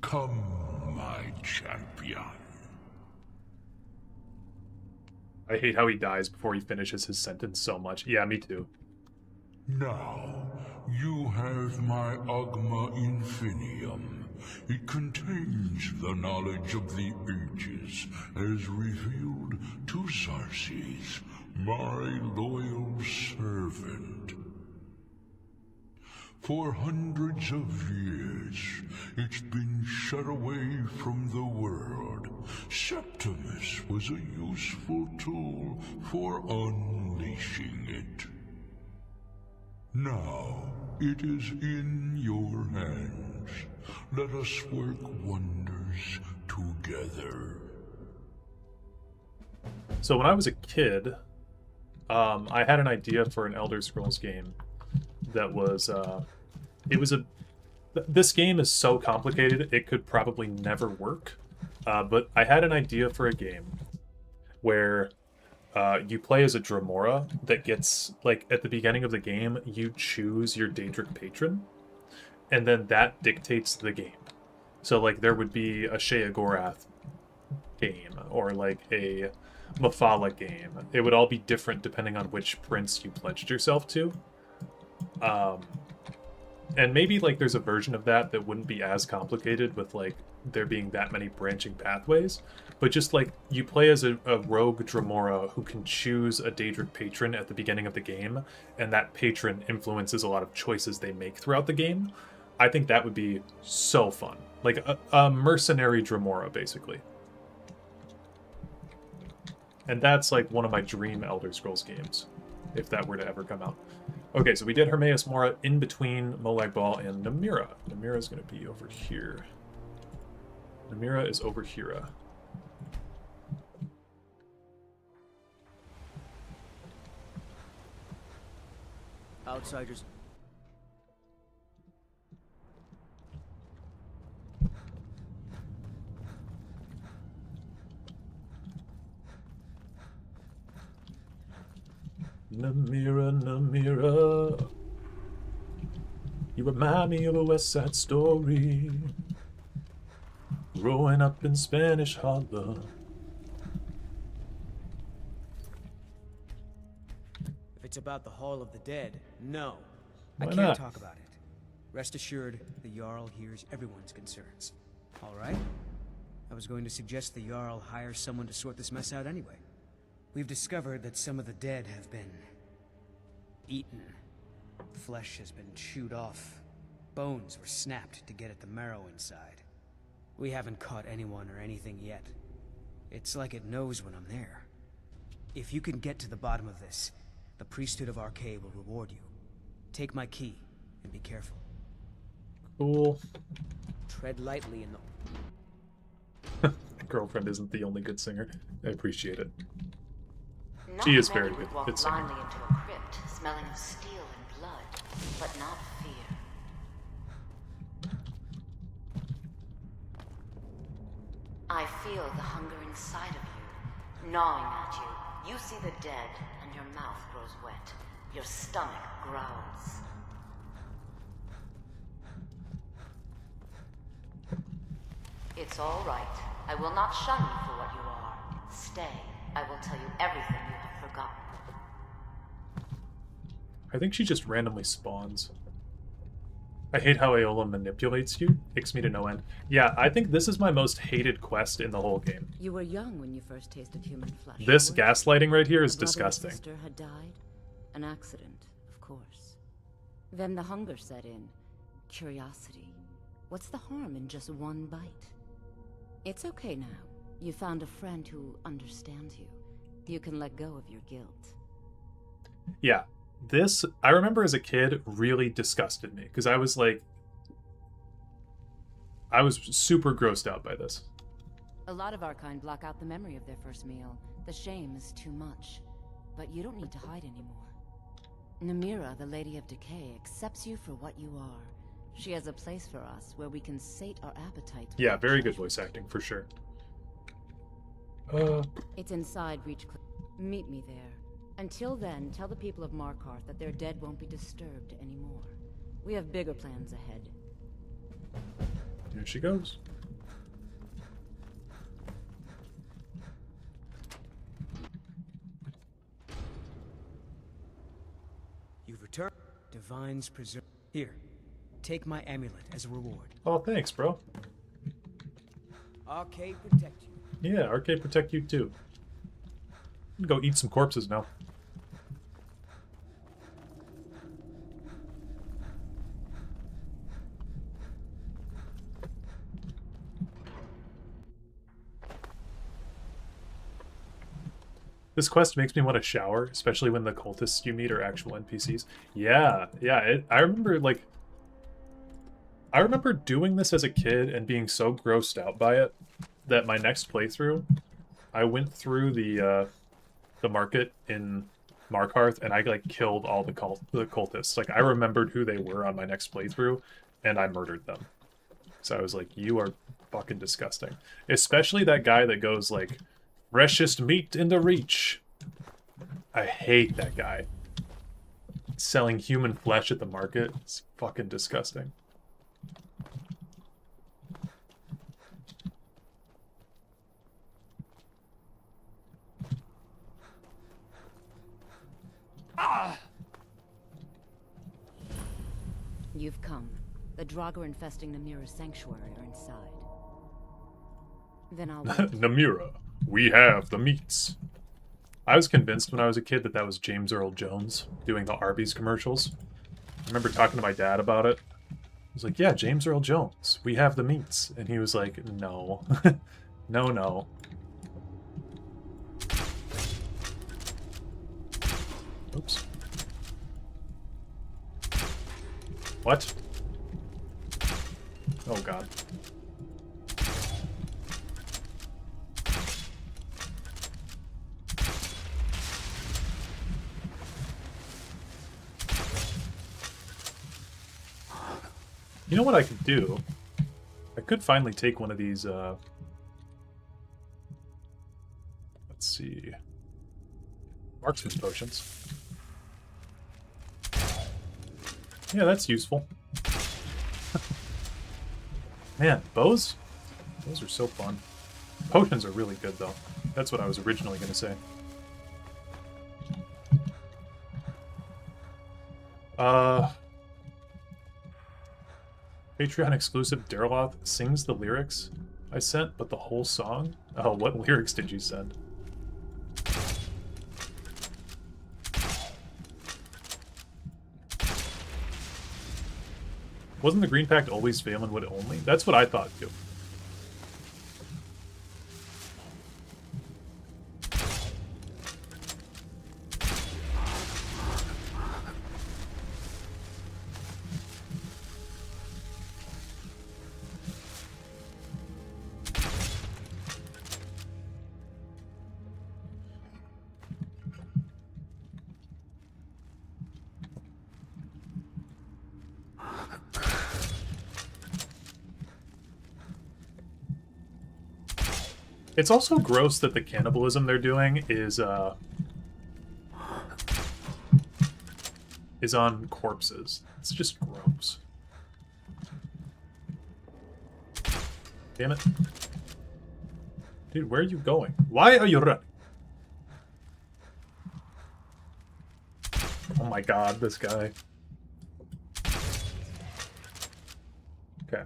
Come, my champion. I hate how he dies before he finishes his sentence so much. Yeah, me too. Now, you have my Agma Infinium. It contains the knowledge of the ages, as revealed to Xarxes, my loyal servant. For hundreds of years, it's been shut away from the world. Septimus was a useful tool for unleashing it. Now, it is in your hands. Let us work wonders together. So when I was a kid, I had an idea for an Elder Scrolls game that was, this game is so complicated, it could probably never work. But I had an idea for a game where you play as a Dremora that gets, like, at the beginning of the game, you choose your Daedric patron, and then that dictates the game. So, like, there would be a Sheogorath game, or, like, a Mephala game. It would all be different depending on which prince you pledged yourself to. And maybe, like, there's a version of that that wouldn't be as complicated with, like, there being that many branching pathways. But just, like, you play as a rogue Dremora who can choose a Daedric patron at the beginning of the game, and that patron influences a lot of choices they make throughout the game. I think that would be so fun. Like, a mercenary Dremora, basically. And that's, like, one of my dream Elder Scrolls games, if that were to ever come out. Okay, so we did Hermaeus Mora in between Molag Bal and Namira. Namira's going to be over here. Namira is over here. Outsiders. Namira, Namira, you remind me of a West Side Story. Growing up in Spanish Harlem. If it's about the Hall of the Dead, no. Why I can't not? talk about it. Rest assured, the Jarl hears everyone's concerns. Alright? I was going to suggest the Jarl hire someone to sort this mess out anyway. We've discovered that some of the dead have been eaten. Flesh has been chewed off. Bones were snapped to get at the marrow inside. We haven't caught anyone or anything yet. It's like it knows when I'm there. If you can get to the bottom of this, the priesthood of Arcade will reward you. Take my key, and be careful. Cool. Tread lightly in the... My girlfriend isn't the only good singer. I appreciate it. She is very good. Walk Good singer. blindly into a crypt, smelling of steel and blood, but not fear. I feel the hunger inside of you, gnawing at you. You see the dead, and your mouth grows wet. Your stomach growls. It's all right. I will not shun you for what you are. Stay. I will tell you everything you have forgotten. I think she just randomly spawns. I hate how Aola manipulates you. Icks me to no end. Yeah, I think this is my most hated quest in the whole game. You were young when you first tasted human flesh. This gaslighting right here is A brother or disgusting. sister had died. An accident, of course. Then the hunger set in. Curiosity. What's the harm in just one bite? It's okay now. You found a friend who understands you. You can let go of your guilt. Yeah, this, I remember as a kid, really disgusted me. Because I was like... I was super grossed out by this. A lot of our kind block out the memory of their first meal. The shame is too much. But you don't need to hide anymore. Namira, the Lady of Decay, accepts you for what you are. She has a place for us where we can sate our appetites. Yeah, very good voice acting, for sure. It's inside Reach. Meet me there. Until then, tell the people of Markarth that their dead won't be disturbed anymore. We have bigger plans ahead. Here she goes. You've returned. Divine's preserve. Here, take my amulet as a reward. Oh, thanks, bro. Arcade protect you. Yeah, Arcade protect you too. I'm gonna go eat some corpses now. This quest makes me want to shower, especially when the cultists you meet are actual NPCs. Yeah, I remember, like... I remember doing this as a kid and being so grossed out by it that my next playthrough, I went through the market in Markarth, and I like killed all the cultists. Like, I remembered who they were on my next playthrough, and I murdered them. So I was like, you are fucking disgusting. Especially that guy that goes like, freshest meat in the reach. I hate that guy. Selling human flesh at the market is fucking disgusting. You've come. The Draugr infesting Namira's sanctuary are inside. Then I'll wait. Namira, we have the meats. I was convinced when I was a kid that that was James Earl Jones doing the Arby's commercials. I remember talking to my dad about it. I was like, yeah, James Earl Jones, we have the meats. And he was like, no. No. Oops. What? Oh god. You know what I could do? I could finally take one of these, let's see, marksman potions. Yeah, that's useful. Man, bows? Those are so fun. Potions are really good, though. That's what I was originally going to say. Patreon exclusive Dareloth sings the lyrics I sent, but the whole song? Oh, what lyrics did you send? Wasn't the Green Pact always Phelan Wood only? That's what I thought, too. It's also gross that the cannibalism they're doing is on corpses. It's just gross. Damn it. Dude, where are you going? Why are you running? Oh my god, this guy. Okay.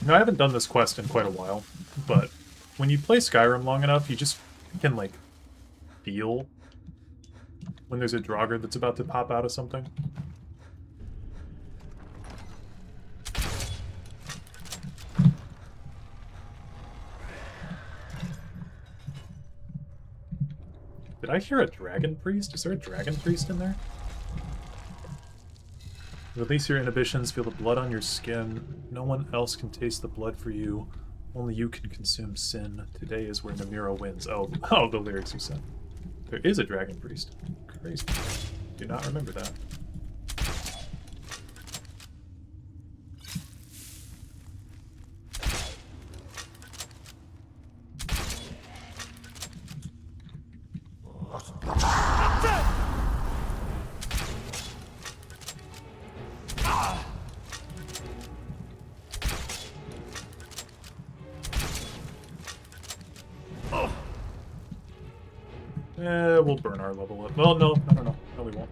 Now, I haven't done this quest in quite a while, but when you play Skyrim long enough, you just can, like, feel when there's a Draugr that's about to pop out of something. Did I hear a dragon priest? Is there a dragon priest in there? Release your inhibitions, feel the blood on your skin. No one else can taste the blood for you. Only you can consume sin. Today is where Namira wins. Oh, the lyrics you said. There is a dragon priest. Crazy. Do not remember that. We'll burn our level up. Well, no, we won't.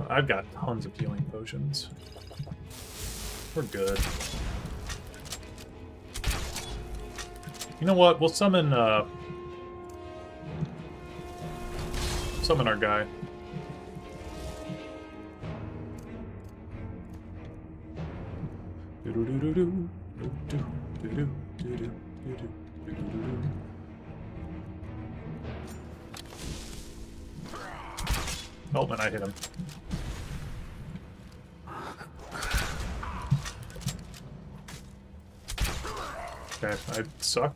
I've got tons of healing potions. We're good. You know what? We'll summon our guy. Oh, and I hit him. Okay, I suck.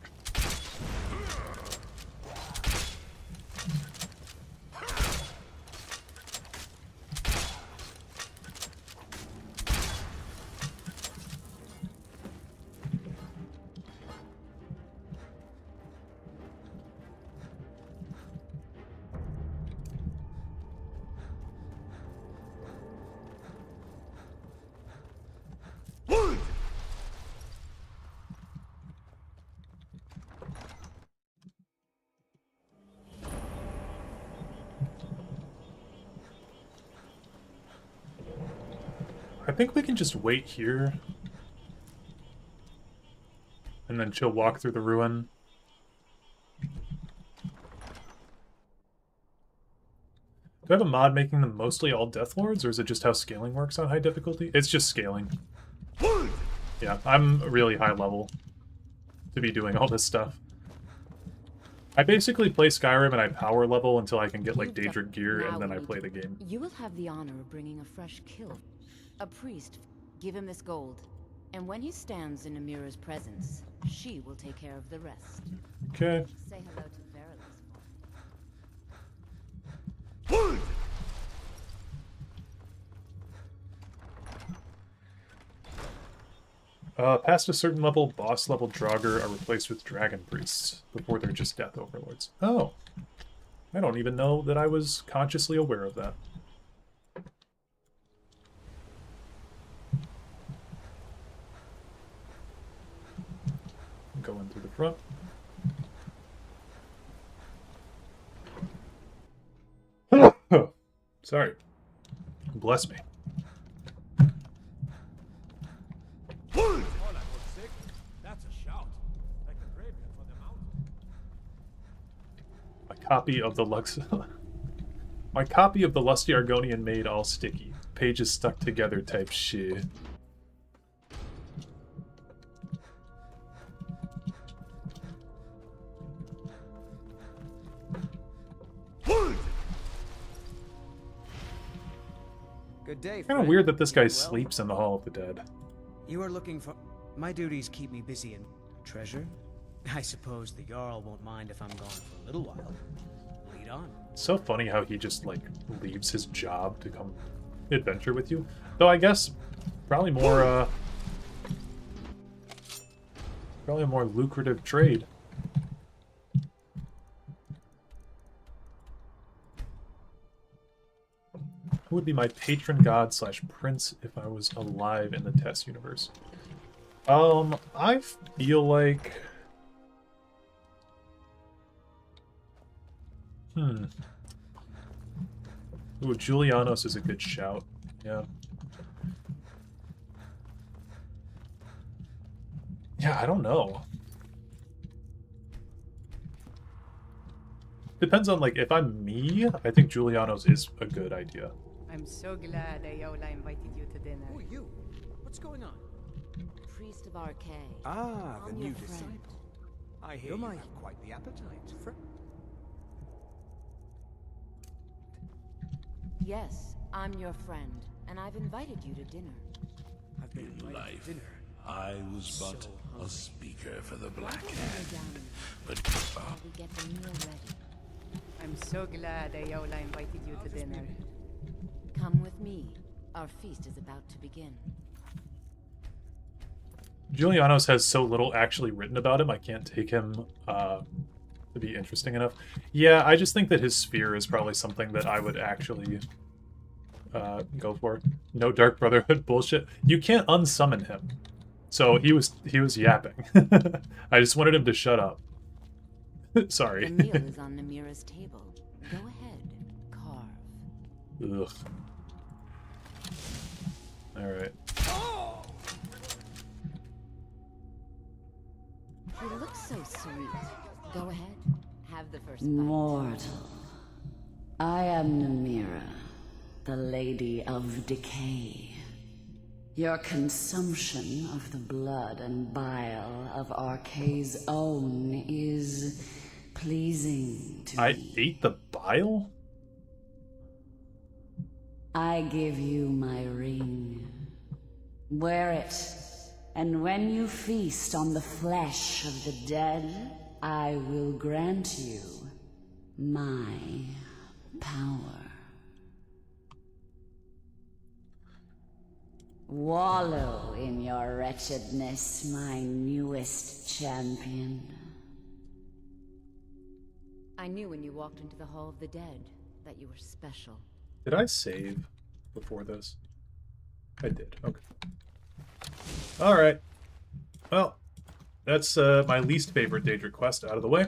I think we can just wait here. And then she'll walk through the ruin. Do I have a mod making them mostly all Death Lords, or is it just how scaling works on high difficulty? It's just scaling. Yeah, I'm really high level to be doing all this stuff. I basically play Skyrim and I power level until I can get like Daedric gear, and then I play the game. You will have the honor of bringing a fresh kill. A priest, give him this gold. And when he stands in Amira's presence, she will take care of the rest. Okay. Say hello to Dareloth. Past a certain level, boss level Draugr are replaced with dragon priests. Before they're just death overlords. Oh. I don't even know that I was consciously aware of that. Going through the front. Sorry. Bless me. That's a shout. Like the graveyard for the mountain. My copy of the My copy of the Lusty Argonian made all sticky. Pages stuck together type shit. Good day, Kind of weird that this guy sleeps in the Hall of the Dead. You are looking for... My duties keep me busy and... Treasure? I suppose the Jarl won't mind if I'm gone for a little while. Lead on. It's so funny how he just, like, leaves his job to come adventure with you. Though I guess probably more, probably a more lucrative trade. Who would be my patron god / prince if I was alive in the Tess universe? I feel like... Ooh, Julianos is a good shout. Yeah. Yeah, I don't know. Depends on, like, if I'm me, I think Julianos is a good idea. I'm so glad Ayola invited you to dinner. Who are you? What's going on? Priest of Arcay. Ah, the I'm new your friend. disciple. I hear you have quite the appetite. Yes, I'm your friend, and I've invited you to dinner. I've been In invited life, to dinner. I was but a speaker for the Black Why Hand. don't we go down But while we get the meal ready? I'm so glad Ayola invited you to dinner. Come with me. Our feast is about to begin. Julianos has so little actually written about him, I can't take him to be interesting enough. Yeah, I just think that his sphere is probably something that I would actually go for. No Dark Brotherhood bullshit. You can't unsummon him. So he was yapping. I just wanted him to shut up. Sorry. The meal is on Namira's table. Go ahead, carve. Ugh. Alright. He looks so sweet. Go ahead, have the first bite. Mortal, I am Namira, the Lady of Decay. Your consumption of the blood and bile of Arcay's own is pleasing to I me. ate the bile? I give you my ring. Wear it, and when you feast on the flesh of the dead, I will grant you my power. Wallow in your wretchedness, my newest champion. I knew when you walked into the Hall of the Dead that you were special. Did I save before this? I did. Okay. Alright. Well, that's my least favorite Daedric quest out of the way.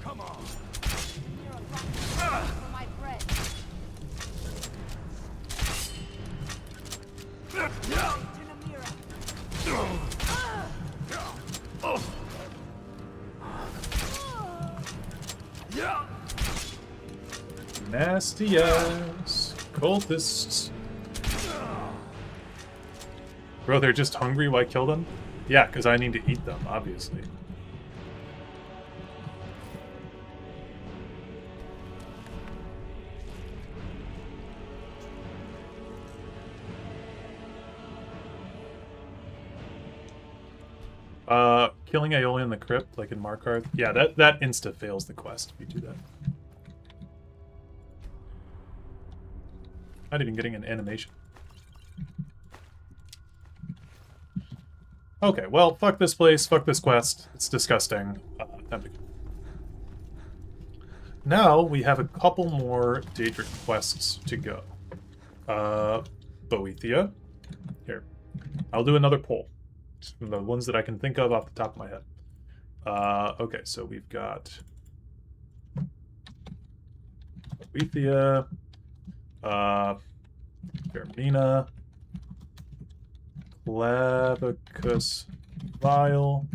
Come on. For my bread. Nasty ass cultists. Bro, they're just hungry. Why kill them? Yeah, because I need to eat them, obviously. Killing Aioli in the crypt, like in Markarth. Yeah, that insta fails the quest if you do that. Not even getting an animation. Okay, well, fuck this place, fuck this quest. It's disgusting. Time to go. Now we have a couple more Daedric quests to go. Boethia. Here. I'll do another poll. The ones that I can think of off the top of my head. Okay, so we've got Boethia, Vermina, Clavicus Vile,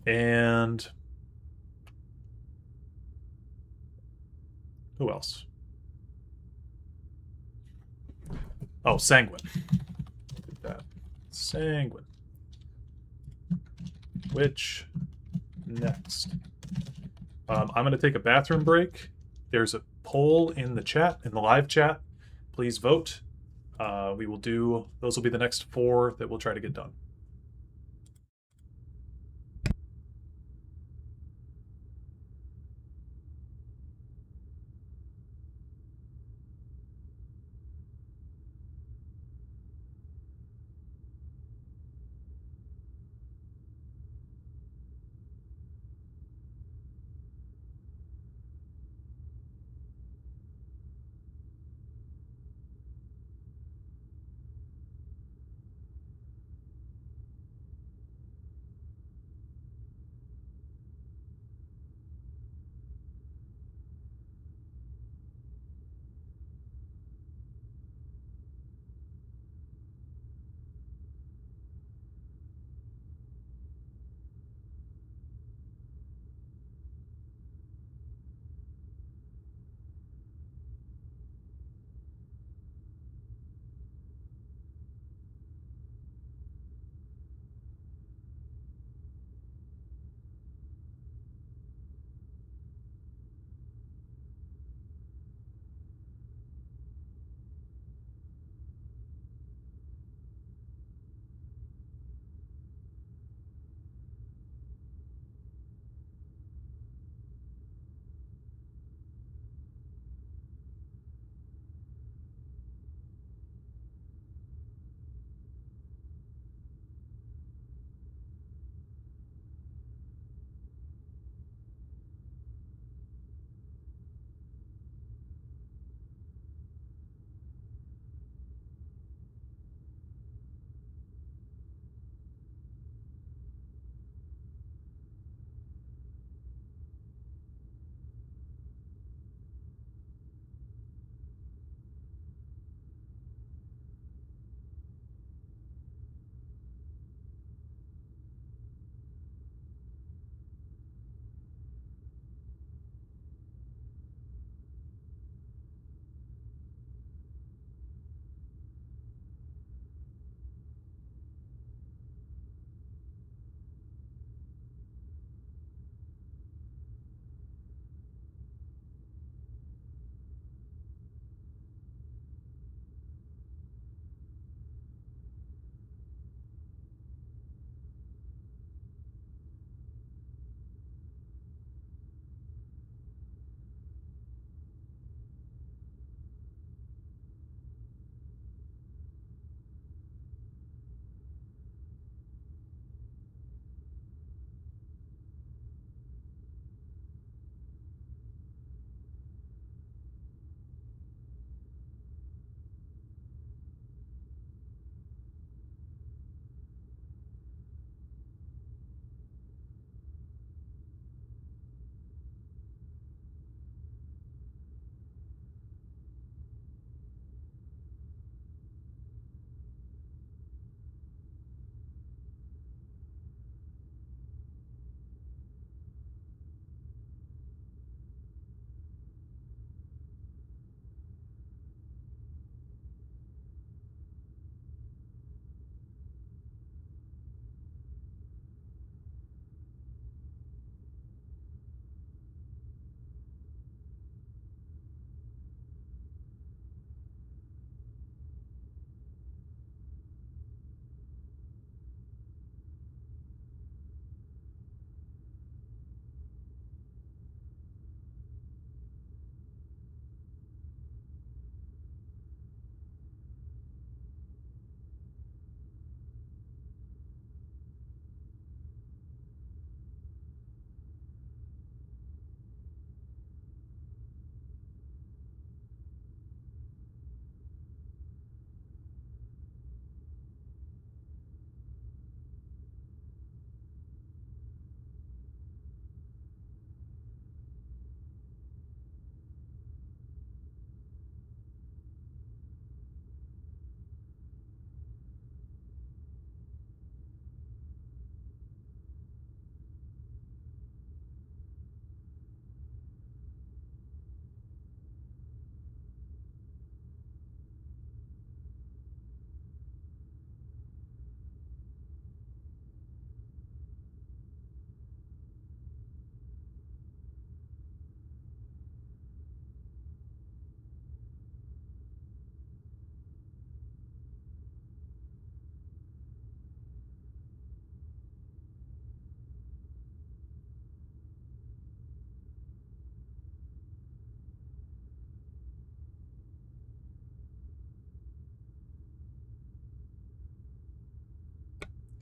and who else? Oh, Sanguine. Look at that. Sanguine. Which next? I'm going to take a bathroom break. There's a poll in the chat, in the live chat. Please vote. We will do, those will be the next 4 that we'll try to get done.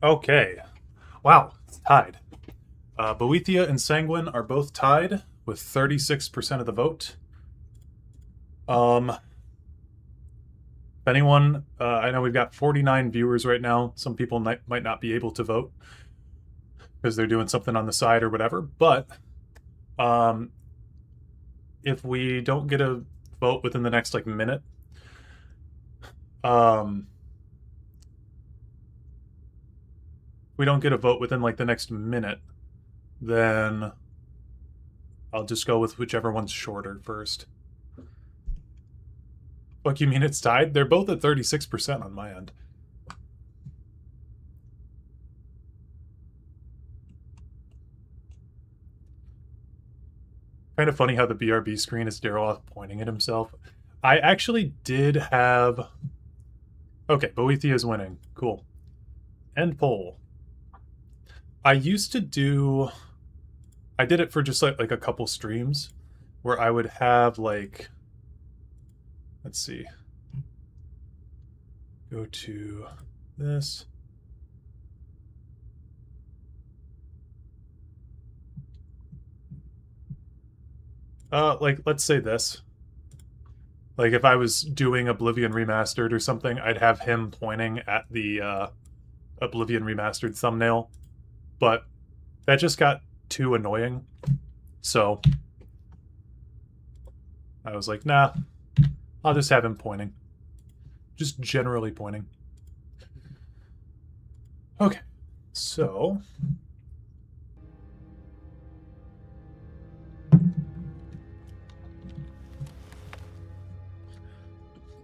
Okay. Wow, it's tied. Boethia and Sanguine are both tied with 36% of the vote. If anyone, I know we've got 49 viewers right now. Some people might not be able to vote because they're doing something on the side or whatever. But if we don't get a vote within the next like minute, we don't get a vote within like the next minute, then I'll just go with whichever one's shorter first. What, you mean it's tied? They're both at 36% on my end. Kind of funny how the BRB screen is Dareloth pointing at himself. I actually did have... Okay, Boethia is winning. Cool. End poll. I used to do... I did it for just like a couple streams where I would have like... Let's see. Go to this. Like, let's say this. Like, if I was doing Oblivion Remastered or something, I'd have him pointing at the Oblivion Remastered thumbnail. But that just got too annoying. So I was like, nah, I'll just have him pointing. Just generally pointing. Okay, so...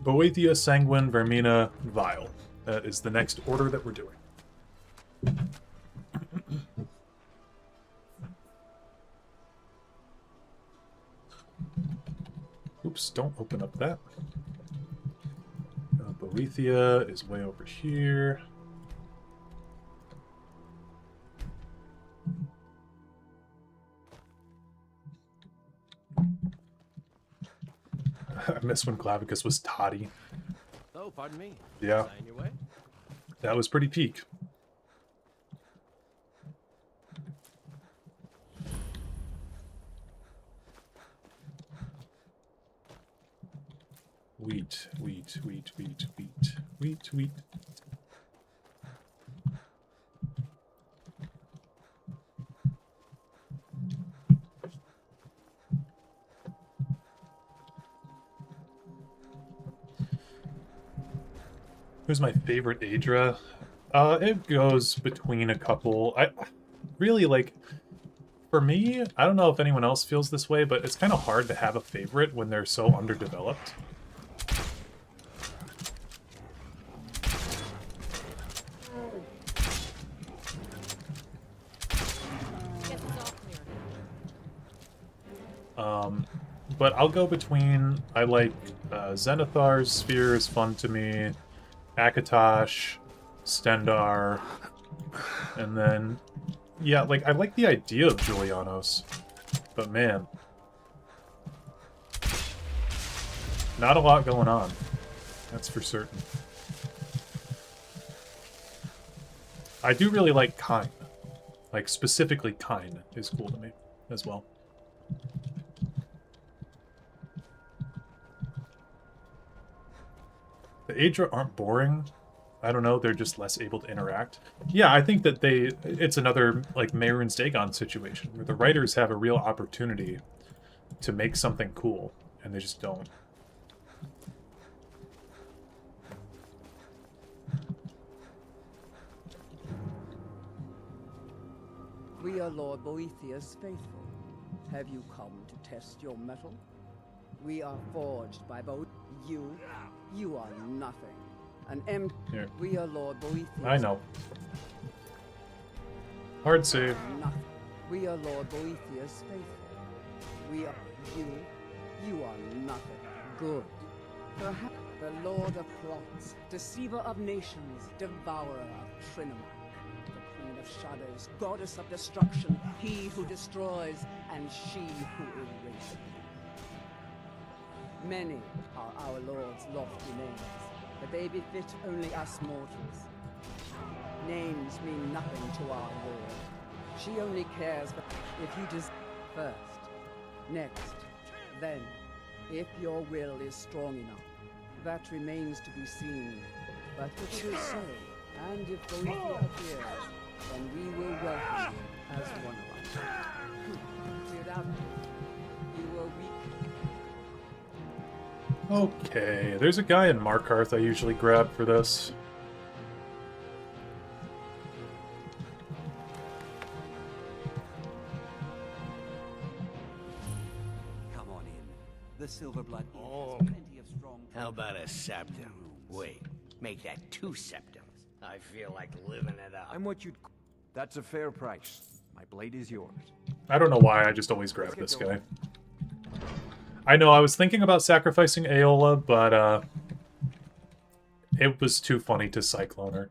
Boethia, Sanguine, Vermina, Vile. That is the next order that we're doing. Oops, don't open up that. Boethia is way over here. I miss when Clavicus was toddy. Oh, pardon me. Yeah. Was I in your way? That was pretty peak. Wheat, wheat, wheat, wheat, wheat, wheat, wheat. Who's my favorite Aedra? It goes between a couple. I really like, for me, I don't know if anyone else feels this way, but it's kind of hard to have a favorite when they're so underdeveloped. But I'll go between, I like Zenithar's Sphere is fun to me, Akatosh, Stendarr, and then, yeah, like, I like the idea of Julianos, but man, not a lot going on, that's for certain. I do really like Kine, like, specifically Kine is cool to me as well. The Aedra aren't boring. I don't know, they're just less able to interact. Yeah, I think that it's another, like, Mehrunes Dagon situation, where the writers have a real opportunity to make something cool, and they just don't. We are Lord Boethia's faithful. Have you come to test your mettle? We are forged by both. You are nothing. An empty. Here. We are Lord Boethia's. I know. Hard save. Nothing. We are Lord Boethia's faithful. We are you are nothing. Good. Perhaps the Lord of plots, deceiver of nations, devourer of Trinamite, the Queen of shadows, goddess of destruction, he who destroys, and she who erases. Many are our Lord's lofty names, but they befit only us mortals. Names mean nothing to our Lord. She only cares if you just first, next, then, if your will is strong enough. That remains to be seen. But if it is so, and if Boethia appears, then we will welcome you as one of us. Without you will weak. Okay, there's a guy in Markarth I usually grab for this. Come on in. The Silverblood Inn Oh. has plenty of strong... How about a septum? Wait, make that 2 septums. I feel like living it up. I'm what you'd... That's a fair price. My blade is yours. I don't know why, I just always grab this guy. I know, I was thinking about sacrificing Aola, but, it was too funny to Cyclone her.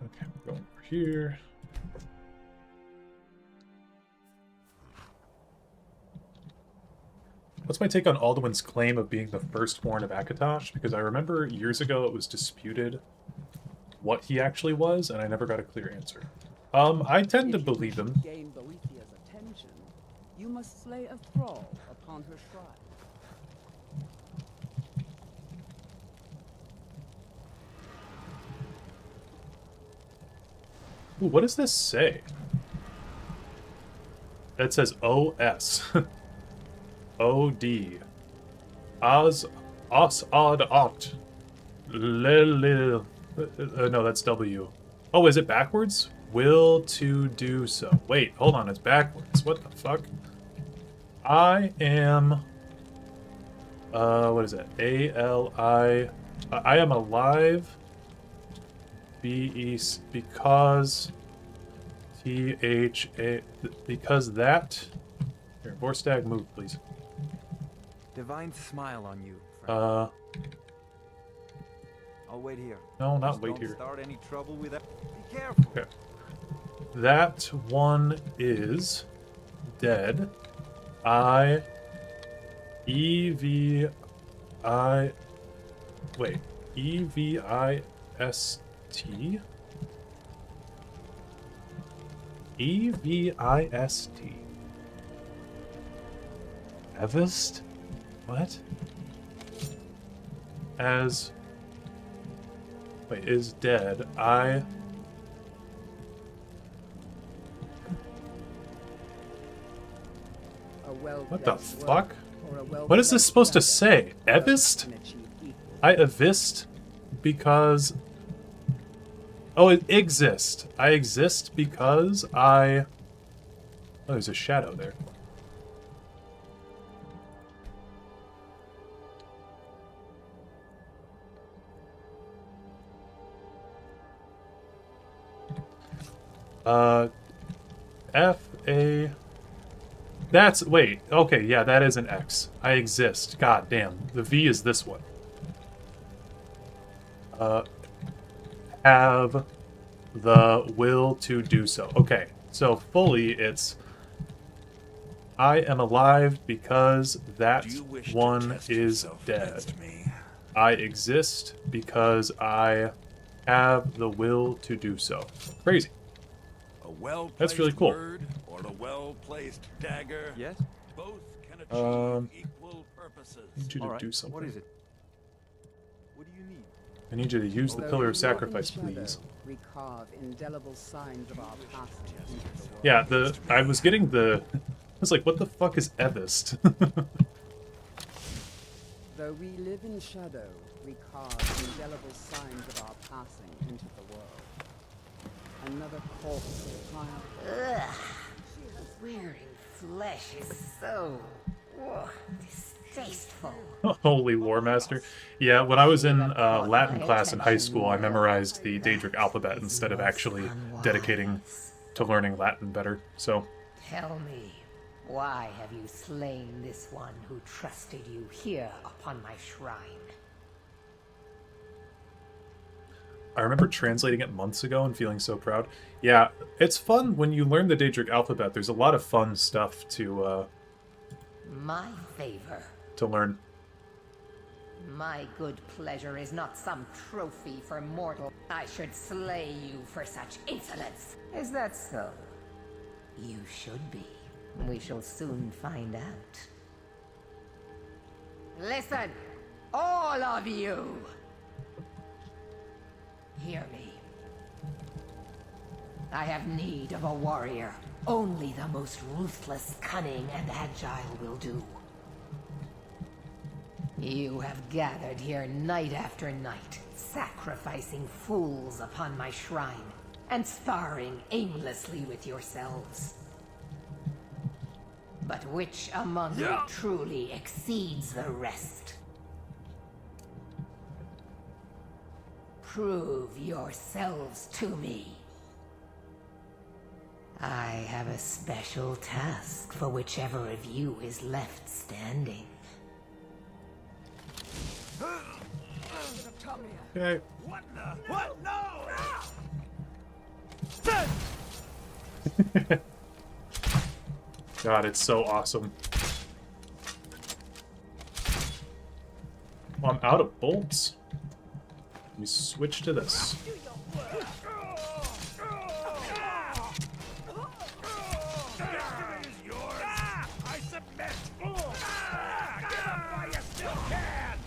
Okay, we're going over here. What's my take on Alduin's claim of being the firstborn of Akatosh? Because I remember years ago it was disputed what he actually was, and I never got a clear answer. I tend to believe him. Gain Boethia's attention, you must slay a thrall upon her shrine. Ooh, what does this say? It says OS. OD. Os Odd Ot. Lil. No, that's W. Oh, is it backwards? Will to do so. Wait, hold on, it's backwards. What the fuck? I am... what is it? A-L-I... I am alive... because... T-H-A... Because that... Here, Vorstag, move, please. Divine smile on you, friend. I'll wait here. No, not Just wait don't here. Start any trouble with that. Be careful. Okay. That one is dead. I E-V-I... Wait. E-V-I-S-T? E-V-I-S-T. Evist? What? As... Wait, is dead. I... What the fuck? What is this supposed to say? Evist? I evist because... Oh, it exist. I exist because I... Oh, there's a shadow there. F-A... That's... Wait. Okay, yeah, that is an X. I exist. God damn. The V is this one. Have the will to do so. Okay, so fully it's... I am alive because that one is dead. I exist because I have the will to do so. Crazy. That's really cool. Word or a well-placed dagger. Yes. Both can achieve equal purposes. I need you to do something. What is it? What do you need? I need you to use the Pillar of Sacrifice, please. We carve indelible signs of our past into the world. Yeah, I was getting the... I was like, what the fuck is Evist? Though we live in shadow, we carve indelible signs of our passing into the world. Another corpse pile. Ugh. Wearing flesh is so distasteful. Holy War Master. Yeah, when I was in Latin class in high school, I memorized the Daedric alphabet instead of actually dedicating to learning Latin better, so... Tell me, why have you slain this one who trusted you here upon my shrine? I remember translating it months ago and feeling so proud. Yeah, it's fun when you learn the Daedric alphabet. There's a lot of fun stuff to my favor. To learn. My good pleasure is not some trophy for mortal. I should slay you for such insolence. Is that so? You should be. We shall soon find out. Listen, all of you! Hear me. I have need of a warrior. Only the most ruthless, cunning, and agile will do. You have gathered here night after night, sacrificing fools upon my shrine, and sparring aimlessly with yourselves. But which among you truly exceeds the rest? Prove yourselves to me. I have a special task for whichever of you is left standing. Okay. What the? What? No! God, it's so awesome. Well, I'm out of bolts. Let me switch to this. I submit! Get up while you still can!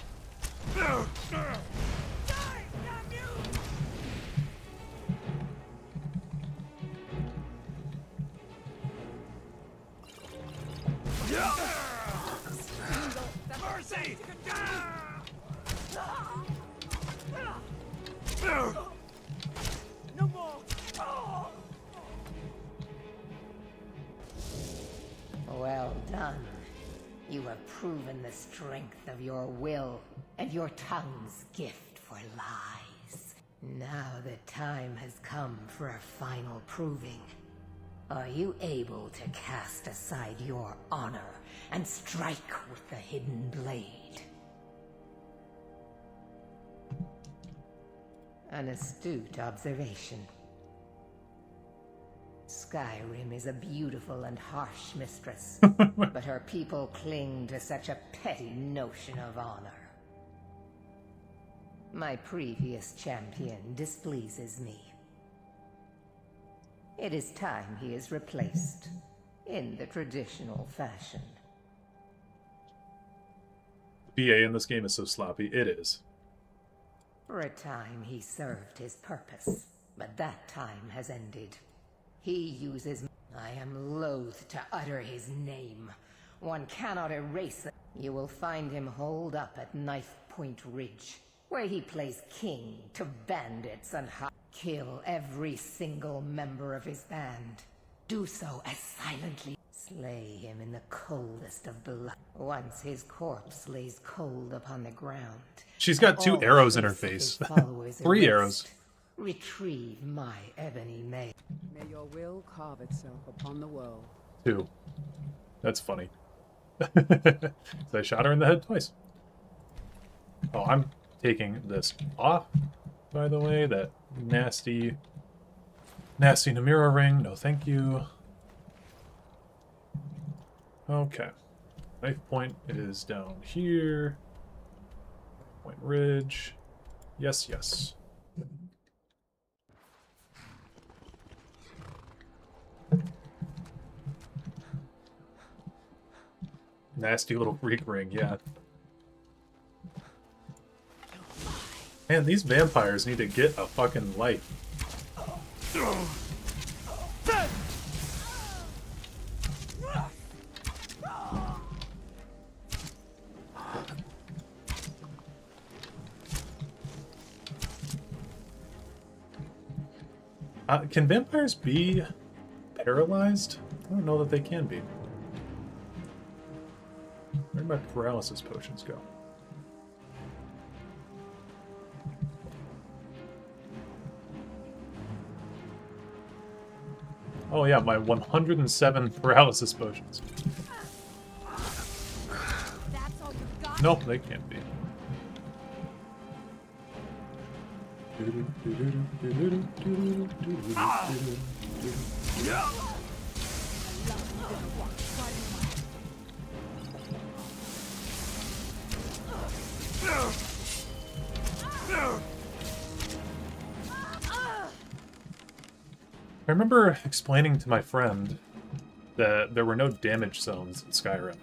Mercy! No more! Well done. You have proven the strength of your will and your tongue's gift for lies. Now the time has come for a final proving. Are you able to cast aside your honor and strike with the hidden blade? An astute observation. Skyrim is a beautiful and harsh mistress, but her people cling to such a petty notion of honor. My previous champion displeases me. It is time he is replaced, in the traditional fashion. BA in this game is so sloppy. It is. For a time he served his purpose, but that time has ended. He uses... I am loath to utter his name. One cannot erase it. You will find him holed up at Knife Point Ridge, where he plays king to bandits and kill every single member of his band. Do so as silently. Slay him in the coldest of blood. Once his corpse lays cold upon the ground. She's got 2 arrows in her face. 3 arrows. Retrieve my ebony mail. May your will carve itself upon the world. 2. That's funny. So I shot her in the head twice. Oh, I'm taking this off, by the way. That nasty Namira ring. No, thank you. Okay. Knife point is down here. Point Ridge. Yes, yes. Nasty little freak ring, yeah. Man, these vampires need to get a fucking life. Can vampires be paralyzed? I don't know that they can be. Where'd my paralysis potions go? Oh yeah, my 107 paralysis potions. Nope, they can't be. I remember explaining to my friend that there were no damage zones in Skyrim.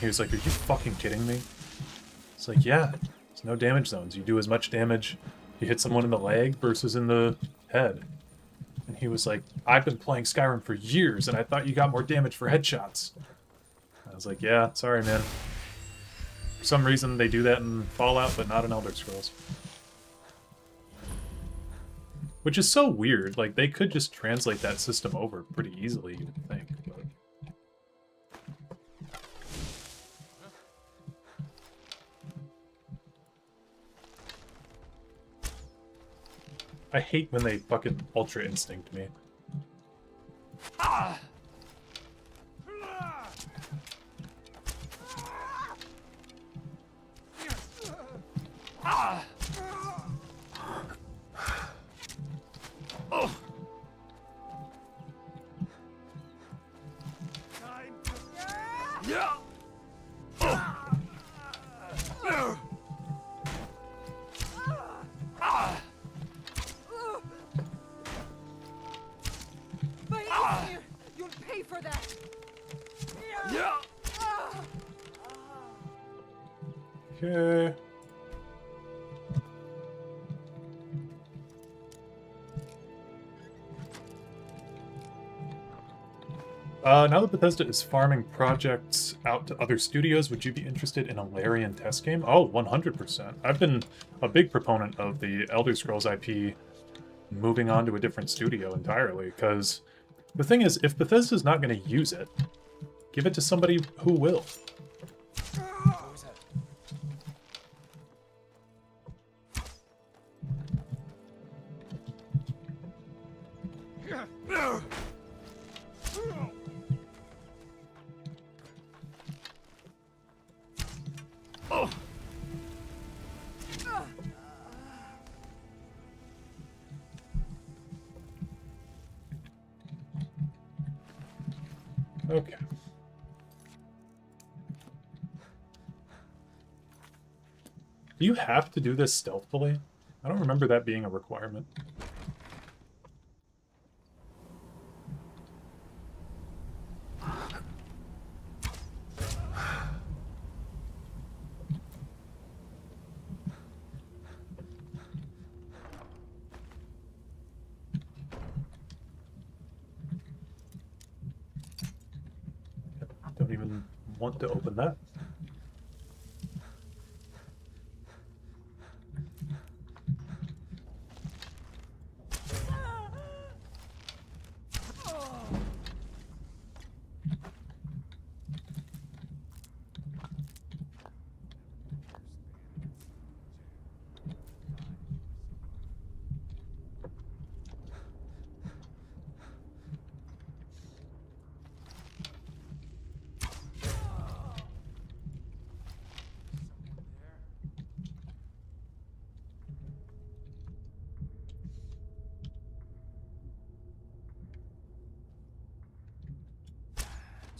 He was like, "Are you fucking kidding me?" It's like, yeah, there's no damage zones. You do as much damage, you hit someone in the leg versus in the head. And he was like, "I've been playing Skyrim for years, and I thought you got more damage for headshots." I was like, yeah, sorry, man. For some reason, they do that in Fallout, but not in Elder Scrolls. Which is so weird. Like, they could just translate that system over pretty easily, you'd think. But... I hate when they fucking Ultra Instinct me. You'll pay for that. Okay. Now that Bethesda is farming projects out to other studios, would you be interested in a Larian test game? Oh, 100%. I've been a big proponent of the Elder Scrolls IP moving on to a different studio entirely, because the thing is, if Bethesda's not going to use it, give it to somebody who will. Okay. Do you have to do this stealthily? I don't remember that being a requirement. Don't even want to open that.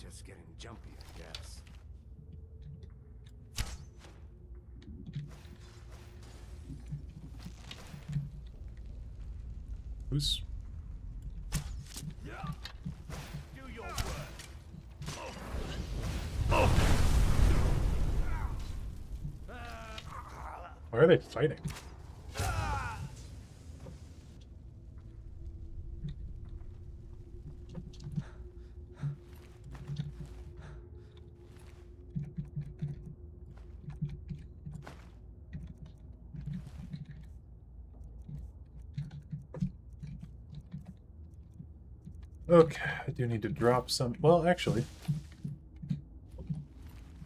Just getting jumpy, I guess. Who's... Do your work. Why are they fighting? Okay, I do need to drop some... Well, actually,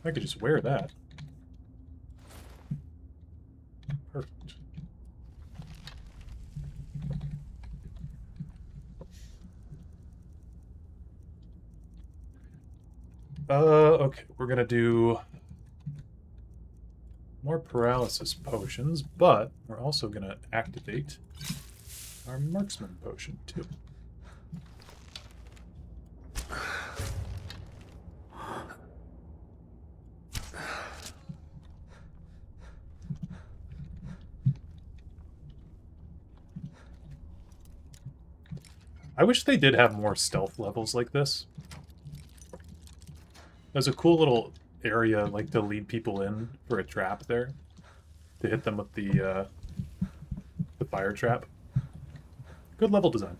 I could just wear that. Perfect. Okay, we're gonna do more paralysis potions, but we're also gonna activate our marksman potion too. I wish they did have more stealth levels like this. There's a cool little area like to lead people in for a trap there. To hit them with the fire trap. Good level design.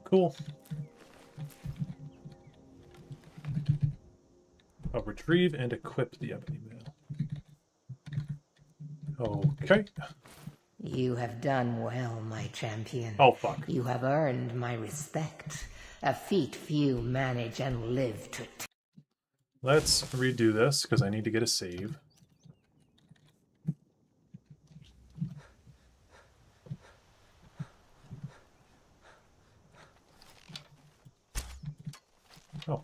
Cool. I'll retrieve and equip the ebony mail. Okay. You have done well, my champion. Oh, fuck. You have earned my respect. A feat few manage and live to. Let's redo this, because I need to get a save. Oh.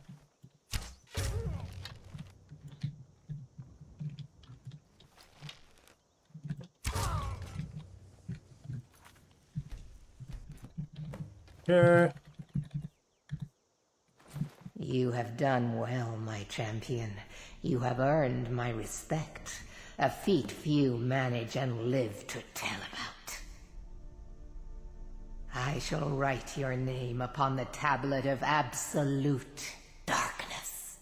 Okay. You have done well, my champion. You have earned my respect. A feat few manage and live to tell about. I shall write your name upon the tablet of absolute darkness.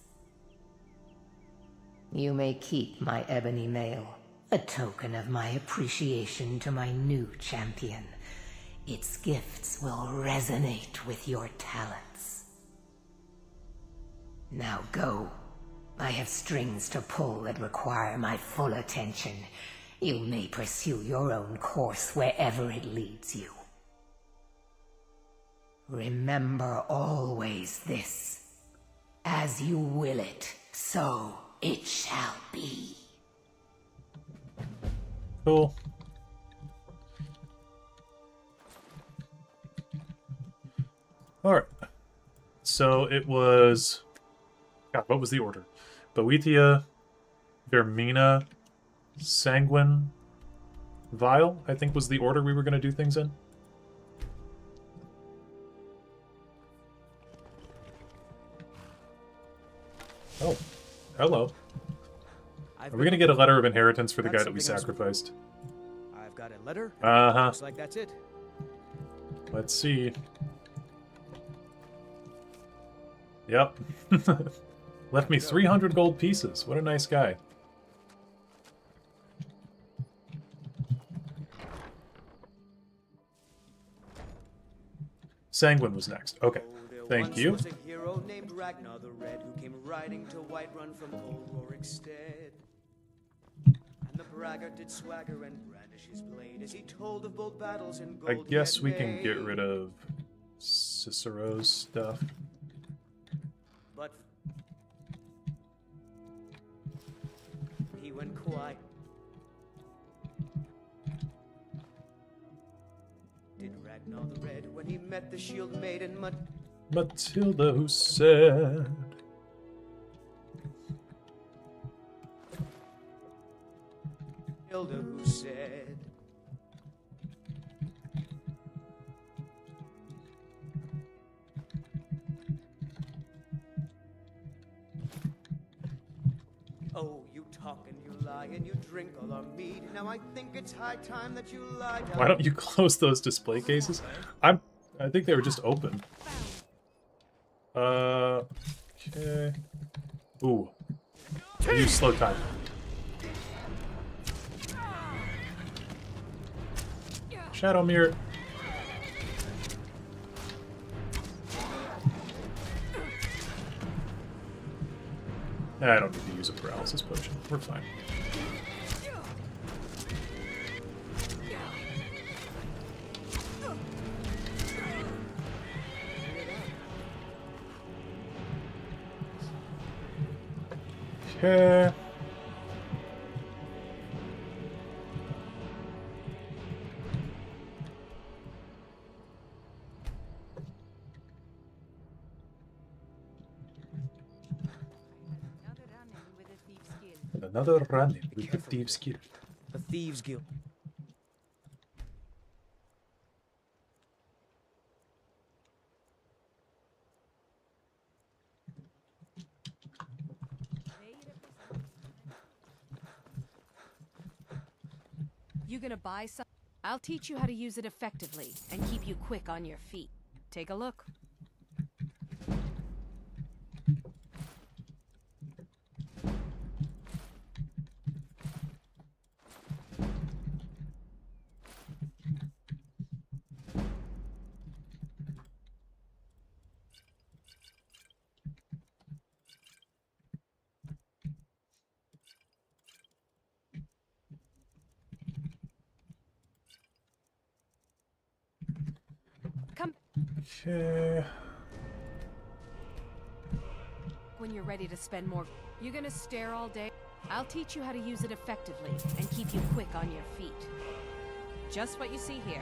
You may keep my ebony mail, a token of my appreciation to my new champion. Its gifts will resonate with your talents. Now go. I have strings to pull that require my full attention. You may pursue your own course wherever it leads you. Remember always this. As you will it, so it shall be. Cool. Alright. So it was... God, what was the order? Boethia, Vermina, Sanguine, Vile, I think was the order we were going to do things in. Oh, hello. Are we going to get a letter of inheritance for the guy that we sacrificed? I've got a letter. Uh-huh. Looks like that's it. Let's see. Yep. Left me 300 gold pieces. What a nice guy. Sanguine was next. Okay. Thank you. Was a hero named Ragnar the Red who came riding to Whiterun from old Rorikstead. And the braggart did swagger and brandish his blade as he told of bold battles in gold. I guess we can get rid of Cicero's stuff. But he went quiet. Did Ragnar the Red when he met the shield maiden Matilda, who said... Matilda, who said... Oh, you talk and you lie and you drink all our mead. Now I think it's high time that you lie down. Why don't you close those display cases? I think they were just open. Okay. Ooh. I use slow time. Shadow mirror. I don't need to use a paralysis potion. We're fine. Okay. Another run with the Thieves Guild. The Thieves Guild. You gonna buy some? I'll teach you how to use it effectively and keep you quick on your feet. Take a look. Okay. When you're ready to spend more, you gonna stare all day? I'll teach you how to use it effectively and keep you quick on your feet. Just what you see here.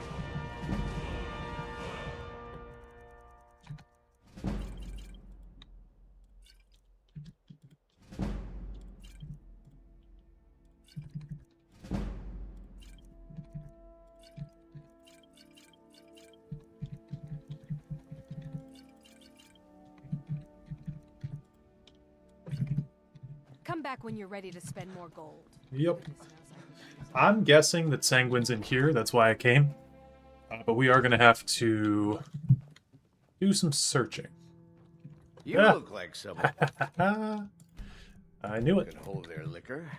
Come back when you're ready to spend more gold. Yep. I'm guessing that Sanguine's in here. That's why I came. But we are going to have to do some searching. You look like someone. I knew it. Can hold their liquor.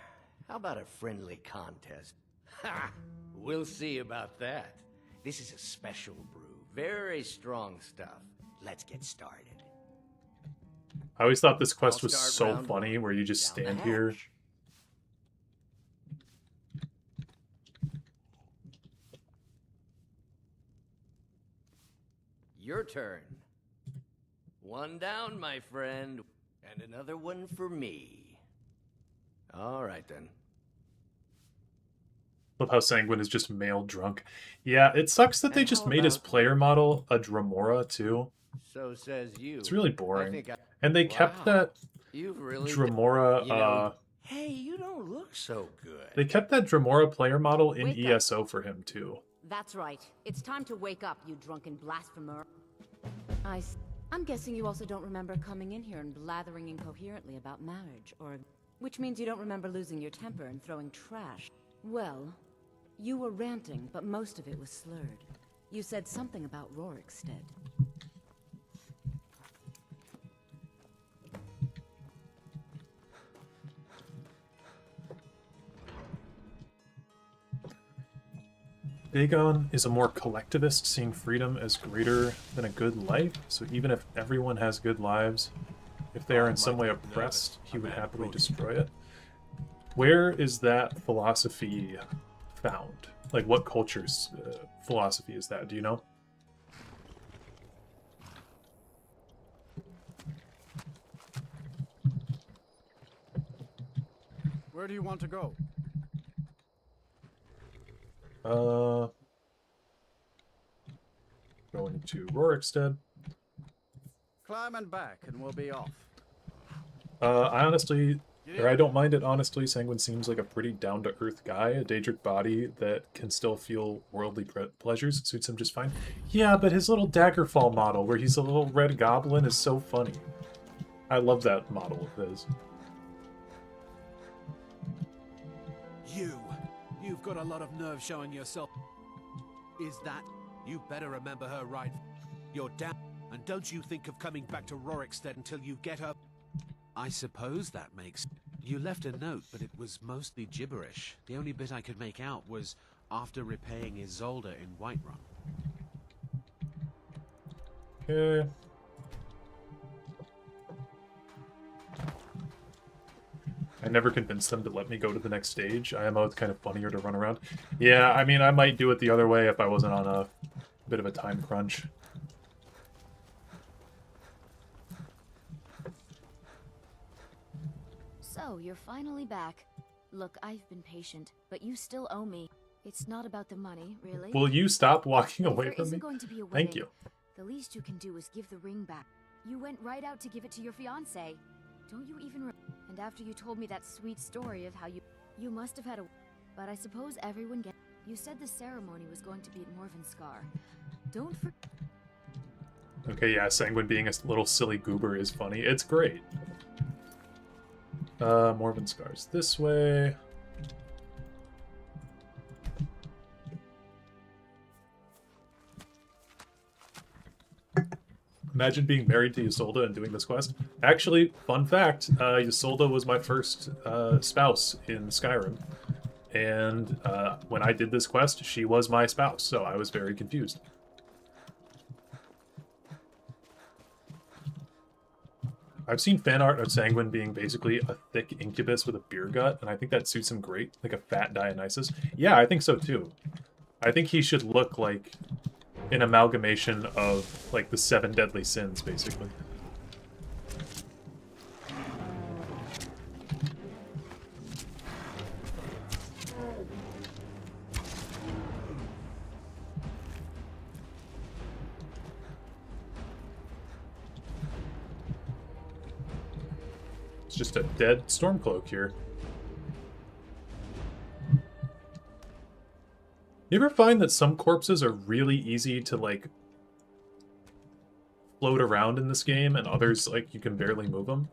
How about a friendly contest? Ha! We'll see about that. This is a special brew. Very strong stuff. Let's get started. I always thought this quest was so funny, where you just stand here. Your turn. One down, my friend, and another one for me. All right, then. Love how Sanguine is just male drunk. Yeah, it sucks that they just made his player model a Dramora, too. So says you. It's really boring. And they kept that really Dramora, Hey, you don't look so good. They kept that Dramora player model in ESO for him, too. That's right. It's time to wake up, you drunken blasphemer. I'm guessing you also don't remember coming in here and blathering incoherently about marriage, or... Which means you don't remember losing your temper and throwing trash. Well, you were ranting, but most of it was slurred. You said something about Rorikstead. Dagon is a more collectivist, seeing freedom as greater than a good life. So even if everyone has good lives, if they are in some way oppressed, he would happily destroy it. Where is that philosophy found? Like, what culture's philosophy is that? Do you know? Where do you want to go? Going to Rorikstead. Climb and back, and we'll be off. I don't mind it, honestly. Sanguine seems like a pretty down-to-earth guy, a Daedric body that can still feel worldly pleasures. It suits him just fine. Yeah, but his little Daggerfall model, where he's a little red goblin, is so funny. I love that model of his. You've got a lot of nerve showing yourself. Is that... You better remember her right. You're down. And don't you think of coming back to Rorikstead until you get her... I suppose that makes... You left a note, but it was mostly gibberish. The only bit I could make out was after repaying Isolde in Whiterun. Okay. I never convinced them to let me go to the next stage. IMO, it's kind of funnier to run around. Yeah, I mean, I might do it the other way if I wasn't on a bit of a time crunch. So, you're finally back. Look, I've been patient, but you still owe me. It's not about the money, really. Will you stop walking away from me? Going to be a Thank wedding, you. The least you can do is give the ring back. You went right out to give it to your fiancé. Don't you even And after you told me that sweet story of how you must have had a... But I suppose everyone get... You said the ceremony was going to be at Morvenscar. Don't forget... Okay, yeah, Sanguine being a little silly goober is funny. It's great. Morvenscar's this way. Imagine being married to Isolde and doing this quest. Actually, fun fact, Isolde was my first spouse in Skyrim. And when I did this quest, she was my spouse, so I was very confused. I've seen fan art of Sanguine being basically a thick incubus with a beer gut, and I think that suits him great, like a fat Dionysus. Yeah, I think so too. I think he should look like an amalgamation of, like, the 7 deadly sins, basically. It's just a dead Stormcloak here. You ever find that some corpses are really easy to, like, float around in this game, and others, like, you can barely move them?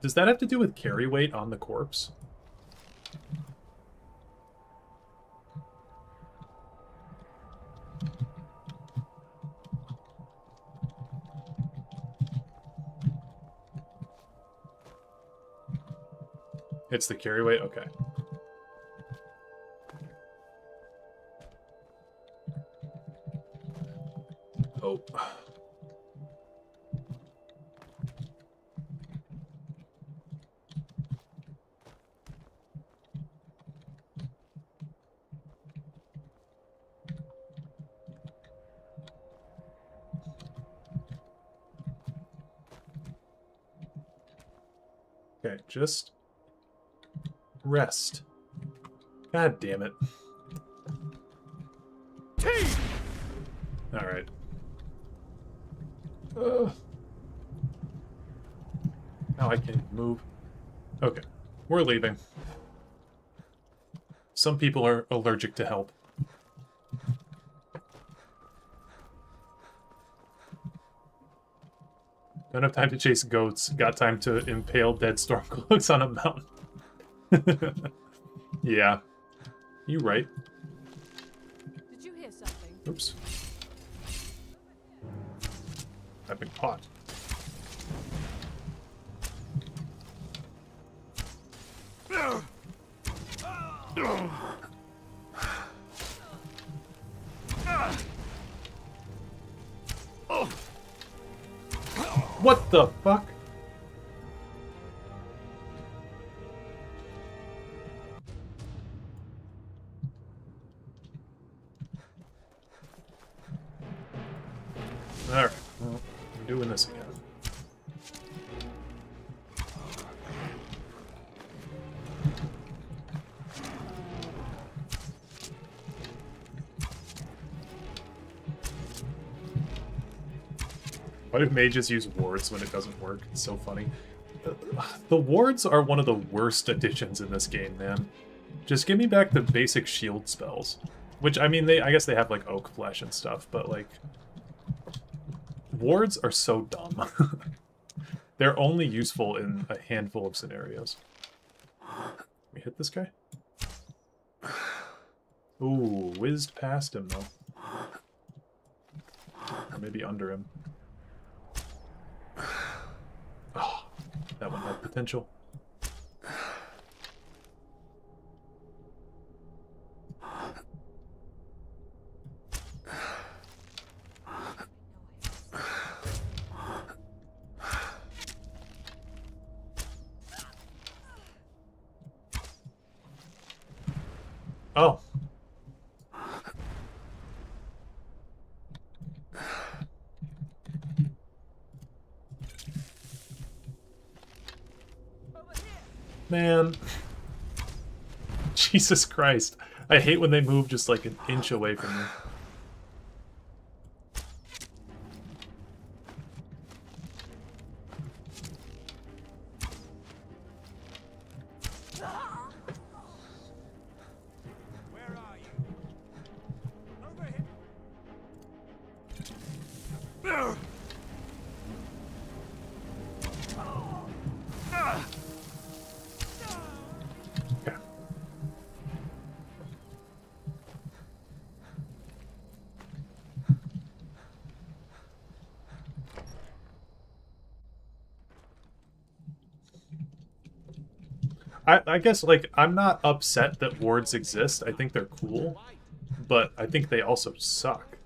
Does that have to do with carry weight on the corpse? It's the carry weight? Okay. Oh. Okay, just rest. God damn it. Alright. Now I can move. Okay, we're leaving. Some people are allergic to help. Don't have time to chase goats. Got time to impale dead Stormcloaks on a mountain. Yeah. You right. Did you hear something? Oops. I've been caught. What the fuck? Alright, well, I'm doing this again. Why do mages use wards when it doesn't work? It's so funny. The wards are one of the worst additions in this game, man. Just give me back the basic shield spells. Which, I mean, I guess they have, like, oak flesh and stuff, but, like... wards are so dumb. They're only useful in a handful of scenarios. Can we hit this guy? Ooh, whizzed past him, though. Or maybe under him. Oh, that one had potential. Oh. Man. Jesus Christ. I hate when they move just like an inch away from me. I guess, like, I'm not upset that wards exist. I think they're cool, but I think they also suck.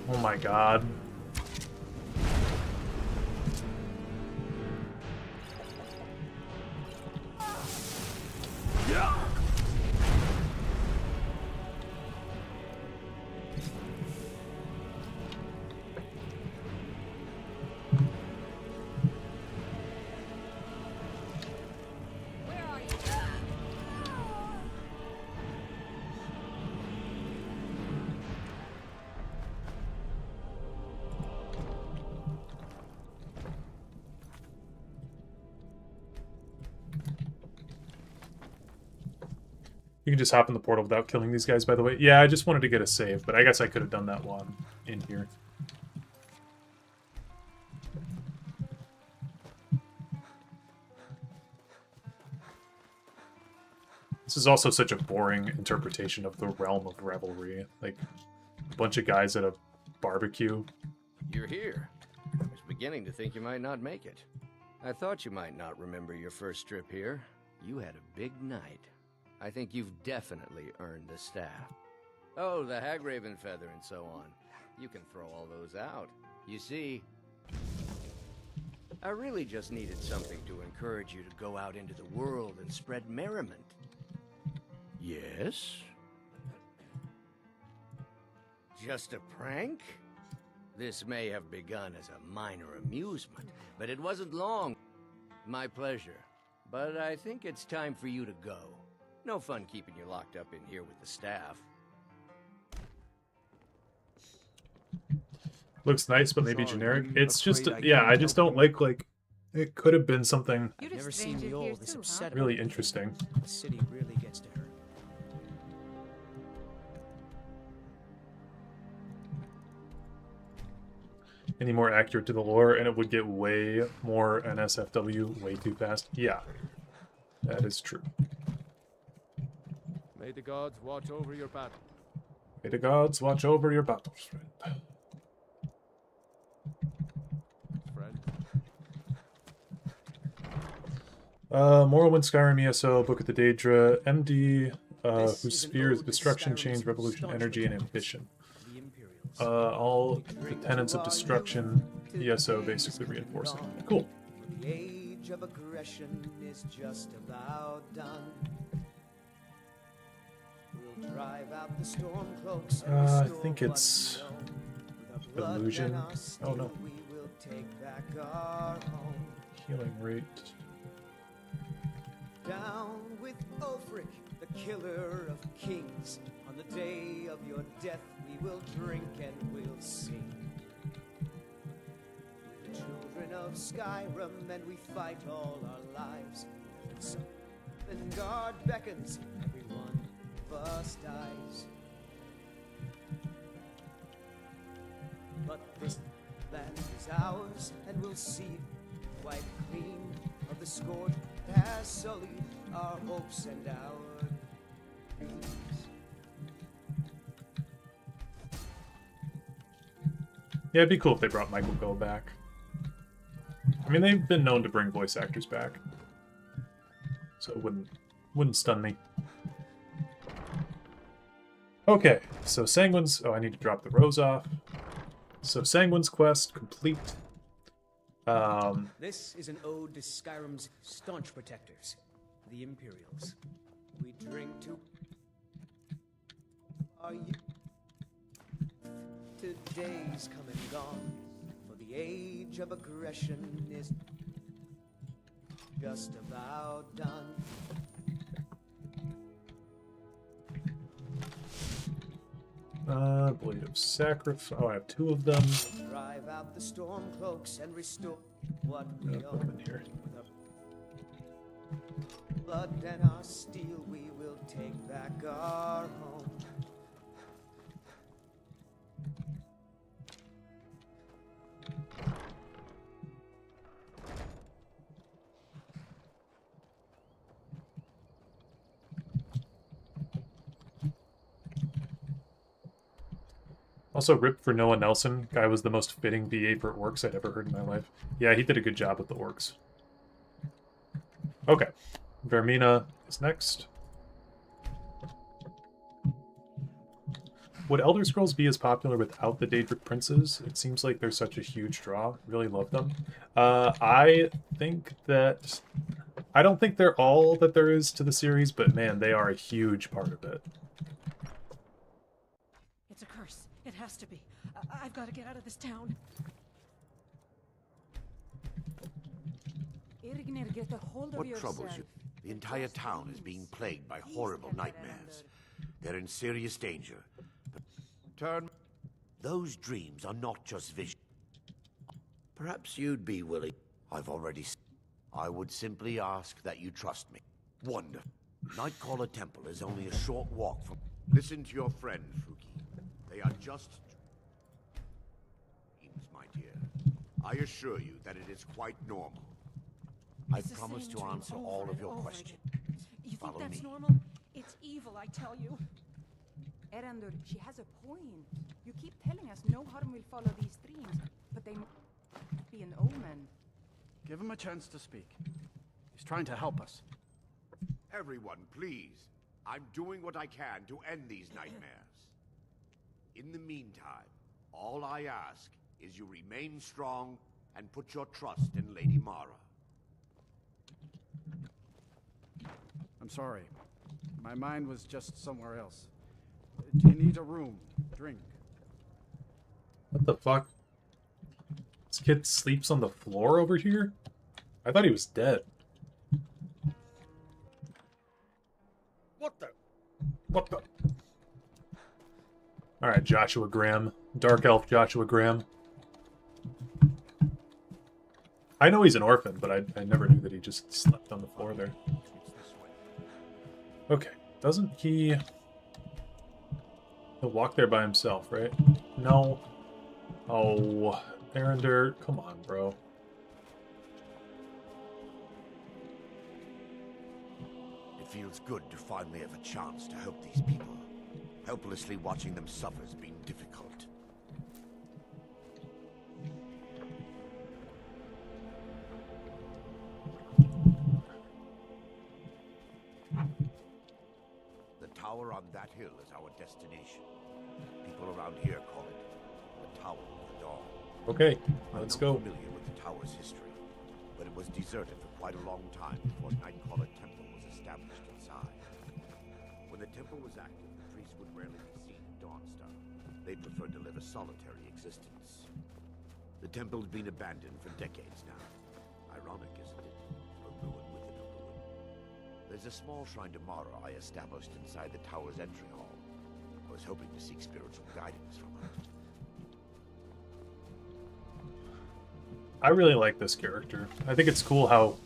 Oh my god. You can just hop in the portal without killing these guys, by the way. Yeah, I just wanted to get a save, but I guess I could have done that while I'm in here. This is also such a boring interpretation of the realm of revelry. Like, a bunch of guys at a barbecue. You're here. I was beginning to think you might not make it. I thought you might not remember your first trip here. You had a big night. I think you've definitely earned the staff. Oh, the Hagraven feather and so on. You can throw all those out. You see, I really just needed something to encourage you to go out into the world and spread merriment. Yes? Just a prank? This may have begun as a minor amusement, but it wasn't long. My pleasure. But I think it's time for you to go. No fun keeping you locked up in here with the staff. Looks nice, but maybe generic. It's just, yeah, I just don't like, it could have been something Never seen the old this upset really about interesting. The city really gets to her. Any more accurate to the lore, and it would get way more NSFW way too fast. Yeah, that is true. May the gods watch over your battle. May the gods watch over your battles, friend. Morrowind, Skyrim, ESO, Book of the Daedra, MD, whose sphere is destruction, change, revolution, energy, and ambition. All the tenets of destruction, ESO basically reinforcing. Cool. The age of aggression is just about done. We'll drive out the storm cloaks and I think it's illusion. Oh no. we will take back our home. Healing rate. Down with Ulfric, the killer of kings. On the day of your death, we will drink and we'll sing. We're the children of Skyrim, and we fight all our lives. So, and guard beckons, everyone of us dies. But this land is ours, and we'll see it quite clean of the scourge that has sullied our hopes and our dreams. Yeah, it'd be cool if they brought Michael Goh back. I mean, they've been known to bring voice actors back, so it wouldn't stun me. Okay, so Sanguine's... Oh, I need to drop the rose off. So Sanguine's quest complete. This is an ode to Skyrim's staunch protectors, the Imperials. We drink to... Are you... Today's come and gone, for the age of aggression is... just about done. Blade of Sacrifice. Oh, I have 2 of them. Drive out the storm cloaks and restore what we Put them in here. With our blood and our steel, we will take back our home. Also, rip for Noah Nelson. Guy was the most fitting VA for orcs I'd ever heard in my life. Yeah, he did a good job with the orcs. Okay. Vermina is next. Would Elder Scrolls be as popular without the Daedric princes? It seems like they're such a huge draw. Really love them. I think that... I don't think they're all that there is to the series, but man, they are a huge part of it. It's a curse. It has to be. I've got to get out of this town. What troubles you? The entire town is being plagued by horrible nightmares. They're in serious danger. Turn. Those dreams are not just vision. Perhaps you'd be willing. I've already. I would simply ask that you trust me. Wonderful. Nightcaller Temple is only a short walk from. Listen to your friend, Fuki. They are just dreams, my dear. I assure you that it is quite normal. I promise to answer all of your questions. You think Follow that's me. normal? It's evil, I tell you. Erandur, she has a point. You keep telling us no harm will follow these streams, but they must be an omen. Give him a chance to speak. He's trying to help us. Everyone, please. I'm doing what I can to end these nightmares. In the meantime, all I ask is you remain strong and put your trust in Lady Mara. I'm sorry. My mind was just somewhere else. Do you need a room? Drink? What the fuck? This kid sleeps on the floor over here? I thought he was dead. What the? What the? Alright, Joshua Graham. Dark Elf Joshua Graham. I know he's an orphan, but I never knew that he just slept on the floor there. Okay, doesn't he... He'll walk there by himself, right? No. Oh, Erandur, come on, bro. It feels good to finally have a chance to help these people. Helplessly watching them suffer has been difficult. The tower on that hill is our destination. People around here call it the Tower of the Dawn. Okay, let's go. I'm familiar with the tower's history, but it was deserted for quite a long time before Nightcaller Temple was established inside. When the temple was active, the priests would rarely be seen at Dawnstar. They preferred to live a solitary existence. The temple's been abandoned for decades now. Ironic, isn't it? A ruin within a ruin. There's a small shrine to Mara I established inside the tower's entry hall. I was hoping to seek spiritual guidance from her. I really like this character. I think it's cool how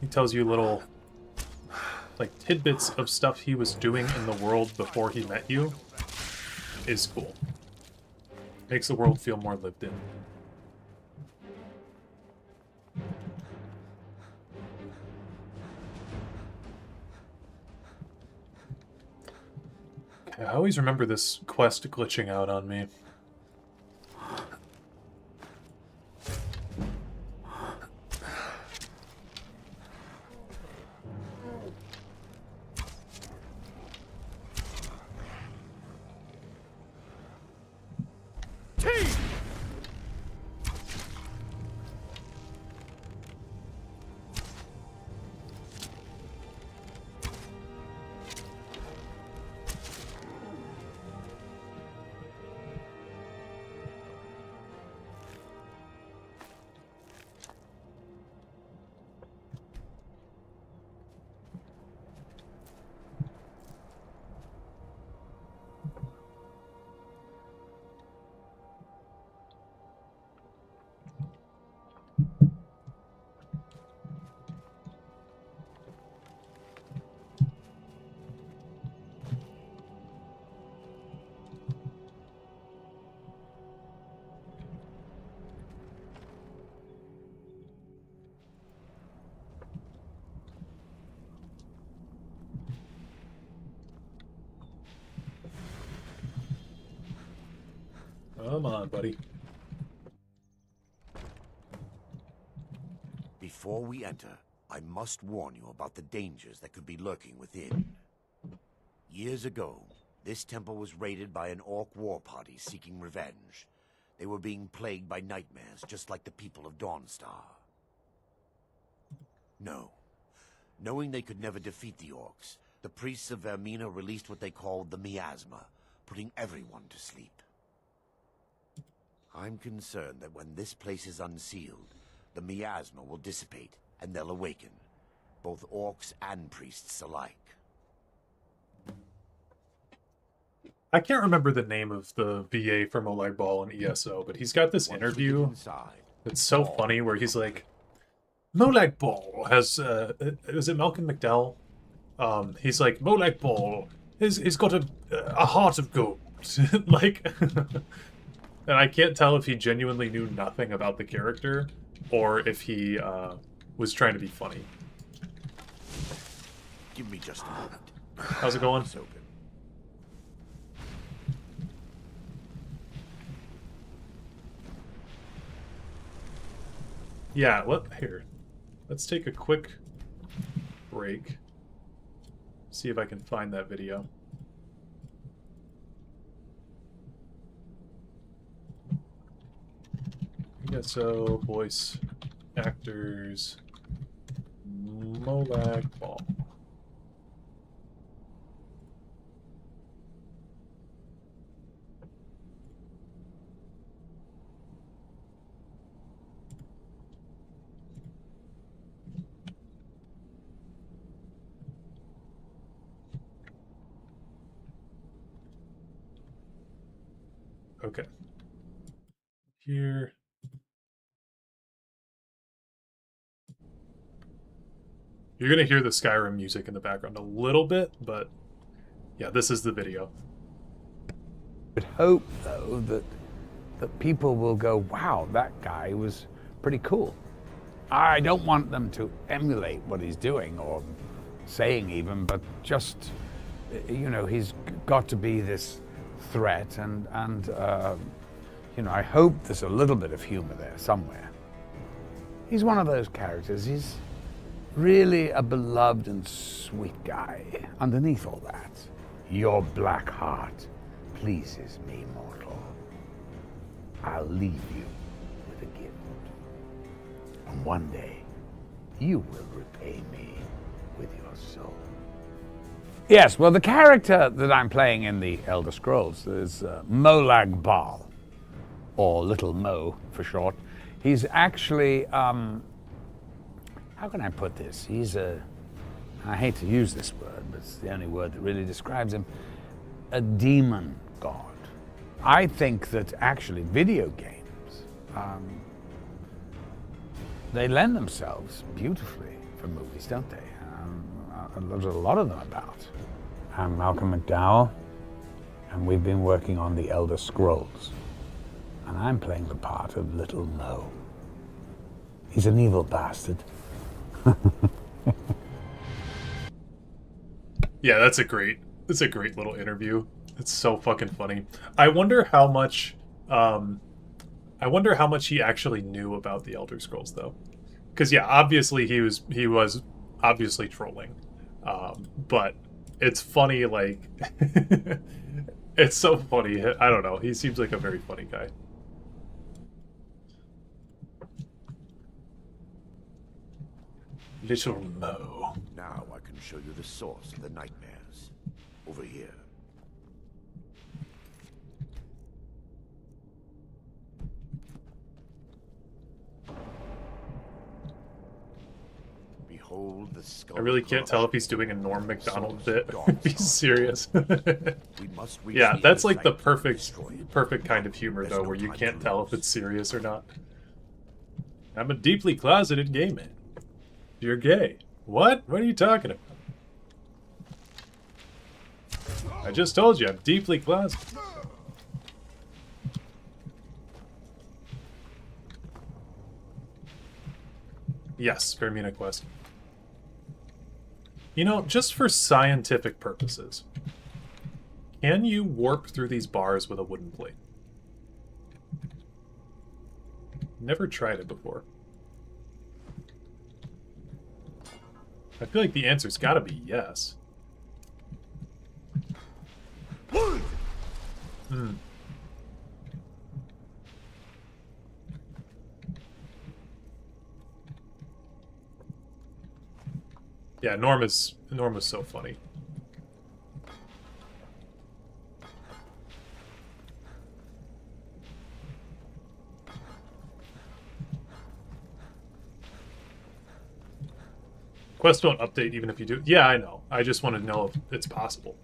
he tells you little, like, tidbits of stuff he was doing in the world before he met you. Is cool. Makes the world feel more lived in. I always remember this quest glitching out on me. Come on, buddy. Before we enter, I must warn you about the dangers that could be lurking within. Years ago, this temple was raided by an orc war party seeking revenge. They were being plagued by nightmares, just like the people of Dawnstar. No. Knowing they could never defeat the orcs, the priests of Vermina released what they called the miasma, putting everyone to sleep. I'm concerned that when this place is unsealed, the miasma will dissipate, and they'll awaken, both orcs and priests alike. I can't remember the name of the VA from Oleg Ball and ESO, but he's got this interview that's so funny where he's like, Molag Ball has, is it Malcolm McDowell? He's like, Molag Ball he's got a heart of gold. Like, and I can't tell if he genuinely knew nothing about the character or if he was trying to be funny. Give me just a moment. How's it going? It's open. Yeah, let's take a quick break. See if I can find that video. ESO, voice actors, Molag Ball. Okay. Here. You're going to hear the Skyrim music in the background a little bit, but yeah, this is the video. I would hope, though, that people will go, wow, that guy was pretty cool. I don't want them to emulate what he's doing or saying even, but just, you know, he's got to be this threat and you know, I hope there's a little bit of humor there somewhere. He's one of those characters. He's really a beloved and sweet guy. Underneath all that, your black heart pleases me, mortal. I'll leave you with a gift. And one day, you will repay me with your soul. Yes, well, the character that I'm playing in the Elder Scrolls is Molag Bal, or Little Mo for short. He's actually, how can I put this? He's I hate to use this word, but it's the only word that really describes him, a demon god. I think that actually video games, they lend themselves beautifully for movies, don't they? There's a lot of them about. I'm Malcolm McDowell, and we've been working on the Elder Scrolls. And I'm playing the part of Little Mo. He's an evil bastard. Yeah, that's a great little interview. It's so fucking funny. I wonder how much he actually knew about the Elder Scrolls though. Cuz yeah, obviously he was obviously trolling. But it's funny, like it's so funny. I don't know. He seems like a very funny guy. Little Mo. Now I can show you the source of the nightmares. Over here. Behold the skull. I really can't tell if he's doing a Norm Macdonald bit. If he's serious. Yeah, that's like the perfect kind of humor though, where you can't tell if it's serious or not. I'm a deeply closeted gay man. You're gay. What? What are you talking about? I just told you, I'm deeply closeted. Yes, Vermina Quest. You know, just for scientific purposes, can you warp through these bars with a wooden plate? Never tried it before. I feel like the answer's gotta be yes. Hmm. Yeah, Norma's so funny. Quests don't update even if you do. Yeah, I know. I just want to know if it's possible.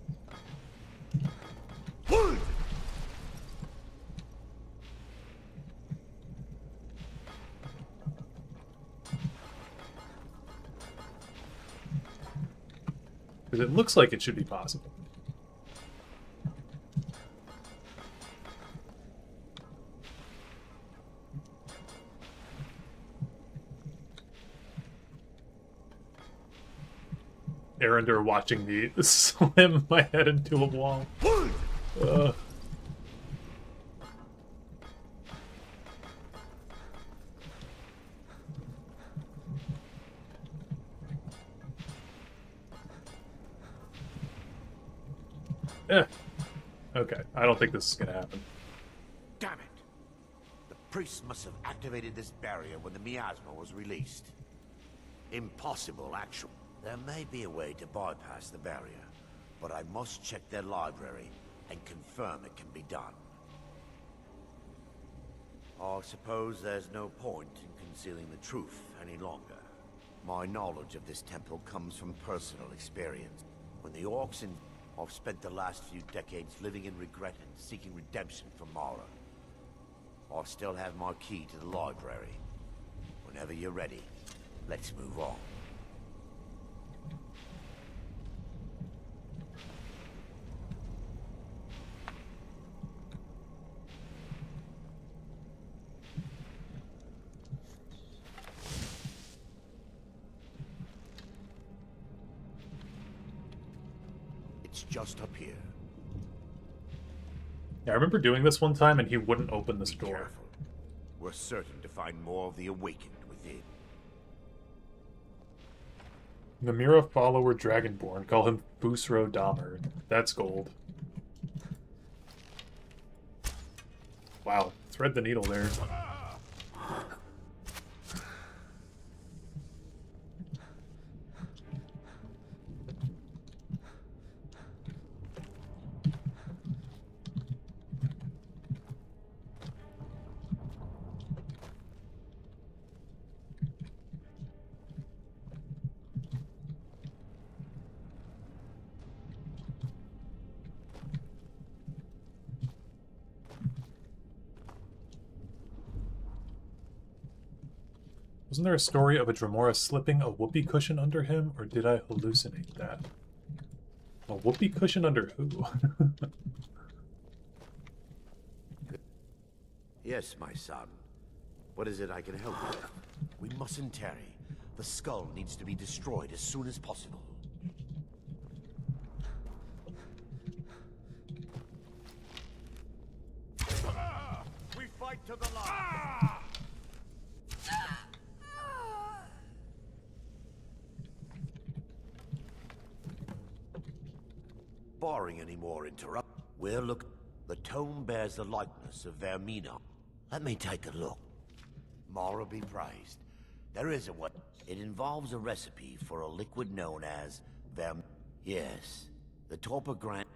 Because it looks like it should be possible. Arender watching me slam my head into a wall. Okay, I don't think this is gonna happen. Damn it! The priest must have activated this barrier when the miasma was released. Impossible, actually. There may be a way to bypass the barrier, but I must check their library and confirm it can be done. I suppose there's no point in concealing the truth any longer. My knowledge of this temple comes from personal experience. When the orcs and I've spent the last few decades living in regret and seeking redemption from Mara. I still have my key to the library. Whenever you're ready, let's move on. Just up here. Yeah, I remember doing this one time and he wouldn't open this door. Careful. We're certain to find more of the awakened within. Namira follower Dragonborn. Call him Busro Dahmer. That's gold. Wow. Thread the needle there. Wasn't there a story of a Dremora slipping a whoopee cushion under him, or did I hallucinate that? A whoopee cushion under who? Yes, my son. What is it I can help you with? We mustn't tarry. The skull needs to be destroyed as soon as possible. We fight to the last. Barring any more interrupt, we'll look. The tome bears the likeness of Vermina. Let me take a look. Mara be praised. There is a way. It involves a recipe for a liquid known as Yes, the torpor grant.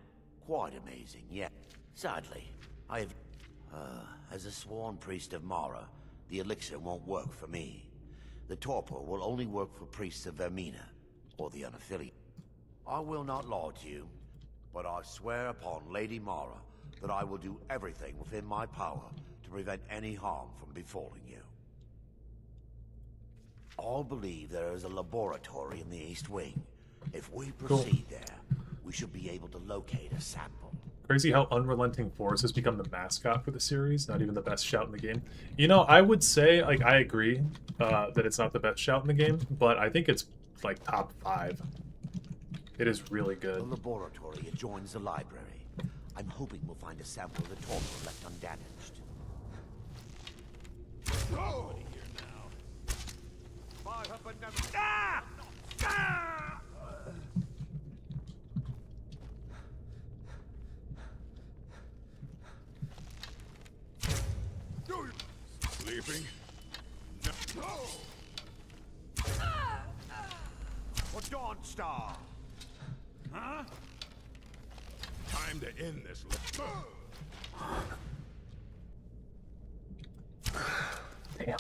Quite amazing, yeah. Sadly, I have. As a sworn priest of Mara, the elixir won't work for me. The torpor will only work for priests of Vermina, or the unaffiliated. I will not lie to you, but I swear upon Lady Mara that I will do everything within my power to prevent any harm from befalling you. I believe there is a laboratory in the East Wing. If we proceed there, we should be able to locate a sample. Crazy how Unrelenting Force has become the mascot for the series, not even the best shout in the game. You know, I would say, like, I agree that it's not the best shout in the game, but I think it's, like, top 5. It is really good. The laboratory adjoins the library. I'm hoping we'll find a sample of the torpor left undamaged. Nobody here now. Fire up and never. Ah! Ah! Sleeping? No. For Dawnstar. Huh? Time to end this. Damn.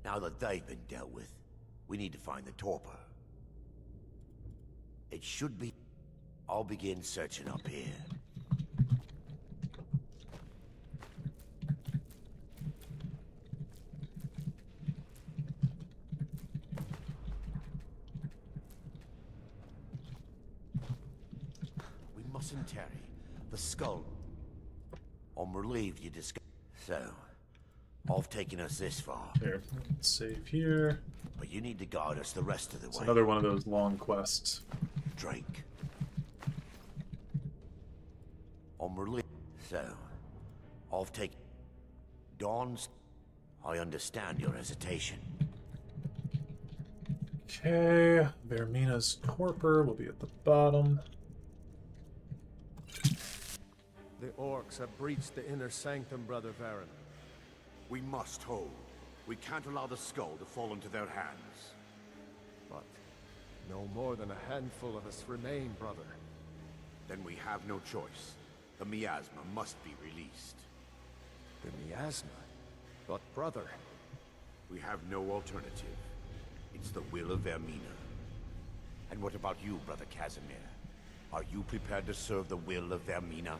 Now that they've been dealt with, we need to find the torpor. It should be... I'll begin searching up here. We mustn't tarry. The skull... I'm relieved you discovered... So... I've taken us this far. Here, let's save here. But you need to guide us the rest of the It's way. another one of those long quests. Drink. I'm relieved. So, I've taken... Dawn's... I understand your hesitation. Okay, Vermina's torpor will be at the bottom. The orcs have breached the inner sanctum, Brother Varen. We must hold. We can't allow the skull to fall into their hands. But no more than a handful of us remain, brother. Then we have no choice. The miasma must be released. The miasma? But brother... We have no alternative. It's the will of Vermina. And what about you, Brother Casimir? Are you prepared to serve the will of Vermina?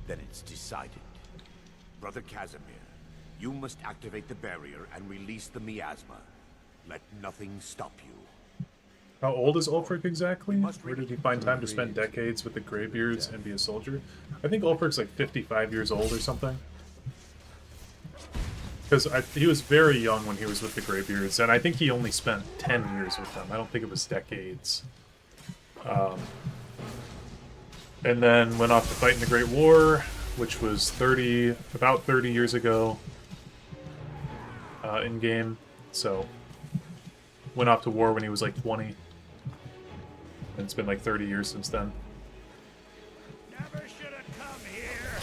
Then it's decided. Brother Casimir, you must activate the barrier and release the miasma. Let nothing stop you. How old is Ulfric exactly? Where did he find time to spend decades with the Greybeards and be a soldier? I think Ulfric's like 55 years old or something. Because he was very young when he was with the Greybeards, and I think he only spent 10 years with them. I don't think it was decades. And then went off to fight in the Great War, which was about 30 years ago in game. So went off to war when he was like 20. And it's been like 30 years since then. Never should have come here.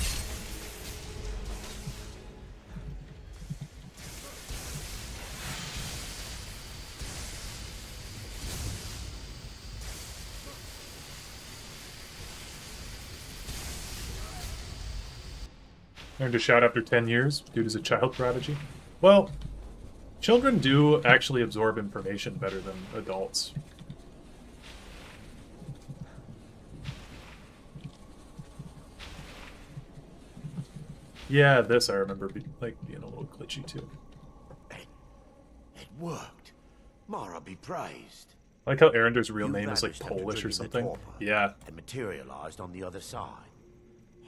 Learned to shout after 10 years. Dude is a child prodigy. Well, children do actually absorb information better than adults. Yeah, this I remember being a little glitchy too. It worked. Mara be praised. I like how Arender's real You name is like vanished after Polish or drinking the something. torpor Yeah. And materialized on the other side.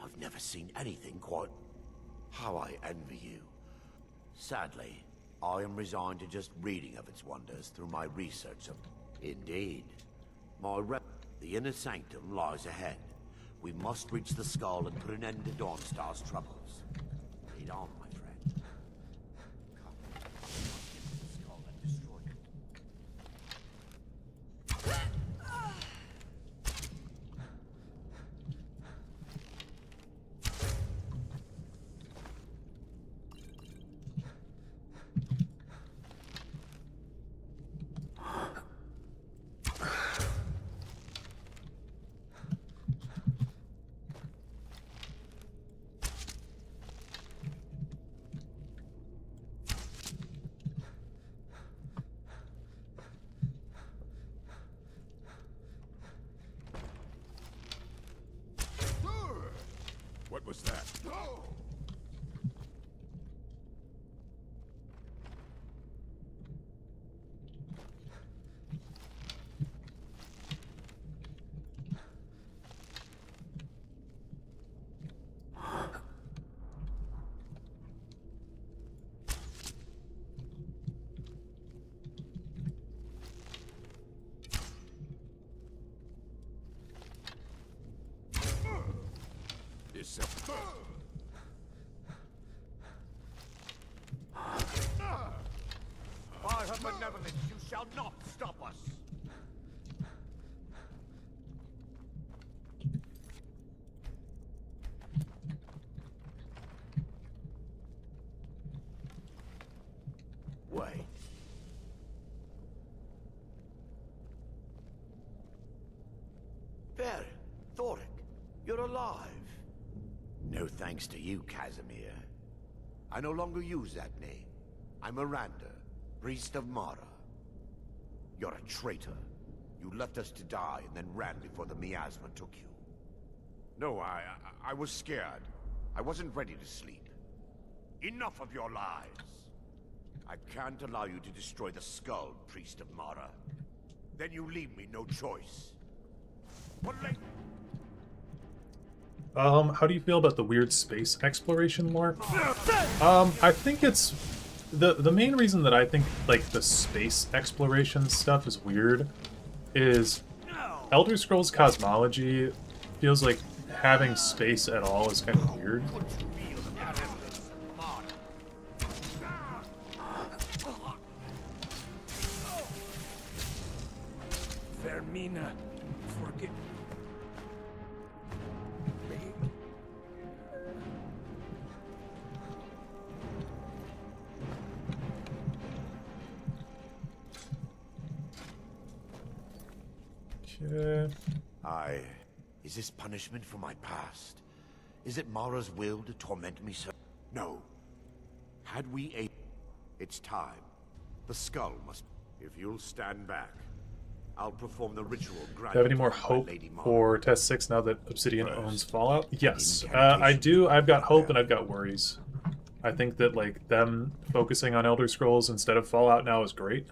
I've never seen anything quite... How I envy you. Sadly, I am resigned to just reading of its wonders through my research of... Indeed. The inner sanctum lies ahead. We must reach the skull and put an end to Dawnstar's troubles. Lead on, my friend. Come. The skull and destroy it. What was that? yourself. By her benevolence, you shall not stop us. Wait. There, Thoric, you're alive. No thanks to you, Casimir. I no longer use that name. I'm Miranda, priest of Mara. You're a traitor. You left us to die and then ran before the miasma took you. No, I was scared. I wasn't ready to sleep. Enough of your lies. I can't allow you to destroy the skull, priest of Mara. Then you leave me no choice. How do you feel about the weird space exploration lore? I think it's the main reason that I think like the space exploration stuff is weird is Elder Scrolls cosmology feels like having space at all is kind of weird. Vermina, forgive me. Okay. Is this punishment for my past? Is it Mara's will to torment me so? No. Had we a... It's time. The skull must... If you'll stand back, I'll perform the ritual granted. Do you have any more hope for Test 6 now that Obsidian owns Fallout? Yes, I do. I've got hope and I've got worries. I think that like them focusing on Elder Scrolls instead of Fallout now is great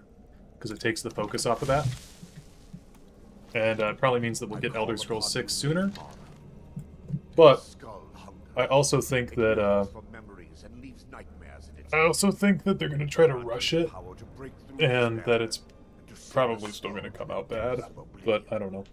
because it takes the focus off of that. And it probably means that we'll get Elder Scrolls 6 sooner. But I also think that they're going to try to rush it, and that it's probably still going to come out bad. But I don't know.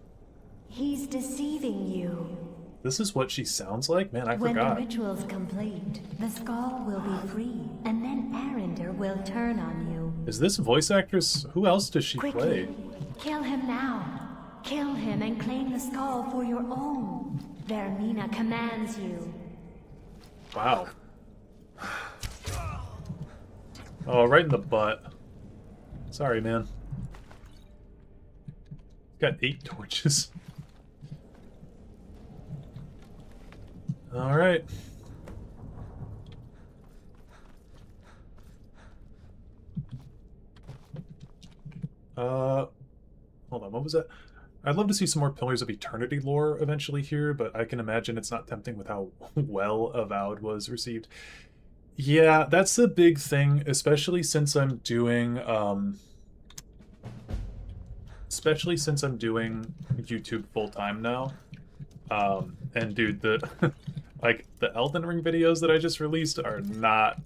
He's deceiving you. This is what she sounds like? Man, I When forgot. the ritual's complete, the skull will be free, and then Arender will turn on you. Is this voice actress? Who else does she Quickly, play? kill him now. Kill him and claim the skull for your own. Vermina commands you. Wow. Oh, right in the butt. Sorry, man. Got 8 torches. Alright. Hold on, what was that? I'd love to see some more Pillars of Eternity lore eventually here, but I can imagine it's not tempting with how well Avowed was received. Yeah, that's the big thing, especially since I'm doing YouTube full-time now. And dude, the like the Elden Ring videos that I just released are not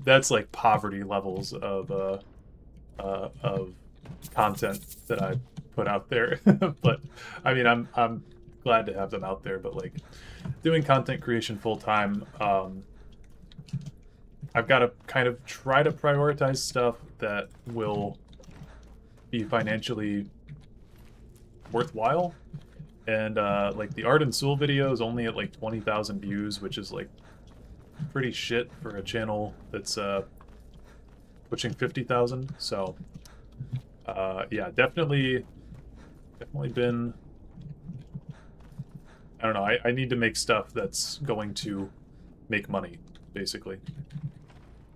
that's like poverty levels of content that I put out there. But I mean, I'm glad to have them out there, but like doing content creation full-time, I've got to kind of try to prioritize stuff that will be financially worthwhile. And like the Arden-Sul video is only at like 20,000 views, which is like pretty shit for a channel that's pushing 50,000. So yeah, definitely been, I don't know, I need to make stuff that's going to make money, basically.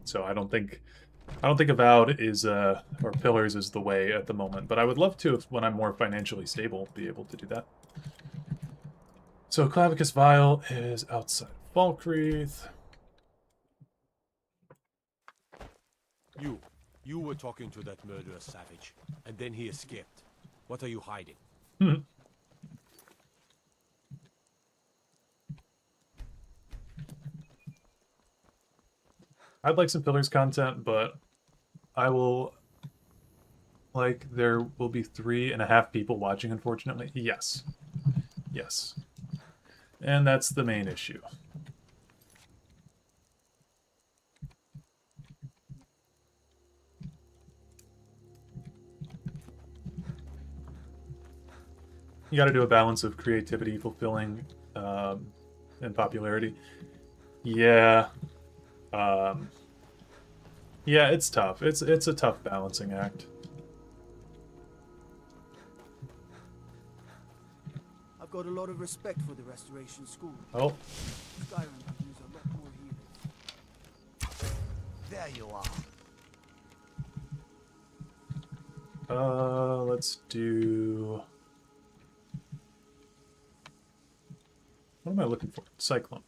So I don't think Avowed is or Pillars is the way at the moment, but I would love to, if when I'm more financially stable, be able to do that. So Clavicus Vial is outside Falkreath. You were talking to that murderous savage, and then he escaped. What are you hiding? I'd like some Pillars content, but I will, like, there will be 3.5 people watching, unfortunately. Yes. Yes. And that's the main issue. You got to do a balance of creativity, fulfilling, and popularity. Yeah. Yeah, it's tough. It's a tough balancing act. I've got a lot of respect for the Restoration School. Oh. Skyrim could use a lot more healers. There you are. Let's do... What am I looking for? Cyclone.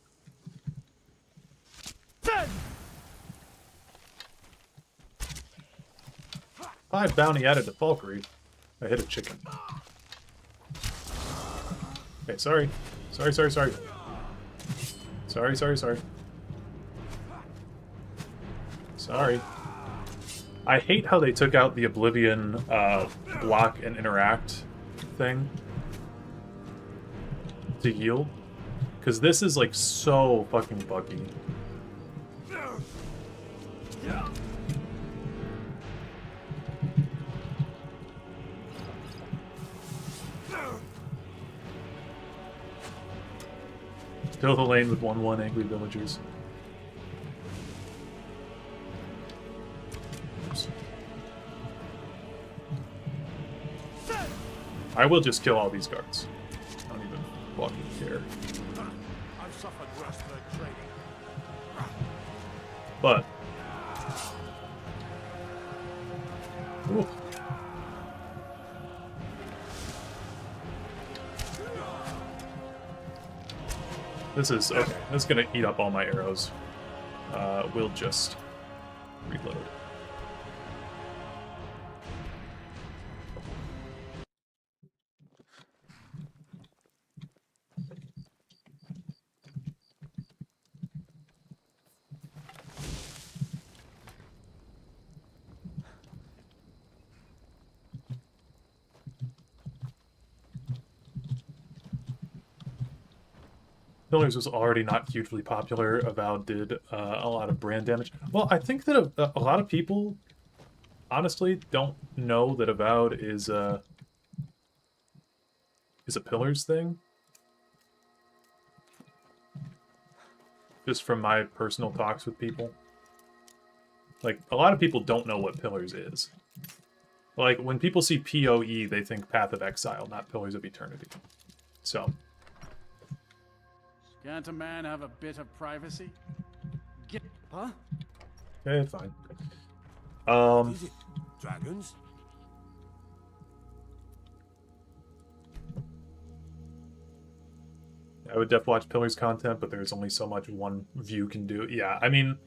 5 bounty added to Falkery. I hit a chicken. Okay, sorry. Sorry. Sorry. I hate how they took out the Oblivion block and interact thing to yield. Because this is like so fucking buggy. Fill the lane with 1/1 angry villagers. Oops. I will just kill all these guards. I don't even fucking care. I've suffered worse than training. But ooh. This is okay. This is gonna eat up all my arrows. We'll just reload. Pillars was already not hugely popular. Avowed did a lot of brand damage. Well, I think that a lot of people, honestly, don't know that Avowed is a Pillars thing. Just from my personal talks with people. Like, a lot of people don't know what Pillars is. Like, when people see PoE, they think Path of Exile, not Pillars of Eternity. So... Can't a man have a bit of privacy? Huh? Okay, fine. Is it dragons? I would def watch Pillars content, but there's only so much one view can do. Yeah, I mean,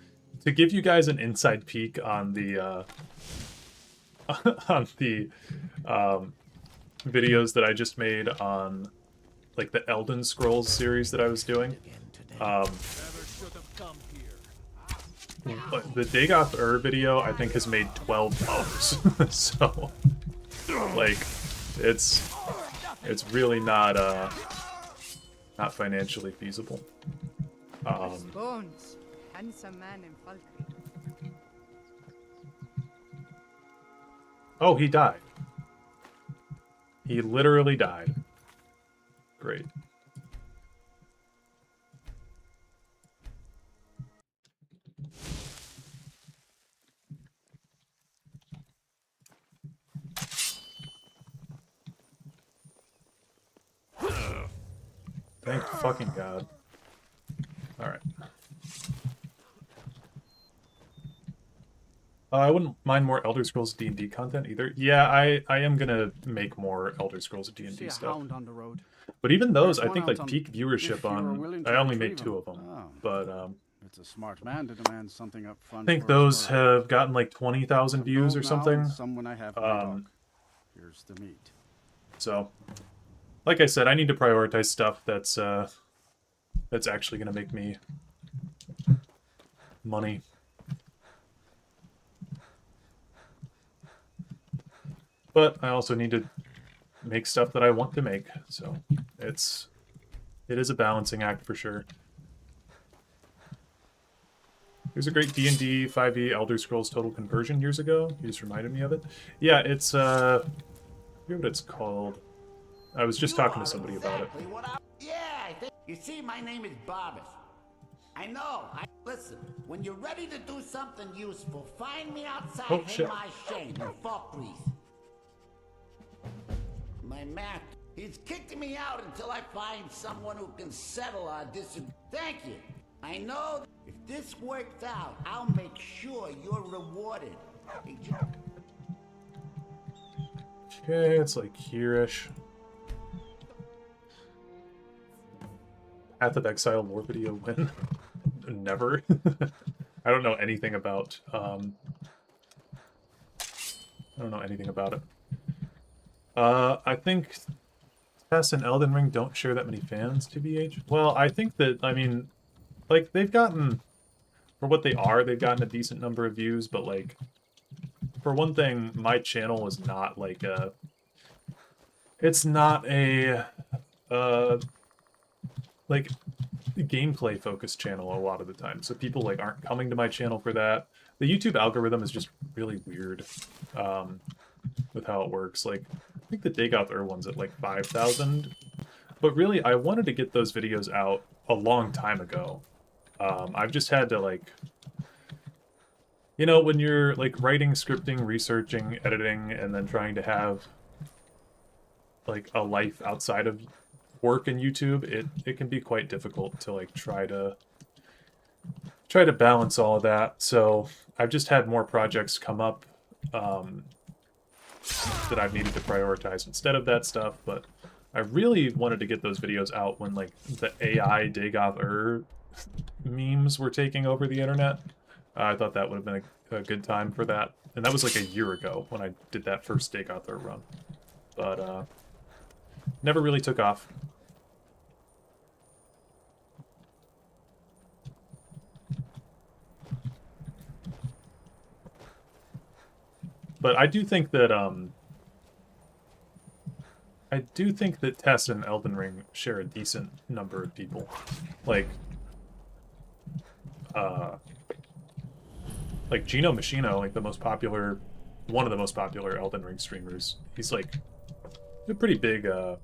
to give you guys an inside peek on the on the videos that I just made on like the Elden Scrolls series that I was doing. The Dagoth video I think has made 12 hours. So like it's really not not financially feasible. Bones, handsome man in Falkreath. Oh, he died. He literally died. Great. Thank fucking God. Alright. I wouldn't mind more Elder Scrolls D&D content either. Yeah, I am gonna make more Elder Scrolls D&D stuff. Hound on the road. But even those, I There's think one like out peak viewership on... I only made 2 of them. Oh. But It's a smart man to demand something up front. I think those have gotten like 20,000 views or something. Someone I have here's the meat. So, like I said, I need to prioritize stuff that's actually going to make me money. But I also need to make stuff that I want to make. So, it's It is a balancing act for sure. There's a great D&D 5e Elder Scrolls Total Conversion years ago. You just reminded me of it. Yeah, it's I forget what it's called. I was just talking to somebody about it. Yeah, I think. You see, my name is Barbas. I know. Listen, when you're ready to do something useful, find me outside my shame in Falkreath. My master, he's kicking me out until I find someone who can settle our disagreement. Thank you. I know if this works out, I'll make sure you're rewarded. Okay, it's like here-ish. Path of Exile lore video win. Never. I don't know anything about I don't know anything about it. I think Tess and Elden Ring don't share that many fans, TBH. Well, I think that, I mean, like, they've gotten, for what they are, they've gotten a decent number of views, but, like, for one thing, my channel is not, like, it's not a, like, gameplay-focused channel a lot of the time, so people, like, aren't coming to my channel for that. The YouTube algorithm is just really weird, with how it works. Like, I think the Dagoth one's at, like, 5,000, but really, I wanted to get those videos out a long time ago. I've just had to, like, you know, when you're, like, writing, scripting, researching, editing, and then trying to have, like, a life outside of work in YouTube, it can be quite difficult to, like, try to balance all of that. So I've just had more projects come up that I've needed to prioritize instead of that stuff, but I really wanted to get those videos out when, like, the AI Dagoth memes were taking over the internet. I thought that would have been a good time for that. And that was like a year ago when I did that first Dagoth run. But never really took off. But I do think that Tess and Elden Ring share a decent number of people. Like Gino Machino, like one of the most popular Elden Ring streamers. He's like a pretty big, at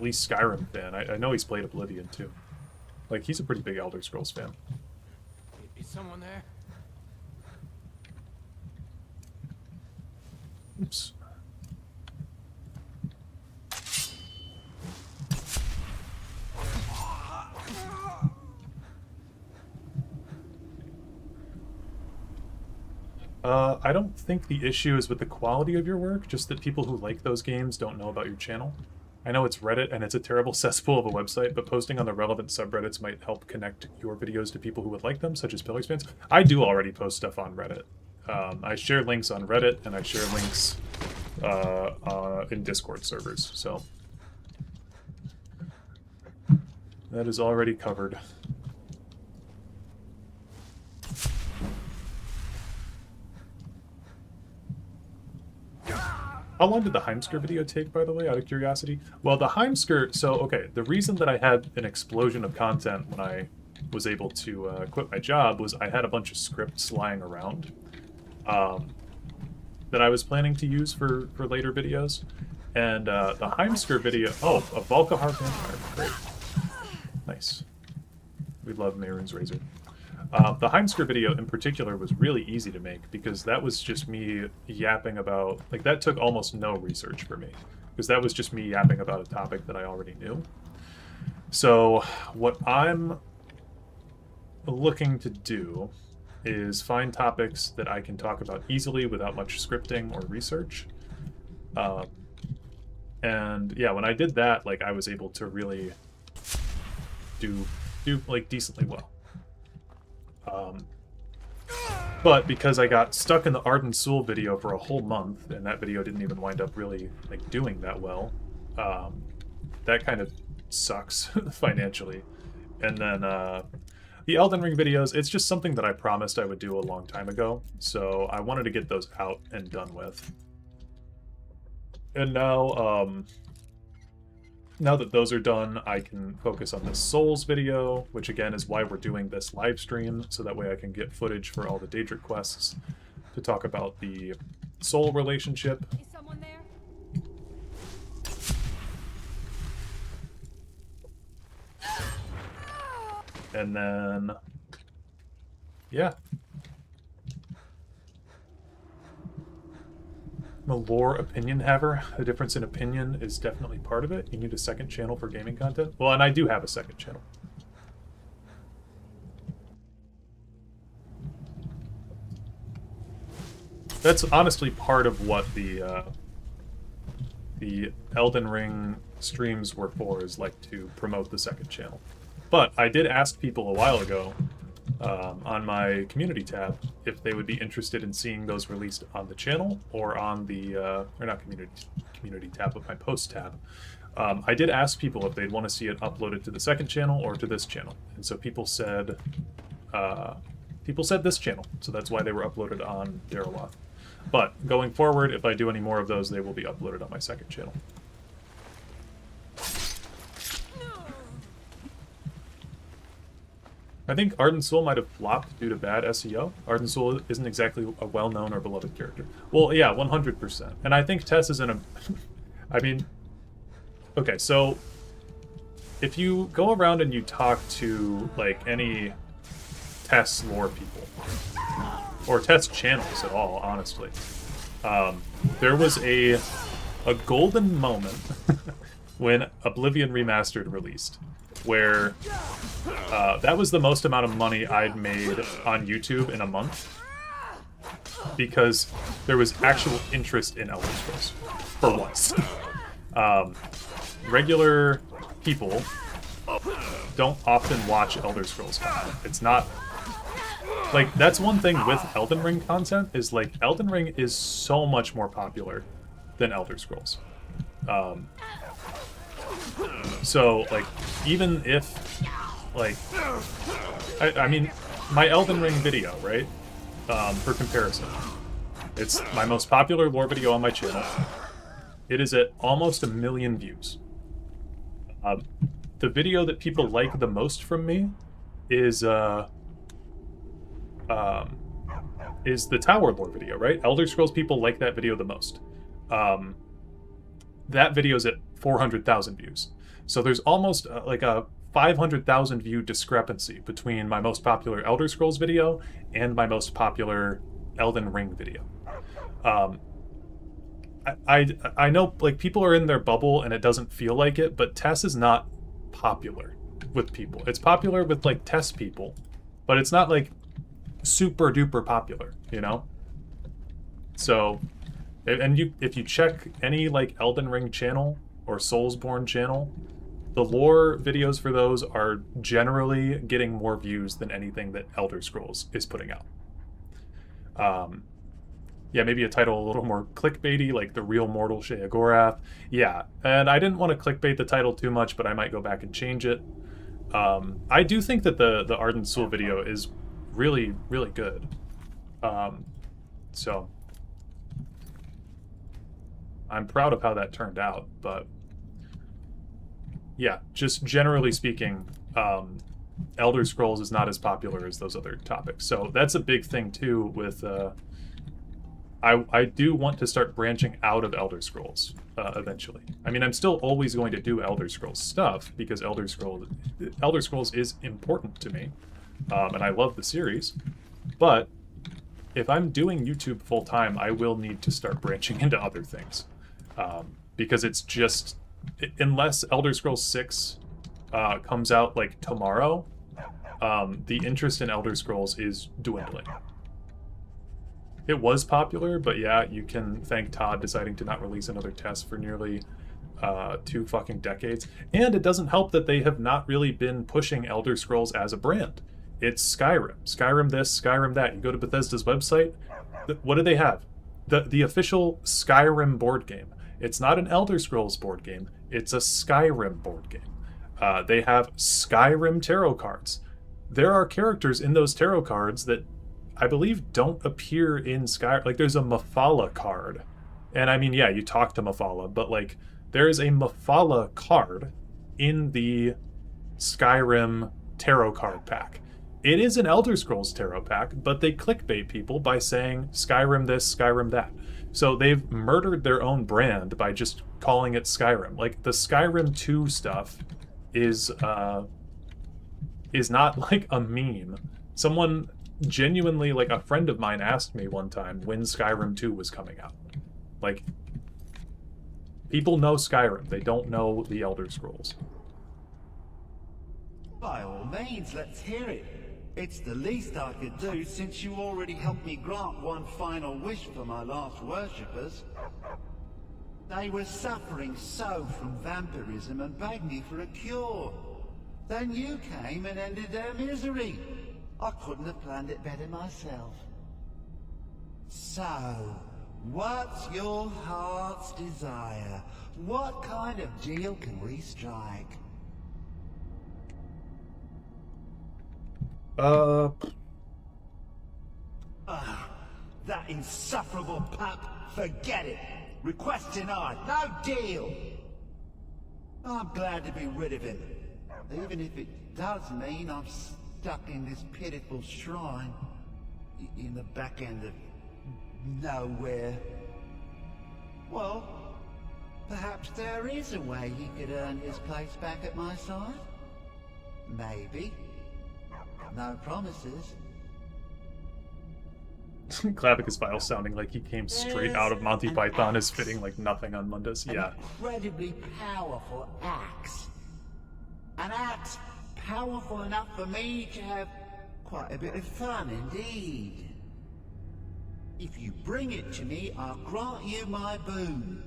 least Skyrim fan. I know he's played Oblivion too. Like, he's a pretty big Elder Scrolls fan. Is someone there? Oops. I don't think the issue is with the quality of your work, just that people who like those games don't know about your channel. I know it's Reddit and it's a terrible cesspool of a website, but posting on the relevant subreddits might help connect your videos to people who would like them, such as Pillars fans. I do already post stuff on Reddit. I share links on Reddit, and I share links in Discord servers, so that is already covered. How long did the Heimskr video take, by the way, out of curiosity? Well, the Heimskr... So, okay, the reason that I had an explosion of content when I was able to quit my job was I had a bunch of scripts lying around that I was planning to use for later videos. And the Heimskr video... Oh, a Valkahar Vampire. Great. Nice. We love Mehrunes Razor. The Heimskr video in particular was really easy to make because that was just me yapping about... Like, that took almost no research for me because that was just me yapping about a topic that I already knew. So what I'm looking to do is find topics that I can talk about easily without much scripting or research. And yeah, when I did that, like, I was able to really do like decently well. But because I got stuck in the Arden-Sul video for a whole month, and that video didn't even wind up really, like, doing that well, that kind of sucks financially. And then the Elden Ring videos, it's just something that I promised I would do a long time ago, so I wanted to get those out and done with. And now, now that those are done, I can focus on this Souls video, which again is why we're doing this live stream, so that way I can get footage for all the Daedric quests to talk about the soul relationship. Is someone there? And then, yeah. I'm a lore opinion haver. The difference in opinion is definitely part of it. You need a second channel for gaming content. Well, and I do have a second channel. That's honestly part of what the Elden Ring streams were for, is like to promote the second channel. But I did ask people a while ago on my community tab if they would be interested in seeing those released on the channel or on the or not community tab, but my post tab. I did ask people if they'd want to see it uploaded to the second channel or to this channel, and so people said this channel, so that's why they were uploaded on Dareloth. But going forward, if I do any more of those, they will be uploaded on my second channel. I think Arden-Sul might have flopped due to bad SEO. Arden-Sul isn't exactly a well-known or beloved character. Well, yeah, 100%. And I think Tess is in a... I mean... Okay, so... If you go around and you talk to, like, any Tess lore people, or Tess channels at all, honestly, there was a golden moment when Oblivion Remastered released, where that was the most amount of money I'd made on YouTube in a month, because there was actual interest in Elder Scrolls, for once. Regular people don't often watch Elder Scrolls content. It's not... Like, that's one thing with Elden Ring content, is, like, Elden Ring is so much more popular than Elder Scrolls. So, like, even if, like, I mean, my Elden Ring video, right, for comparison, it's my most popular lore video on my channel. It is at almost 1 million views. The video that people like the most from me is the Tower Lore video, right? Elder Scrolls people like that video the most. That video's at 400,000 views. So there's almost like a 500,000 view discrepancy between my most popular Elder Scrolls video and my most popular Elden Ring video. I know, like, people are in their bubble and it doesn't feel like it, but Tess is not popular with people. It's popular with, like, Tess people, but it's not, like, super duper popular, you know? So, and if you check any, like, Elden Ring channel or Soulsborne channel, the lore videos for those are generally getting more views than anything that Elder Scrolls is putting out. Yeah, maybe a title a little more clickbaity, like The Real Mortal Sheogorath. Yeah, and I didn't want to clickbait the title too much, but I might go back and change it. I do think that the Arden-Sul video is really, really good. So I'm proud of how that turned out, but yeah, just generally speaking, Elder Scrolls is not as popular as those other topics. So that's a big thing too with... I do want to start branching out of Elder Scrolls eventually. I mean, I'm still always going to do Elder Scrolls stuff because Elder Scrolls is important to me, and I love the series. But if I'm doing YouTube full time, I will need to start branching into other things, because it's just, unless Elder Scrolls 6 comes out like tomorrow, the interest in Elder Scrolls is dwindling. It was popular, but yeah, you can thank Todd deciding to not release another test for nearly 2 fucking decades. And it doesn't help that they have not really been pushing Elder Scrolls as a brand. It's Skyrim. Skyrim this, Skyrim that. You go to Bethesda's website, what do they have? The official Skyrim board game. It's not an Elder Scrolls board game, it's a Skyrim board game. They have Skyrim tarot cards. There are characters in those tarot cards that I believe don't appear in Skyrim. Like, there's a Mephala card. And I mean, yeah, you talk to Mephala, but like, there is a Mephala card in the Skyrim tarot card pack. It is an Elder Scrolls tarot pack, but they clickbait people by saying Skyrim this, Skyrim that. So they've murdered their own brand by just calling it Skyrim. Like, the Skyrim 2 stuff is not like a meme. Someone genuinely, like a friend of mine asked me one time when Skyrim 2 was coming out. Like, people know Skyrim, they don't know the Elder Scrolls. By all means, let's hear it. It's the least I could do since you already helped me grant one final wish for my last worshippers. They were suffering so from vampirism and begged me for a cure. Then you came and ended their misery. I couldn't have planned it better myself. So, what's your heart's desire? What kind of deal can we strike? That insufferable pup. Forget it. Request denied. No deal. I'm glad to be rid of him. Even if it does mean I'm stuck in this pitiful shrine in the back end of nowhere. Well, perhaps there is a way he could earn his place back at my side. Maybe. No promises. Clavicus Vile sounding like he came straight out of Monty Python is fitting like nothing on Mundus. Yeah. An incredibly powerful axe. An axe powerful enough for me to have quite a bit of fun indeed. If you bring it to me, I'll grant you my boon.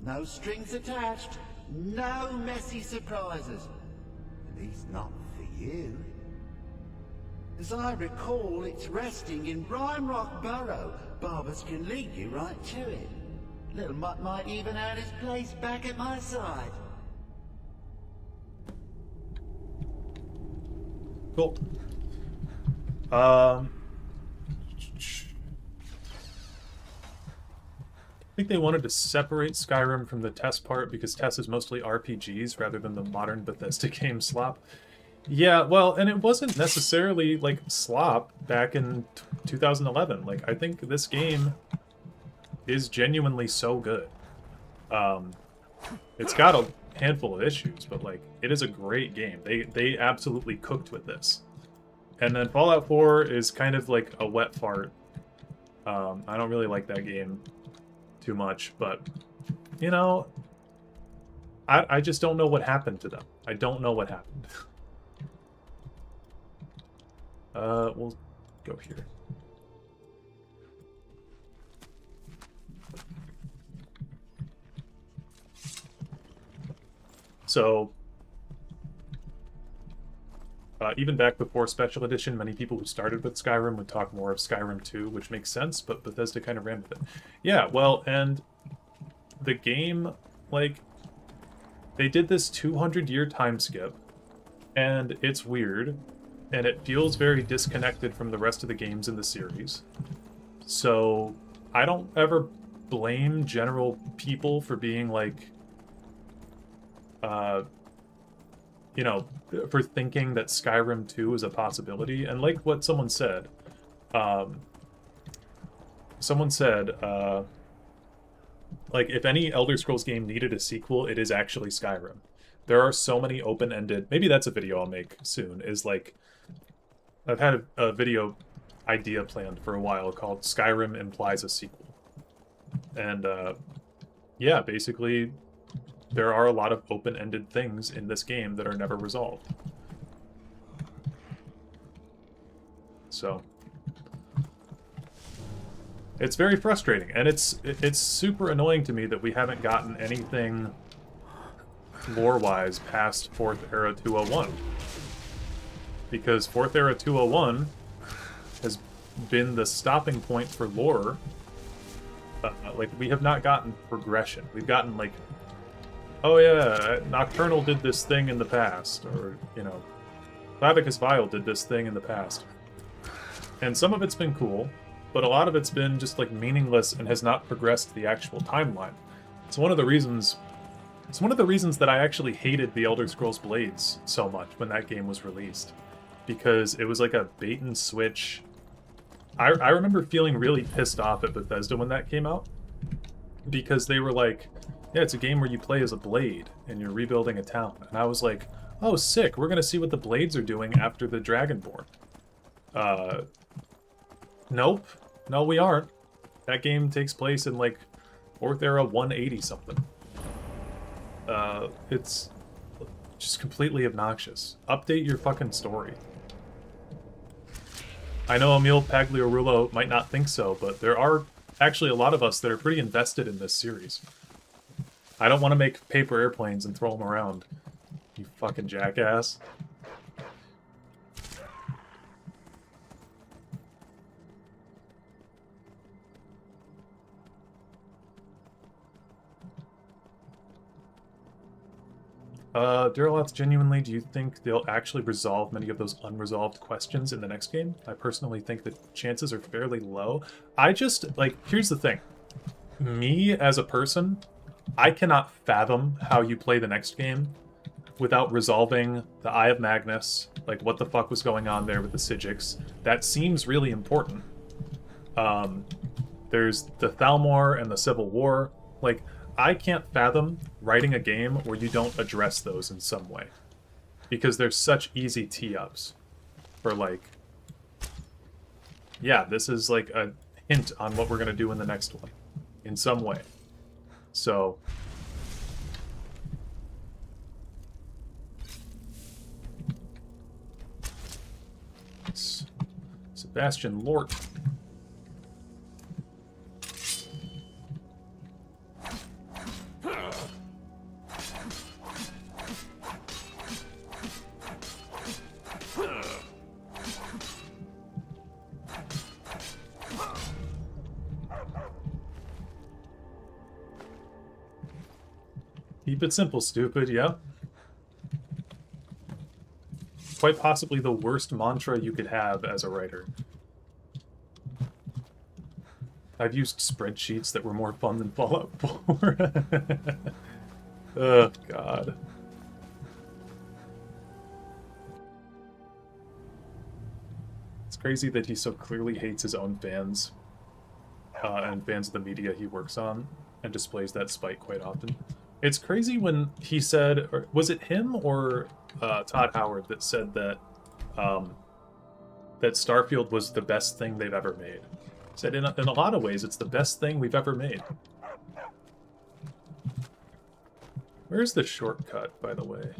No strings attached, no messy surprises. At least not for you. As I recall, it's resting in Rime Rock Burrow. Barbers can lead you right to it. Little Mutt might even earn his place back at my side. Cool. I think they wanted to separate Skyrim from the TES part because TES is mostly RPGs rather than the modern Bethesda game slop. Yeah, well, and it wasn't necessarily, like, slop back in 2011. Like, I think this game is genuinely so good. It's got a handful of issues, but, like, it is a great game. They absolutely cooked with this. And then Fallout 4 is kind of like a wet fart. I don't really like that game too much, but, you know, I just don't know what happened to them. I don't know what happened. We'll go here. So, even back before Special Edition, many people who started with Skyrim would talk more of Skyrim 2, which makes sense, but Bethesda kind of ran with it. Yeah, well, and the game, like, they did this 200-year time skip, and it's weird. And it feels very disconnected from the rest of the games in the series. So I don't ever blame general people for being like, you know, for thinking that Skyrim 2 is a possibility. And like what someone said, like if any Elder Scrolls game needed a sequel, it is actually Skyrim. There are so many open-ended, maybe that's a video I'll make soon, is like, I've had a video idea planned for a while called Skyrim Implies a Sequel. And, yeah, basically, there are a lot of open-ended things in this game that are never resolved. So, it's very frustrating, and it's super annoying to me that we haven't gotten anything lore-wise past 4th Era 201. Because 4th Era 201 has been the stopping point for lore. Like, we have not gotten progression. We've gotten, like, oh yeah, Nocturnal did this thing in the past, or, you know, Clavicus Vile did this thing in the past. And some of it's been cool, but a lot of it's been just, like, meaningless and has not progressed the actual timeline. It's one of the reasons It's one of the reasons that I actually hated the Elder Scrolls Blades so much when that game was released. Because it was like a bait and switch. I remember feeling really pissed off at Bethesda when that came out. Because they were like, yeah, it's a game where you play as a blade and you're rebuilding a town. And I was like, oh, sick, we're going to see what the blades are doing after the Dragonborn. Nope. No, we aren't. That game takes place in, like, 4th era 180 something. It's just completely obnoxious. Update your fucking story. I know Emil Pagliarulo might not think so, but there are actually a lot of us that are pretty invested in this series. I don't want to make paper airplanes and throw them around. You fucking jackass. Dareloth, genuinely, do you think they'll actually resolve many of those unresolved questions in the next game? I personally think the chances are fairly low. I just, like, here's the thing. Me, as a person, I cannot fathom how you play the next game without resolving the Eye of Magnus, like, what the fuck was going on there with the Sigics. That seems really important. There's the Thalmor and the Civil War. Like, I can't fathom writing a game where you don't address those in some way. Because they're such easy tee-ups for, like, yeah, this is like a hint on what we're going to do in the next one. In some way. So... Sebastian Lort. Keep it simple, stupid, yep. Quite possibly the worst mantra you could have as a writer. I've used spreadsheets that were more fun than Fallout 4. Oh, God. It's crazy that he so clearly hates his own fans, and fans of the media he works on, and displays that spite quite often. It's crazy when he said, or was it him or Todd Howard that said that that Starfield was the best thing they've ever made? He said in a lot of ways it's the best thing we've ever made. Where's the shortcut, by the way?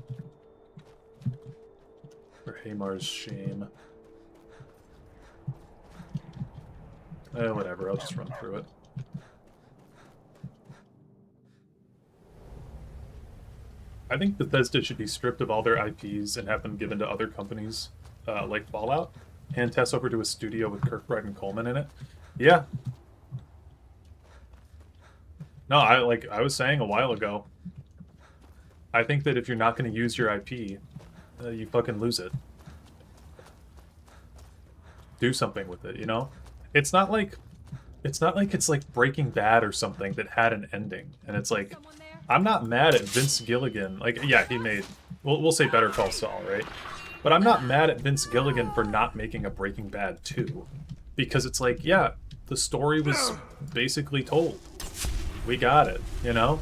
For Hamar's shame. Whatever, I'll just run through it. I think Bethesda should be stripped of all their IPs and have them given to other companies, like Fallout. Hand tests over to a studio with Kirkbride and Coleman in it. Yeah. No, I was saying a while ago, I think that if you're not going to use your IP, you fucking lose it. Do something with it, you know? It's not like it's like Breaking Bad or something that had an ending, and it's like, I'm not mad at Vince Gilligan. Like, yeah, he made, we'll say Better Call Saul, right? But I'm not mad at Vince Gilligan for not making a Breaking Bad 2. Because it's like, yeah, the story was basically told. We got it, you know?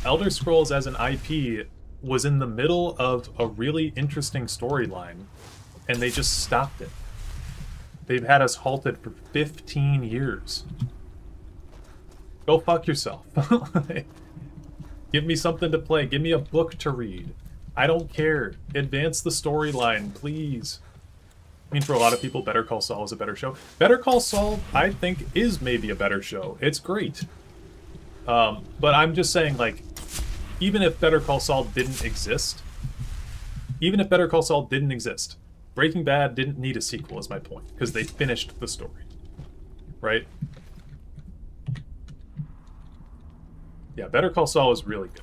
Elder Scrolls as an IP was in the middle of a really interesting storyline, and they just stopped it. They've had us halted for 15 years. Go fuck yourself. Give me something to play. Give me a book to read. I don't care. Advance the storyline, please. I mean, for a lot of people, Better Call Saul is a better show. Better Call Saul, I think, is maybe a better show. It's great. But I'm just saying, like, even if Better Call Saul didn't exist, Breaking Bad didn't need a sequel, is my point, because they finished the story. Right? Yeah, Better Call Saul is really good.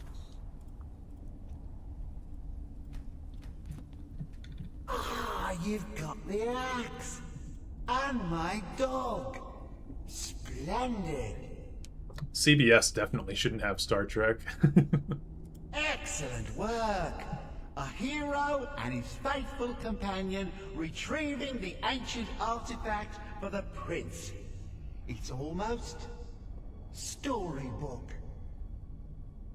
Ah, you've got the axe. And my dog. Splendid. CBS definitely shouldn't have Star Trek. Excellent work. A hero and his faithful companion retrieving the ancient artifact for the prince. It's almost storybook.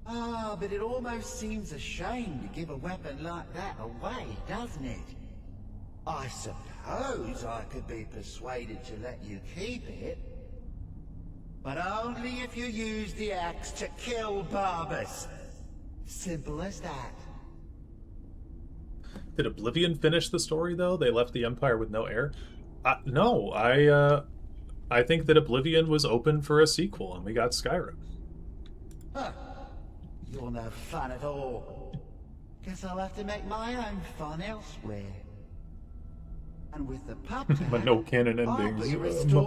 Ah, but it almost seems a shame to give a weapon like that away, doesn't it? I suppose I could be persuaded to let you keep it. But only if you use the axe to kill Barbas. Simple as that. Did Oblivion finish the story, though? They left the Empire with no heir? No, I think that Oblivion was open for a sequel, and we got Skyrim. Huh. You're no fun at all. Guess I'll have to make my own fun elsewhere. And with the puppet, But no canon endings,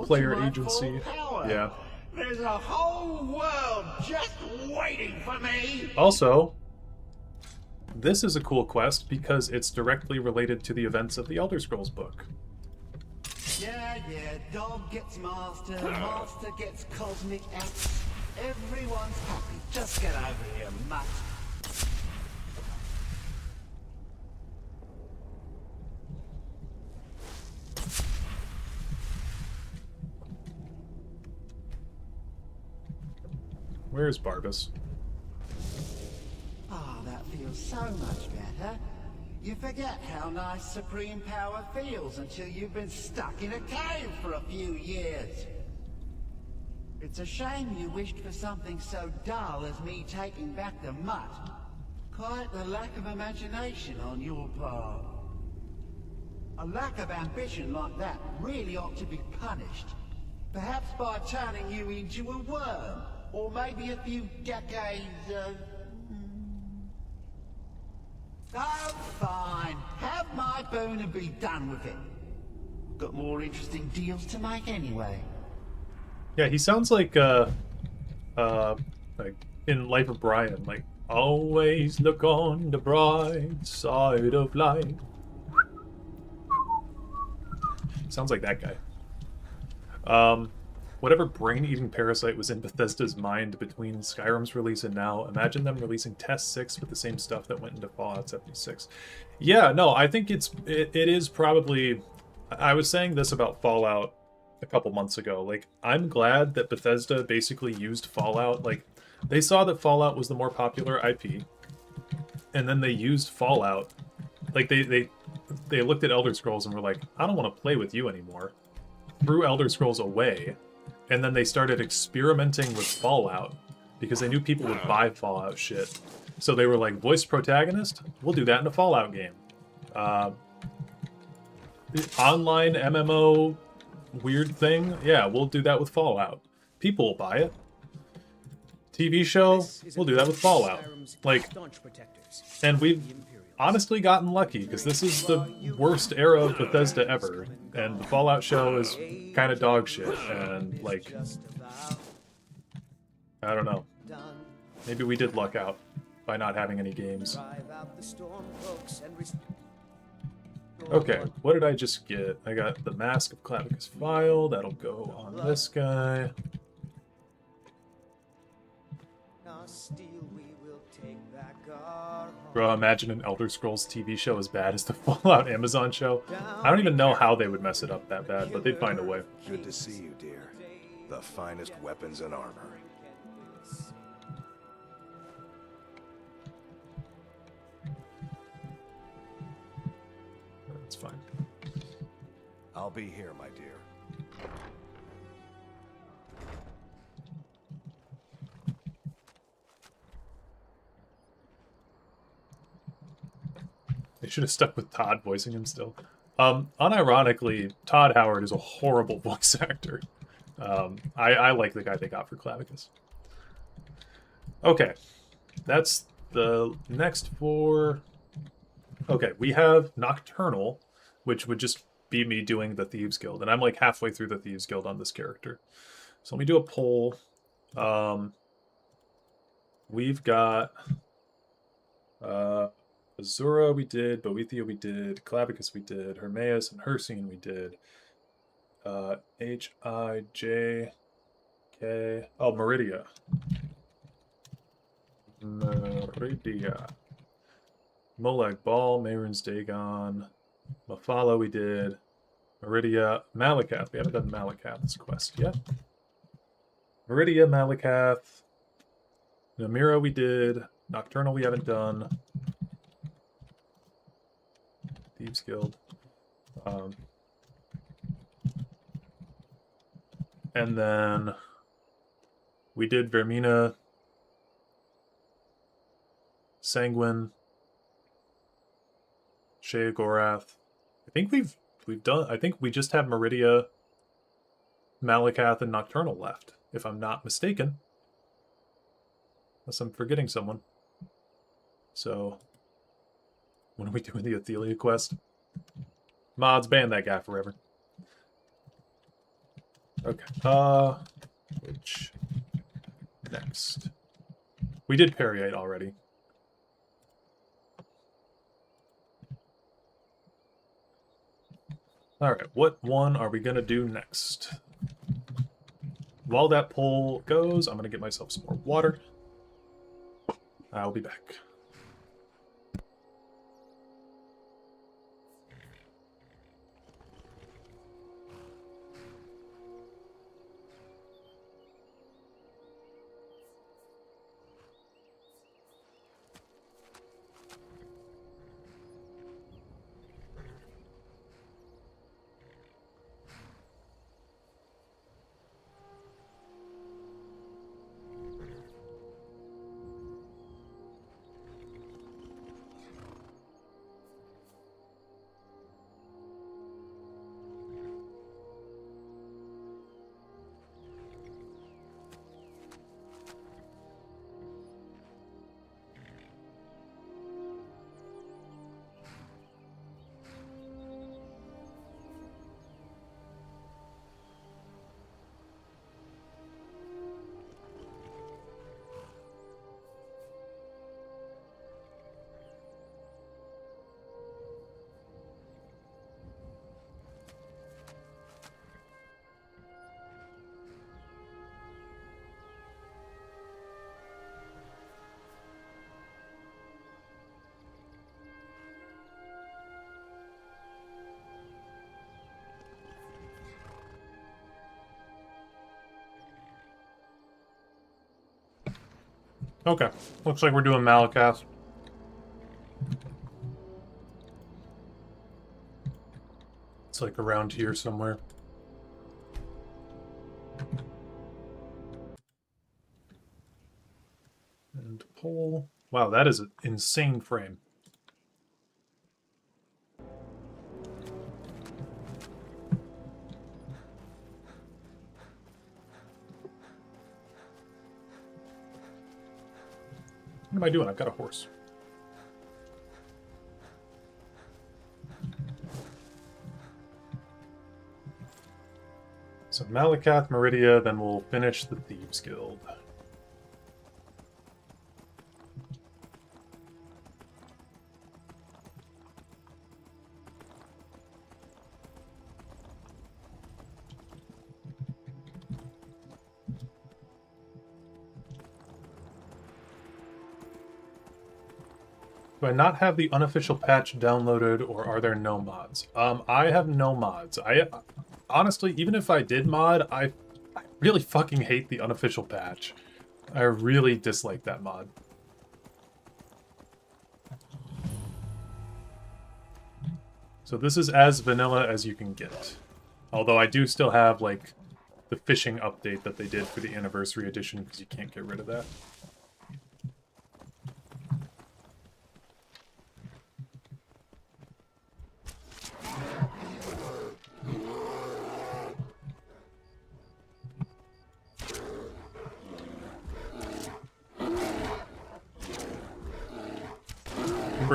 player agency. Yeah. There's a whole world just waiting for me! Also, this is a cool quest because it's directly related to the events of the Elder Scrolls book. Yeah, dog gets master, master gets cosmic axe. Everyone's happy. Just get over here, mutt. Where's Barbas? Ah, that feels so much better. You forget how nice supreme power feels until you've been stuck in a cave for a few years. It's a shame you wished for something so dull as me taking back the mutt. Quite the lack of imagination on your part. A lack of ambition like that really ought to be punished. Perhaps by turning you into a worm. Or maybe a few decades of... Oh, fine. Have my boon and be done with it. Got more interesting deals to make anyway. Yeah, he sounds like in Life of Brian, like, always look on the bright side of life. Sounds like that guy. Whatever brain-eating parasite was in Bethesda's mind between Skyrim's release and now, imagine them releasing Test 6 with the same stuff that went into Fallout 76. Yeah, no, I think it is probably... I was saying this about Fallout a couple months ago. Like, I'm glad that Bethesda basically used Fallout. Like, they saw that Fallout was the more popular IP, and then they used Fallout. Like, they looked at Elder Scrolls and were like, I don't want to play with you anymore. Threw Elder Scrolls away. And then they started experimenting with Fallout because they knew people would buy Fallout shit. So they were like, voice protagonist? We'll do that in a Fallout game. Online MMO weird thing? Yeah, we'll do that with Fallout. People will buy it. TV show? We'll do that with Fallout. Like, and we've honestly gotten lucky because this is the worst era of Bethesda ever. And the Fallout show is kind of dog shit, and, like, I don't know. Maybe we did luck out by not having any games. Okay, what did I just get? I got the Mask of Clavicus File. That'll go on this guy. Bro, imagine an Elder Scrolls TV show as bad as the Fallout Amazon show. I don't even know how they would mess it up that bad, but they'd find a way. Good to see you, dear. The finest weapons and armor. That's fine. I'll be here, my dear. They should have stuck with Todd voicing him still. Unironically, Todd Howard is a horrible voice actor. I like the guy they got for Clavicus. Okay, that's the next four. Okay, we have Nocturnal, which would just be me doing the Thieves Guild, and I'm like halfway through the Thieves Guild on this character. So let me do a poll. We've got Azura we did, Boethia we did, Clavicus we did, Hermaeus and Hircine we did. H-I-J-K... Oh, Meridia. Meridia. Molag Bal, Mehrunes Dagon, Mafala we did. Meridia, Malakath. We haven't done Malakath's quest yet. Meridia, Malakath. Namira we did. Nocturnal we haven't done. Thieves Guild. And then we did Vermina, Sanguine, Sheogorath. I think we've done. I think we just have Meridia, Malakath, and Nocturnal left, if I'm not mistaken. Unless I'm forgetting someone. So, when are we doing the Athelia quest? Mods, ban that guy forever. Okay. Which next? We did Periite already. Alright, what one are we gonna do next? While that poll goes, I'm gonna get myself some more water. I'll be back. Okay, looks like we're doing Malakath. It's like around here somewhere. And poll. Wow, that is an insane frame. What am I doing? I've got a horse. So Malakath, Meridia, then we'll finish the Thieves Guild. Do I not have the unofficial patch downloaded, or are there no mods? I have no mods. Honestly, even if I did mod, I really fucking hate the unofficial patch. I really dislike that mod. So this is as vanilla as you can get. Although I do still have, like, the fishing update that they did for the Anniversary Edition, because you can't get rid of that.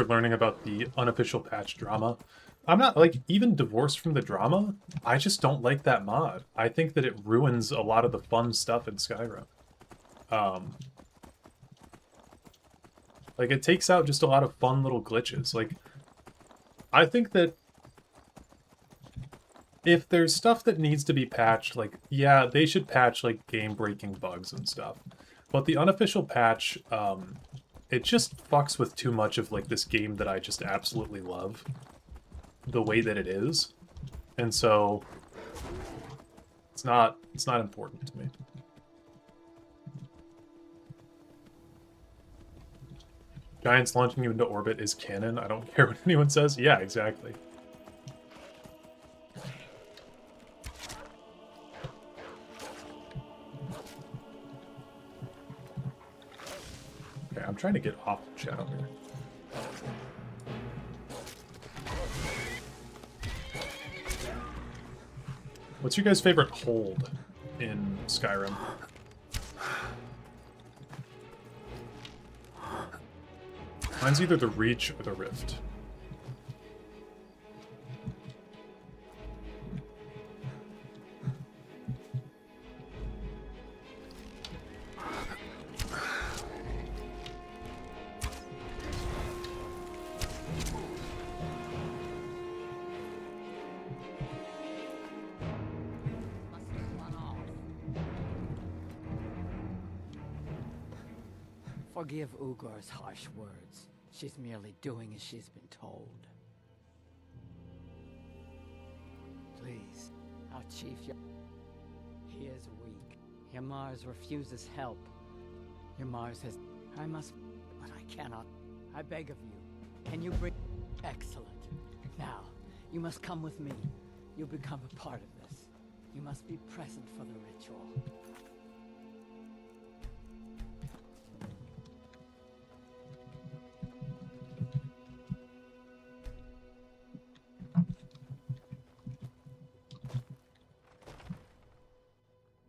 Learning about the unofficial patch drama. I'm not, like, even divorced from the drama, I just don't like that mod. I think that it ruins a lot of the fun stuff in Skyrim. Like, it takes out just a lot of fun little glitches. Like, I think that if there's stuff that needs to be patched, like, yeah, they should patch, like, game-breaking bugs and stuff. But the unofficial patch, it just fucks with too much of like this game that I just absolutely love, the way that it is, and so it's not important to me. Giants launching you into orbit is canon. I don't care what anyone says. Yeah, exactly. Okay, I'm trying to get off the channel here. What's your guys' favorite hold in Skyrim? Mine's either the Reach or the Rift. Forgive Ugor's harsh words. She's merely doing as she's been told. Please, our chief, he is weak. Yamar's refuses help. Yamar's has... I must... but I cannot. I beg of you. Can you bring... Excellent. Now, you must come with me. You'll become a part of this. You must be present for the ritual.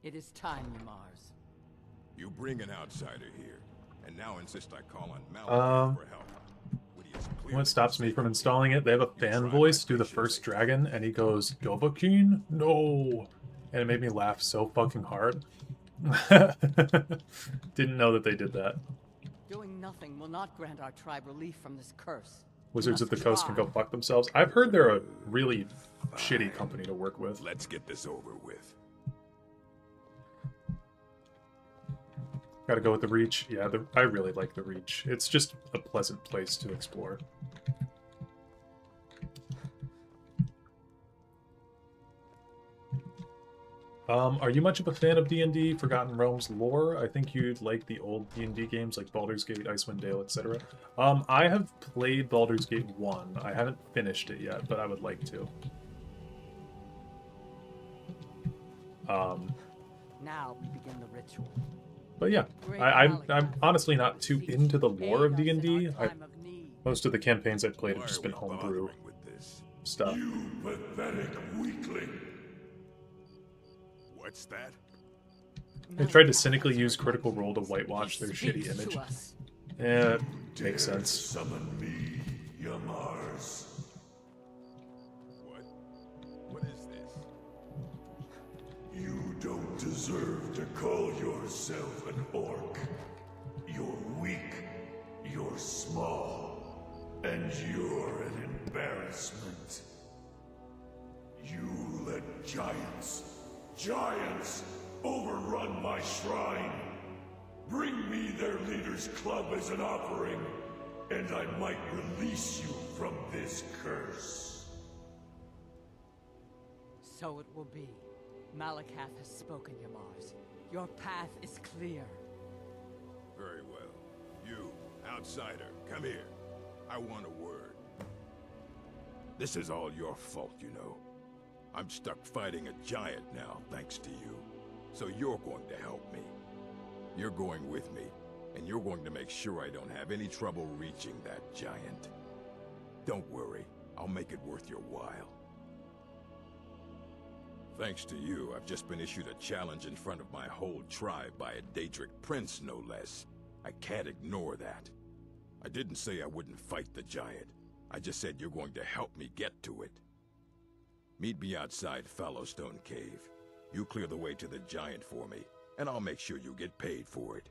It is time, Ymars. You bring an outsider here, and now insist I call on Malak for help. What stops me from installing it? They have a fan voice do the first dragon, and he goes, Dovahkiin? No! And it made me laugh so fucking hard. Didn't know that they did that. Doing nothing will not grant our tribe relief from this curse. Wizards of the Coast can go fuck themselves. I've heard they're a really shitty company to work with. Let's get this over with. Gotta go with the Reach. Yeah, I really like the Reach. It's just a pleasant place to explore. Are you much of a fan of D&D, Forgotten Realms lore? I think you'd like the old D&D games like Baldur's Gate, Icewind Dale, etc. I have played Baldur's Gate 1. I haven't finished it yet, but I would like to. Now we begin the ritual. But yeah, I'm honestly not too into the lore of D&D. Most of the campaigns I've played have just been homebrew stuff. You pathetic weakling. What's that? They tried to cynically use Critical Role to whitewash their shitty image. Yeah, it makes sense. Summon me, Ymars. What is this? You don't deserve to call yourself an orc. You're weak, you're small, and you're an embarrassment. You let giants overrun my shrine. Bring me their leader's club as an offering, and I might release you from this curse. So it will be. Malakath has spoken, Ymars. Your path is clear. Very well. You, outsider, come here. I want a word. This is all your fault, you know. I'm stuck fighting a giant now, thanks to you. So you're going to help me. You're going with me, and you're going to make sure I don't have any trouble reaching that giant. Don't worry, I'll make it worth your while. Thanks to you, I've just been issued a challenge in front of my whole tribe by a Daedric prince, no less. I can't ignore that. I didn't say I wouldn't fight the giant. I just said you're going to help me get to it. Meet me outside Fallowstone Cave. You clear the way to the giant for me, and I'll make sure you get paid for it.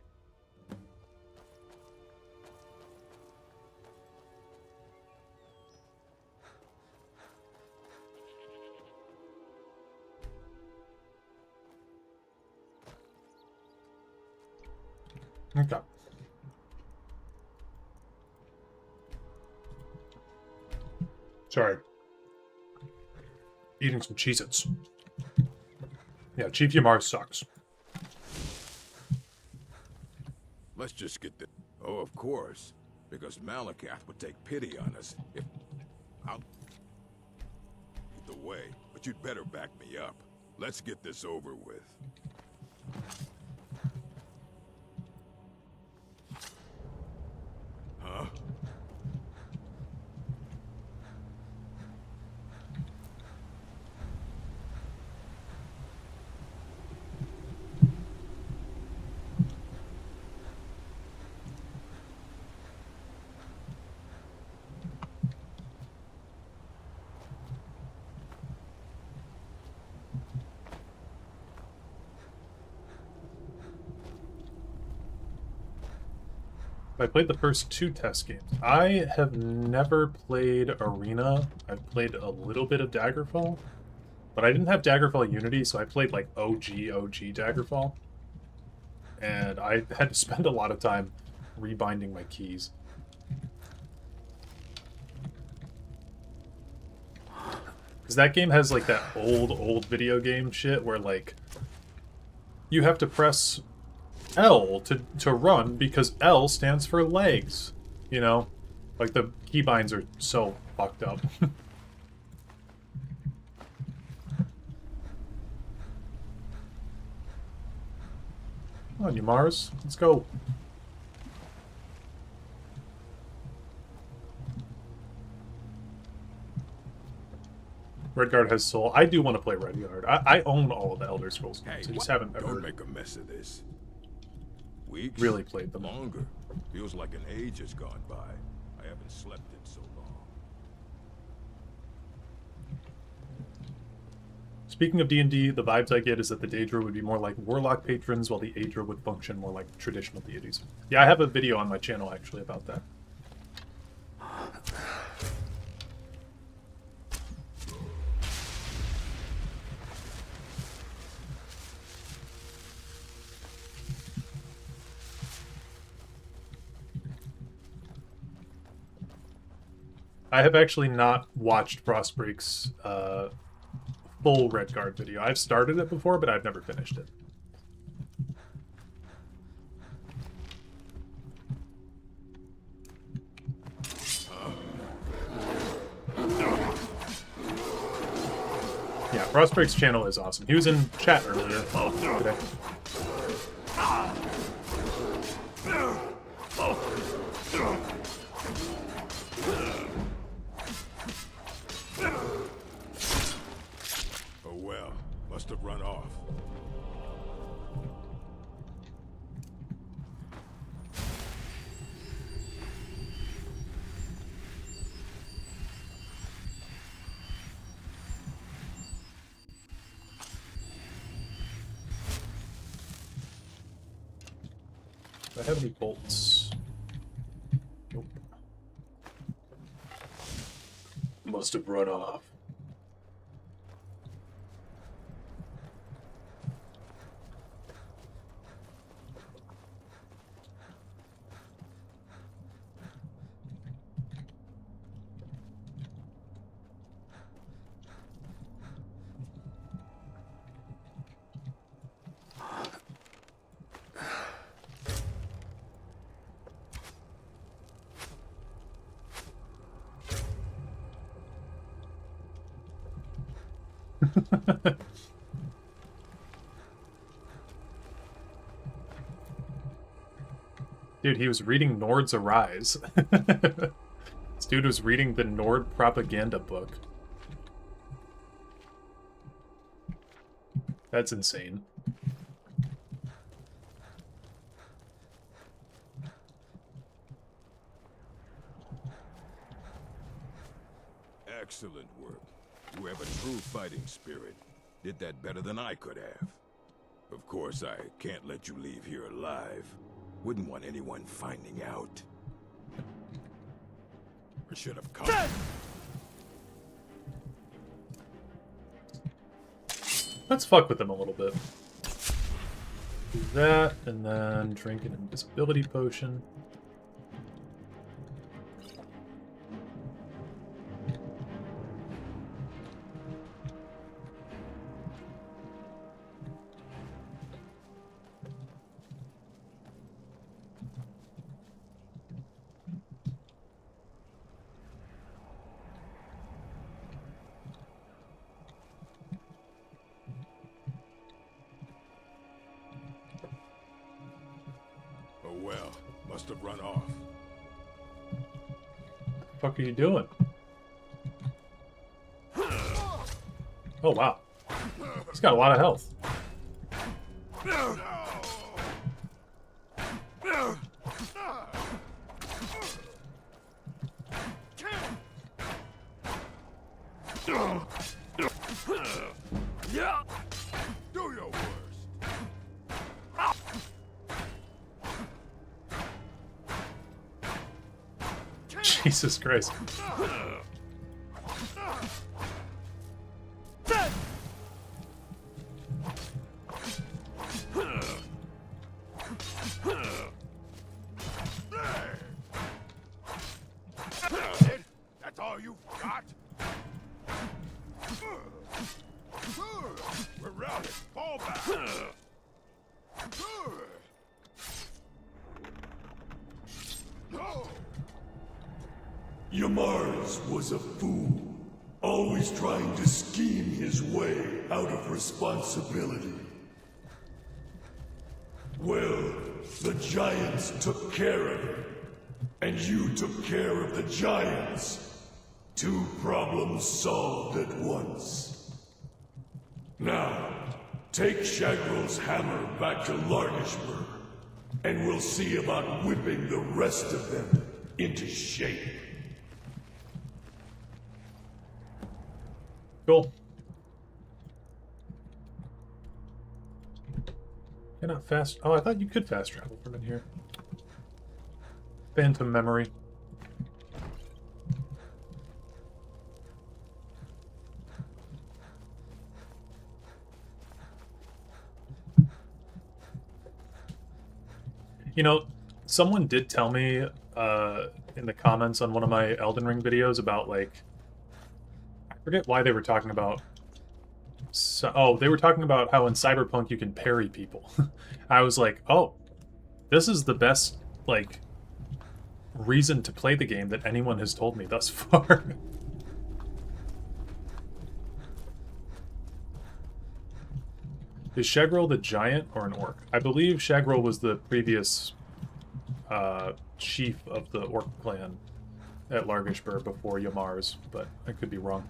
Okay. Sorry. Eating some Cheez-Its. Yeah, Chief Yamar sucks. Let's just get the... Oh, of course. Because Malakath would take pity on us if... I'll... the way, but you'd better back me up. Let's get this over with. Huh? I played the first 2 test games. I have never played Arena. I've played a little bit of Daggerfall, but I didn't have Daggerfall Unity, so I played like OG Daggerfall. And I had to spend a lot of time rebinding my keys. Because that game has like that old video game shit where like you have to press L to run because L stands for legs, you know? Like the keybinds are so fucked up. Come on, you Mars. Let's go. Redguard has soul. I do want to play Redguard. I own all of the Elder Scrolls games. I just haven't ever Don't make a mess of this. Weeks? really played them. Longer. Feels like an age has gone by. I haven't slept in so long. Speaking of D&D, the vibes I get is that the Daedra would be more like warlock patrons, while the Aedra would function more like traditional deities. Yeah, I have a video on my channel actually about that. I have actually not watched Frostbreak's full Redguard video. I've started it before, but I've never finished it. Yeah, Frostbreak's channel is awesome. He was in chat earlier today. Oh well, must have run off. Do I have any bolts? Nope. Must have run off. Dude, he was reading Nord's Arise. This dude was reading the Nord propaganda book. That's insane. Excellent work. You have a true fighting spirit. Did that better than I could have. Of course, I can't let you leave here alive. Wouldn't want anyone finding out. I should have come. Let's fuck with him a little bit. Do that, and then drink an invisibility potion. run off. What the fuck are you doing? Oh, wow. He's got a lot of health. Yeah. Do your worst. Jesus Christ. That's all you got? We're routed. Fall back. Yamars was a fool, always trying to scheme his way out of responsibility. Well, the giants took care of him, and you took care of the giants. 2 problems solved at once. Now, take Shagrel's hammer back to Largishburg, and we'll see about whipping the rest of them into shape. Cool. Cannot fast... Oh, I thought you could fast travel from in here. Phantom memory. You know, someone did tell me in the comments on one of my Elden Ring videos about, like... I forget why they were talking about... oh, they were talking about how in Cyberpunk you can parry people. I was like, oh, this is the best, like, reason to play the game that anyone has told me thus far. Is Shagrel the giant or an orc? I believe Shagrel was the previous chief of the orc clan at Largishburg before Yamars, but I could be wrong.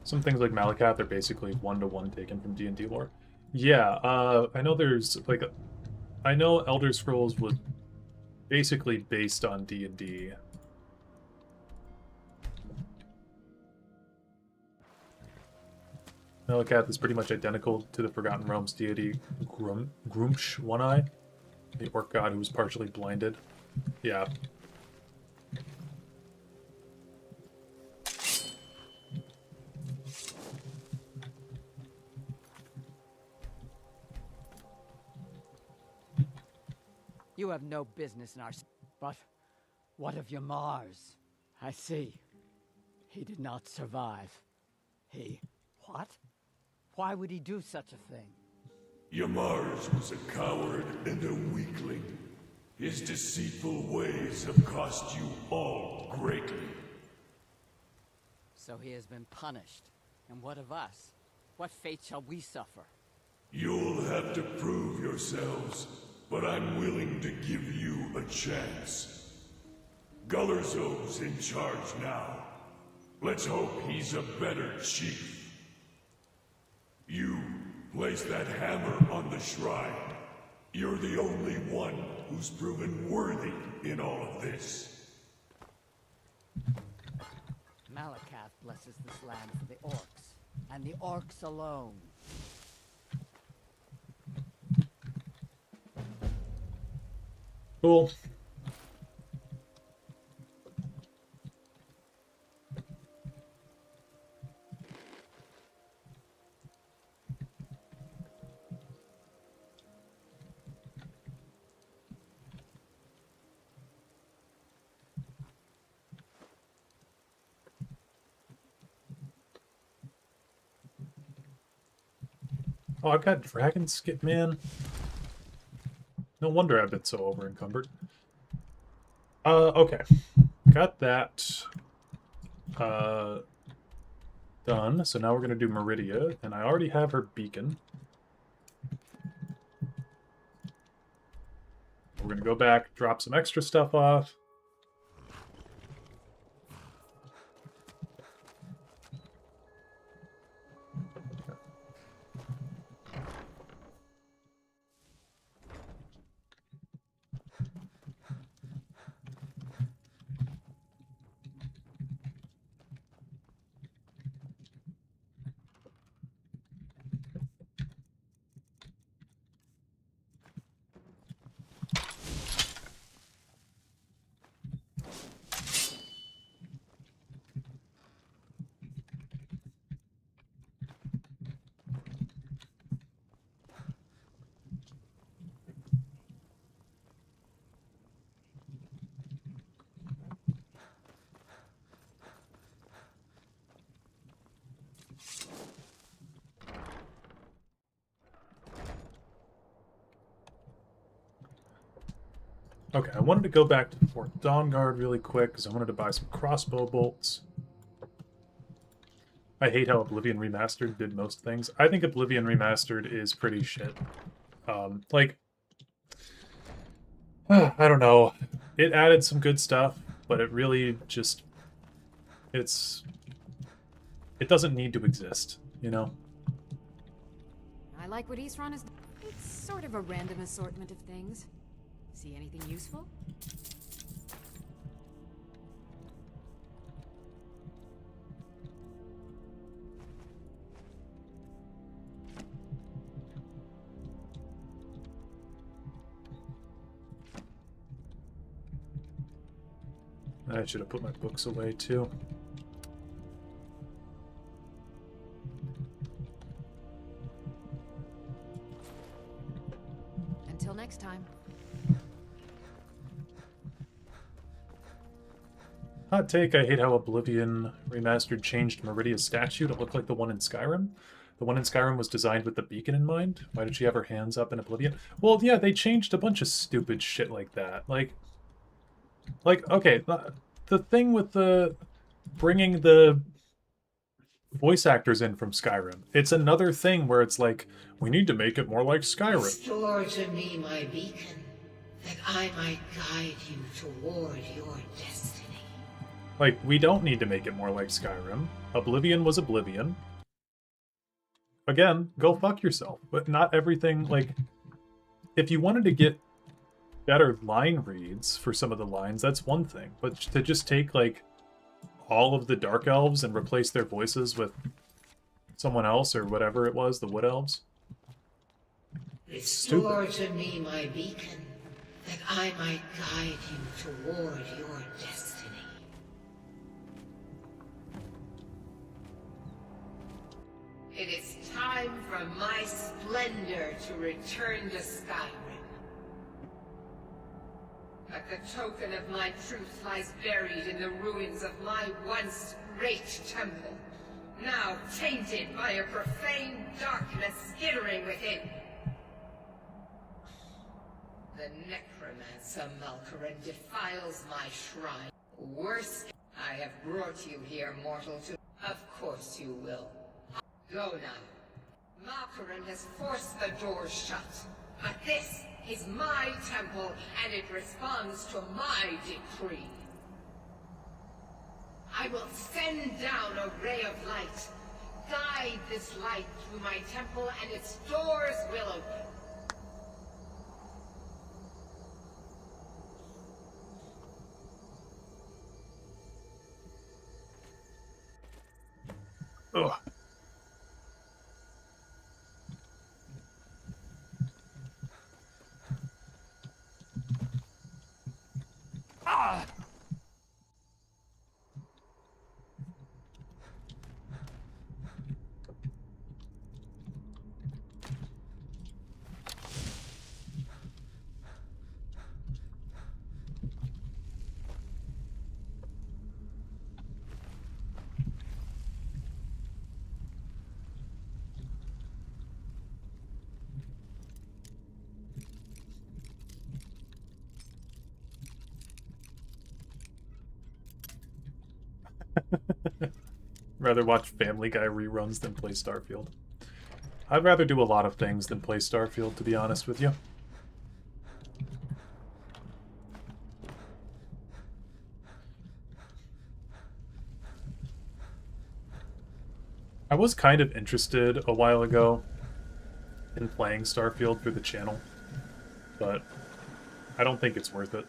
Some things like Malakath are basically one-to-one taken from D&D lore. Yeah, I know there's, like, I know Elder Scrolls was basically based on D&D. Malakath is pretty much identical to the Forgotten Realms deity Grumsh One-Eye, the orc god who was partially blinded. Yeah. You have no business in our... But what of your Mars? I see. He did not survive. He... What? Why would he do such a thing? Yamars was a coward and a weakling. His deceitful ways have cost you all greatly. So he has been punished. And what of us? What fate shall we suffer? You'll have to prove yourselves, but I'm willing to give you a chance. Gullerzov's in charge now. Let's hope he's a better chief. You place that hammer on the shrine. You're the only one who's proven worthy in all of this. Malakath blesses this land for the orcs, and the orcs alone. Cool. Oh, I've got dragon skip, man. No wonder I've been so over encumbered. Okay. got that done. So now we're going to do Meridia, and I already have her beacon. We're going to go back, drop some extra stuff off. Okay, I wanted to go back to Fort Dawnguard really quick because I wanted to buy some crossbow bolts. I hate how Oblivion Remastered did most things. I think Oblivion Remastered is pretty shit. Like, I don't know. It added some good stuff, but it really just... It doesn't need to exist, you know? I like what East Run is. It's sort of a random assortment of things. See anything useful? I should have put my books away too. Until next time. Hot take, I hate how Oblivion Remastered changed Meridia's statue to look like the one in Skyrim. The one in Skyrim was designed with the beacon in mind. Why did she have her hands up in Oblivion? Well, yeah, they changed a bunch of stupid shit like that. Like okay, the thing with the bringing the voice actors in from Skyrim, it's another thing where it's like, we need to make it more like Skyrim. Restore to me my beacon, that I might guide you toward your destiny. Like, we don't need to make it more like Skyrim. Oblivion was Oblivion. Again, go fuck yourself. But not everything, like... If you wanted to get better line reads for some of the lines, that's one thing. But to just take, like, all of the Dark Elves and replace their voices with someone else or whatever it was, the Wood Elves? Restore to me my beacon, that I might guide you toward your destiny. It is time for my splendor to return to Skyrim. But the token of my truth lies buried in the ruins of my once great temple, now tainted by a profane darkness skittering within. The necromancer Malkaran defiles my shrine. Worse, I have brought you here, mortal, to... Of course you will. Go now. Malkaran has forced the doors shut. But this is my temple, and it responds to my decree. I will send down a ray of light. Guide this light through my temple, and its doors will open. Ugh. Ah! Rather watch Family Guy reruns than play Starfield. I'd rather do a lot of things than play Starfield, to be honest with you. I was kind of interested a while ago in playing Starfield through the channel, but I don't think it's worth it.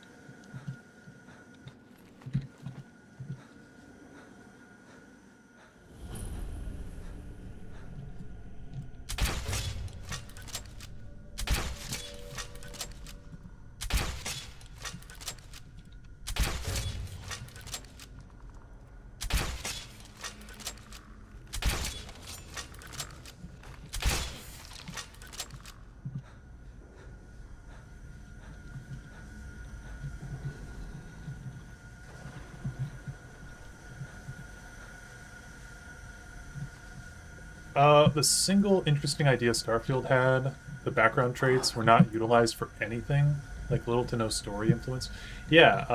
The single interesting idea Starfield had, the background traits were not utilized for anything, like little to no story influence. Yeah,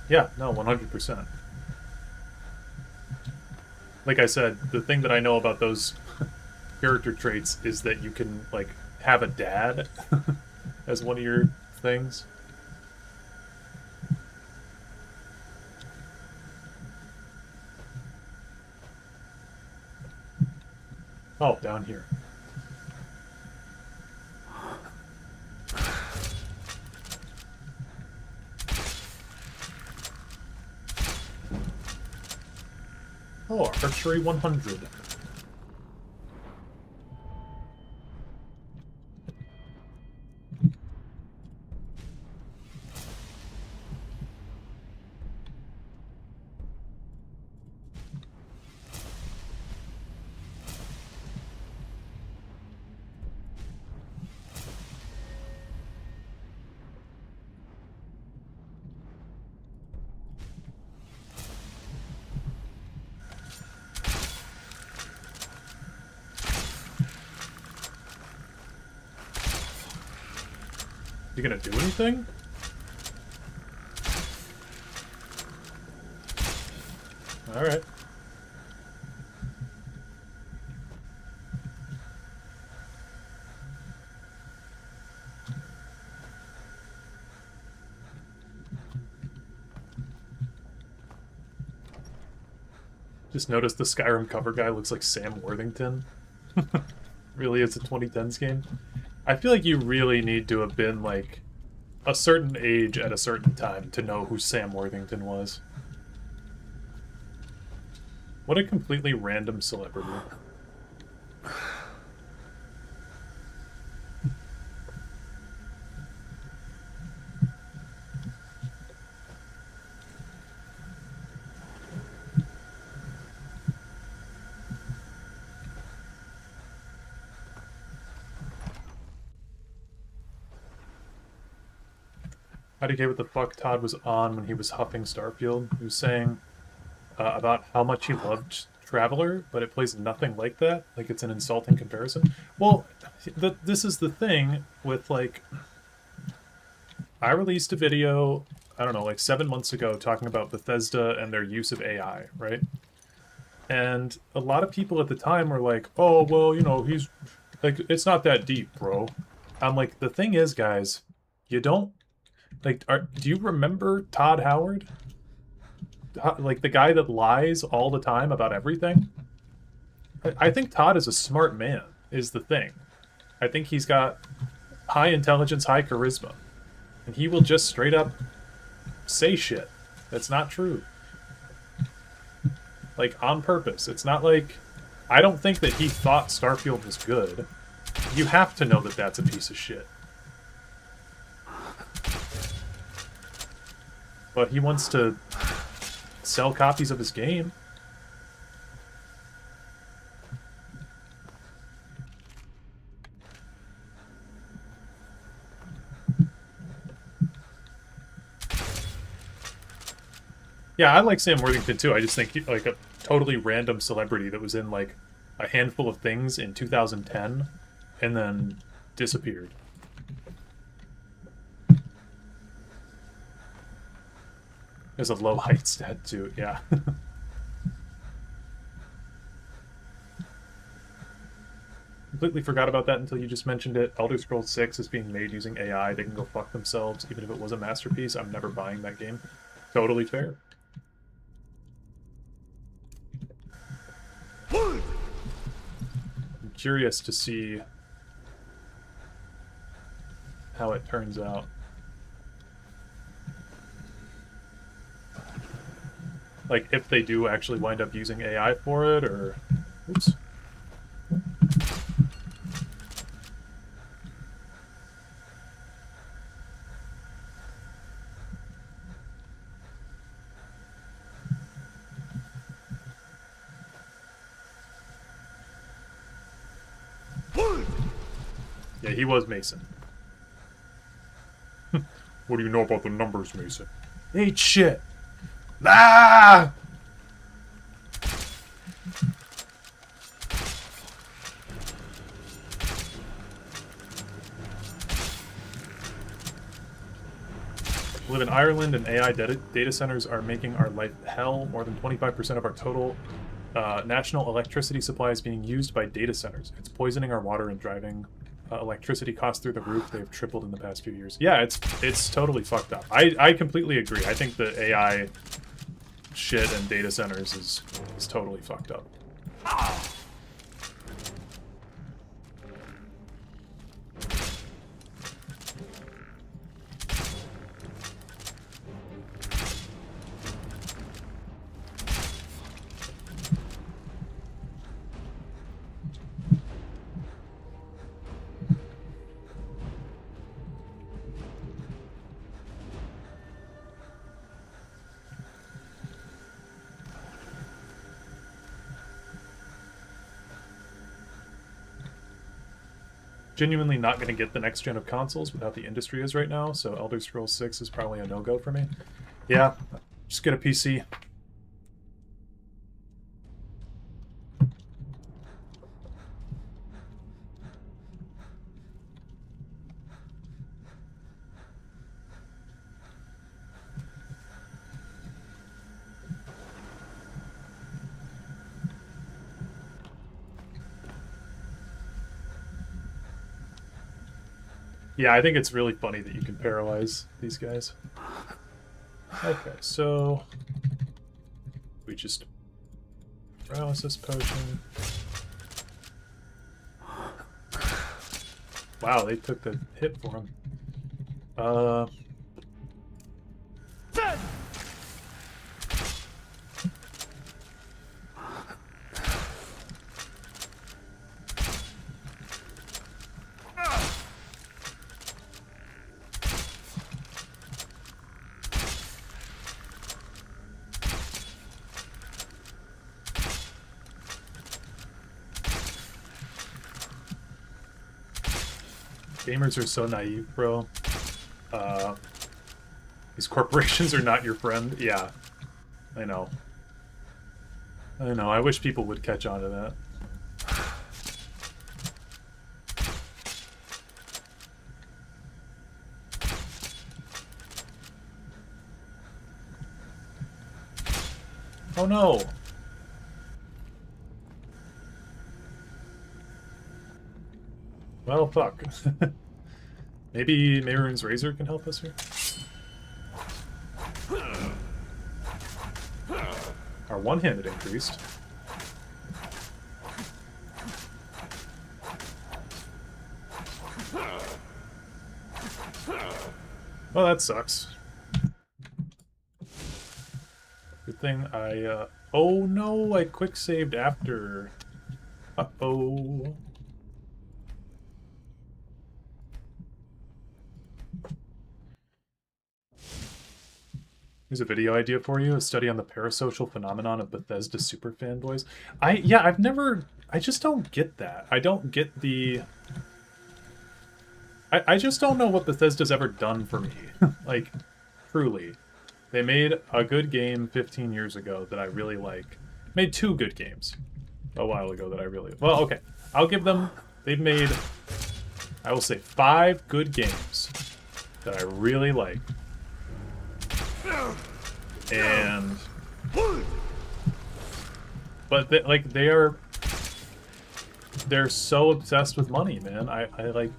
yeah, no, 100%. Like I said, the thing that I know about those character traits is that you can, like, have a dad as one of your things. Oh, down here. Oh, Archery 100. You gonna do anything? Alright. Just noticed the Skyrim cover guy looks like Sam Worthington. Really, it's a 2010s game. I feel like you really need to have been, like, a certain age at a certain time to know who Sam Worthington was. What a completely random celebrity. I don't get what the fuck Todd was on when he was huffing Starfield. He was saying about how much he loved Traveler, but it plays nothing like that. Like, it's an insulting comparison. Well, this is the thing with, like... I released a video, I don't know, like 7 months ago, talking about Bethesda and their use of AI, right? And a lot of people at the time were like, oh, well, you know, he's... Like, it's not that deep, bro. I'm like, the thing is, guys, you don't... Like, do you remember Todd Howard? Like, the guy that lies all the time about everything? I think Todd is a smart man, is the thing. I think he's got high intelligence, high charisma. And he will just straight up say shit that's not true. Like, on purpose. It's not like... I don't think that he thought Starfield was good. You have to know that that's a piece of shit. But he wants to sell copies of his game. Yeah, I like Sam Worthington too. I just think like a totally random celebrity that was in like a handful of things in 2010 and then disappeared. There's a low height stat too, yeah. Completely forgot about that until you just mentioned it. Elder Scrolls 6 is being made using AI. They can go fuck themselves. Even if it was a masterpiece, I'm never buying that game. Totally fair. I'm curious to see how it turns out. Like, if they do actually wind up using AI for it, or... Oops. Yeah, he was Mason. What do you know about the numbers, Mason? Ain't shit. Ah! We live in Ireland, and AI data centers are making our life hell. More than 25% of our total national electricity supply is being used by data centers. It's poisoning our water and driving electricity costs through the roof. They've tripled in the past few years. Yeah, it's totally fucked up. I completely agree. I think the AI shit and data centers is totally fucked up. Genuinely not going to get the next gen of consoles with how the industry is right now, so Elder Scrolls 6 is probably a no-go for me. Yeah, just get a PC. Yeah, I think it's really funny that you can paralyze these guys. Okay, so we just paralysis potion. Wow, they took the hit for him. Gamers are so naive, bro. These corporations are not your friend. Yeah, I know. I know. I wish people would catch on to that. Oh no! Well, fuck. Maybe Mehrunes Razor can help us here? Our one-handed increased. Well, that sucks. Good thing I, oh no, I quick-saved after. Uh-oh. Here's a video idea for you, a study on the parasocial phenomenon of Bethesda super fanboys. I just don't get that. I don't get the... I just don't know what Bethesda's ever done for me. Like, truly. They made a good game 15 years ago that I really like. Made two good games a while ago that I really... Well, okay. I'll give them... They've made, I will say, 5 good games that I really like. And... But, they are... they're so obsessed with money, man. I like,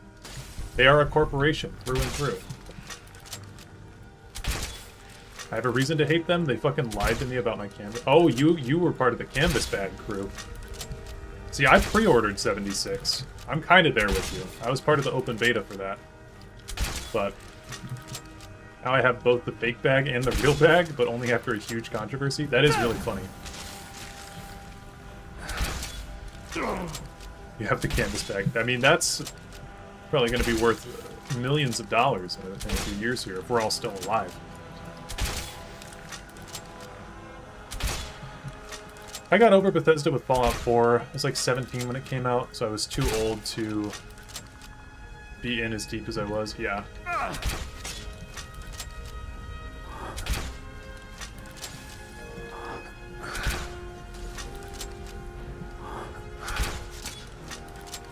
they are a corporation through and through. I have a reason to hate them. They fucking lied to me about my canvas. Oh, you were part of the canvas bag crew. See, I pre-ordered 76. I'm kind of there with you. I was part of the open beta for that. But now I have both the fake bag and the real bag, but only after a huge controversy. That is really funny. You have the canvas bag. I mean, that's probably going to be worth millions of dollars in a few years here if we're all still alive. I got over Bethesda with Fallout 4. I was like 17 when it came out, so I was too old to be in as deep as I was. Yeah.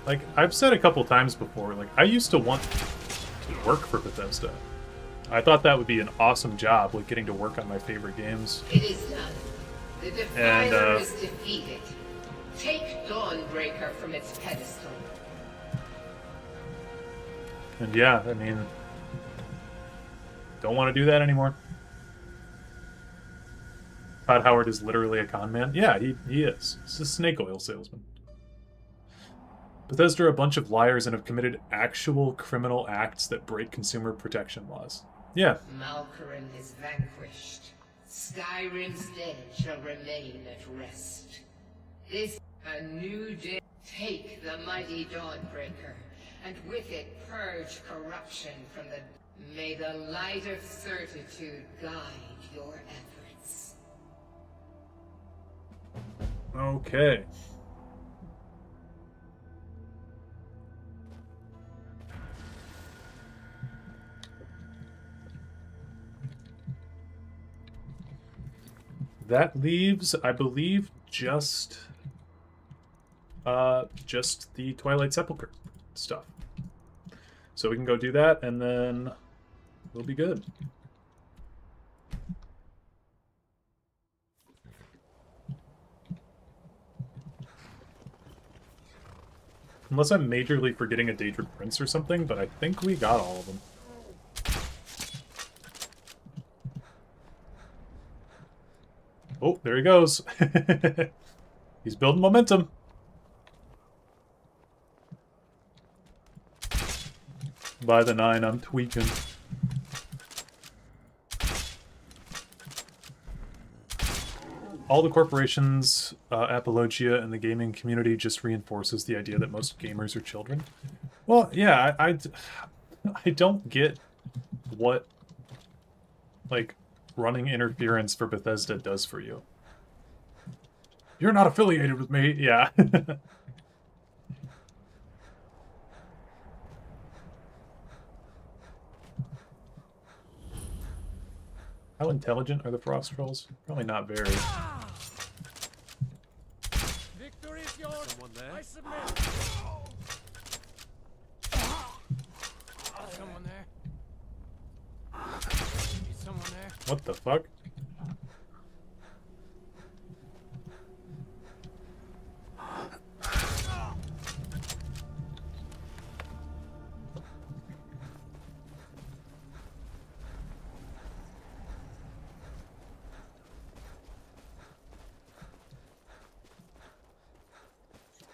Like, I've said a couple times before, like, I used to want to work for Bethesda. I thought that would be an awesome job, like getting to work on my favorite games. It is done. The Defiler is defeated. Take Dawnbreaker from its pedestal. And yeah, I mean, don't want to do that anymore. Todd Howard is literally a con man. Yeah, he is. He's a snake oil salesman. Bethesda are a bunch of liars and have committed actual criminal acts that break consumer protection laws. Yeah. Malkoran is vanquished. Skyrim's dead shall remain at rest. This a new day. Take the mighty Dawnbreaker, and with it purge corruption from the... May the light of certitude guide your efforts. Okay. That leaves, I believe, just the Twilight Sepulchre stuff. So we can go do that, and then we'll be good. Unless I'm majorly forgetting a Daedric Prince or something, but I think we got all of them. Oh, there he goes. He's building momentum. By the 9, I'm tweaking. All the corporations, apologia, and the gaming community just reinforces the idea that most gamers are children. Well, yeah, I don't get what, like, running interference for Bethesda does for you. You're not affiliated with me. Yeah. How intelligent are the Frost Trolls? Probably not very. Victory is yours. Someone there? I submit. Someone there? Someone there? What the fuck?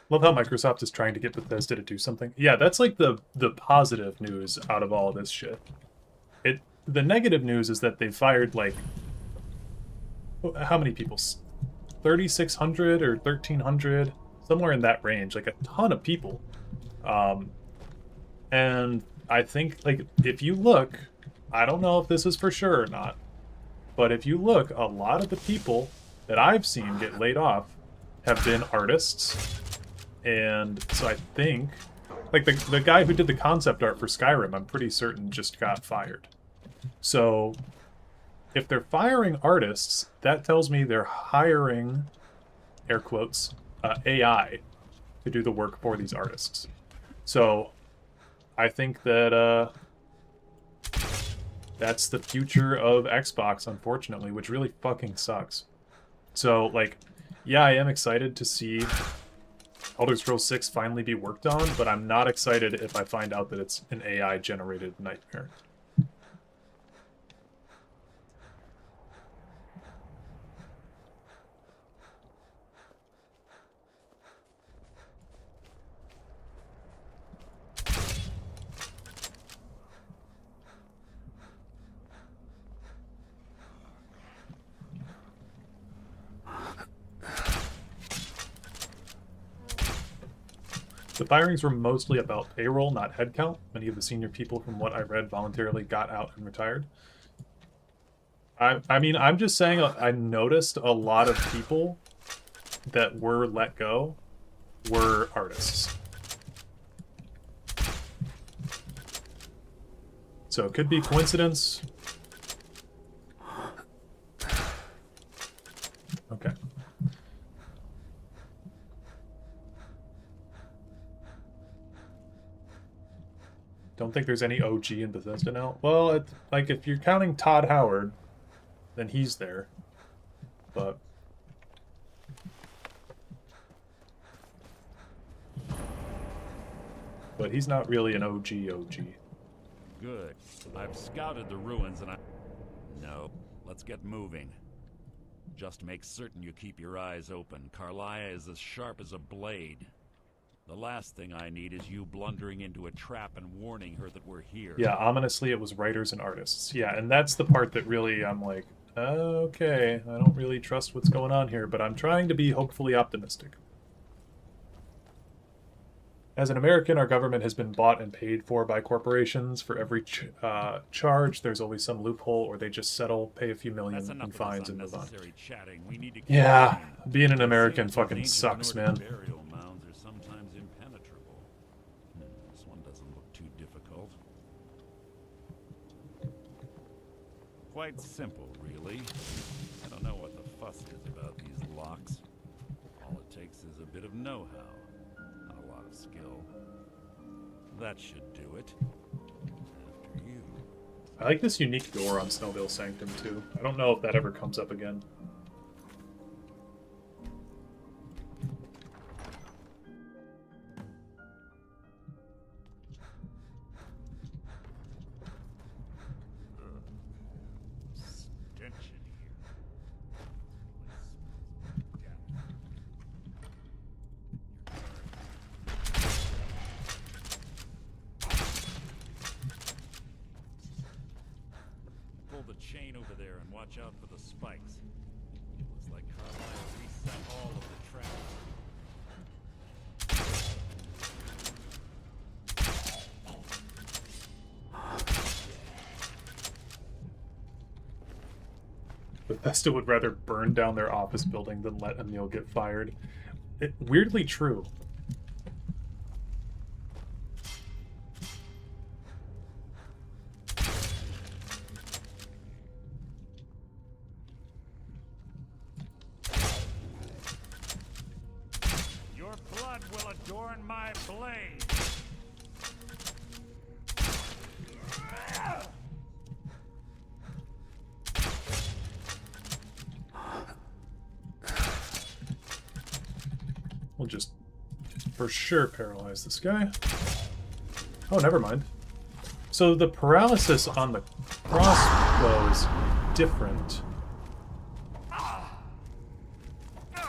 Love how Microsoft is trying to get Bethesda to do something. Yeah, that's like the positive news out of all this shit. The negative news is that they fired, like, how many people? 3,600 or 1,300? Somewhere in that range, like a ton of people. And I think, like, if you look, I don't know if this is for sure or not, but if you look, a lot of the people that I've seen get laid off have been artists. And so I think, like, the guy who did the concept art for Skyrim, I'm pretty certain just got fired. So if they're firing artists, that tells me they're hiring, air quotes, AI to do the work for these artists. So I think that that's the future of Xbox, unfortunately, which really fucking sucks. So, like, yeah, I am excited to see Elder Scrolls 6 finally be worked on, but I'm not excited if I find out that it's an AI-generated nightmare. The firings were mostly about payroll, not headcount. Many of the senior people, from what I read, voluntarily got out and retired. I mean, I'm just saying, I noticed a lot of people that were let go were artists. So it could be coincidence. Okay. Don't think there's any OG in Bethesda now. Well, it's, like, if you're counting Todd Howard, then he's there. But he's not really an OG. Good. I've scouted the ruins and No, let's get moving. Just make certain you keep your eyes open. Karliah is as sharp as a blade. The last thing I need is you blundering into a trap and warning her that we're here. Yeah, ominously it was writers and artists. Yeah, and that's the part that really I'm like, okay, I don't really trust what's going on here, but I'm trying to be hopefully optimistic. As an American, our government has been bought and paid for by corporations. For every charge, there's always some loophole, or they just settle, pay a few million in fines, and move on. Yeah, being an American fucking sucks, man. Burial mounds are sometimes impenetrable. This one doesn't look too difficult. Quite simple, really. I don't know what the fuss is about these locks. All it takes is a bit of know-how. Skill. That should do it. After you. I like this unique door on Snowville Sanctum too. I don't know if that ever comes up again. Watch out for the spikes. Looks like Karliah reset all of the traps. Bethesda would rather burn down their office building than let Emil get fired. Weirdly true. We'll just for sure paralyze this guy. Oh, never mind. So the paralysis on the crossbow is different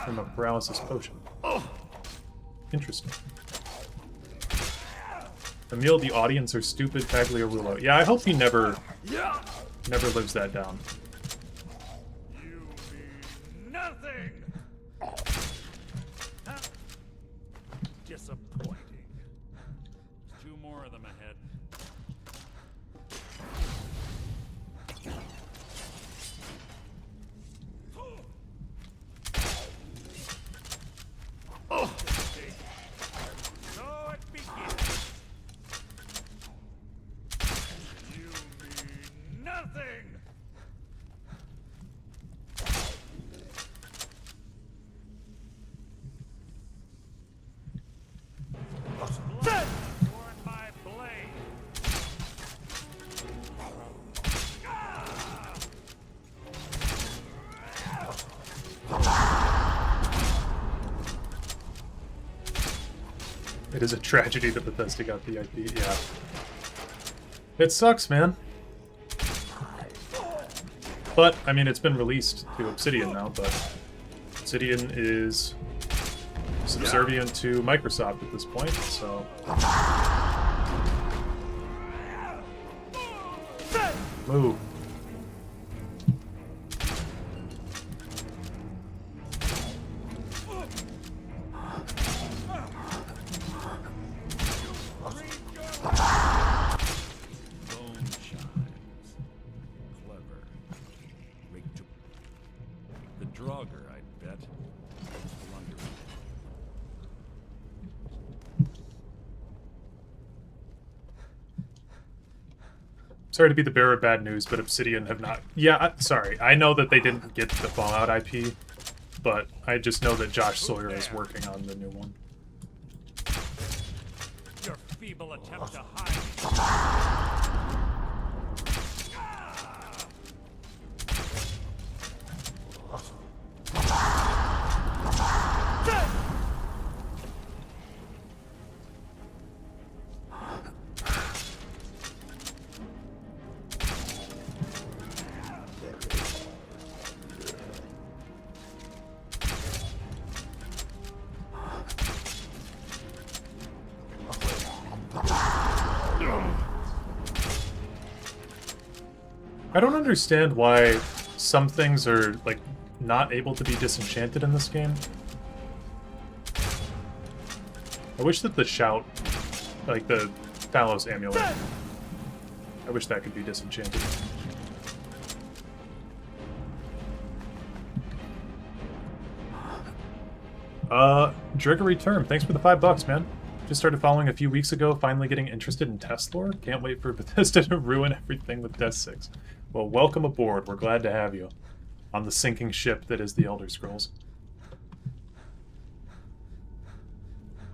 from a paralysis potion. Interesting. Emil, the audience are stupid, Tagliarulo. Yeah, I hope he never lives that down. You mean nothing. Disappointing. There's two more of them ahead. So it begins. You mean nothing. It is a tragedy that Bethesda got the IP, yeah. It sucks, man. But, I mean, it's been released to Obsidian now, but Obsidian is subservient to Microsoft at this point, so... Move. Sorry to be the bearer of bad news, but Obsidian have not... Yeah, sorry. I know that they didn't get the Fallout IP, but I just know that Josh Sawyer is working on the new one. Your feeble attempt to hide. I don't understand why some things are, like, not able to be disenchanted in this game. I wish that the shout, like the Talos amulet, I wish that could be disenchanted. Driggery Term, thanks for the $5, man. Just started following a few weeks ago, finally getting interested in test lore. Can't wait for Bethesda to ruin everything with Death 6. Well, welcome aboard. We're glad to have you on the sinking ship that is the Elder Scrolls.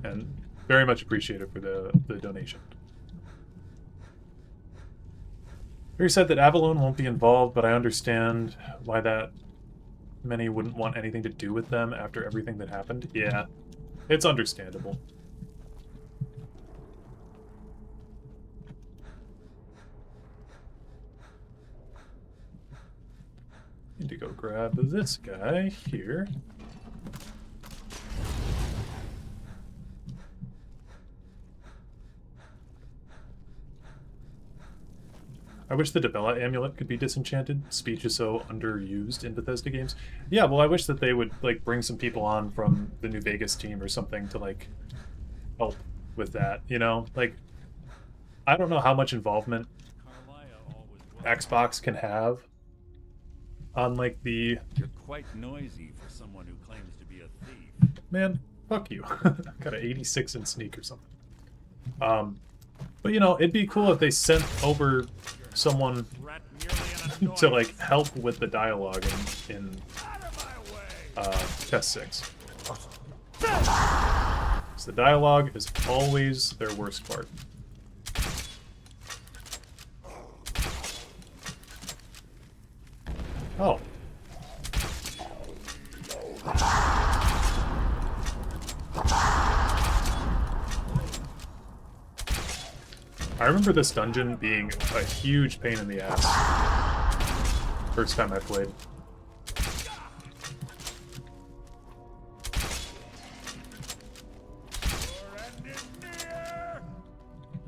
And very much appreciated for the donation. Very sad that Avalon won't be involved, but I understand why that many wouldn't want anything to do with them after everything that happened. Yeah, it's understandable. Need to go grab this guy here. I wish the Debella amulet could be disenchanted. Speech is so underused in Bethesda games. Yeah, well, I wish that they would, like, bring some people on from the New Vegas team or something to, like, help with that, you know? Like, I don't know how much involvement Xbox can have on, like, the... You're quite noisy for someone who claims to be a thief. Man, fuck you. Got an 86 in sneak or something. But, you know, it'd be cool if they sent over someone to, like, help with the dialogue in Test 6. So the dialogue is always their worst part. Oh. I remember this dungeon being a huge pain in the ass. First time I played.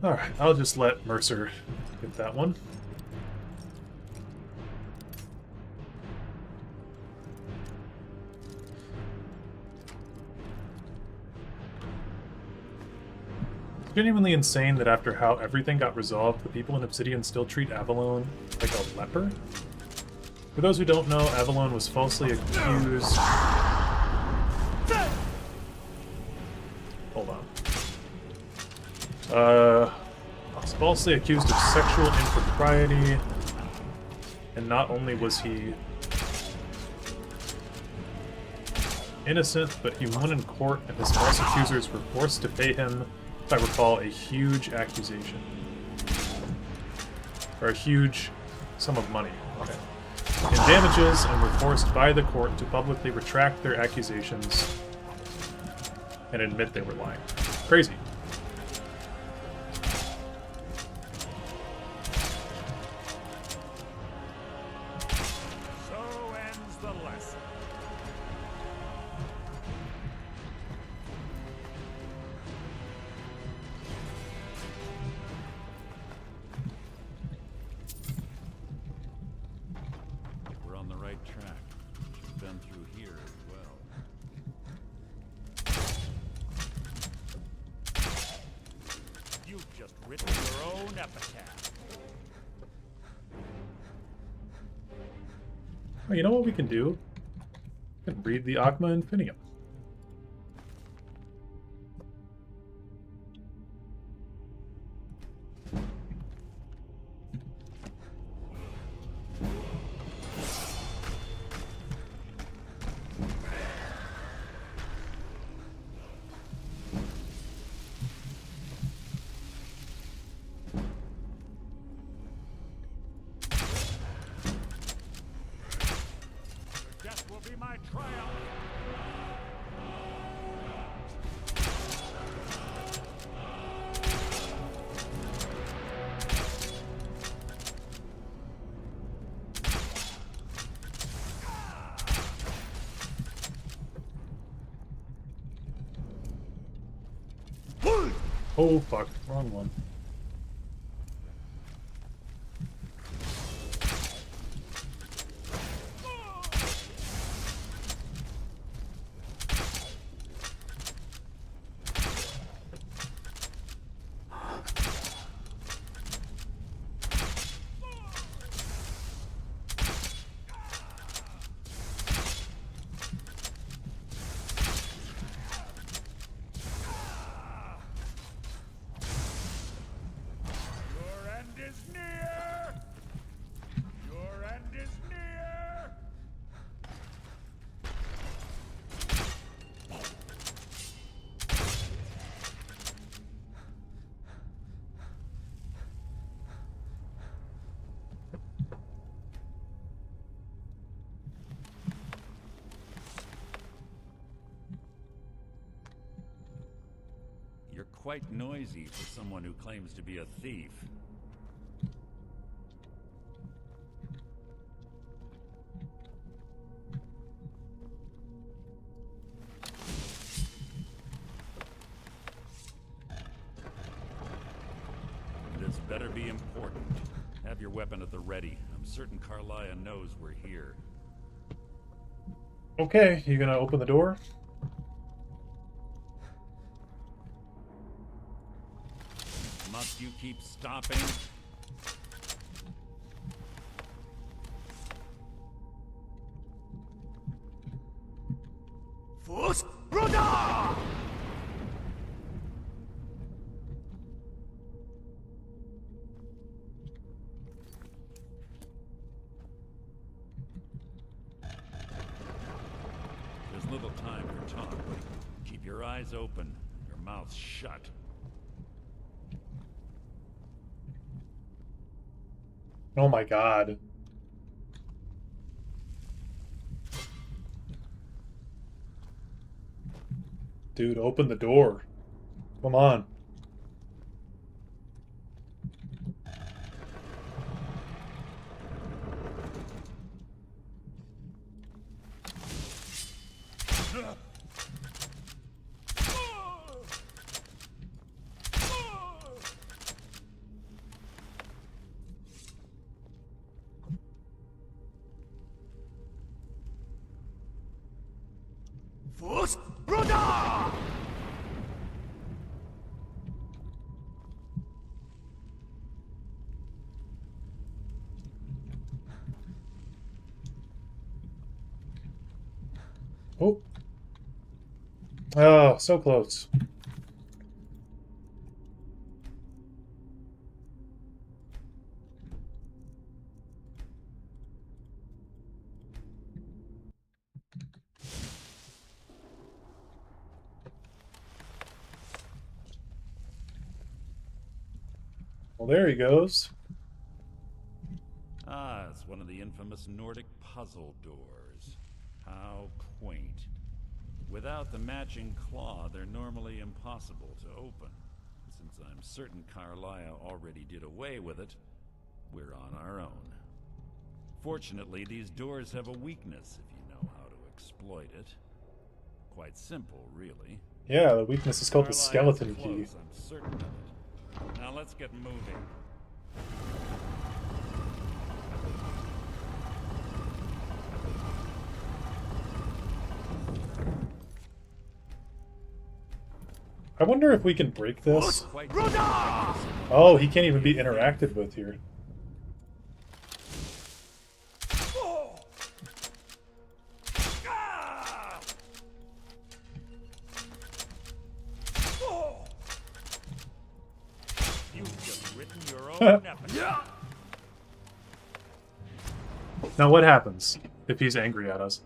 Alright, I'll just let Mercer get that one. It's genuinely insane that after how everything got resolved, the people in Obsidian still treat Avalon like a leper. For those who don't know, Avalon was falsely accused... Hold on. Was falsely accused of sexual impropriety, and not only was he innocent, but he won in court, and his false accusers were forced to pay him, if I recall, a huge accusation. Or a huge sum of money. Okay. In damages, and were forced by the court to publicly retract their accusations and admit they were lying. Crazy. written your own epitaph. Oh, you know what we can do? We can read the Acma Infinium. Will be my triumph. Oh fuck, wrong one. You're quite noisy for someone who claims to be a thief. This better be important. Have your weapon at the ready. I'm certain Carlia knows we're here. Okay, you gonna open the door? Must you keep stopping? Fus Roda! There's little time for talk, but keep your eyes open, your mouth shut. Oh my god. Dude, open the door. Come on. Fus Roda! Oh. Oh, so close. Well, there he goes. Ah, it's one of the infamous Nordic puzzle doors. How quaint. Without the matching claw, they're normally impossible to open. Since I'm certain Carlia already did away with it, we're on our own. Fortunately, these doors have a weakness if you know how to exploit it. Quite simple, really. Yeah, the weakness is called the Carlia's skeleton key. close, I'm certain of it. Now let's get moving. I wonder if we can break this. Oh, he can't even be interacted with here. Now what happens if he's angry at us?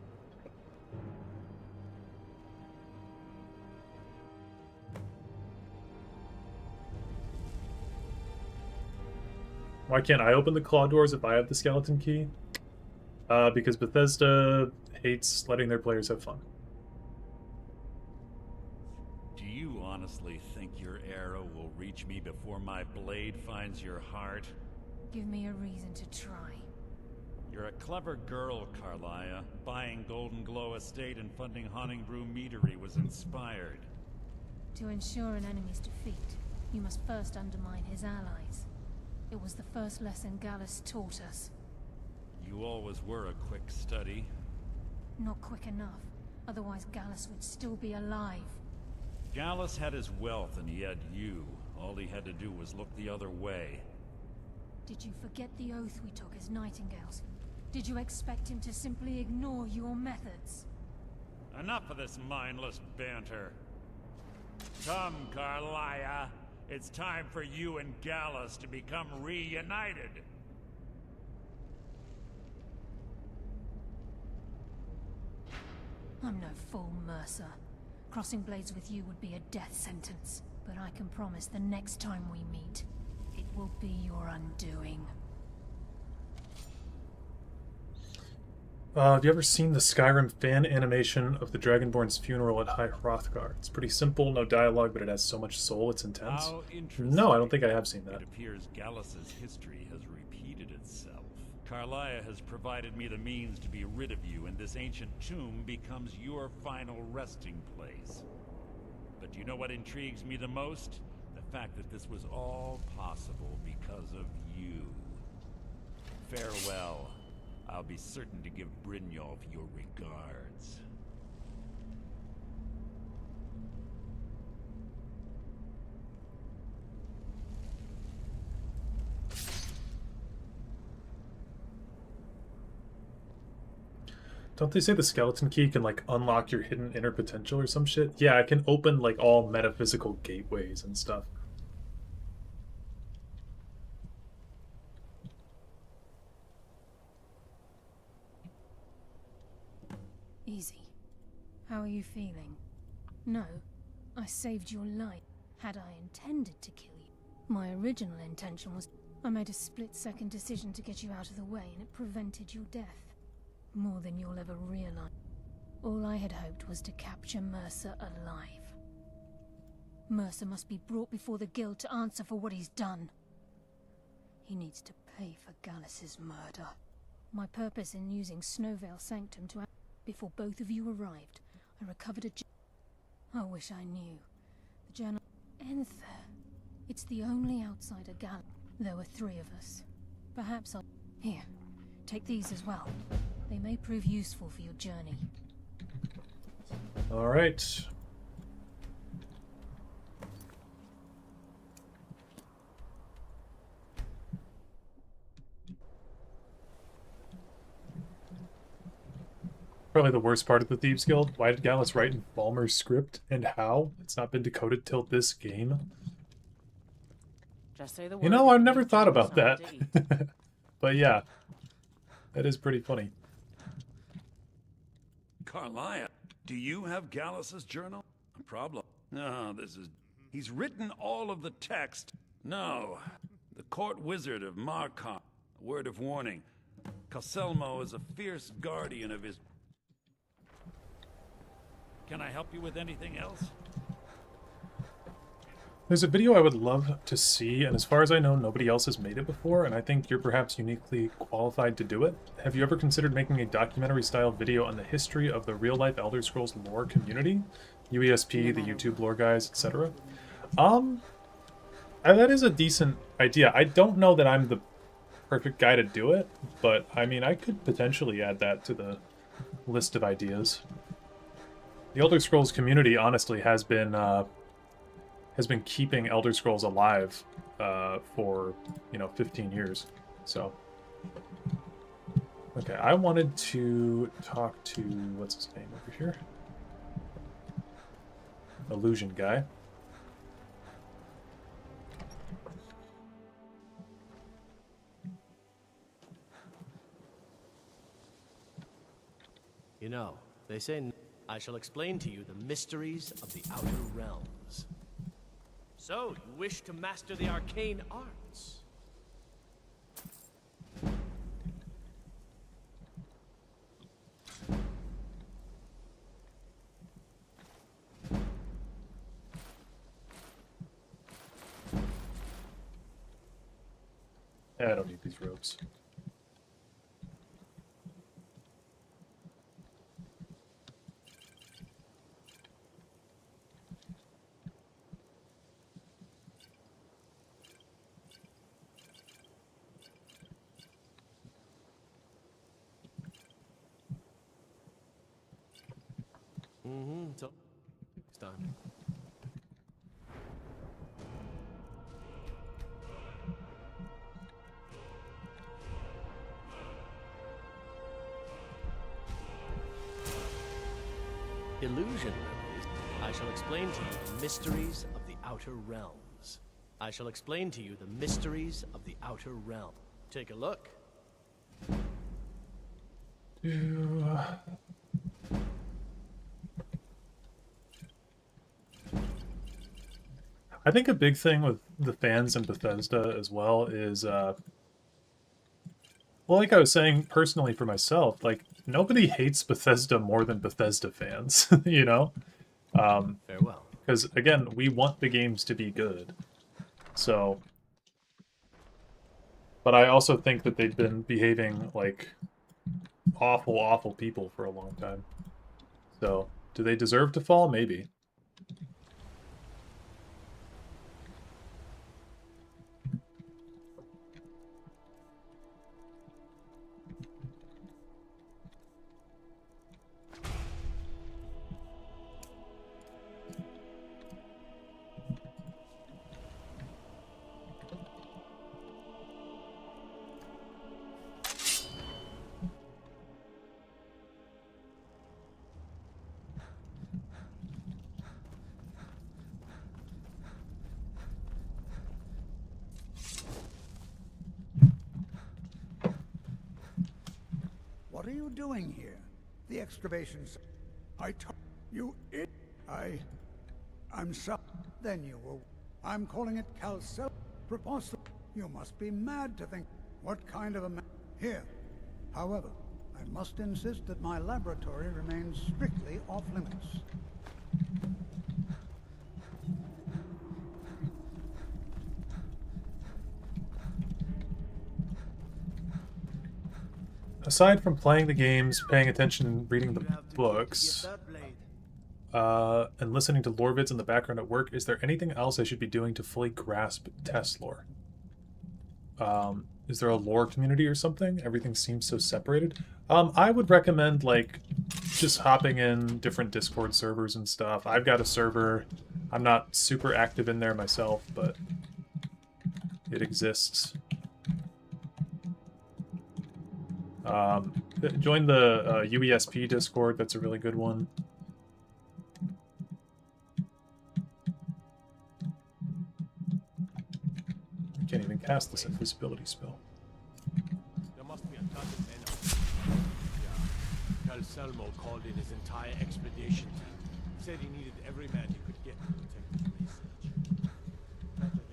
Why can't I open the claw doors if I have the skeleton key? Because Bethesda hates letting their players have fun. Do you honestly think your arrow will reach me before my blade finds your heart? Give me a reason to try. You're a clever girl, Carlia. Buying Golden Glow Estate and funding Haunting Brew Meadery was inspired. To ensure an enemy's defeat, you must first undermine his allies. It was the first lesson Gallus taught us. You always were a quick study. Not quick enough, otherwise Gallus would still be alive. Gallus had his wealth and he had you. All he had to do was look the other way. Did you forget the oath we took as Nightingales? Did you expect him to simply ignore your methods? Enough of this mindless banter. Come, Carlia. It's time for you and Gallus to become reunited. I'm no fool, Mercer. Crossing blades with you would be a death sentence. But I can promise the next time we meet, it will be your undoing. Have you ever seen the Skyrim fan animation of the Dragonborn's funeral at High Hrothgar? It's pretty simple, no dialogue, but it has so much soul, it's intense. How interesting. No, I don't think I have seen that. It appears Gallus's history has repeated itself. Carlia has provided me the means to be rid of you, and this ancient tomb becomes your final resting place. But do you know what intrigues me the most? The fact that this was all possible because of you. Farewell. I'll be certain to give Brynjolf your regards. Don't they say the skeleton key can, like, unlock your hidden inner potential or some shit? Yeah, it can open, like, all metaphysical gateways and stuff. Easy. How are you feeling? No, I saved your life. Had I intended to kill you, my original intention was... I made a split-second decision to get you out of the way, and it prevented your death. More than you'll ever realize. All I had hoped was to capture Mercer alive. Mercer must be brought before the guild to answer for what he's done. He needs to pay for Gallus's murder. My purpose in using Snowvale Sanctum to... Before both of you arrived, I recovered a... I wish I knew. The journal... Enther. It's the only outsider Gallus. There were 3 of us. Perhaps I'll... Here, take these as well. They may prove useful for your journey. Alright. Probably the worst part of the Thieves Guild. Why did Gallus write in Balmer's script? And how? It's not been decoded till this game. Just say the You know, I've never thought about that. But yeah, that is pretty funny. Carlia, do you have Gallus's journal? A problem? No, this is... He's written all of the text. No. The court wizard of Markon. A word of warning. Coselmo is a fierce guardian of his... Can I help you with anything else? There's a video I would love to see, and as far as I know, nobody else has made it before, and I think you're perhaps uniquely qualified to do it. Have you ever considered making a documentary-style video on the history of the real-life Elder Scrolls lore community? UESP, the YouTube lore guys, etc.? That is a decent idea. I don't know that I'm the perfect guy to do it, but, I mean, I could potentially add that to the list of ideas. The Elder Scrolls community, honestly, has been has been keeping Elder Scrolls alive for, 15 years. So, okay, I wanted to talk to, what's his name over here? Illusion guy. You know, they say I shall explain to you the mysteries of the Outer Realms. So, you wish to master the arcane arts? I don't need these ropes. So, next time. Illusion remedies. I shall explain to you the mysteries of the Outer Realms. I shall explain to you the mysteries of the Outer Realm. Take a look. I think a big thing with the fans in Bethesda as well is, well, like I was saying personally for myself, like, nobody hates Bethesda more than Bethesda fans, you know? Farewell. Because, again, we want the games to be good. So... But I also think that they've been behaving like awful, awful people for a long time. So, do they deserve to fall? Maybe. What are you doing here? The excavations. I told you it. I'm sorry. Then you will. I'm calling it Calcel. Preposterous. You must be mad to think. What kind of a man? Here. However, I must insist that my laboratory remains strictly off limits. Aside from playing the games, paying attention, reading the books, and listening to lore vids in the background at work, is there anything else I should be doing to fully grasp test lore? Is there a lore community or something? Everything seems so separated. I would recommend, like, just hopping in different Discord servers and stuff. I've got a server. I'm not super active in there myself, but it exists. Join the UESP Discord. That's a really good one. I can't even cast this invisibility spell. There must be a dozen men up. Yeah. Calcelmo called in his entire expedition team. Said he needed every man he could get to protect his research. Better than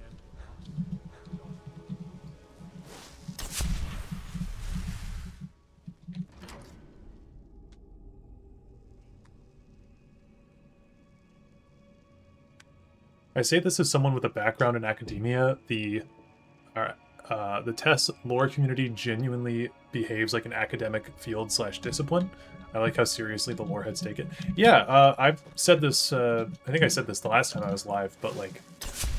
I say this as someone with a background in academia. The TES lore community genuinely behaves like an academic field/discipline. I like how seriously the lore heads take it. Yeah, I've said this, I think I said this the last time I was live, but like,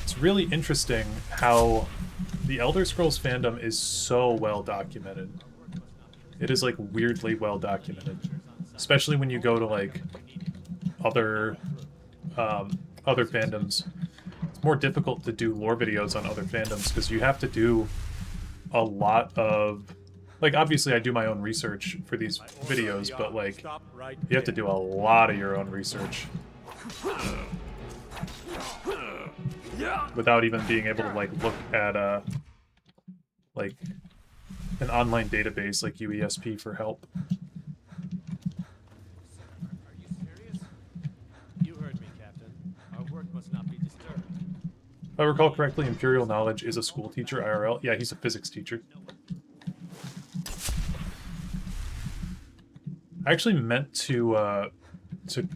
it's really interesting how the Elder Scrolls fandom is so well documented. It is like weirdly well documented. Especially when you go to like other fandoms. more difficult to do lore videos on other fandoms because you have to do a lot of, like, obviously I do my own research for these videos, but like you have to do a lot of your own research without even being able to like look at like an online database like UESP for help. If I recall correctly, Imperial Knowledge is a school teacher IRL. Yeah, he's a physics teacher. I actually meant to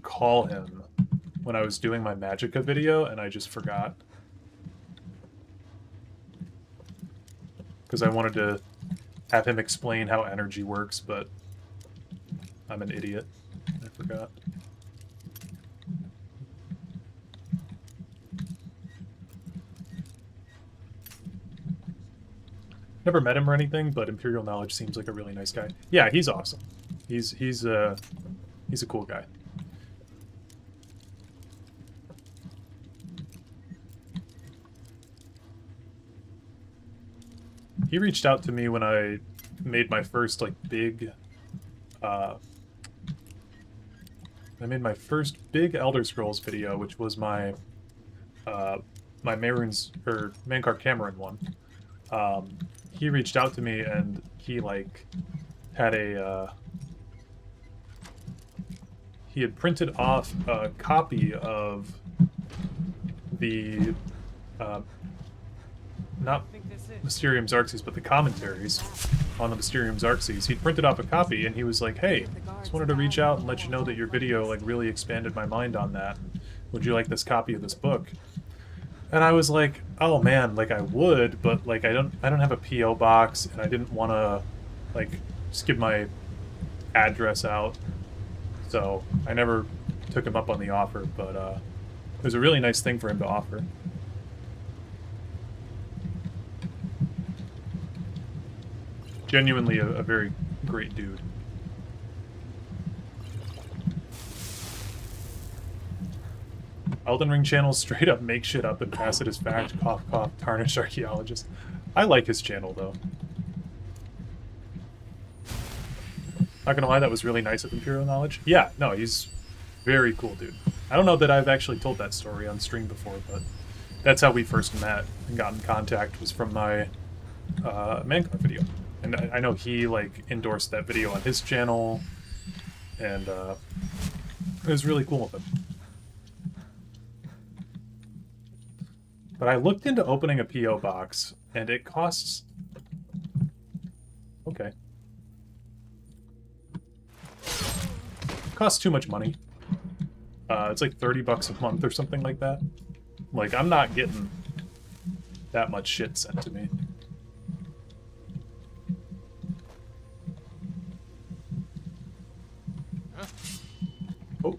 call him when I was doing my Magicka video, and I just forgot. Because I wanted to have him explain how energy works, but I'm an idiot. I forgot. Never met him or anything, but Imperial Knowledge seems like a really nice guy. Yeah, he's awesome. He's a cool guy. He reached out to me when I made my first like big I made my first big Elder Scrolls video, which was my my Mankar Cameron one. He reached out to me and he like had he had printed off a copy of the not Mysterium Xarxes, but the commentaries on the Mysterium Xarxes. He printed off a copy and he was like, hey, just wanted to reach out and let you know that your video like really expanded my mind on that. Would you like this copy of this book? And I was like, oh man, like I would, but like I don't have a PO box and I didn't want to like just give my address out. So I never took him up on the offer, but it was a really nice thing for him to offer. Genuinely a very great dude. Elden Ring channel straight up make shit up and pass it as fact, cough cough, tarnished archaeologist. I like his channel though. Not gonna lie, that was really nice of Imperial Knowledge. Yeah, no, he's very cool dude. I don't know that I've actually told that story on stream before, but that's how we first met and got in contact, was from my Mankar video. And I know he like endorsed that video on his channel, and it was really cool of him. But I looked into opening a PO box, and it costs... Okay. It costs too much money. It's like $30 a month or something like that. Like, I'm not getting that much shit sent to me. Oh.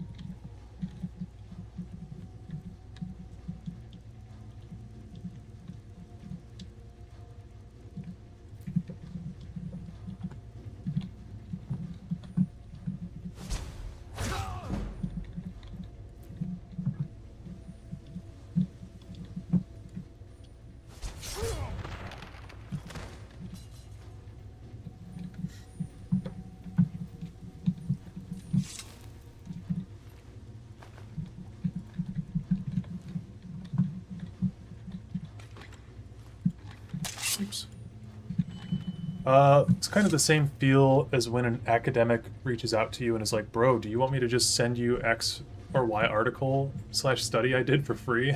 It's kind of the same feel as when an academic reaches out to you and is like, bro, do you want me to just send you X or Y article / study I did for free?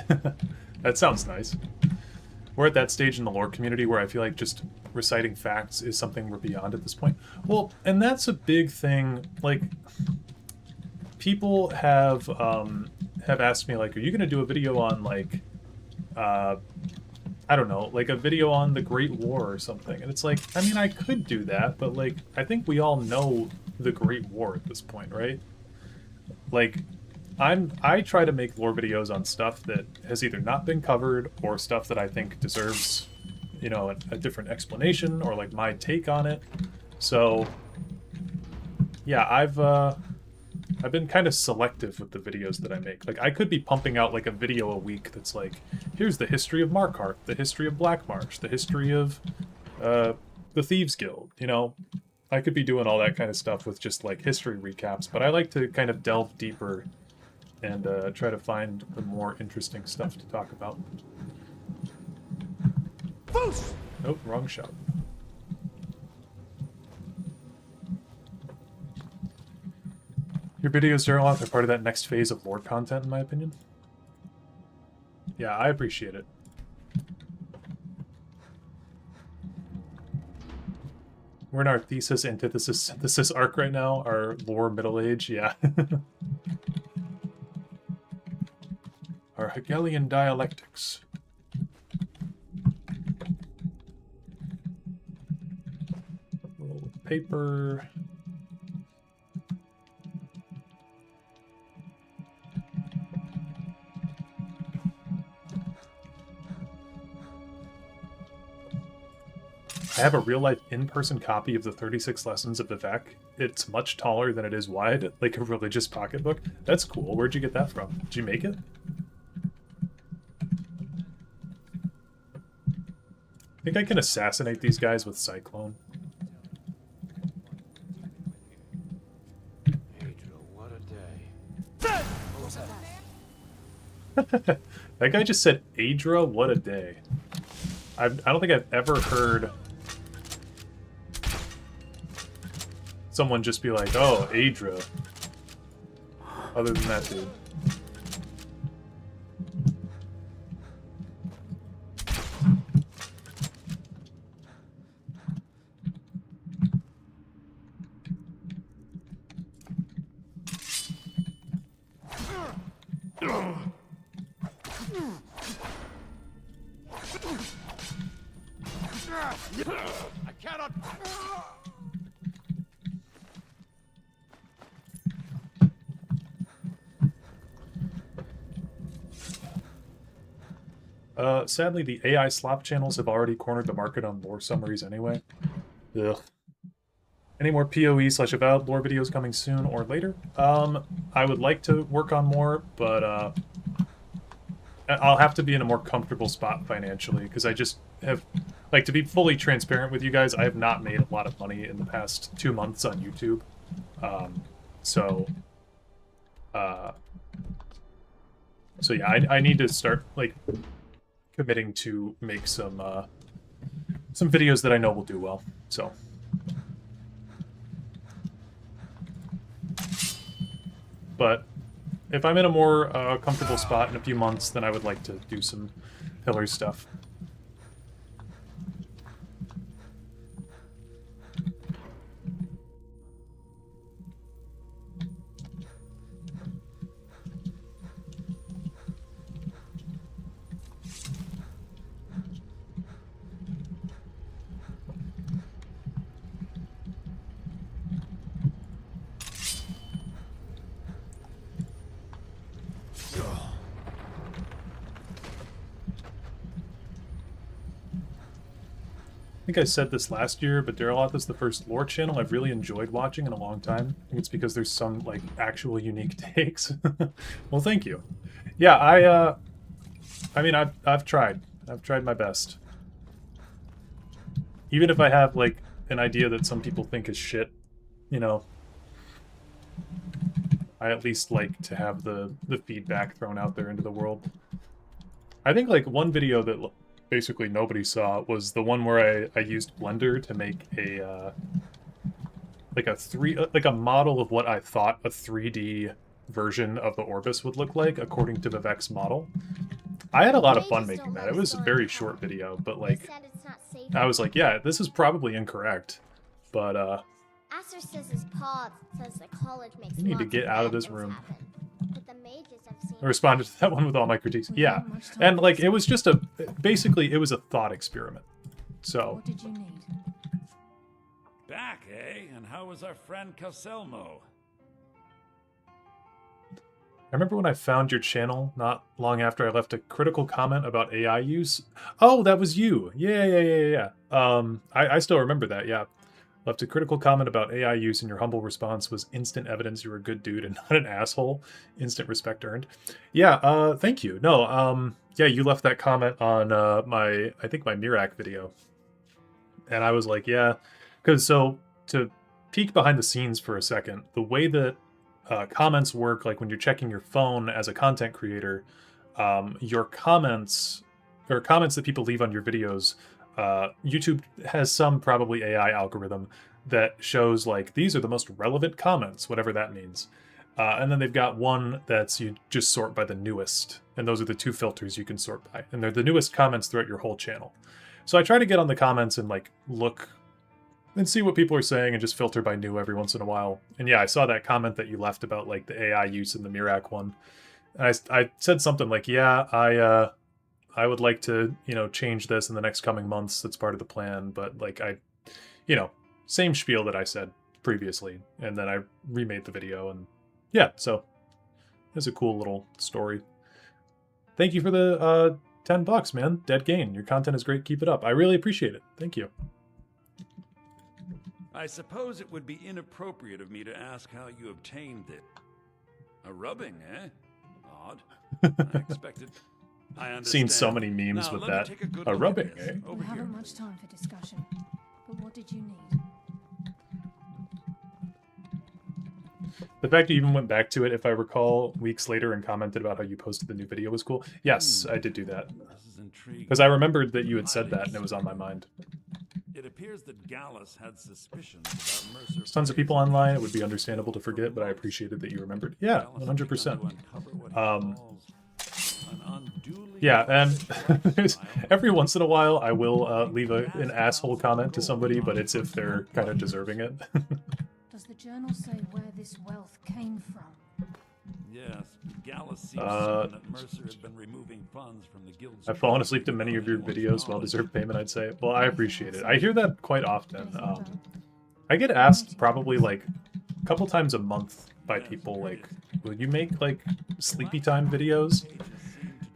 That sounds nice. We're at that stage in the lore community where I feel like just reciting facts is something we're beyond at this point. Well, and that's a big thing. Like, people have asked me, like, are you going to do a video on, like, I don't know, like a video on the Great War or something? And it's like, I mean, I could do that, but like, I think we all know the Great War at this point, right? Like, I try to make lore videos on stuff that has either not been covered or stuff that I think deserves, you know, a different explanation or like my take on it. So yeah, I've been kind of selective with the videos that I make. Like, I could be pumping out like a video a week that's like, here's the history of Markarth, the history of Black Marsh, the history of the Thieves Guild, you know? I could be doing all that kind of stuff with just like history recaps, but I like to kind of delve deeper and try to find the more interesting stuff to talk about. Foos! Nope, wrong shot. Your videos, Dareloth, are part of that next phase of lore content, in my opinion. Yeah, I appreciate it. We're in our thesis, antithesis, synthesis arc right now, our lore middle age, yeah. Our Hegelian dialectics. Roll of paper. I have a real-life in-person copy of the 36 Lessons of Vivek. It's much taller than it is wide, like a religious pocketbook. That's cool. Where'd you get that from? Did you make it? I think I can assassinate these guys with Cyclone. What a day. What was that? That guy just said, Adra, what a day. I don't think I've ever heard someone just be like, oh, Adra. Other than that dude. I cannot. Sadly, the AI slop channels have already cornered the market on lore summaries anyway. Ugh. Any more PoE/Avowed lore videos coming soon or later? I would like to work on more, but I'll have to be in a more comfortable spot financially, because I just have, like, to be fully transparent with you guys, I have not made a lot of money in the past 2 months on YouTube. So yeah, I need to start, like, committing to make some videos that I know will do well, so. But if I'm in a more comfortable spot in a few months, then I would like to do some Pillar stuff. I think I said this last year, but Dareloth is the first lore channel I've really enjoyed watching in a long time. I think it's because there's some, like, actual unique takes. Well, thank you. Yeah, I mean, I've tried. I've tried my best. Even if I have, like, an idea that some people think is shit, you know, I at least like to have the feedback thrown out there into the world. I think, like, one video that basically nobody saw was the one where I used Blender to make a like a model of what I thought a 3D version of the Orbis would look like according to Vivek's model. I had a lot of fun making that. It was a very short video, but, like, I was like, yeah, this is probably incorrect, but Aster says his paw says the college makes you need to lots get of out of bad this things room. happen. But the mages I've seen I responded to that one with all my critiques. Yeah, and, like, it was just basically it was a thought experiment. So. What did you need? Back, eh? And how was our friend Caselmo? I remember when I found your channel not long after I left a critical comment about AI use. Oh, that was you. Yeah. I still remember that, yeah. Left a critical comment about AI use, and your humble response was instant evidence you're a good dude and not an asshole. Instant respect earned. Yeah, thank you. No, yeah, you left that comment on I think my Mirac video. And I was like, yeah, because so to peek behind the scenes for a second, the way that comments work, like when you're checking your phone as a content creator, your comments or comments that people leave on your videos, YouTube has some probably AI algorithm that shows like these are the most relevant comments, whatever that means. And then they've got one that's you just sort by the newest, and those are the two filters you can sort by, and they're the newest comments throughout your whole channel. So I try to get on the comments and like look and see what people are saying and just filter by new every once in a while. And yeah, I saw that comment that you left about like the AI use in the Mirac one. And I said something like, yeah, I would like to, you know, change this in the next coming months. That's part of the plan. But like you know, same spiel that I said previously. And then I remade the video, and yeah, so it's a cool little story. Thank you for the $10, man. Dead gain. Your content is great. Keep it up. I really appreciate it. Thank you. I suppose it would be inappropriate of me to ask how you obtained it. A rubbing, eh? Odd. I expected. I understand. Seen so many memes now, with let me that. take a good A look rubbing, at this. eh? We haven't much time for discussion. But what did you need? The fact you even went back to it, if I recall, weeks later and commented about how you posted the new video was cool. Yes, I did do that. Because I remembered that you had said that, and it was on my mind. It appears that Gallus had suspicions about Mercer. There's tons of people online. It would be understandable to forget, but I appreciated that you remembered. Yeah, 100%. Yeah, and every once in a while I will leave an asshole comment to somebody, but it's if they're kind of deserving it. Does the journal say where this wealth came from? Yes, Gallus seems certain that Mercer had been removing funds from the guild's. I've fallen asleep to many of your videos. Well-deserved payment, I'd say. Well, I appreciate it. I hear that quite often. I get asked probably like a couple times a month by people like, will you make like sleepy time videos?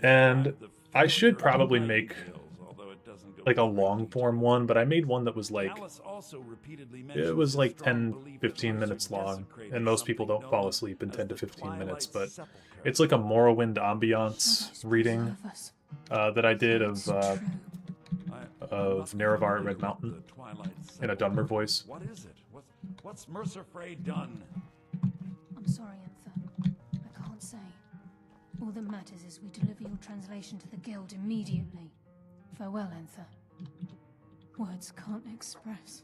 And I should probably make like a long form one, but I made one that was like, it was like 10-15 minutes long, and most people don't fall asleep in 10 to 15 minutes, but it's like a Morrowind ambiance reading that I did of Nerevar at Red Mountain in a Dunmer voice. What is it? What's Mercer Frey done? I'm sorry, Anther. I can't say. All that matters is we deliver your translation to the guild immediately. Farewell, Anther. Words can't express.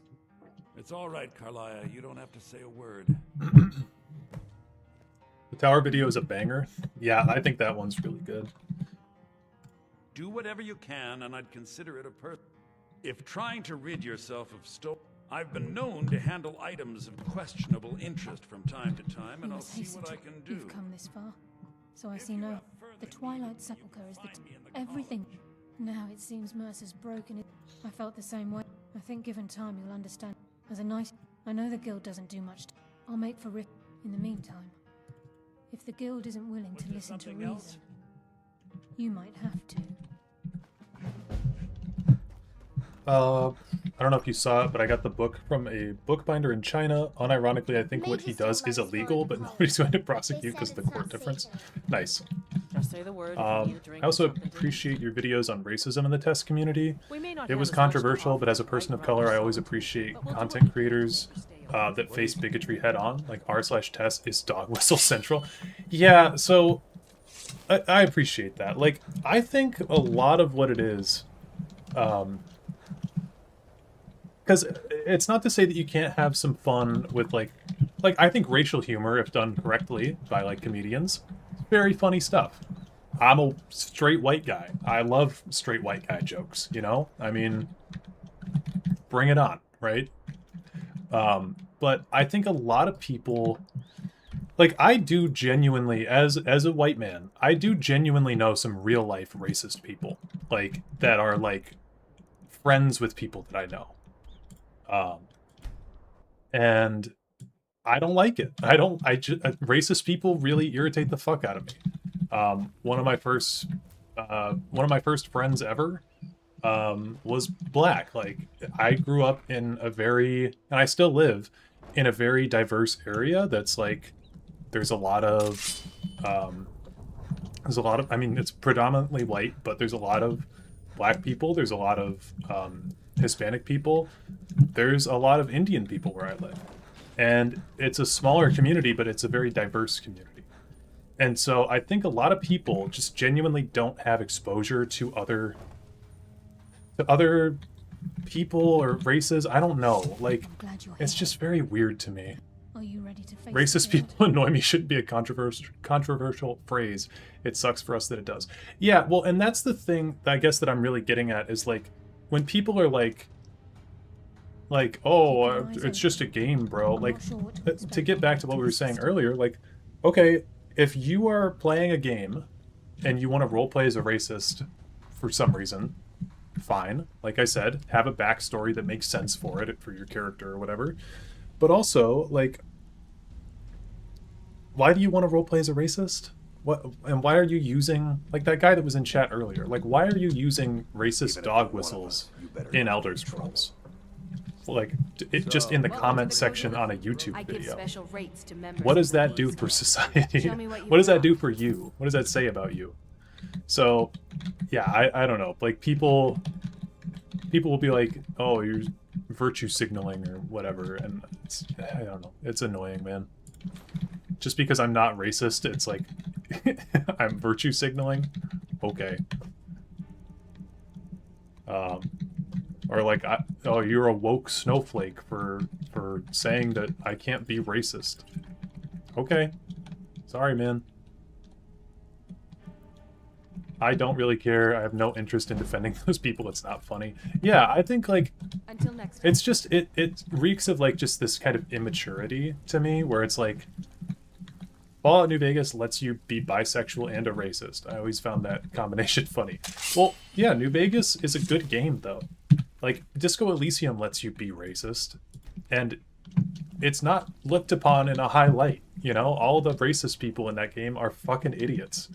It's all right, Carlia. You don't have to say a word. The tower video is a banger. Yeah, I think that one's really good. Do whatever you can, and I'd consider it a If trying to rid yourself of I've been known to handle items of questionable interest from time to time, and I'll see what I can do. You've come this far, so I see no. The Twilight Sepulchre is everything. Now it seems Mercer's broken it. I felt the same way. I think given time you'll understand. As a knight, I know the guild doesn't do much. I'll make for Rip. In the meantime, if the guild isn't willing to listen to reason, you might have to. I don't know if you saw it, but I got the book from a bookbinder in China. Unironically, I think what he does is illegal, but nobody's going to prosecute because of the court difference. Nice. Just say the word. I also appreciate your videos on racism in the test community. It was controversial, but as a person of color, I always appreciate content creators that face bigotry head on. Like r/test is dog whistle central. Yeah, so I appreciate that. Like, I think a lot of what it is, because it's not to say that you can't have some fun with like I think racial humor, if done correctly by like comedians, very funny stuff. I'm a straight white guy. I love straight white guy jokes, you know? I mean, bring it on, right? But I think a lot of people, like, I do genuinely, as a white man, I do genuinely know some real life racist people, like, that are like friends with people that I know. And I don't like it. Racist people really irritate the fuck out of me. One of my first friends ever, was black. Like, I grew up in a very, and I still live in a very diverse area that's like, there's a lot of, I mean, it's predominantly white, but there's a lot of black people, there's a lot of Hispanic people, there's a lot of Indian people where I live. And it's a smaller community, but it's a very diverse community. And so I think a lot of people just genuinely don't have exposure to other people or races. I don't know. Like, it's just very weird to me. Are you ready to face Racist people annoy me shouldn't be a controversial phrase. It sucks for us that it does. Yeah, well, and that's the thing I guess that I'm really getting at is like when people are like, oh, it's just a game, bro. Like, to get back to what we were saying earlier, like, okay, if you are playing a game and you want to roleplay as a racist for some reason, fine. Like I said, have a backstory that makes sense for it, for your character or whatever. But also, like, why do you want to roleplay as a racist? What, and why are you using, like that guy that was in chat earlier, like, why are you using racist dog whistles in Elder Scrolls? Like, it just in the comment section on a YouTube video. What does that do for society? What does that do for you? What does that say about you? So, yeah, I don't know. Like, people will be like, oh, you're virtue signaling or whatever, and it's, I don't know. It's annoying, man. Just because I'm not racist, it's like, I'm virtue signaling? Okay. Or like, oh, you're a woke snowflake for saying that I can't be racist. Okay. Sorry, man. I don't really care. I have no interest in defending those people. It's not funny. Yeah, I think, like, until next time. It's just, it reeks of, like, just this kind of immaturity to me, where it's like, Fallout New Vegas lets you be bisexual and a racist. I always found that combination funny. Well, yeah, New Vegas is a good game, though. Like, Disco Elysium lets you be racist, and it's not looked upon in a high light, you know? All the racist people in that game are fucking idiots.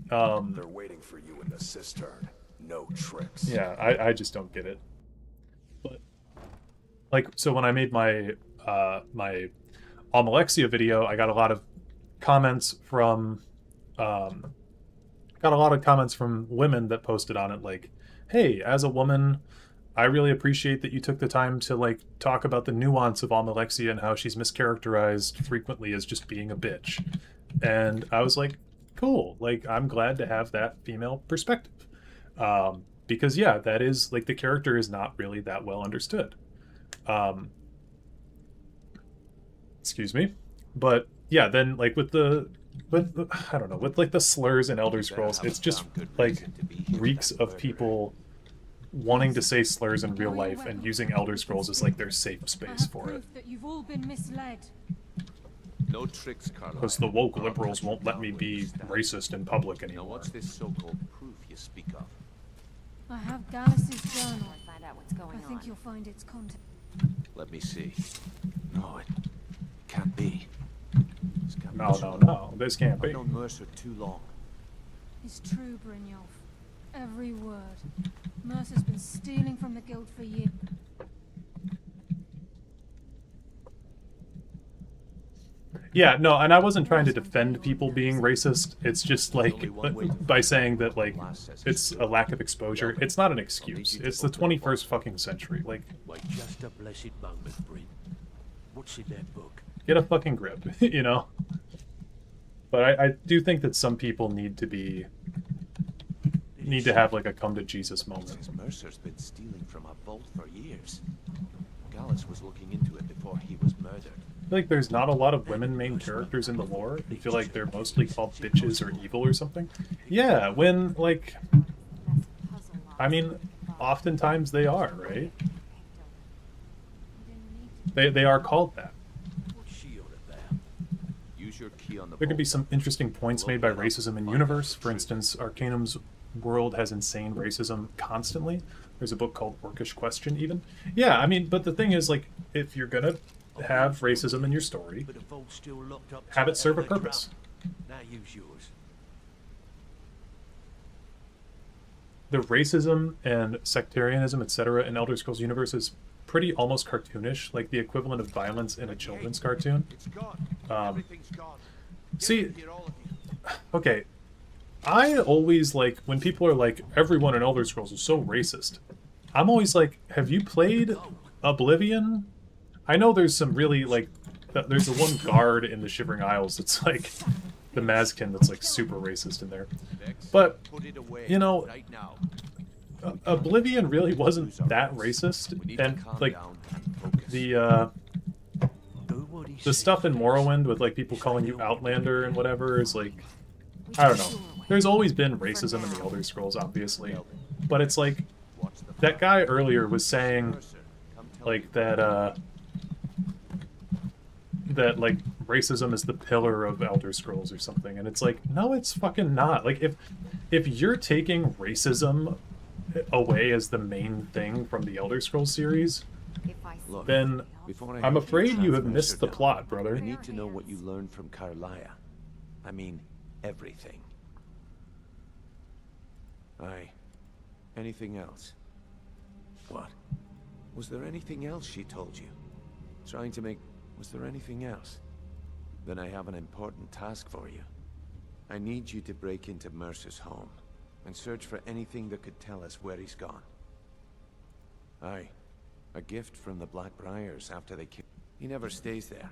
They're waiting for you in the cistern. No tricks. Yeah, I just don't get it. But, like, so when I made my my Almalexia video, I got a lot of comments from women that posted on it, like, hey, as a woman, I really appreciate that you took the time to, like, talk about the nuance of Almalexia and how she's mischaracterized frequently as just being a bitch. And I was like, cool, like, I'm glad to have that female perspective. Because, yeah, that is, like, the character is not really that well understood. Excuse me. But, yeah, then, like, with I don't know, with, like, the slurs in Elder Scrolls, it's just, like, reeks of people wanting to say slurs in real life and using Elder Scrolls as, like, their safe space for it. That you've all been misled. No tricks, Carla. Because the woke liberals won't let me be racist in public anymore. Now, what's this so-called proof you speak of? I have Gallus' journal. Find out what's going on. I think you'll find its content. Let me see. No, it can't be. No, this can't be. I've known Mercer too long. It's true, Brynjolf. Every word. Mercer's been stealing from the guild for years. Yeah, no, and I wasn't trying to defend people being racist. It's just, like, by saying that, like, it's a lack of exposure. It's not an excuse. It's the 21st fucking century. Like, Just a blessed moment, Bryn. What's in that book? get a fucking grip, you know? But I do think that some people need to have, like, a come-to-Jesus moment. Mercer's been stealing from a vault for years. Gallus was looking into it before he was murdered. I feel like there's not a lot of women main characters in the lore. I feel like they're mostly called bitches or evil or something. Yeah, when, like... I mean, oftentimes they are, right? They are called that. There could be some interesting points made by racism in universe. For instance, Arcanum's world has insane racism constantly. There's a book called Orcish Question, even. Yeah, I mean, but the thing is, like, if you're gonna have racism in your story, have it serve a purpose. Now use yours. the racism and sectarianism, etc., in Elder Scrolls universe is pretty almost cartoonish, like the equivalent of violence in a children's cartoon. See, okay, I always like when people are like, everyone in Elder Scrolls is so racist. I'm always like, have you played Oblivion? I know there's some really like, there's the one guard in the Shivering Isles that's like the Mazkin that's like super racist in there. But, you know, Oblivion really wasn't that racist, and like the stuff in Morrowind with like people calling you Outlander and whatever is like, I don't know. There's always been racism in the Elder Scrolls, obviously, but it's like that guy earlier was saying like that that like racism is the pillar of Elder Scrolls or something, and it's like, no, it's fucking not. Like if you're taking racism away as the main thing from the Elder Scrolls series, then I'm afraid you have missed the plot, brother. I need to know what you learned from Carlia. I mean, everything. Aye. Anything else? What? Was there anything else she told you? Trying to make... Was there anything else? Then I have an important task for you. I need you to break into Mercer's home and search for anything that could tell us where he's gone. Aye. A gift from the Blackbriars after they kill... He never stays there.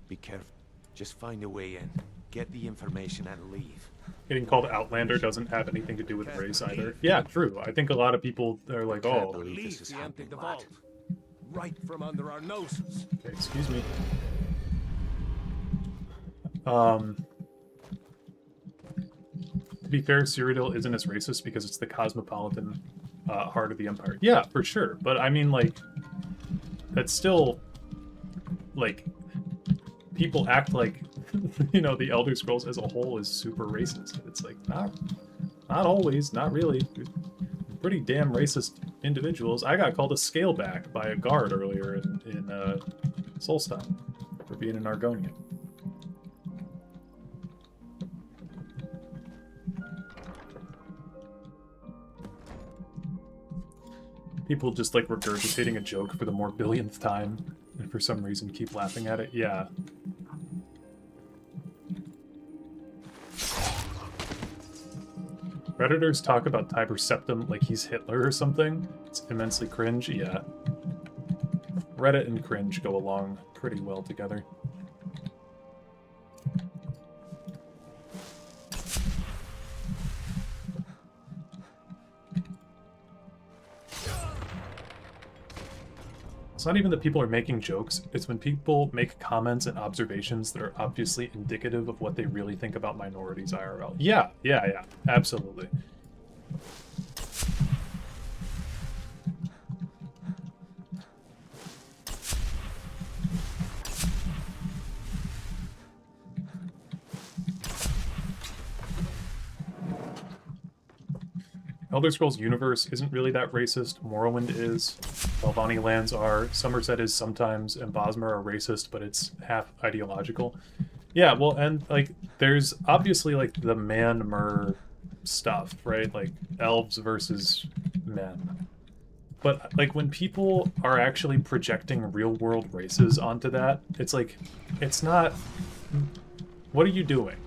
Be careful. Just find a way in. Get the information and leave. Getting called Outlander doesn't have anything to do with race either. Yeah, true. I think a lot of people are like, oh... Believe he emptied the vault. Right from under our noses. Okay, excuse me. To be fair, Cyrodiil isn't as racist because it's the cosmopolitan heart of the Empire. Yeah, for sure. But I mean, like, that's still, like, people act like, you know, the Elder Scrolls as a whole is super racist. It's like, not always, not really. Pretty damn racist individuals. I got called a scaleback by a guard earlier in Solstheim for being an Argonian. People just like regurgitating a joke for the more billionth time, and for some reason keep laughing at it. Yeah. Redditors talk about Tiber Septim like he's Hitler or something. It's immensely cringe. Yeah. Reddit and cringe go along pretty well together. It's not even that people are making jokes, it's when people make comments and observations that are obviously indicative of what they really think about minorities IRL. Yeah, absolutely. Elder Scrolls universe isn't really that racist. Morrowind is. Belvani lands are. Somerset is sometimes, and Bosmer are racist, but it's half ideological. Yeah, well, and, like, there's obviously, like, the man-mer stuff, right? Like, elves versus men. But, like, when people are actually projecting real-world races onto that, it's like, it's not... What are you doing?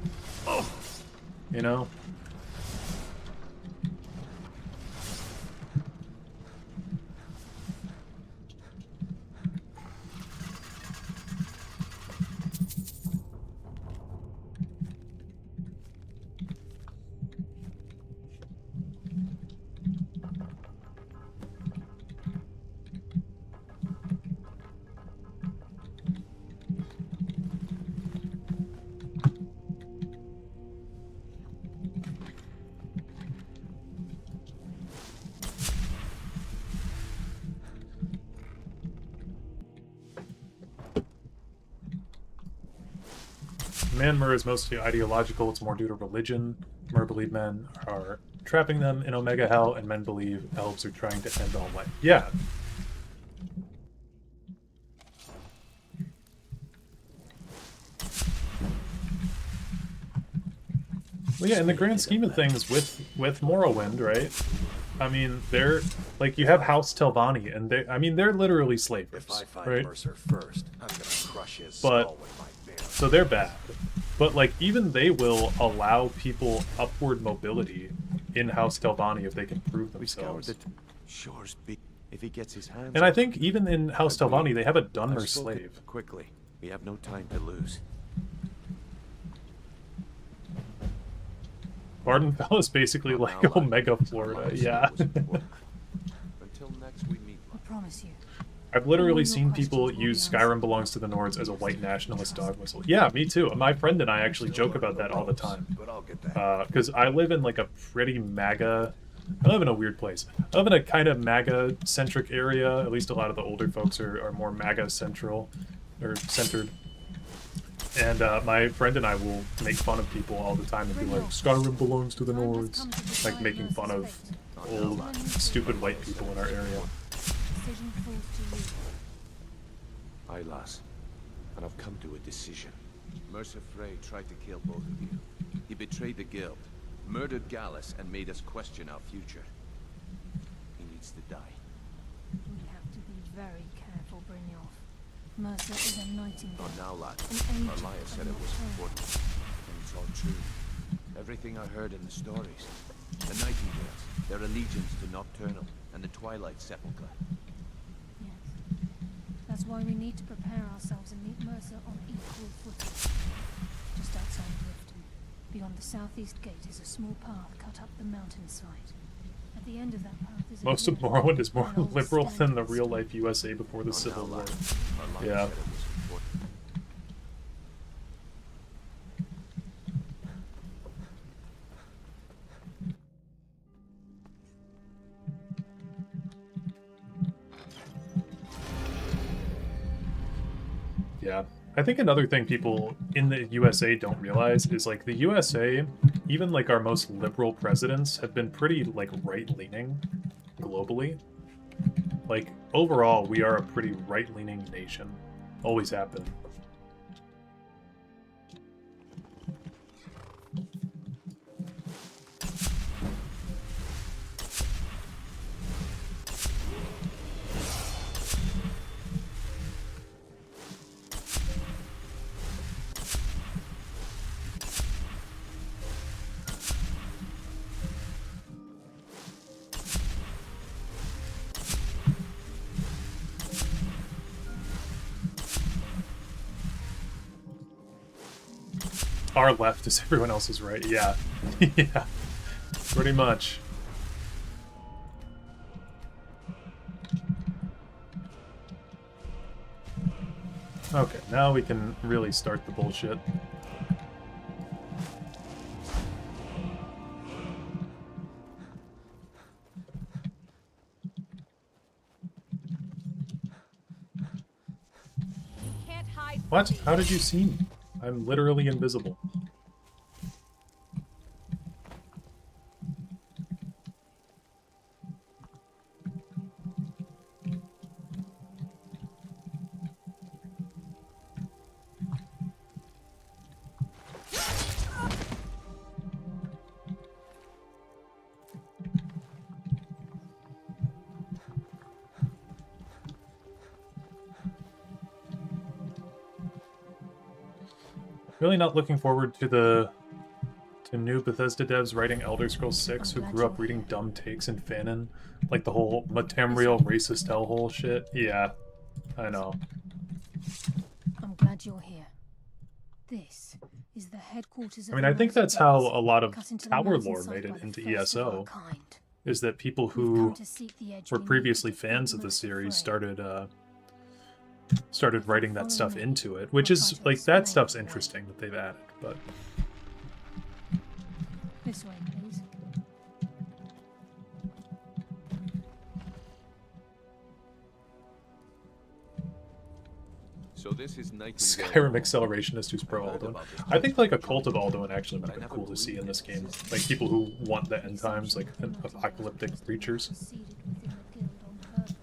Oh. You know? Man-mer is mostly ideological, it's more due to religion. Mer believe men are trapping them in Omega Hell, and men believe elves are trying to end all life. Yeah. Well, yeah, in the grand scheme of things, with Morrowind, right? I mean, they're like you have House Telvanni, and they're literally slavers, If I find right? Mercer first, I'm gonna crush his But skull with my bare. so they're bad, but like even they will allow people upward mobility in House Telvanni if they can prove themselves. Shores be if he gets his hands. And I think even in House Telvanni, they have a Dunmer slave. Quickly, we have no time to lose. Arden-Sul is basically like Omega Florida, yeah. Until next we meet. I promise you. I've literally seen people use Skyrim belongs to the Nords as a white nationalist dog whistle. Yeah, me too. My friend and I actually joke about that all the time. Because I live in like a pretty MAGA... I live in a weird place. I live in a kind of MAGA-centric area. At least a lot of the older folks are more MAGA-central, or centered. And my friend and I will make fun of people all the time and be like, Skyrim belongs to the Nords. Like making fun of old, stupid white people in our area. Aye, lass. And I've come to a decision. Mercer Frey tried to kill both of you. He betrayed the guild, murdered Gallus, and made us question our future. He needs to die. We have to be very careful, Brynjolf. Mercer is a nightingale. Not now, lad. An agent Arlia said of it was Nocturne. important. And it's all true. Everything I heard in the stories. The Nightingales, their allegiance to Nocturnal, and the Twilight Sepulchre. Yes. That's why we need to prepare ourselves and meet Mercer on equal footing. Just outside Riften, beyond the southeast gate, is a small path cut up the mountainside. At the end of that path is a Most of beautiful Morrowind is more and old liberal than the standing real-life USA before the Civil War. Yeah. Yeah. I think another thing people in the USA don't realize is like the USA, even like our most liberal presidents have been pretty like right-leaning globally. Like overall, we are a pretty right-leaning nation. Always have been. Our left is everyone else's right. Yeah. Yeah. Pretty much. Okay, now we can really start the bullshit. What? How did you see me? I'm literally invisible. Really not looking forward to new Bethesda devs writing Elder Scrolls 6 who grew up reading dumb takes in Fanon. Like the whole Matamriel racist hellhole shit. Yeah, I know. I'm glad you're here. This is the headquarters of I mean, the I think Mercer that's how Guards, a lot of cut into the Tower lore mountainside made by it the into first of our ESO. kind. Is that people We've who come to seek the edge were we need previously to defeat fans of the Mercer series Frey. started writing that stuff into it, which is like that stuff's interesting that they've added, but This way, please. So this is Skyrim accelerationist who's pro Alduin. I think like a cult of Alduin actually would have been cool to see in this game. Like people who want the end times, like apocalyptic creatures. Seated within the guild on purpose.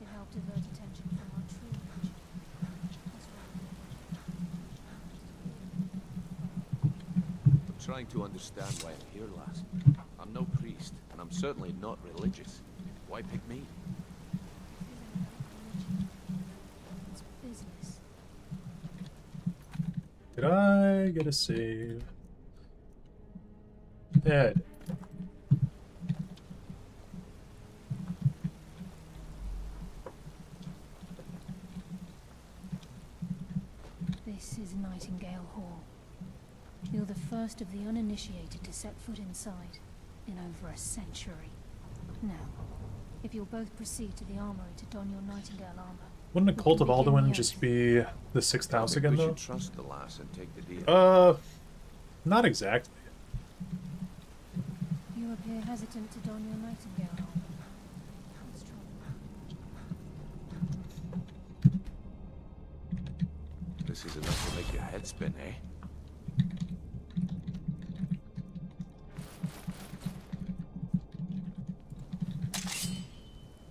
It helped divert attention from our true mission. trying to understand why I'm here, lass. I'm no priest, and I'm certainly not religious. Why pick me? It's business. Did I get a save? Ed. This is Nightingale Hall. You're the first of the uninitiated to set foot inside in over a century. Now, if you'll both proceed to the armory to don your Nightingale armor. Wouldn't a Cult of Alduin just be the 6th house again, though? We should trust the lass and take the deal. Not exactly. You appear hesitant to don your Nightingale armor. What's trouble? This is enough to make your head spin, eh?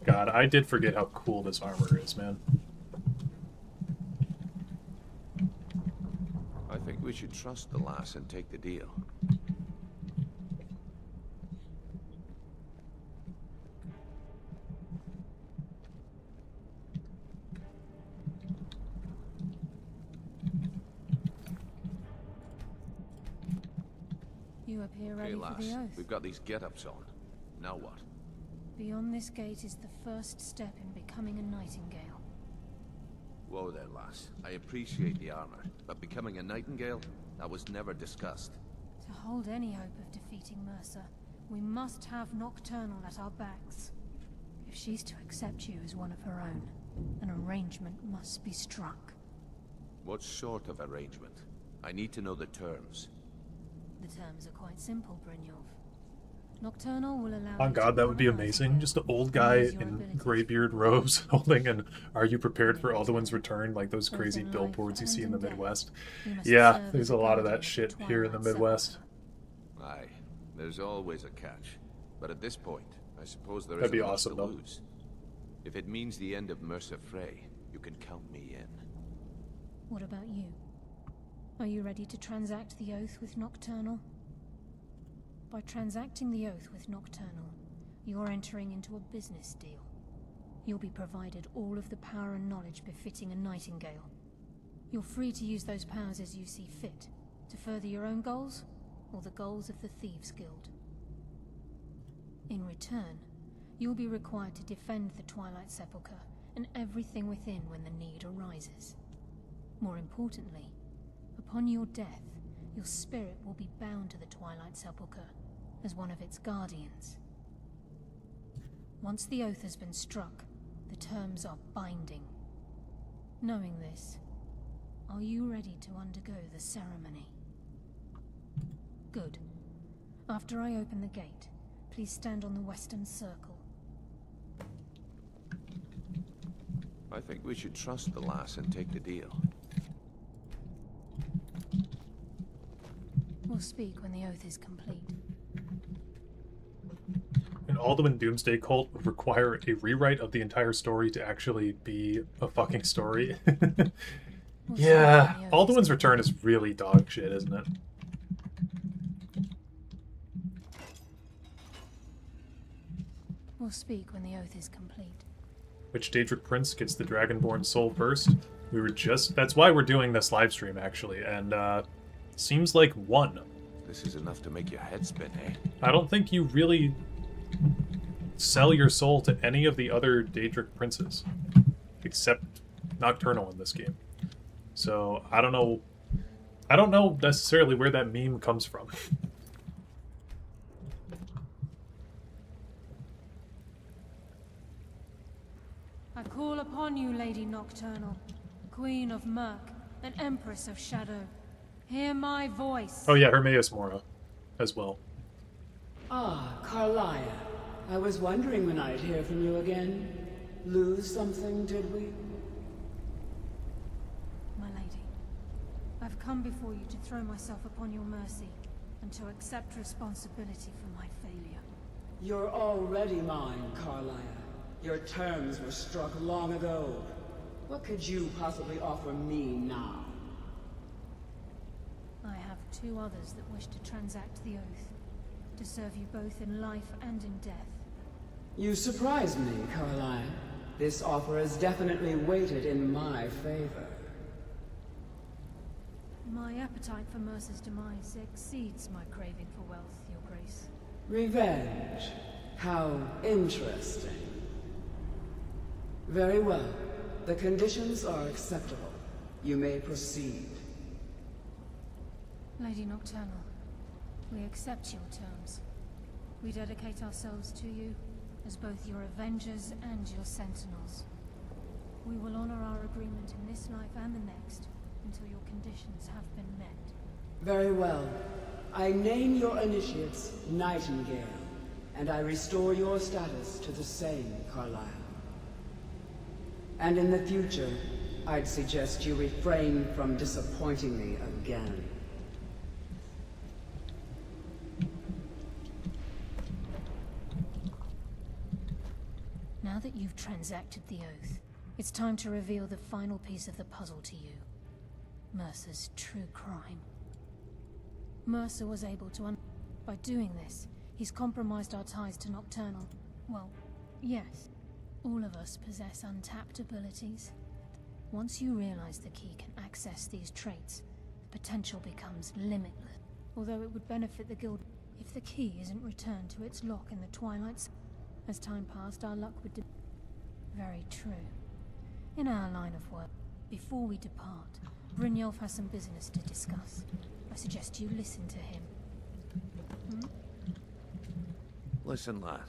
God, I did forget how cool this armor is, man. I think we should trust the lass and take the deal. You appear ready Hey, for lass, the oath. we've got these get-ups on. Now what? Beyond this gate is the first step in becoming a Nightingale. Whoa there, lass. I appreciate the armor, but becoming a Nightingale? That was never discussed. To hold any hope of defeating Mercer, we must have Nocturnal at our backs. If she's to accept you as one of her own, an arrangement must be struck. What sort of arrangement? I need to know the terms. The terms are quite simple, Brynjolf. Nocturnal will allow Oh you god, to that would be honor amazing. Just an old guy use your in abilities. graybeard robes holding an "Are you prepared for Alduin's return?" like those Both crazy in life billboards you and see in the in death, Midwest. you must Yeah, serve there's as a lot of guardian that shit the here in the Twilight Midwest. Aye, there's always a catch. But at this point, I suppose there That'd be isn't much awesome, to though. lose. If it means the end of Mercer Frey, you can count me in. What about you? Are you ready to transact the oath with Nocturnal? By transacting the oath with Nocturnal, you're entering into a business deal. You'll be provided all of the power and knowledge befitting a Nightingale. You're free to use those powers as you see fit, to further your own goals, or the goals of the Thieves' Guild. In return, you'll be required to defend the Twilight Sepulchre and everything within when the need arises. More importantly, upon your death, your spirit will be bound to the Twilight Sepulchre as one of its guardians. Once the oath has been struck, the terms are binding. Knowing this, are you ready to undergo the ceremony? Good. After I open the gate, please stand on the western circle. I think we should trust the lass and take the deal. We'll speak when the oath is complete. An Alduin Doomsday cult would require a rewrite of the entire story to actually be a fucking story. Yeah, Alduin's Return is really dog shit, isn't it? We'll speak when the oath is complete. Which Daedric Prince gets the Dragonborn soul first? We were just... That's why we're doing this live stream, actually, and, seems like one. This is enough to make your head spin, eh? I don't think you really sell your soul to any of the other Daedric princes, except Nocturnal in this game. So I don't know necessarily where that meme comes from. I call upon you, Lady Nocturnal, Queen of Murk, and Empress of Shadow. Hear my voice. Oh yeah, Hermaeus Mora as well. Ah, Carlia. I was wondering when I'd hear from you again. Lose something, did we? My lady, I've come before you to throw myself upon your mercy and to accept responsibility for my failure. You're already mine, Carlia. Your terms were struck long ago. What could you possibly offer me now? I have 2 others that wish to transact the oath, to serve you both in life and in death. You surprise me, Carlyle. This offer is definitely weighted in my favor. My appetite for Mercer's demise exceeds my craving for wealth, Your Grace. Revenge. How interesting. Very well. The conditions are acceptable. You may proceed. Lady Nocturnal, we accept your terms. We dedicate ourselves to you as both your avengers and your sentinels. We will honor our agreement in this life and the next until your conditions have been met. Very well. I name your initiates Nightingale, and I restore your status to the same, Carlyle. And in the future, I'd suggest you refrain from disappointing me again. Now that you've transacted the oath, it's time to reveal the final piece of the puzzle to you. Mercer's true crime. Mercer was able to By doing this, he's compromised our ties to Nocturnal. Well, yes. All of us possess untapped abilities. Once you realize the key can access these traits, the potential becomes limitless. Although it would benefit the guild if the key isn't returned to its lock in the Twilight. As time passed, our luck would Very true. In our line of work, before we depart, Brynjolf has some business to discuss. I suggest you listen to him. Listen, lad.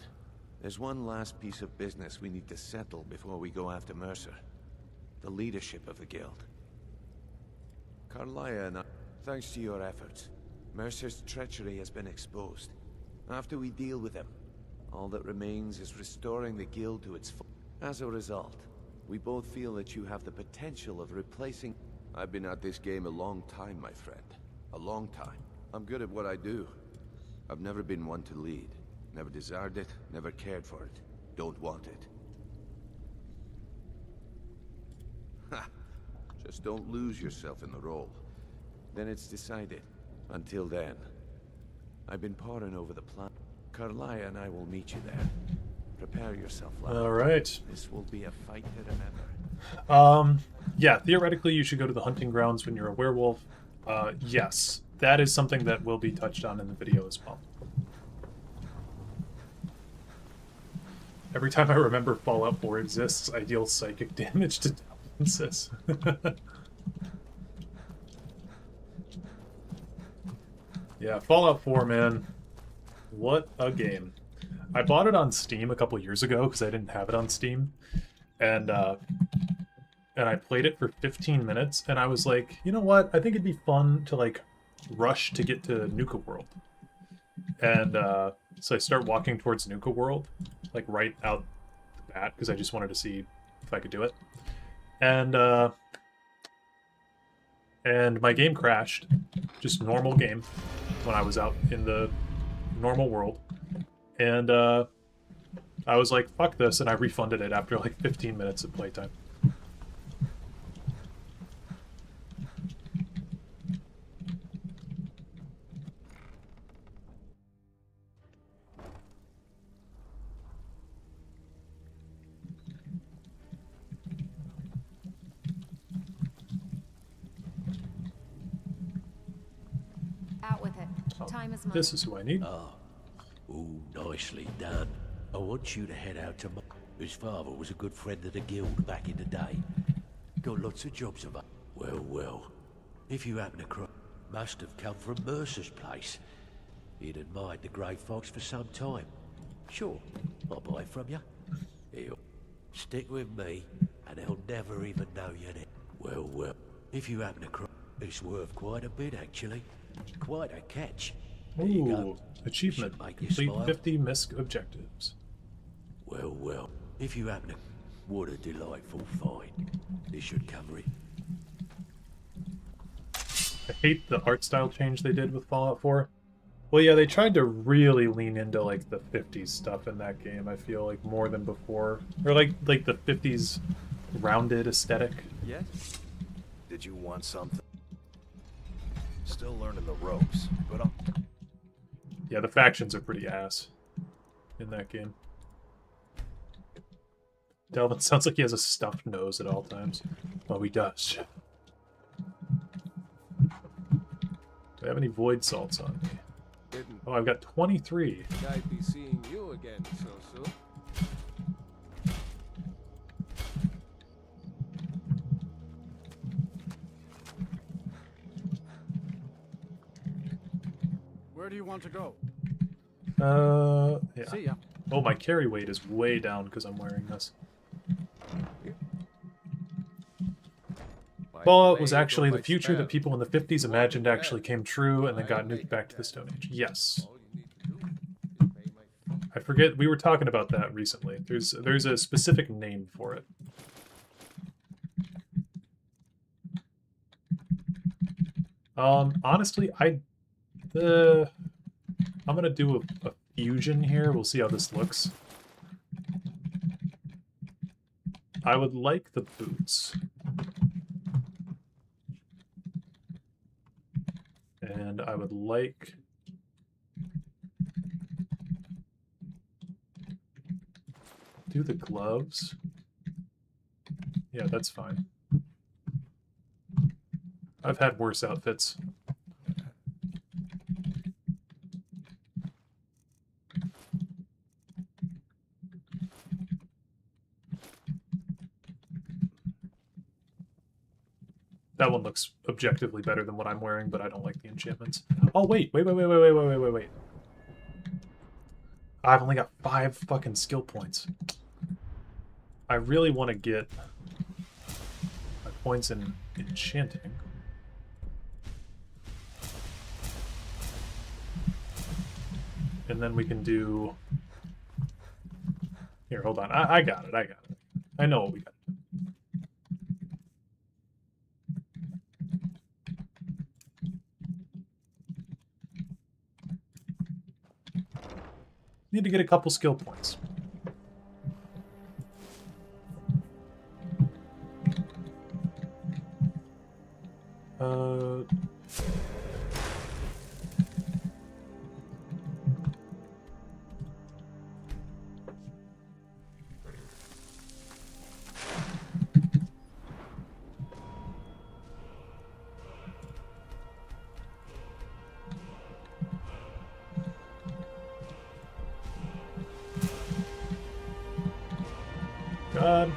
There's one last piece of business we need to settle before we go after Mercer. The leadership of the guild. Carlyle and I, thanks to your efforts, Mercer's treachery has been exposed. After we deal with him, all that remains is restoring the guild to its full. As a result, we both feel that you have the potential of replacing... I've been at this game a long time, my friend. A long time. I'm good at what I do. I've never been one to lead. Never desired it, never cared for it. Don't want it. Ha! Just don't lose yourself in the role. Then it's decided. Until then, I've been poring over the plan. Carlyle and I will meet you there. Prepare yourself, lad. All right. This will be a fight to remember. Yeah, theoretically you should go to the hunting grounds when you're a werewolf. Yes, that is something that will be touched on in the video as well. Every time I remember Fallout 4 exists, I deal psychic damage to Dalvinsis. Yeah, Fallout 4, man. What a game. I bought it on Steam a couple years ago because I didn't have it on Steam. And I played it for 15 minutes, and I was like, you know what? I think it'd be fun to, like, rush to get to Nuka World. And so I start walking towards Nuka World, like, right out the bat, because I just wanted to see if I could do it. And my game crashed. Just normal game when I was out in the normal world. And I was like, fuck this, and I refunded it after like 15 minutes of playtime. Out with it. Time is money. This is who I need. Oh, nicely done. I want you to head out to his father was a good friend of the guild back in the day. Got lots of jobs about. Well, if you happen to cross, must have come from Mercer's place. He'd admired the Grey Fox for some time. Sure, I'll buy it from you. Here, stick with me, and they'll never even know you're there. Well, if you happen to cross, it's worth quite a bit, actually. Quite a catch. There you go. Ooh, achievement. Make you Complete smile. 50 MISC objectives. Well, if you happen to... What a delightful find. This should cover it. I hate the art style change they did with Fallout 4. Well, yeah, they tried to really lean into, like, the 50s stuff in that game, I feel like, more than before. Or, like the 50s rounded aesthetic. Yes? Did you want something? Still learning the ropes, but I'm... Yeah, the factions are pretty ass in that game. Delvin sounds like he has a stuffed nose at all times. Oh, he does. Do I have any void salts on me? Oh, I've got 23. I'd be seeing you again so soon. Where do you want to go? Yeah. See ya. Oh, my carry weight is way down because I'm wearing this. Fallout was actually the future that people in the 50s imagined actually came true and then got nuked back to the Stone Age. Yes. I forget, we were talking about that recently. There's a specific name for it. Honestly, I'm gonna do a fusion here. We'll see how this looks. I would like the boots. And I would like... do the gloves. Yeah, that's fine. I've had worse outfits. That one looks objectively better than what I'm wearing, but I don't like the enchantments. Oh, wait. I've only got 5 fucking skill points. I really want to get my points in enchanting. And then we can do... Here, hold on. I got it. I know what we got. Need to get a couple skill points. God.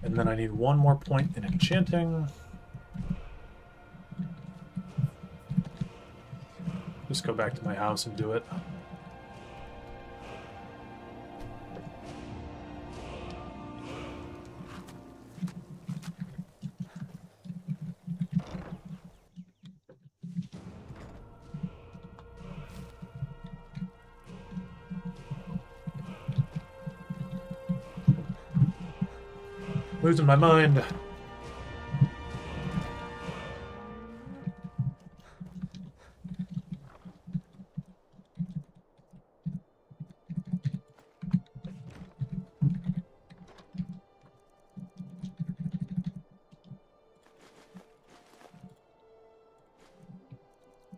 And then I need 1 more point in enchanting. Just go back to my house and do it. Losing my mind. I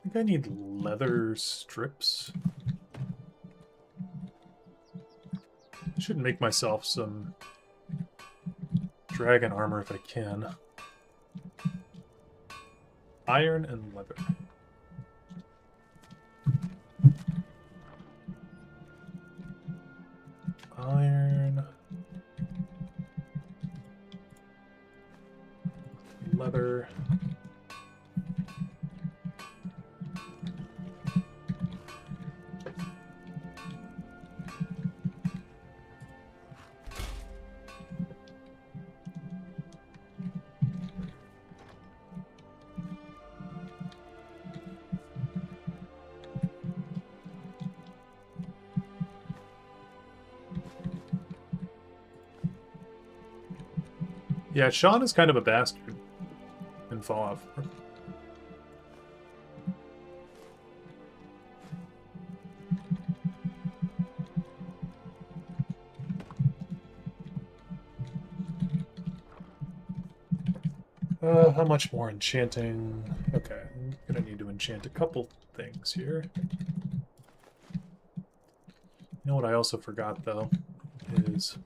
think I need leather strips. I should make myself some dragon armor if I can. Iron and leather. Iron. Leather. Yeah, Sean is kind of a bastard in Fallout 4. How much more enchanting? Okay, I'm gonna need to enchant a couple things here. You know what I also forgot, though, is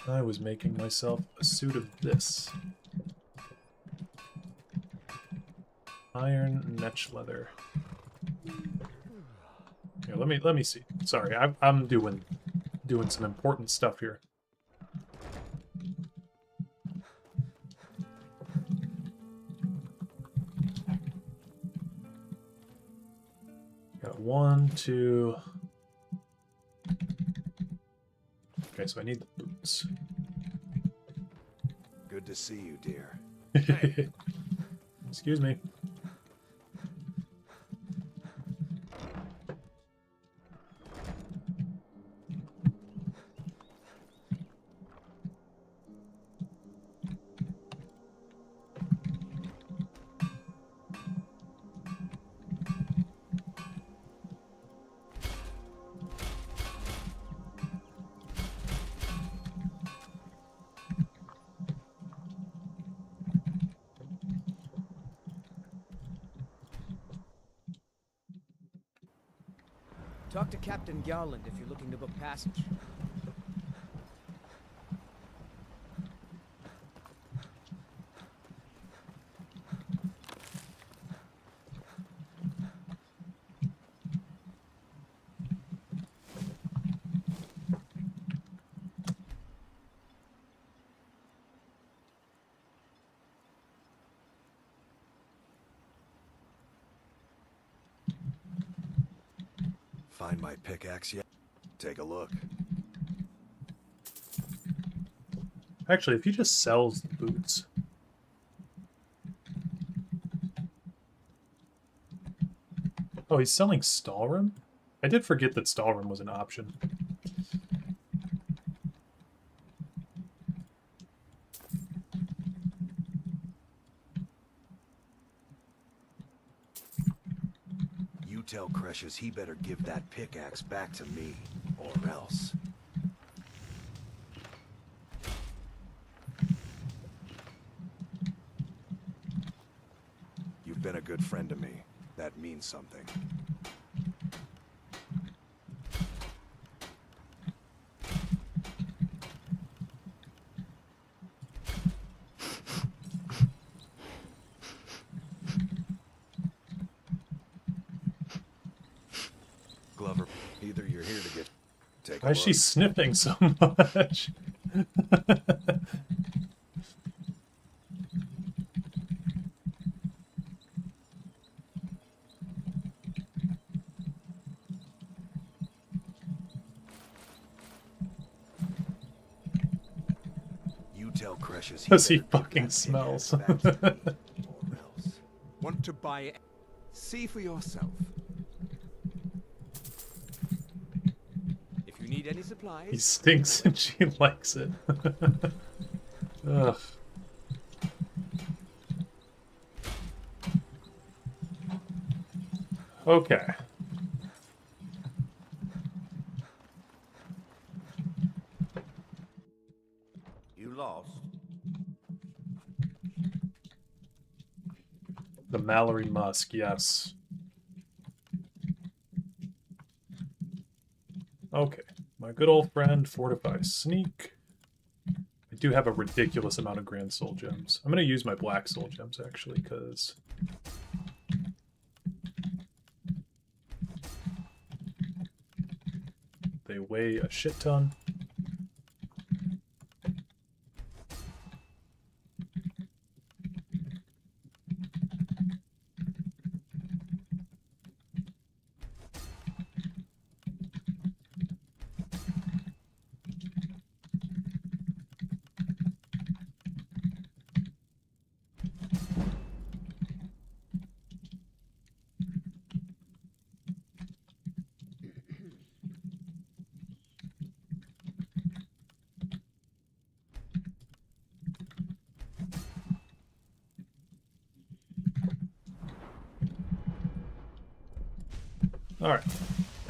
I was making myself a suit of this. Iron netch leather. Here, let me see. Sorry, I'm doing some important stuff here. Got 1, 2. Okay, so I need the boots. Good to see you, dear. Excuse me. Talk to Captain Garland if you're looking to book passage. Find my pickaxe yet? Take a look. Actually, if he just sells the boots. Oh, he's selling Stallroom? I did forget that Stallroom was an option. You tell Cresius he better give that pickaxe back to me, or else. You've been a good friend to me. That means something. Glover, either you're here to get... Take a Why is she look. sniffing so much? You tell Cresius Because he better give fucking that smells. pickaxe back to me, or else. Want to buy it? See for yourself. If you need any supplies... He stinks and she likes it. Ugh. Okay. You lost? The Mallory Musk, yes. Okay. My good old friend, Fortify Sneak. I do have a ridiculous amount of Grand Soul Gems. I'm going to use my Black Soul Gems, actually, because... they weigh a shit ton. Alright,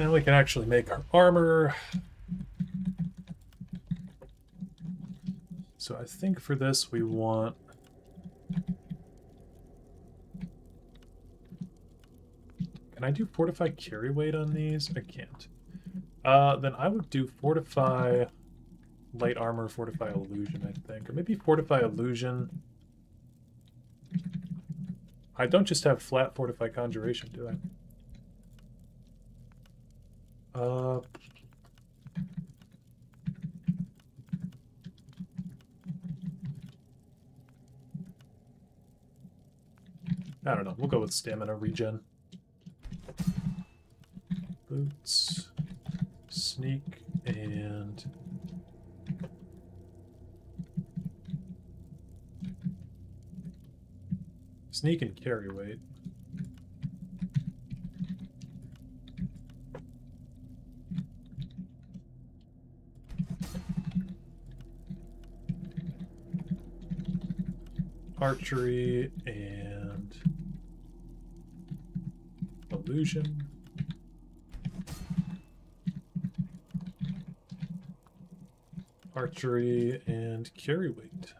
now we can actually make our armor. So I think for this we want Can I do Fortify Carry Weight on these? I can't. Then I would do Fortify Light Armor, Fortify Illusion, I think. Or maybe Fortify Illusion. I don't just have flat Fortify Conjuration, do I? I don't know. We'll go with Stamina Regen. Boots, Sneak, and... Sneak and Carry Weight. Archery and Illusion. Archery and Carry Weight.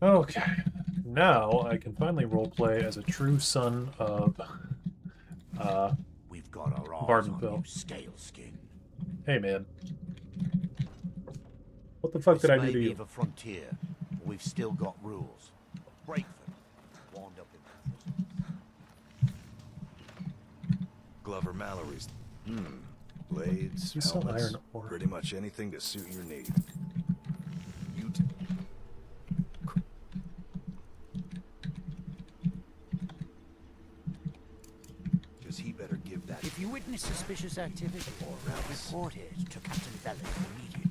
Okay, now I can finally roleplay as a true son of We've got our eyes on Arden-Sul. you, Scaleskin. Hey man. What the fuck did I do to This may you? be the frontier. We've still got rules. Break them. Wound up in Glover Mallory's. Blades, You sell helmets, iron ore. pretty much anything to suit your need. You Because he better give that. If you witness suspicious activity, report it to Captain Vellet immediately.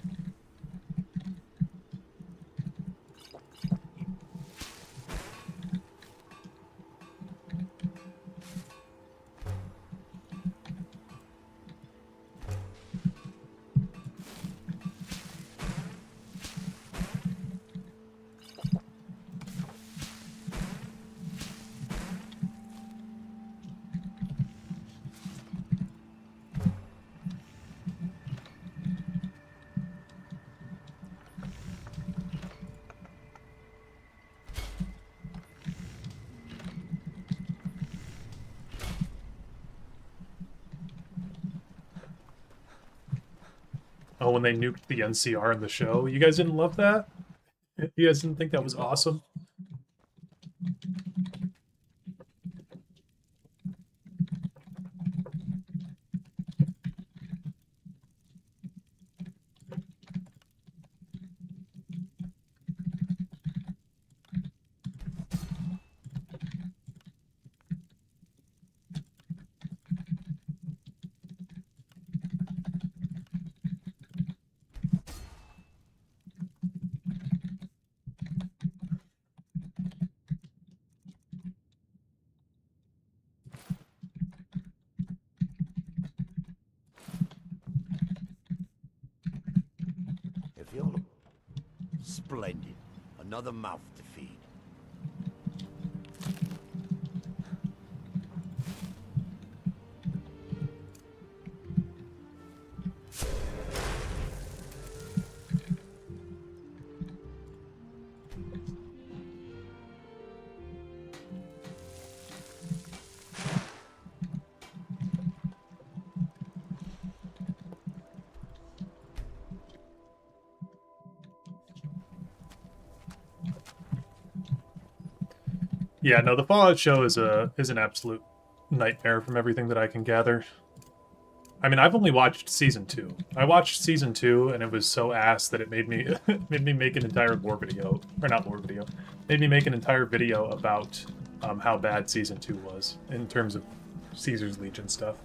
Oh, when they nuked the NCR in the show. You guys didn't love that? You guys didn't think that was awesome? If you're... Splendid. Another mouth to feed. Yeah, no, the Fallout show is an absolute nightmare from everything that I can gather. I mean, I've only watched season 2. I watched season 2 and it was so ass that it made me made me make an entire lore video, or not lore video, made me make an entire video about how bad season 2 was in terms of Caesar's Legion stuff.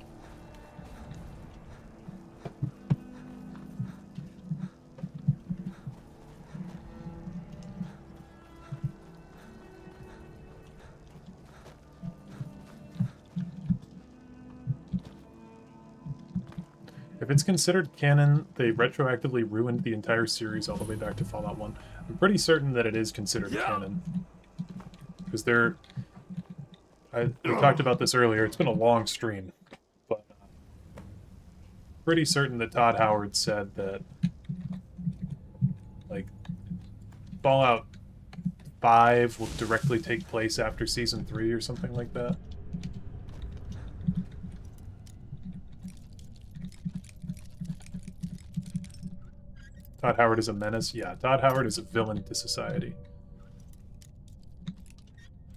If it's considered canon, they retroactively ruined the entire series all the way back to Fallout 1. I'm pretty certain that it is considered canon. Because we talked about this earlier, it's been a long stream. But pretty certain that Todd Howard said that, like, Fallout 5 will directly take place after Season 3 or something like that. Todd Howard is a menace? Yeah, Todd Howard is a villain to society.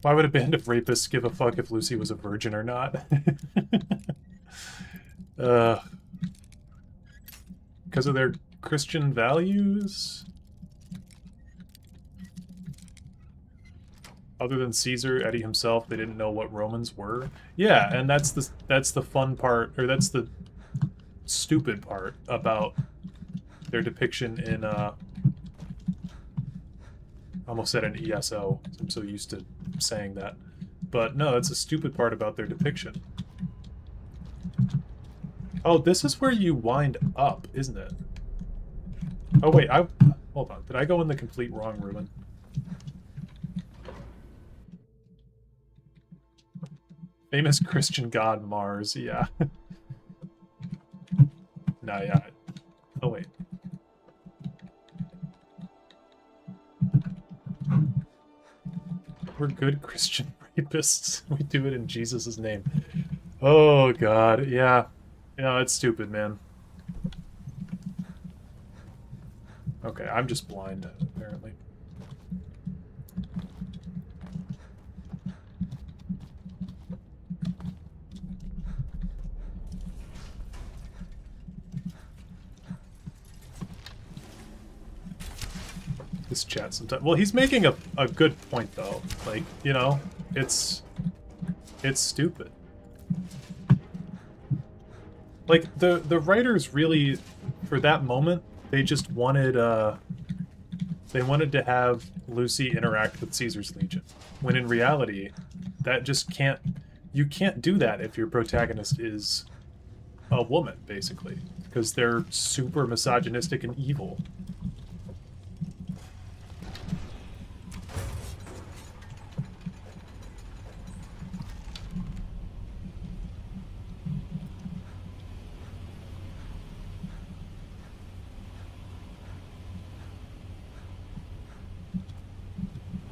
Why would a band of rapists give a fuck if Lucy was a virgin or not? Because of their Christian values? Other than Caesar, Eddie himself, they didn't know what Romans were. Yeah, and that's the fun part, or that's the stupid part about their depiction in I almost said an ESO. I'm so used to saying that. But no, that's a stupid part about their depiction. Oh, this is where you wind up, isn't it? Oh wait, hold on. Did I go in the complete wrong ruin? Famous Christian god Mars, yeah. Nah, yeah. Oh wait. We're good Christian rapists. We do it in Jesus' name. Oh god, yeah. Yeah, it's stupid, man. Okay, I'm just blind, apparently. This chat sometimes. Well, he's making a good point, though. Like, you know, it's stupid. Like, the writers really, for that moment, they just wanted, they wanted to have Lucy interact with Caesar's Legion. When in reality, that just can't, you can't do that if your protagonist is a woman, basically. Because they're super misogynistic and evil.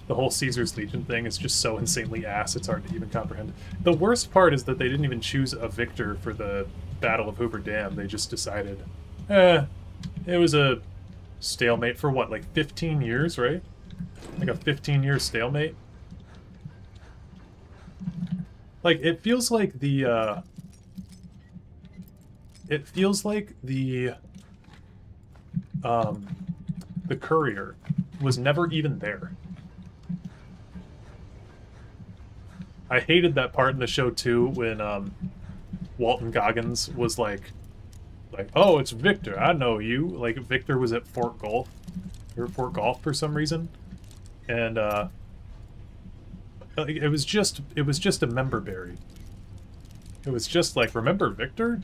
The whole Caesar's Legion thing is just so insanely ass, it's hard to even comprehend. The worst part is that they didn't even choose a victor for the Battle of Hoover Dam. They just decided, it was a stalemate for what, like 15 years, right? Like a 15-year stalemate? Like, it feels like the, the courier was never even there. I hated that part in the show too when Walton Goggins was like, oh, it's Victor, I know you. Like, Victor was at Fort Golf for some reason, and it was just a member berry. It was just like, remember Victor?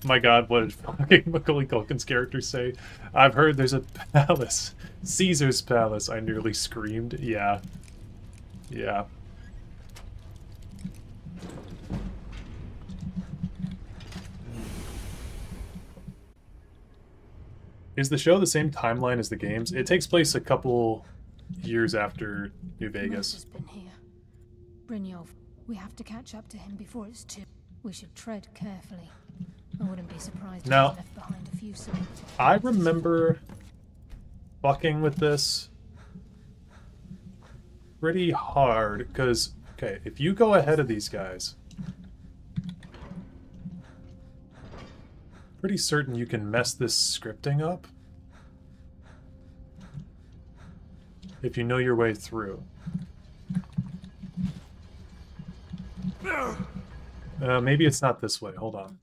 My god, what did fucking Macaulay Culkin's character say? I've heard there's a palace. Caesar's palace. I nearly screamed. Yeah. Yeah. Is the show the same timeline as the games? It takes place a couple years after New Vegas. Has been here. Brynjolf, we have to catch up to him before it's too... We should tread carefully. I wouldn't be surprised if Now, he's left behind a few souls. I remember fucking with this pretty hard, because, okay, if you go ahead of these guys, pretty certain you can mess this scripting up if you know your way through. Maybe it's not this way. Hold on.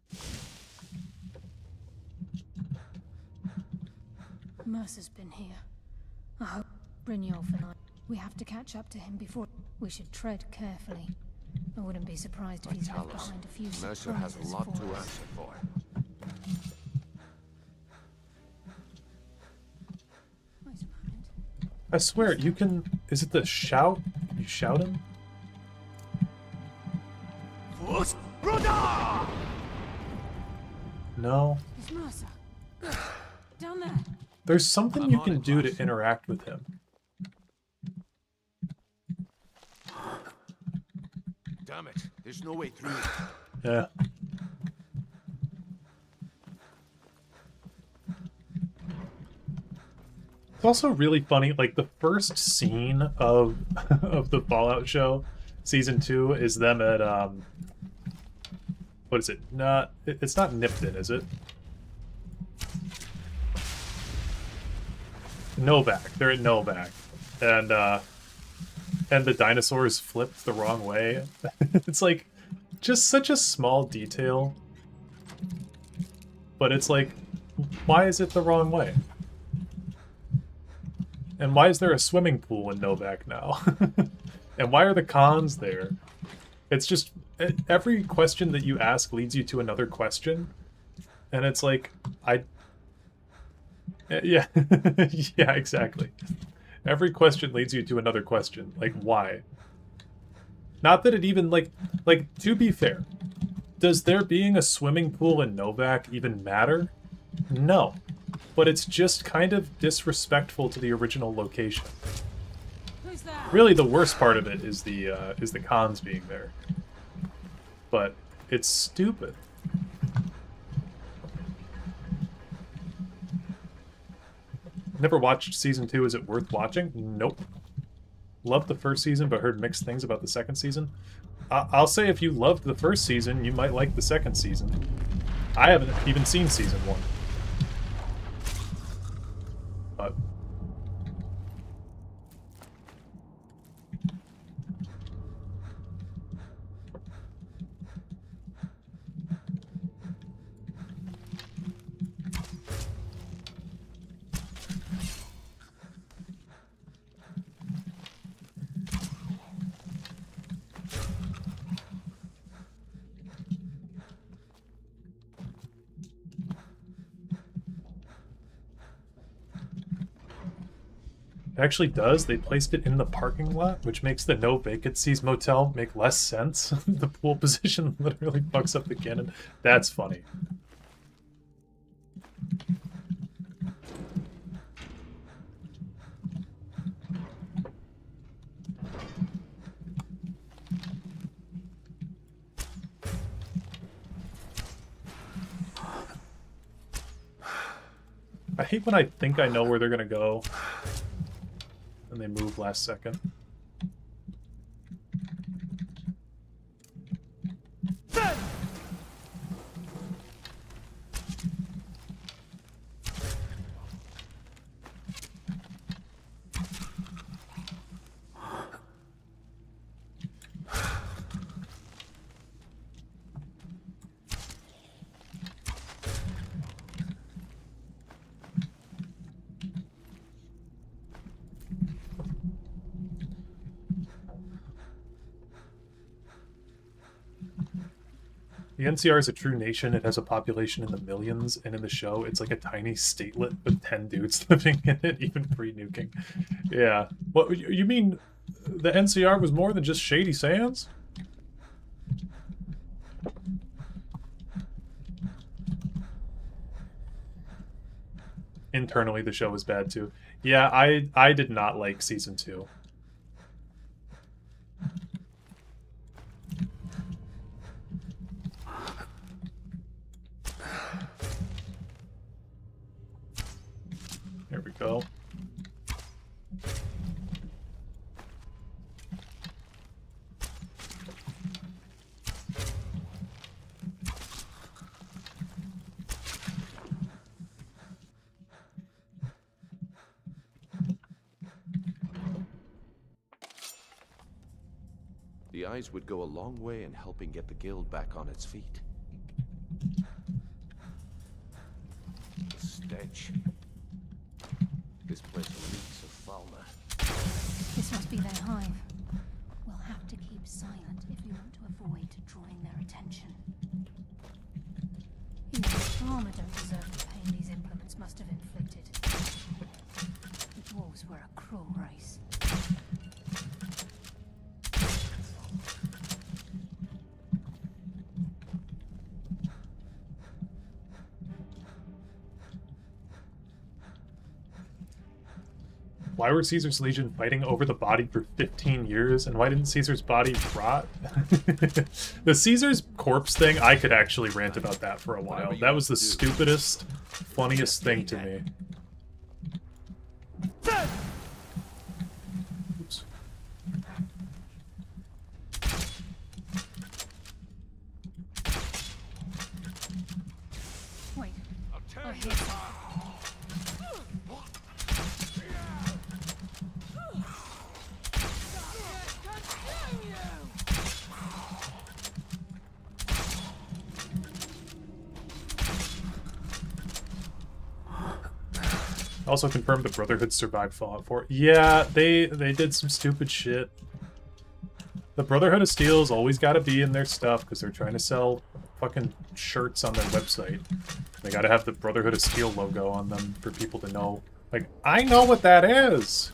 Mercer's been here. I hope Brynjolf and I... We have to catch up to him before... We should tread carefully. I wouldn't be surprised if he's left behind a few Mercer has a lot to answer for. I swear, you can... Is it the shout? You shout him? No. It's Mercer. Down there. There's something you can do to interact with him. Damn it, there's no way through. Yeah. It's also really funny, like the first scene of of the Fallout show, season 2, is them at what is it? It's not Nipton, is it? Novak. They're at Novak. And the dinosaurs flipped the wrong way. It's like just such a small detail. But it's like, why is it the wrong way? And why is there a swimming pool in Novak now? And why are the cons there? It's just, every question that you ask leads you to another question. And it's like, yeah, yeah, exactly. Every question leads you to another question. Like, why? Not that it even, like, to be fair, does there being a swimming pool in Novak even matter? No. But it's just kind of disrespectful to the original location. Really, the worst part of it is the cons being there. But it's stupid. Never watched season 2. Is it worth watching? Nope. Loved the first season, but heard mixed things about the second season. I'll say if you loved the first season, you might like the second season. I haven't even seen season 1. But it actually does. They placed it in the parking lot, which makes the no vacancies motel make less sense. The pool position literally fucks up the cannon. That's funny. I hate when I think I know where they're gonna go and they move last second. The NCR is a true nation. It has a population in the millions, and in the show, it's like a tiny statelet with 10 dudes living in it, even pre-nuking. Yeah. What, you mean the NCR was more than just Shady Sands? Internally, the show was bad, too. Yeah, I did not like Season 2. There we go. The eyes would go a long way in helping get the guild back on its feet. The stench. This place reeks of foulness. This must be their hive. We'll have to keep silent if we want to avoid drawing their attention. Even the farmer don't deserve the pain these implements must have inflicted. The dwarves were a cruel race. Why were Caesar's legion fighting over the body for 15 years? And why didn't Caesar's body rot? The Caesar's corpse thing, I could actually rant about that for a while. That was the stupidest, funniest thing to me. Oops. Wait. I hear Also confirmed the Brotherhood survived Fallout 4. Yeah, they did some stupid shit. The Brotherhood of Steel's always got to be in their stuff because they're trying to sell fucking shirts on their website. They got to have the Brotherhood of Steel logo on them for people to know. Like, I know what that is!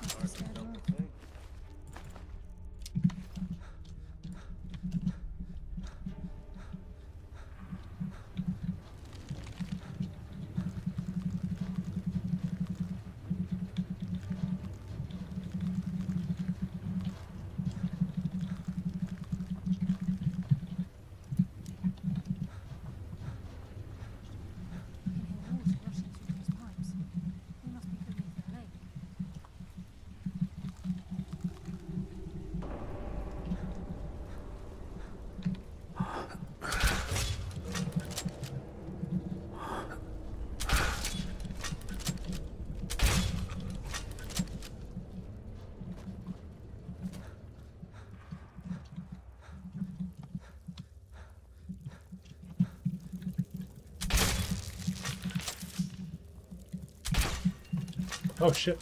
Oh shit.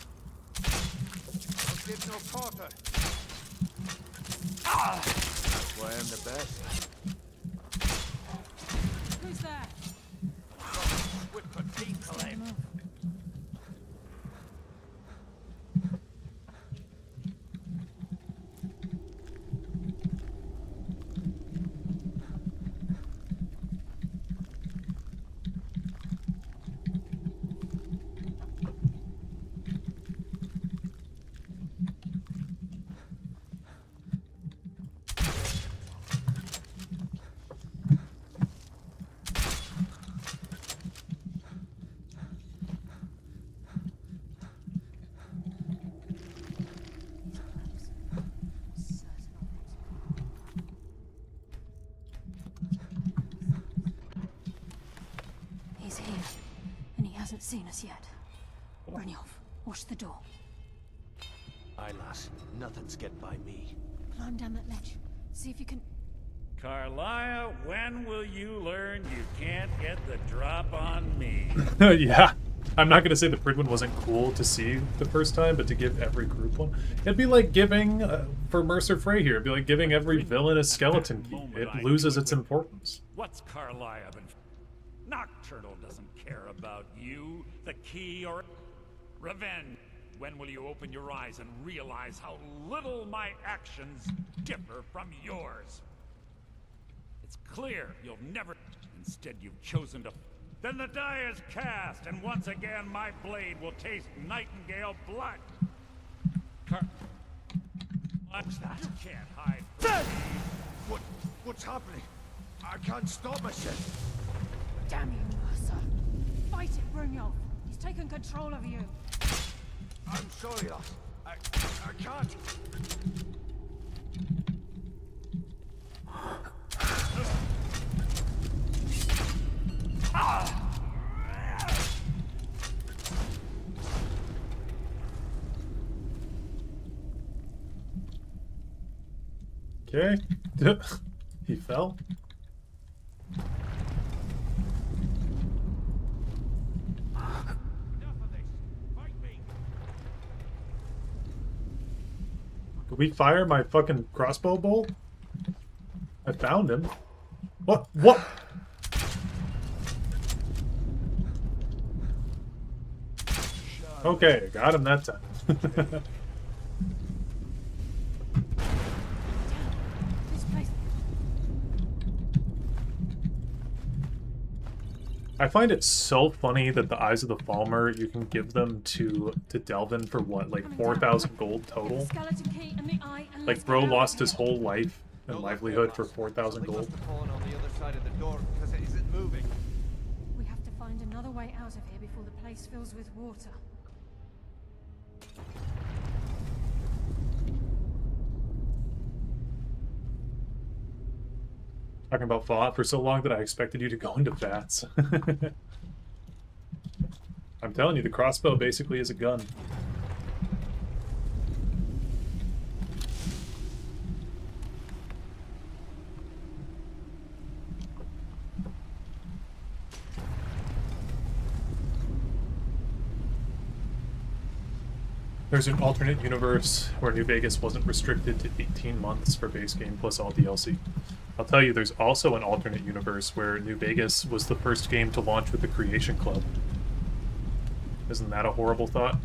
Give no quarter. That's why I'm the best. Who's that? With the teeth, he's here, and he hasn't seen us yet. Brynjolf, watch the door. Aye, lass. Nothing's getting by me. Climb down that ledge. See if you can... Carlia, when will you learn you can't get the drop on me? Yeah. I'm not going to say the Pridwin wasn't cool to see the first time, but to give every group one. It'd be like giving, for Mercer Frey here, it'd be like giving every villain a skeleton key. It loses its importance. What's Carlia been... Nocturnal doesn't care about you, the key, or... Revenge. When will you open your eyes and realize how little my actions differ from yours? It's clear you'll never... Instead, you've chosen to... Then the die is cast, and once again my blade will taste Nightingale blood. What's that? You can't hide from me. What's happening? I can't stop myself. Damn you, Mercer. Fight it, Brynjolf. He's taken control of you. I'm sorry, lass. I can't. Okay. He fell. Did we fire my fucking crossbow bolt? I found him. What? What? Okay, got him that time. I find it so funny that the Eyes of the Falmer, you can give them to Delvin for what, like 4,000 gold total? Skeleton key and the eye, and Like, let's bro get out lost of his here. whole life and livelihood for 4,000 gold. Fallen on the other side of the door because it isn't moving. We have to find another way out of here before the place fills with water. Talking about Fallout for so long that I expected you to go into VATS. I'm telling you, the crossbow basically is a gun. There's an alternate universe where New Vegas wasn't restricted to 18 months for base game plus all DLC. I'll tell you, there's also an alternate universe where New Vegas was the first game to launch with the Creation Club. Isn't that a horrible thought?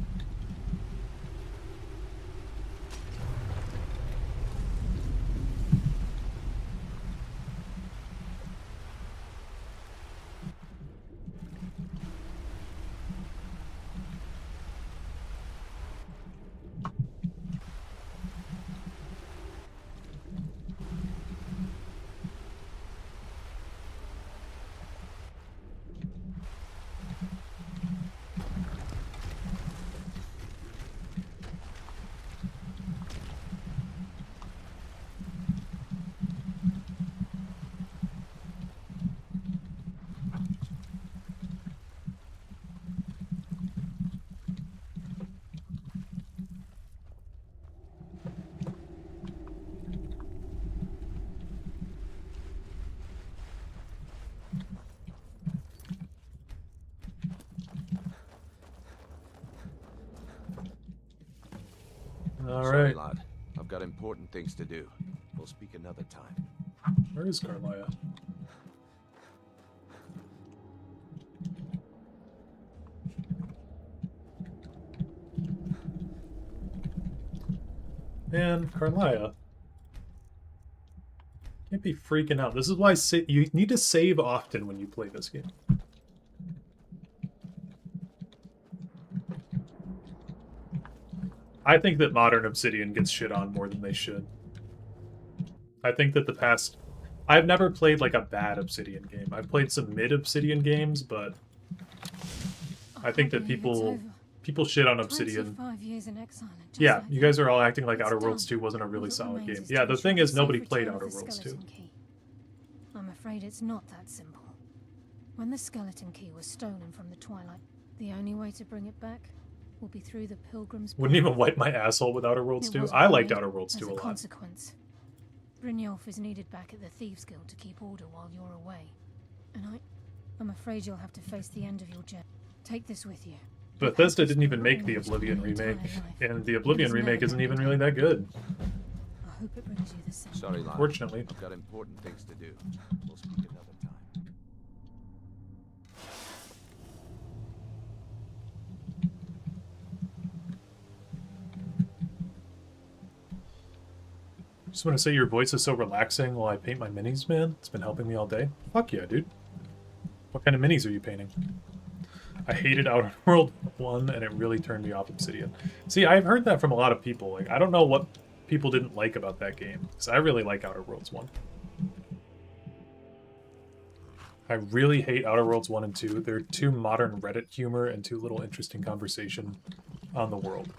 Sorry, lad. I've got important things to do. We'll speak another time. Where is Carlia? Man, Carlia. Can't be freaking out. This is why you need to save often when you play this game. I think that modern Obsidian gets shit on more than they should. I think that the past... I've never played like a bad Obsidian game. I've played some mid-Obsidian games, but I think that people shit on Obsidian. 25 years in exile and just Yeah, like you guys are all acting like It's Outer Worlds done. 2 wasn't a really All that solid remains game. is Yeah, to the ensure thing is safe nobody return played of Outer the Worlds 2. skeleton key. I'm afraid it's not that simple. When the skeleton key was stolen from the Twilight, the only way to bring it back will be through the Pilgrim's Wouldn't even Path. wipe my asshole with Outer Worlds It 2. was I liked made Outer Worlds 2 as a lot. consequence. Brynjolf is needed back at the Thieves Guild to keep order while you're away. And I'm afraid you'll have to face the end of your journey. Take this with you. Bethesda didn't even make the Oblivion remake, and the Oblivion remake isn't even really that good. I hope it brings you the same. Sorry, lad. Fortunately. I've got important things to do. We'll speak another time. Just want to say your voice is so relaxing while I paint my minis, man. It's been helping me all day. Fuck yeah, dude. What kind of minis are you painting? I hated Outer World 1, and it really turned me off Obsidian. See, I've heard that from a lot of people. Like, I don't know what people didn't like about that game, because I really like Outer Worlds 1. I really hate Outer Worlds 1 and 2. They're too modern Reddit humor and too little interesting conversation on the world.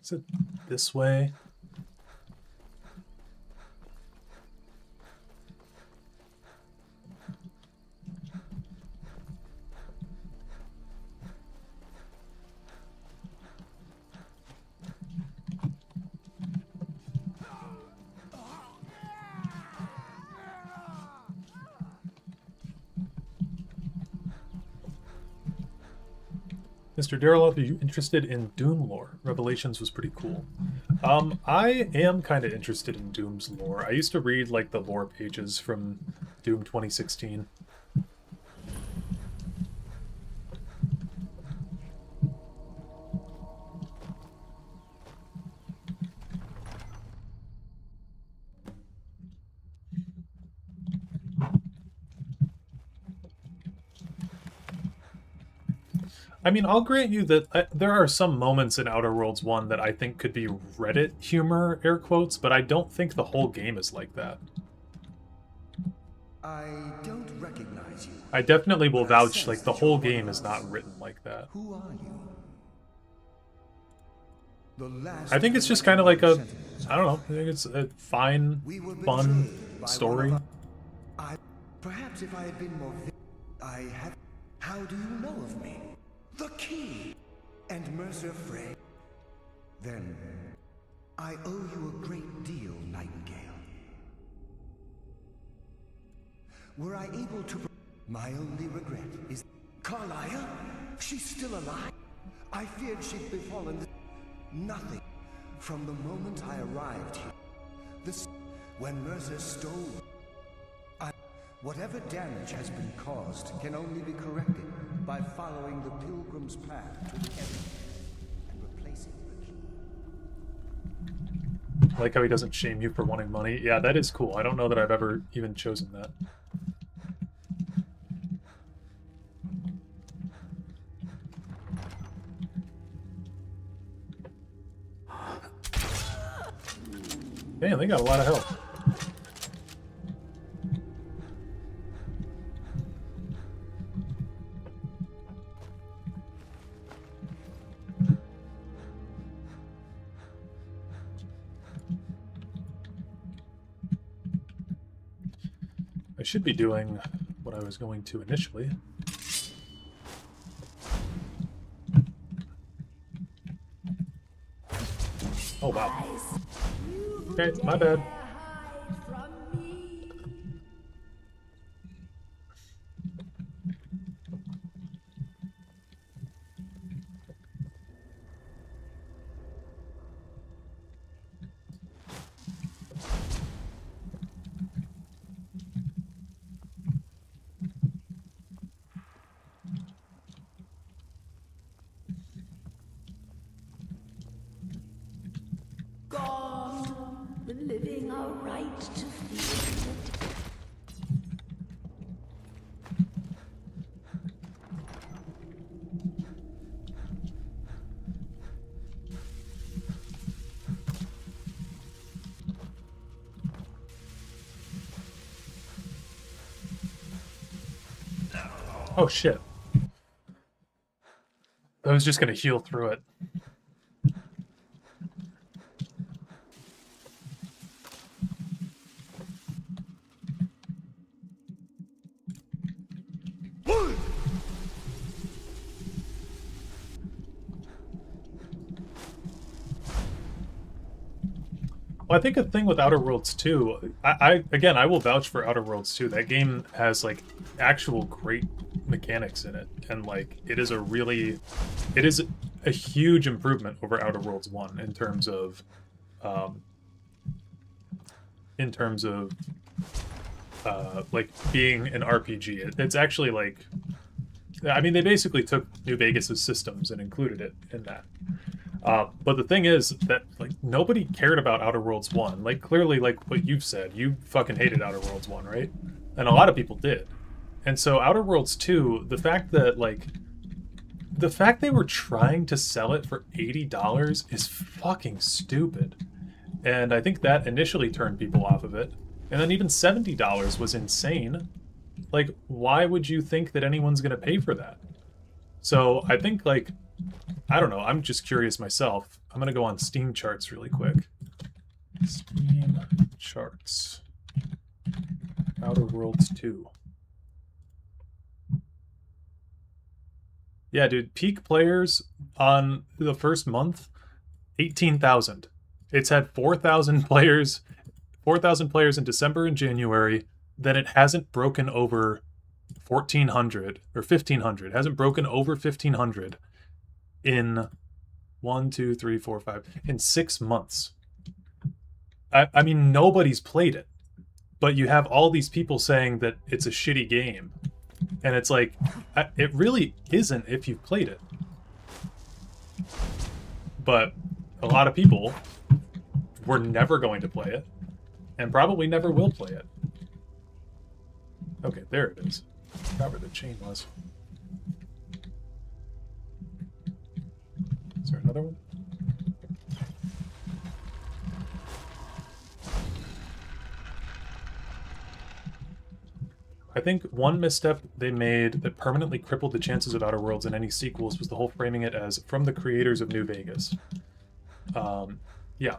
Is it this way? Mr. Dareloth, are you interested in Dune lore? Revelations was pretty cool. I am kind of interested in Doom's lore. I used to read, like, the lore pages from Doom 2016. I mean, I'll grant you that there are some moments in Outer Worlds 1 that I think could be Reddit humor, air quotes, but I don't think the whole game is like that. I don't recognize you. I definitely will vouch, like, the whole game is not written like that. Who are you? The last I think it's just kind of like a, I don't know, I think it's a fine, fun story. Perhaps if I had been more I have. How do you know of me? The key! And Mercer Frey? Then, I owe you a great deal, Nightingale. Were I able to... My only regret is... Carlia? She's still alive? I feared she'd befallen... Nothing. From the moment I arrived here. When Mercer stole... Whatever damage has been caused can only be corrected by following the pilgrim's path to the end and replacing the key. I like how he doesn't shame you for wanting money. Yeah, that is cool. I don't know that I've ever even chosen that. Man, they got a lot of help. I should be doing what I was going to initially. Oh, wow. Okay, my bad. Living a right to feel it. Oh shit. I was just gonna heal through it. Well, I think a thing with Outer Worlds 2, again, I will vouch for Outer Worlds 2. That game has, like, actual great mechanics in it. And, like, it is a huge improvement over Outer Worlds 1 in terms of, like, being an RPG. It's actually, like, I mean, they basically took New Vegas' systems and included it in that. But the thing is that, like, nobody cared about Outer Worlds 1. Like, clearly, like what you've said, you fucking hated Outer Worlds 1, right? And a lot of people did. And so Outer Worlds 2, the fact they were trying to sell it for $80 is fucking stupid. And I think that initially turned people off of it. And then even $70 was insane. Like, why would you think that anyone's gonna pay for that? So I think, like, I don't know, I'm just curious myself. I'm gonna go on Steam charts really quick. Steam charts. Outer Worlds 2. Yeah, dude, peak players on the first month, 18,000. It's had 4,000 players in December and January. Then it hasn't broken over 1,400 or 1,500. It hasn't broken over 1,500 in 1, 2, 3, 4, 5. In 6 months. I mean, nobody's played it. But you have all these people saying that it's a shitty game. And it's like, it really isn't if you've played it. But a lot of people were never going to play it. And probably never will play it. Okay, there it is. I forgot where the chain was. Is there another one? I think one misstep they made that permanently crippled the chances of Outer Worlds in any sequels was the whole framing it as from the creators of New Vegas. Yeah.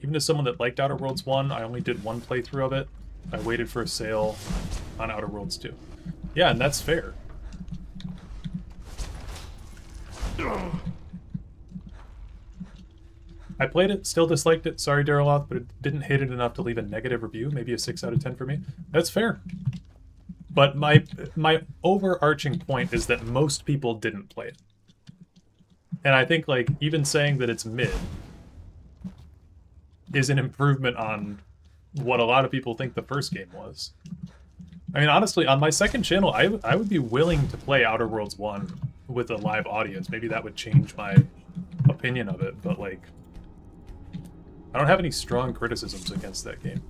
Even as someone that liked Outer Worlds 1, I only did one playthrough of it. I waited for a sale on Outer Worlds 2. Yeah, and that's fair. I played it, still disliked it. Sorry, Dareloth, but it didn't hate it enough to leave a negative review. Maybe a 6 out of 10 for me. That's fair. But my overarching point is that most people didn't play it. And I think, like, even saying that it's mid is an improvement on what a lot of people think the first game was. I mean, honestly, on my second channel, I would be willing to play Outer Worlds 1 with a live audience. Maybe that would change my opinion of it, but, like, I don't have any strong criticisms against that game.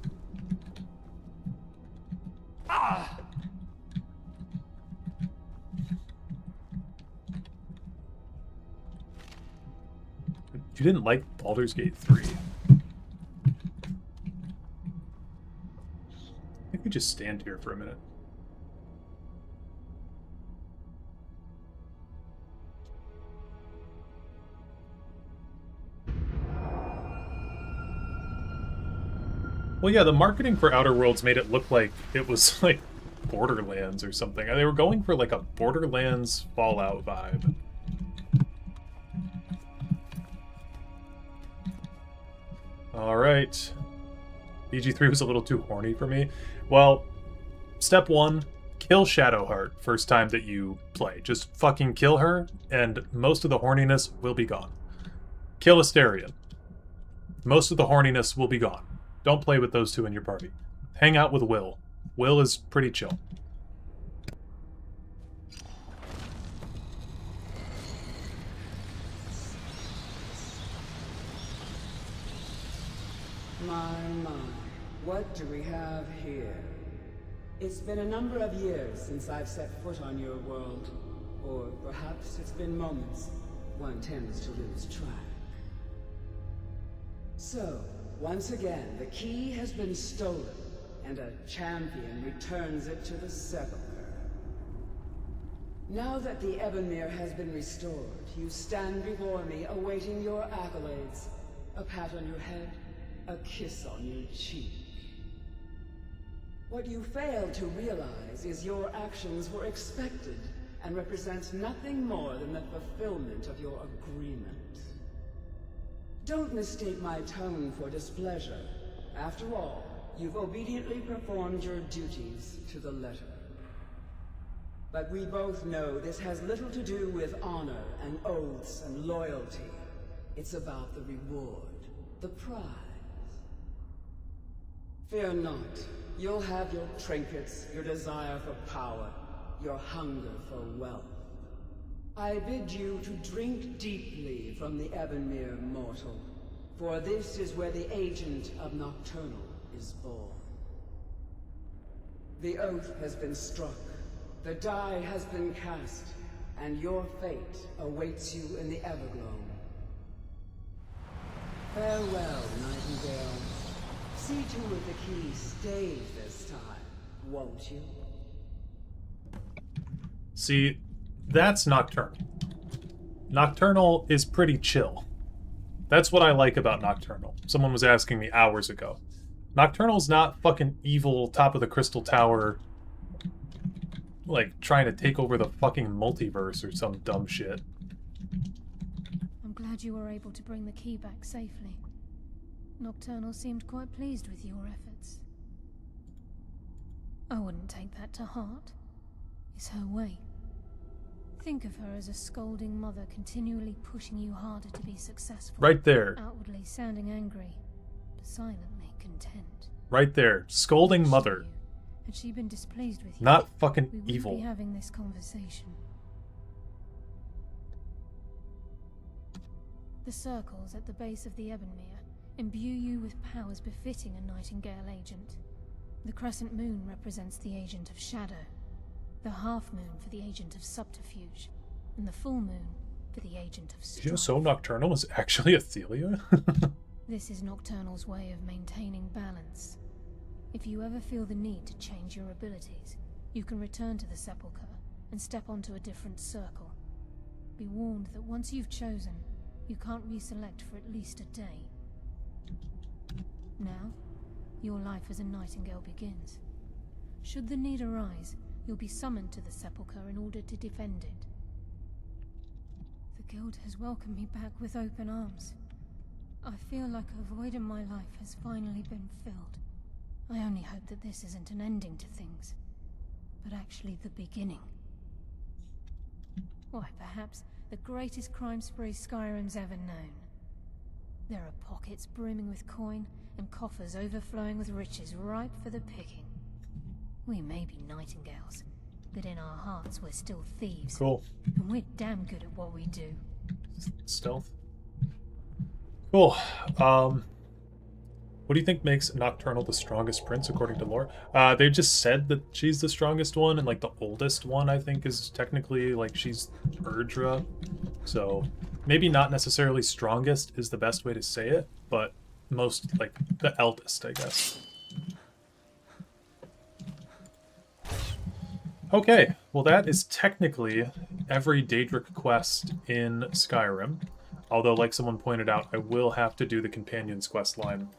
Ah! You didn't like Baldur's Gate 3. I think we just stand here for a minute. Well, yeah, the marketing for Outer Worlds made it look like it was, like, Borderlands or something. They were going for, like, a Borderlands Fallout vibe. Alright. BG3 was a little too horny for me. Well, step 1, kill Shadowheart first time that you play. Just fucking kill her, and most of the horniness will be gone. Kill Asterion. Most of the horniness will be gone. Don't play with those two in your party. Hang out with Will. Will is pretty chill. My, what do we have here? It's been a number of years since I've set foot on your world. Or perhaps it's been moments. One tends to lose track. So, once again, the key has been stolen, and a champion returns it to the sepulchre. Now that the Ebonmere has been restored, you stand before me awaiting your accolades. A pat on your head, a kiss on your cheek. What you fail to realize is your actions were expected and represent nothing more than the fulfillment of your agreement. Don't mistake my tone for displeasure. After all, you've obediently performed your duties to the letter. But we both know this has little to do with honor and oaths and loyalty. It's about the reward, the prize. Fear not. You'll have your trinkets, your desire for power, your hunger for wealth. I bid you to drink deeply from the Ebonmere mortal, for this is where the agent of Nocturnal is born. The oath has been struck, the die has been cast, and your fate awaits you in the Everglow. Farewell, Nightingale. See to it the key stays this time, won't you? See, that's Nocturnal. Nocturnal is pretty chill. That's what I like about Nocturnal. Someone was asking me hours ago. Nocturnal's not fucking evil, top of the Crystal Tower, like, trying to take over the fucking multiverse or some dumb shit. I'm glad you were able to bring the key back safely. Nocturnal seemed quite pleased with your efforts. I wouldn't take that to heart. It's her way. Think of her as a scolding mother continually pushing you harder to be successful. Right there. Outwardly sounding angry, but silently content. Right there. Scolding mother. Had she been displeased with you, not fucking we wouldn't evil. be having this conversation. The circles at the base of the Ebonmere imbue you with powers befitting a Nightingale agent. The crescent moon represents the agent of shadow, the half moon for the agent of subterfuge, and the full moon for the agent of Did you know strife. So Nocturnal is actually Athelia? This is Nocturnal's way of maintaining balance. If you ever feel the need to change your abilities, you can return to the Sepulchre and step onto a different circle. Be warned that once you've chosen, you can't reselect for at least a day. Now, your life as a Nightingale begins. Should the need arise, you'll be summoned to the Sepulchre in order to defend it. The Guild has welcomed me back with open arms. I feel like a void in my life has finally been filled. I only hope that this isn't an ending to things, but actually the beginning. Why, perhaps the greatest crime spree Skyrim's ever known. There are pockets brimming with coin and coffers overflowing with riches ripe for the picking. We may be Nightingales, but in our hearts we're still thieves. Cool. And we're damn good at what we do. Stealth. Cool. What do you think makes Nocturnal the strongest prince according to lore? They just said that she's the strongest one, and like the oldest one I think is technically like she's Urdra. So maybe not necessarily strongest is the best way to say it, but most like the eldest, I guess. Okay, well that is technically every Daedric quest in Skyrim. Although, like someone pointed out, I will have to do the Companions quest line.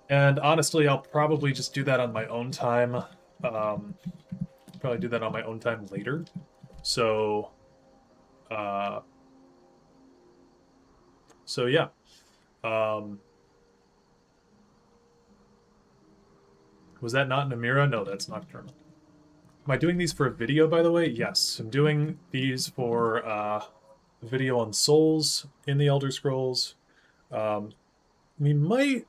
And honestly, I'll probably just do that on my own time. Probably do that on my own time later. So yeah. Was that not Namira? No, that's Nocturnal. Am I doing these for a video, by the way? Yes, I'm doing these for a video on souls in the Elder Scrolls. We might...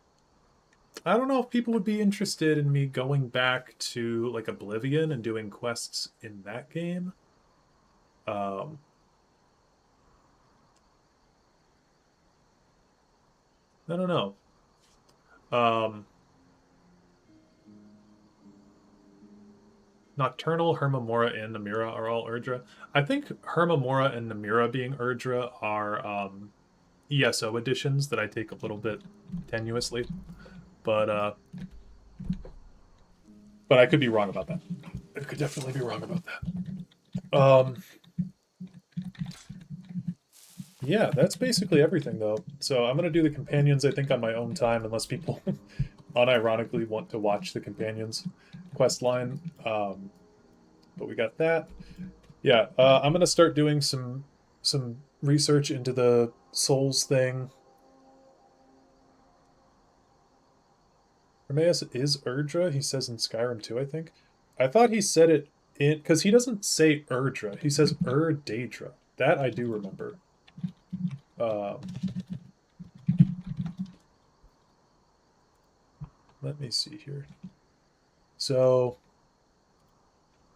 I don't know if people would be interested in me going back to, like, Oblivion and doing quests in that game. I don't know. Nocturnal, Hermamora, and Namira are all Urdra. I think Hermamora and Namira being Urdra are ESO additions that I take a little bit tenuously. But I could be wrong about that. I could definitely be wrong about that. Yeah, that's basically everything, though. So I'm going to do the Companions, I think, on my own time, unless people unironically want to watch the Companions quest line. But we got that. Yeah, I'm going to start doing some research into the Souls thing. Hermaeus is Urdra, he says in Skyrim too, I think. I thought he said it in... Because he doesn't say Urdra, he says Daedra. That I do remember. Let me see here. So,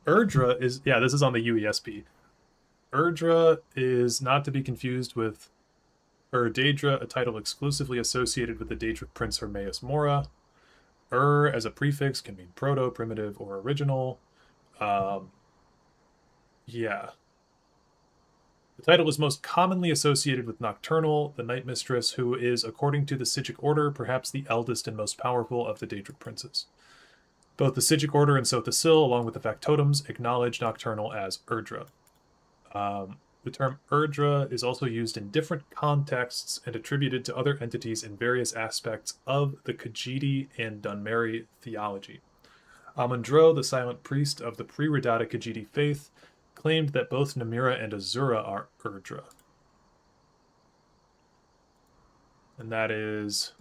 Urdra is... Yeah, this is on the UESP. Urdra is not to be confused with Daedra, a title exclusively associated with the Daedric prince Hermaeus Mora. As a prefix can mean proto, primitive, or original. Yeah. The title is most commonly associated with Nocturnal, the Night Mistress, who is, according to the Sigic Order, perhaps the eldest and most powerful of the Daedric princes. Both the Sigic Order and Sotha-Sil, along with the Factotums, acknowledge Nocturnal as Urdra. The term Urdra is also used in different contexts and attributed to other entities in various aspects of the Khajiit and Dunmeri theology. Amon-Dro, the silent priest of the pre-Redata Khajiit faith, claimed that both Namira and Azura are Urdra. And that is...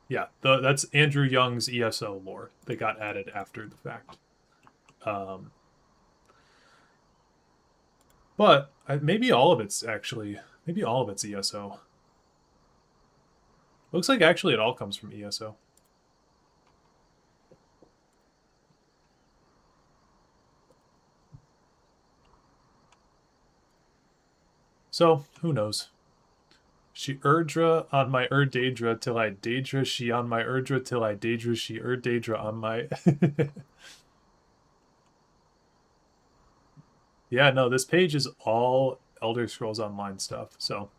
Yeah, that's Andrew Young's ESO lore. They got added after the fact. But maybe all of it's actually, maybe all of it's ESO. Looks like actually it all comes from ESO. So, who knows? She Urdra on my Daedra till I Daedra, she on my Urdra till I Daedra, she Daedra on my... Yeah, no, this page is all Elder Scrolls Online stuff, so...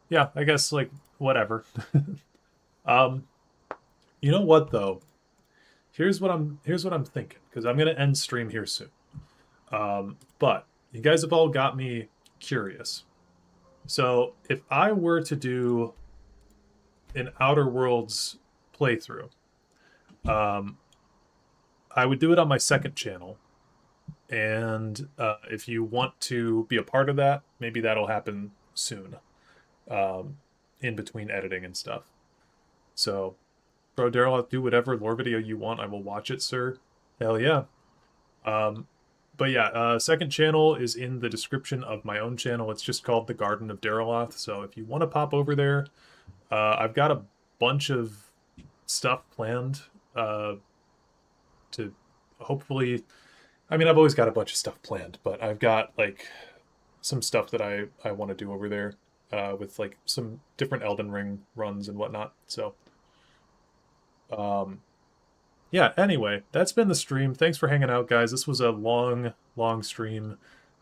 Yeah, I guess, like, whatever. You know what, though? Here's what I'm thinking, because I'm going to end stream here soon. But you guys have all got me curious. So if I were to do an Outer Worlds playthrough, I would do it on my second channel. And if you want to be a part of that, maybe that'll happen soon, in between editing and stuff. So, bro, Dareloth, do whatever lore video you want. I will watch it, sir. Hell yeah. But yeah, second channel is in the description of my own channel. It's just called The Garden of Dareloth. So if you want to pop over there, I've got a bunch of stuff planned to hopefully... I mean, I've always got a bunch of stuff planned, but I've got, like, some stuff that I want to do over there with, like, some different Elden Ring runs and whatnot. So, yeah, anyway, that's been the stream. Thanks for hanging out, guys. This was a long, long stream.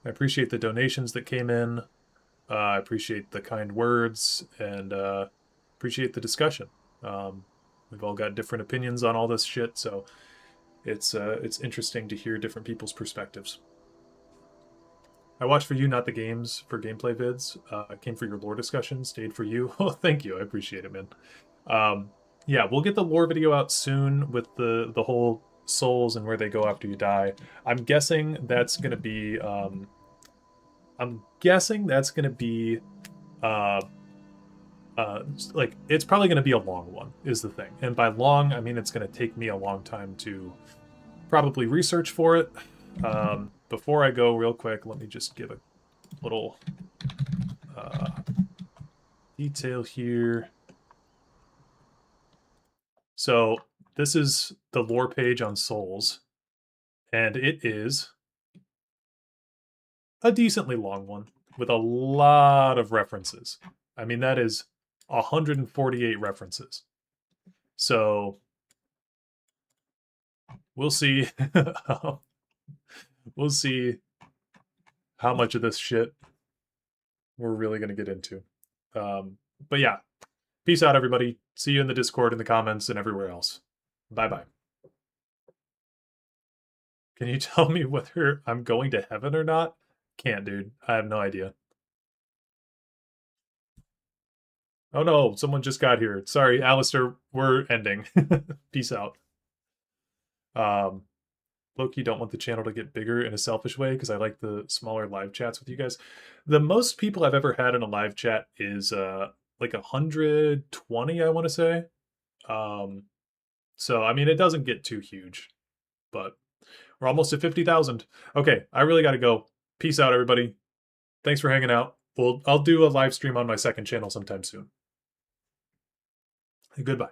I appreciate the donations that came in. I appreciate the kind words, and appreciate the discussion. We've all got different opinions on all this shit, so it's interesting to hear different people's perspectives. I watched for you, not the games, for gameplay vids. I came for your lore discussion, stayed for you. Oh, thank you. I appreciate it, man. Yeah, we'll get the lore video out soon with the whole souls and where they go after you die. I'm guessing that's going to be... like, it's probably going to be a long one, is the thing. And by long, I mean it's going to take me a long time to probably research for it. Before I go, real quick, let me just give a little detail here. So this is the lore page on Souls, and it is a decently long one with a lot of references. I mean, that is 148 references. So we'll see. We'll see how much of this shit we're really going to get into. But yeah, peace out, everybody. See you in the Discord, in the comments, and everywhere else. Bye-bye. Can you tell me whether I'm going to heaven or not? Can't, dude. I have no idea. Oh no, someone just got here. Sorry, Alistair, we're ending. Peace out. Loki, don't want the channel to get bigger in a selfish way because I like the smaller live chats with you guys. The most people I've ever had in a live chat is like 120, I want to say. So, I mean, it doesn't get too huge, but we're almost at 50,000. Okay, I really got to go. Peace out, everybody. Thanks for hanging out. I'll do a live stream on my second channel sometime soon. Goodbye.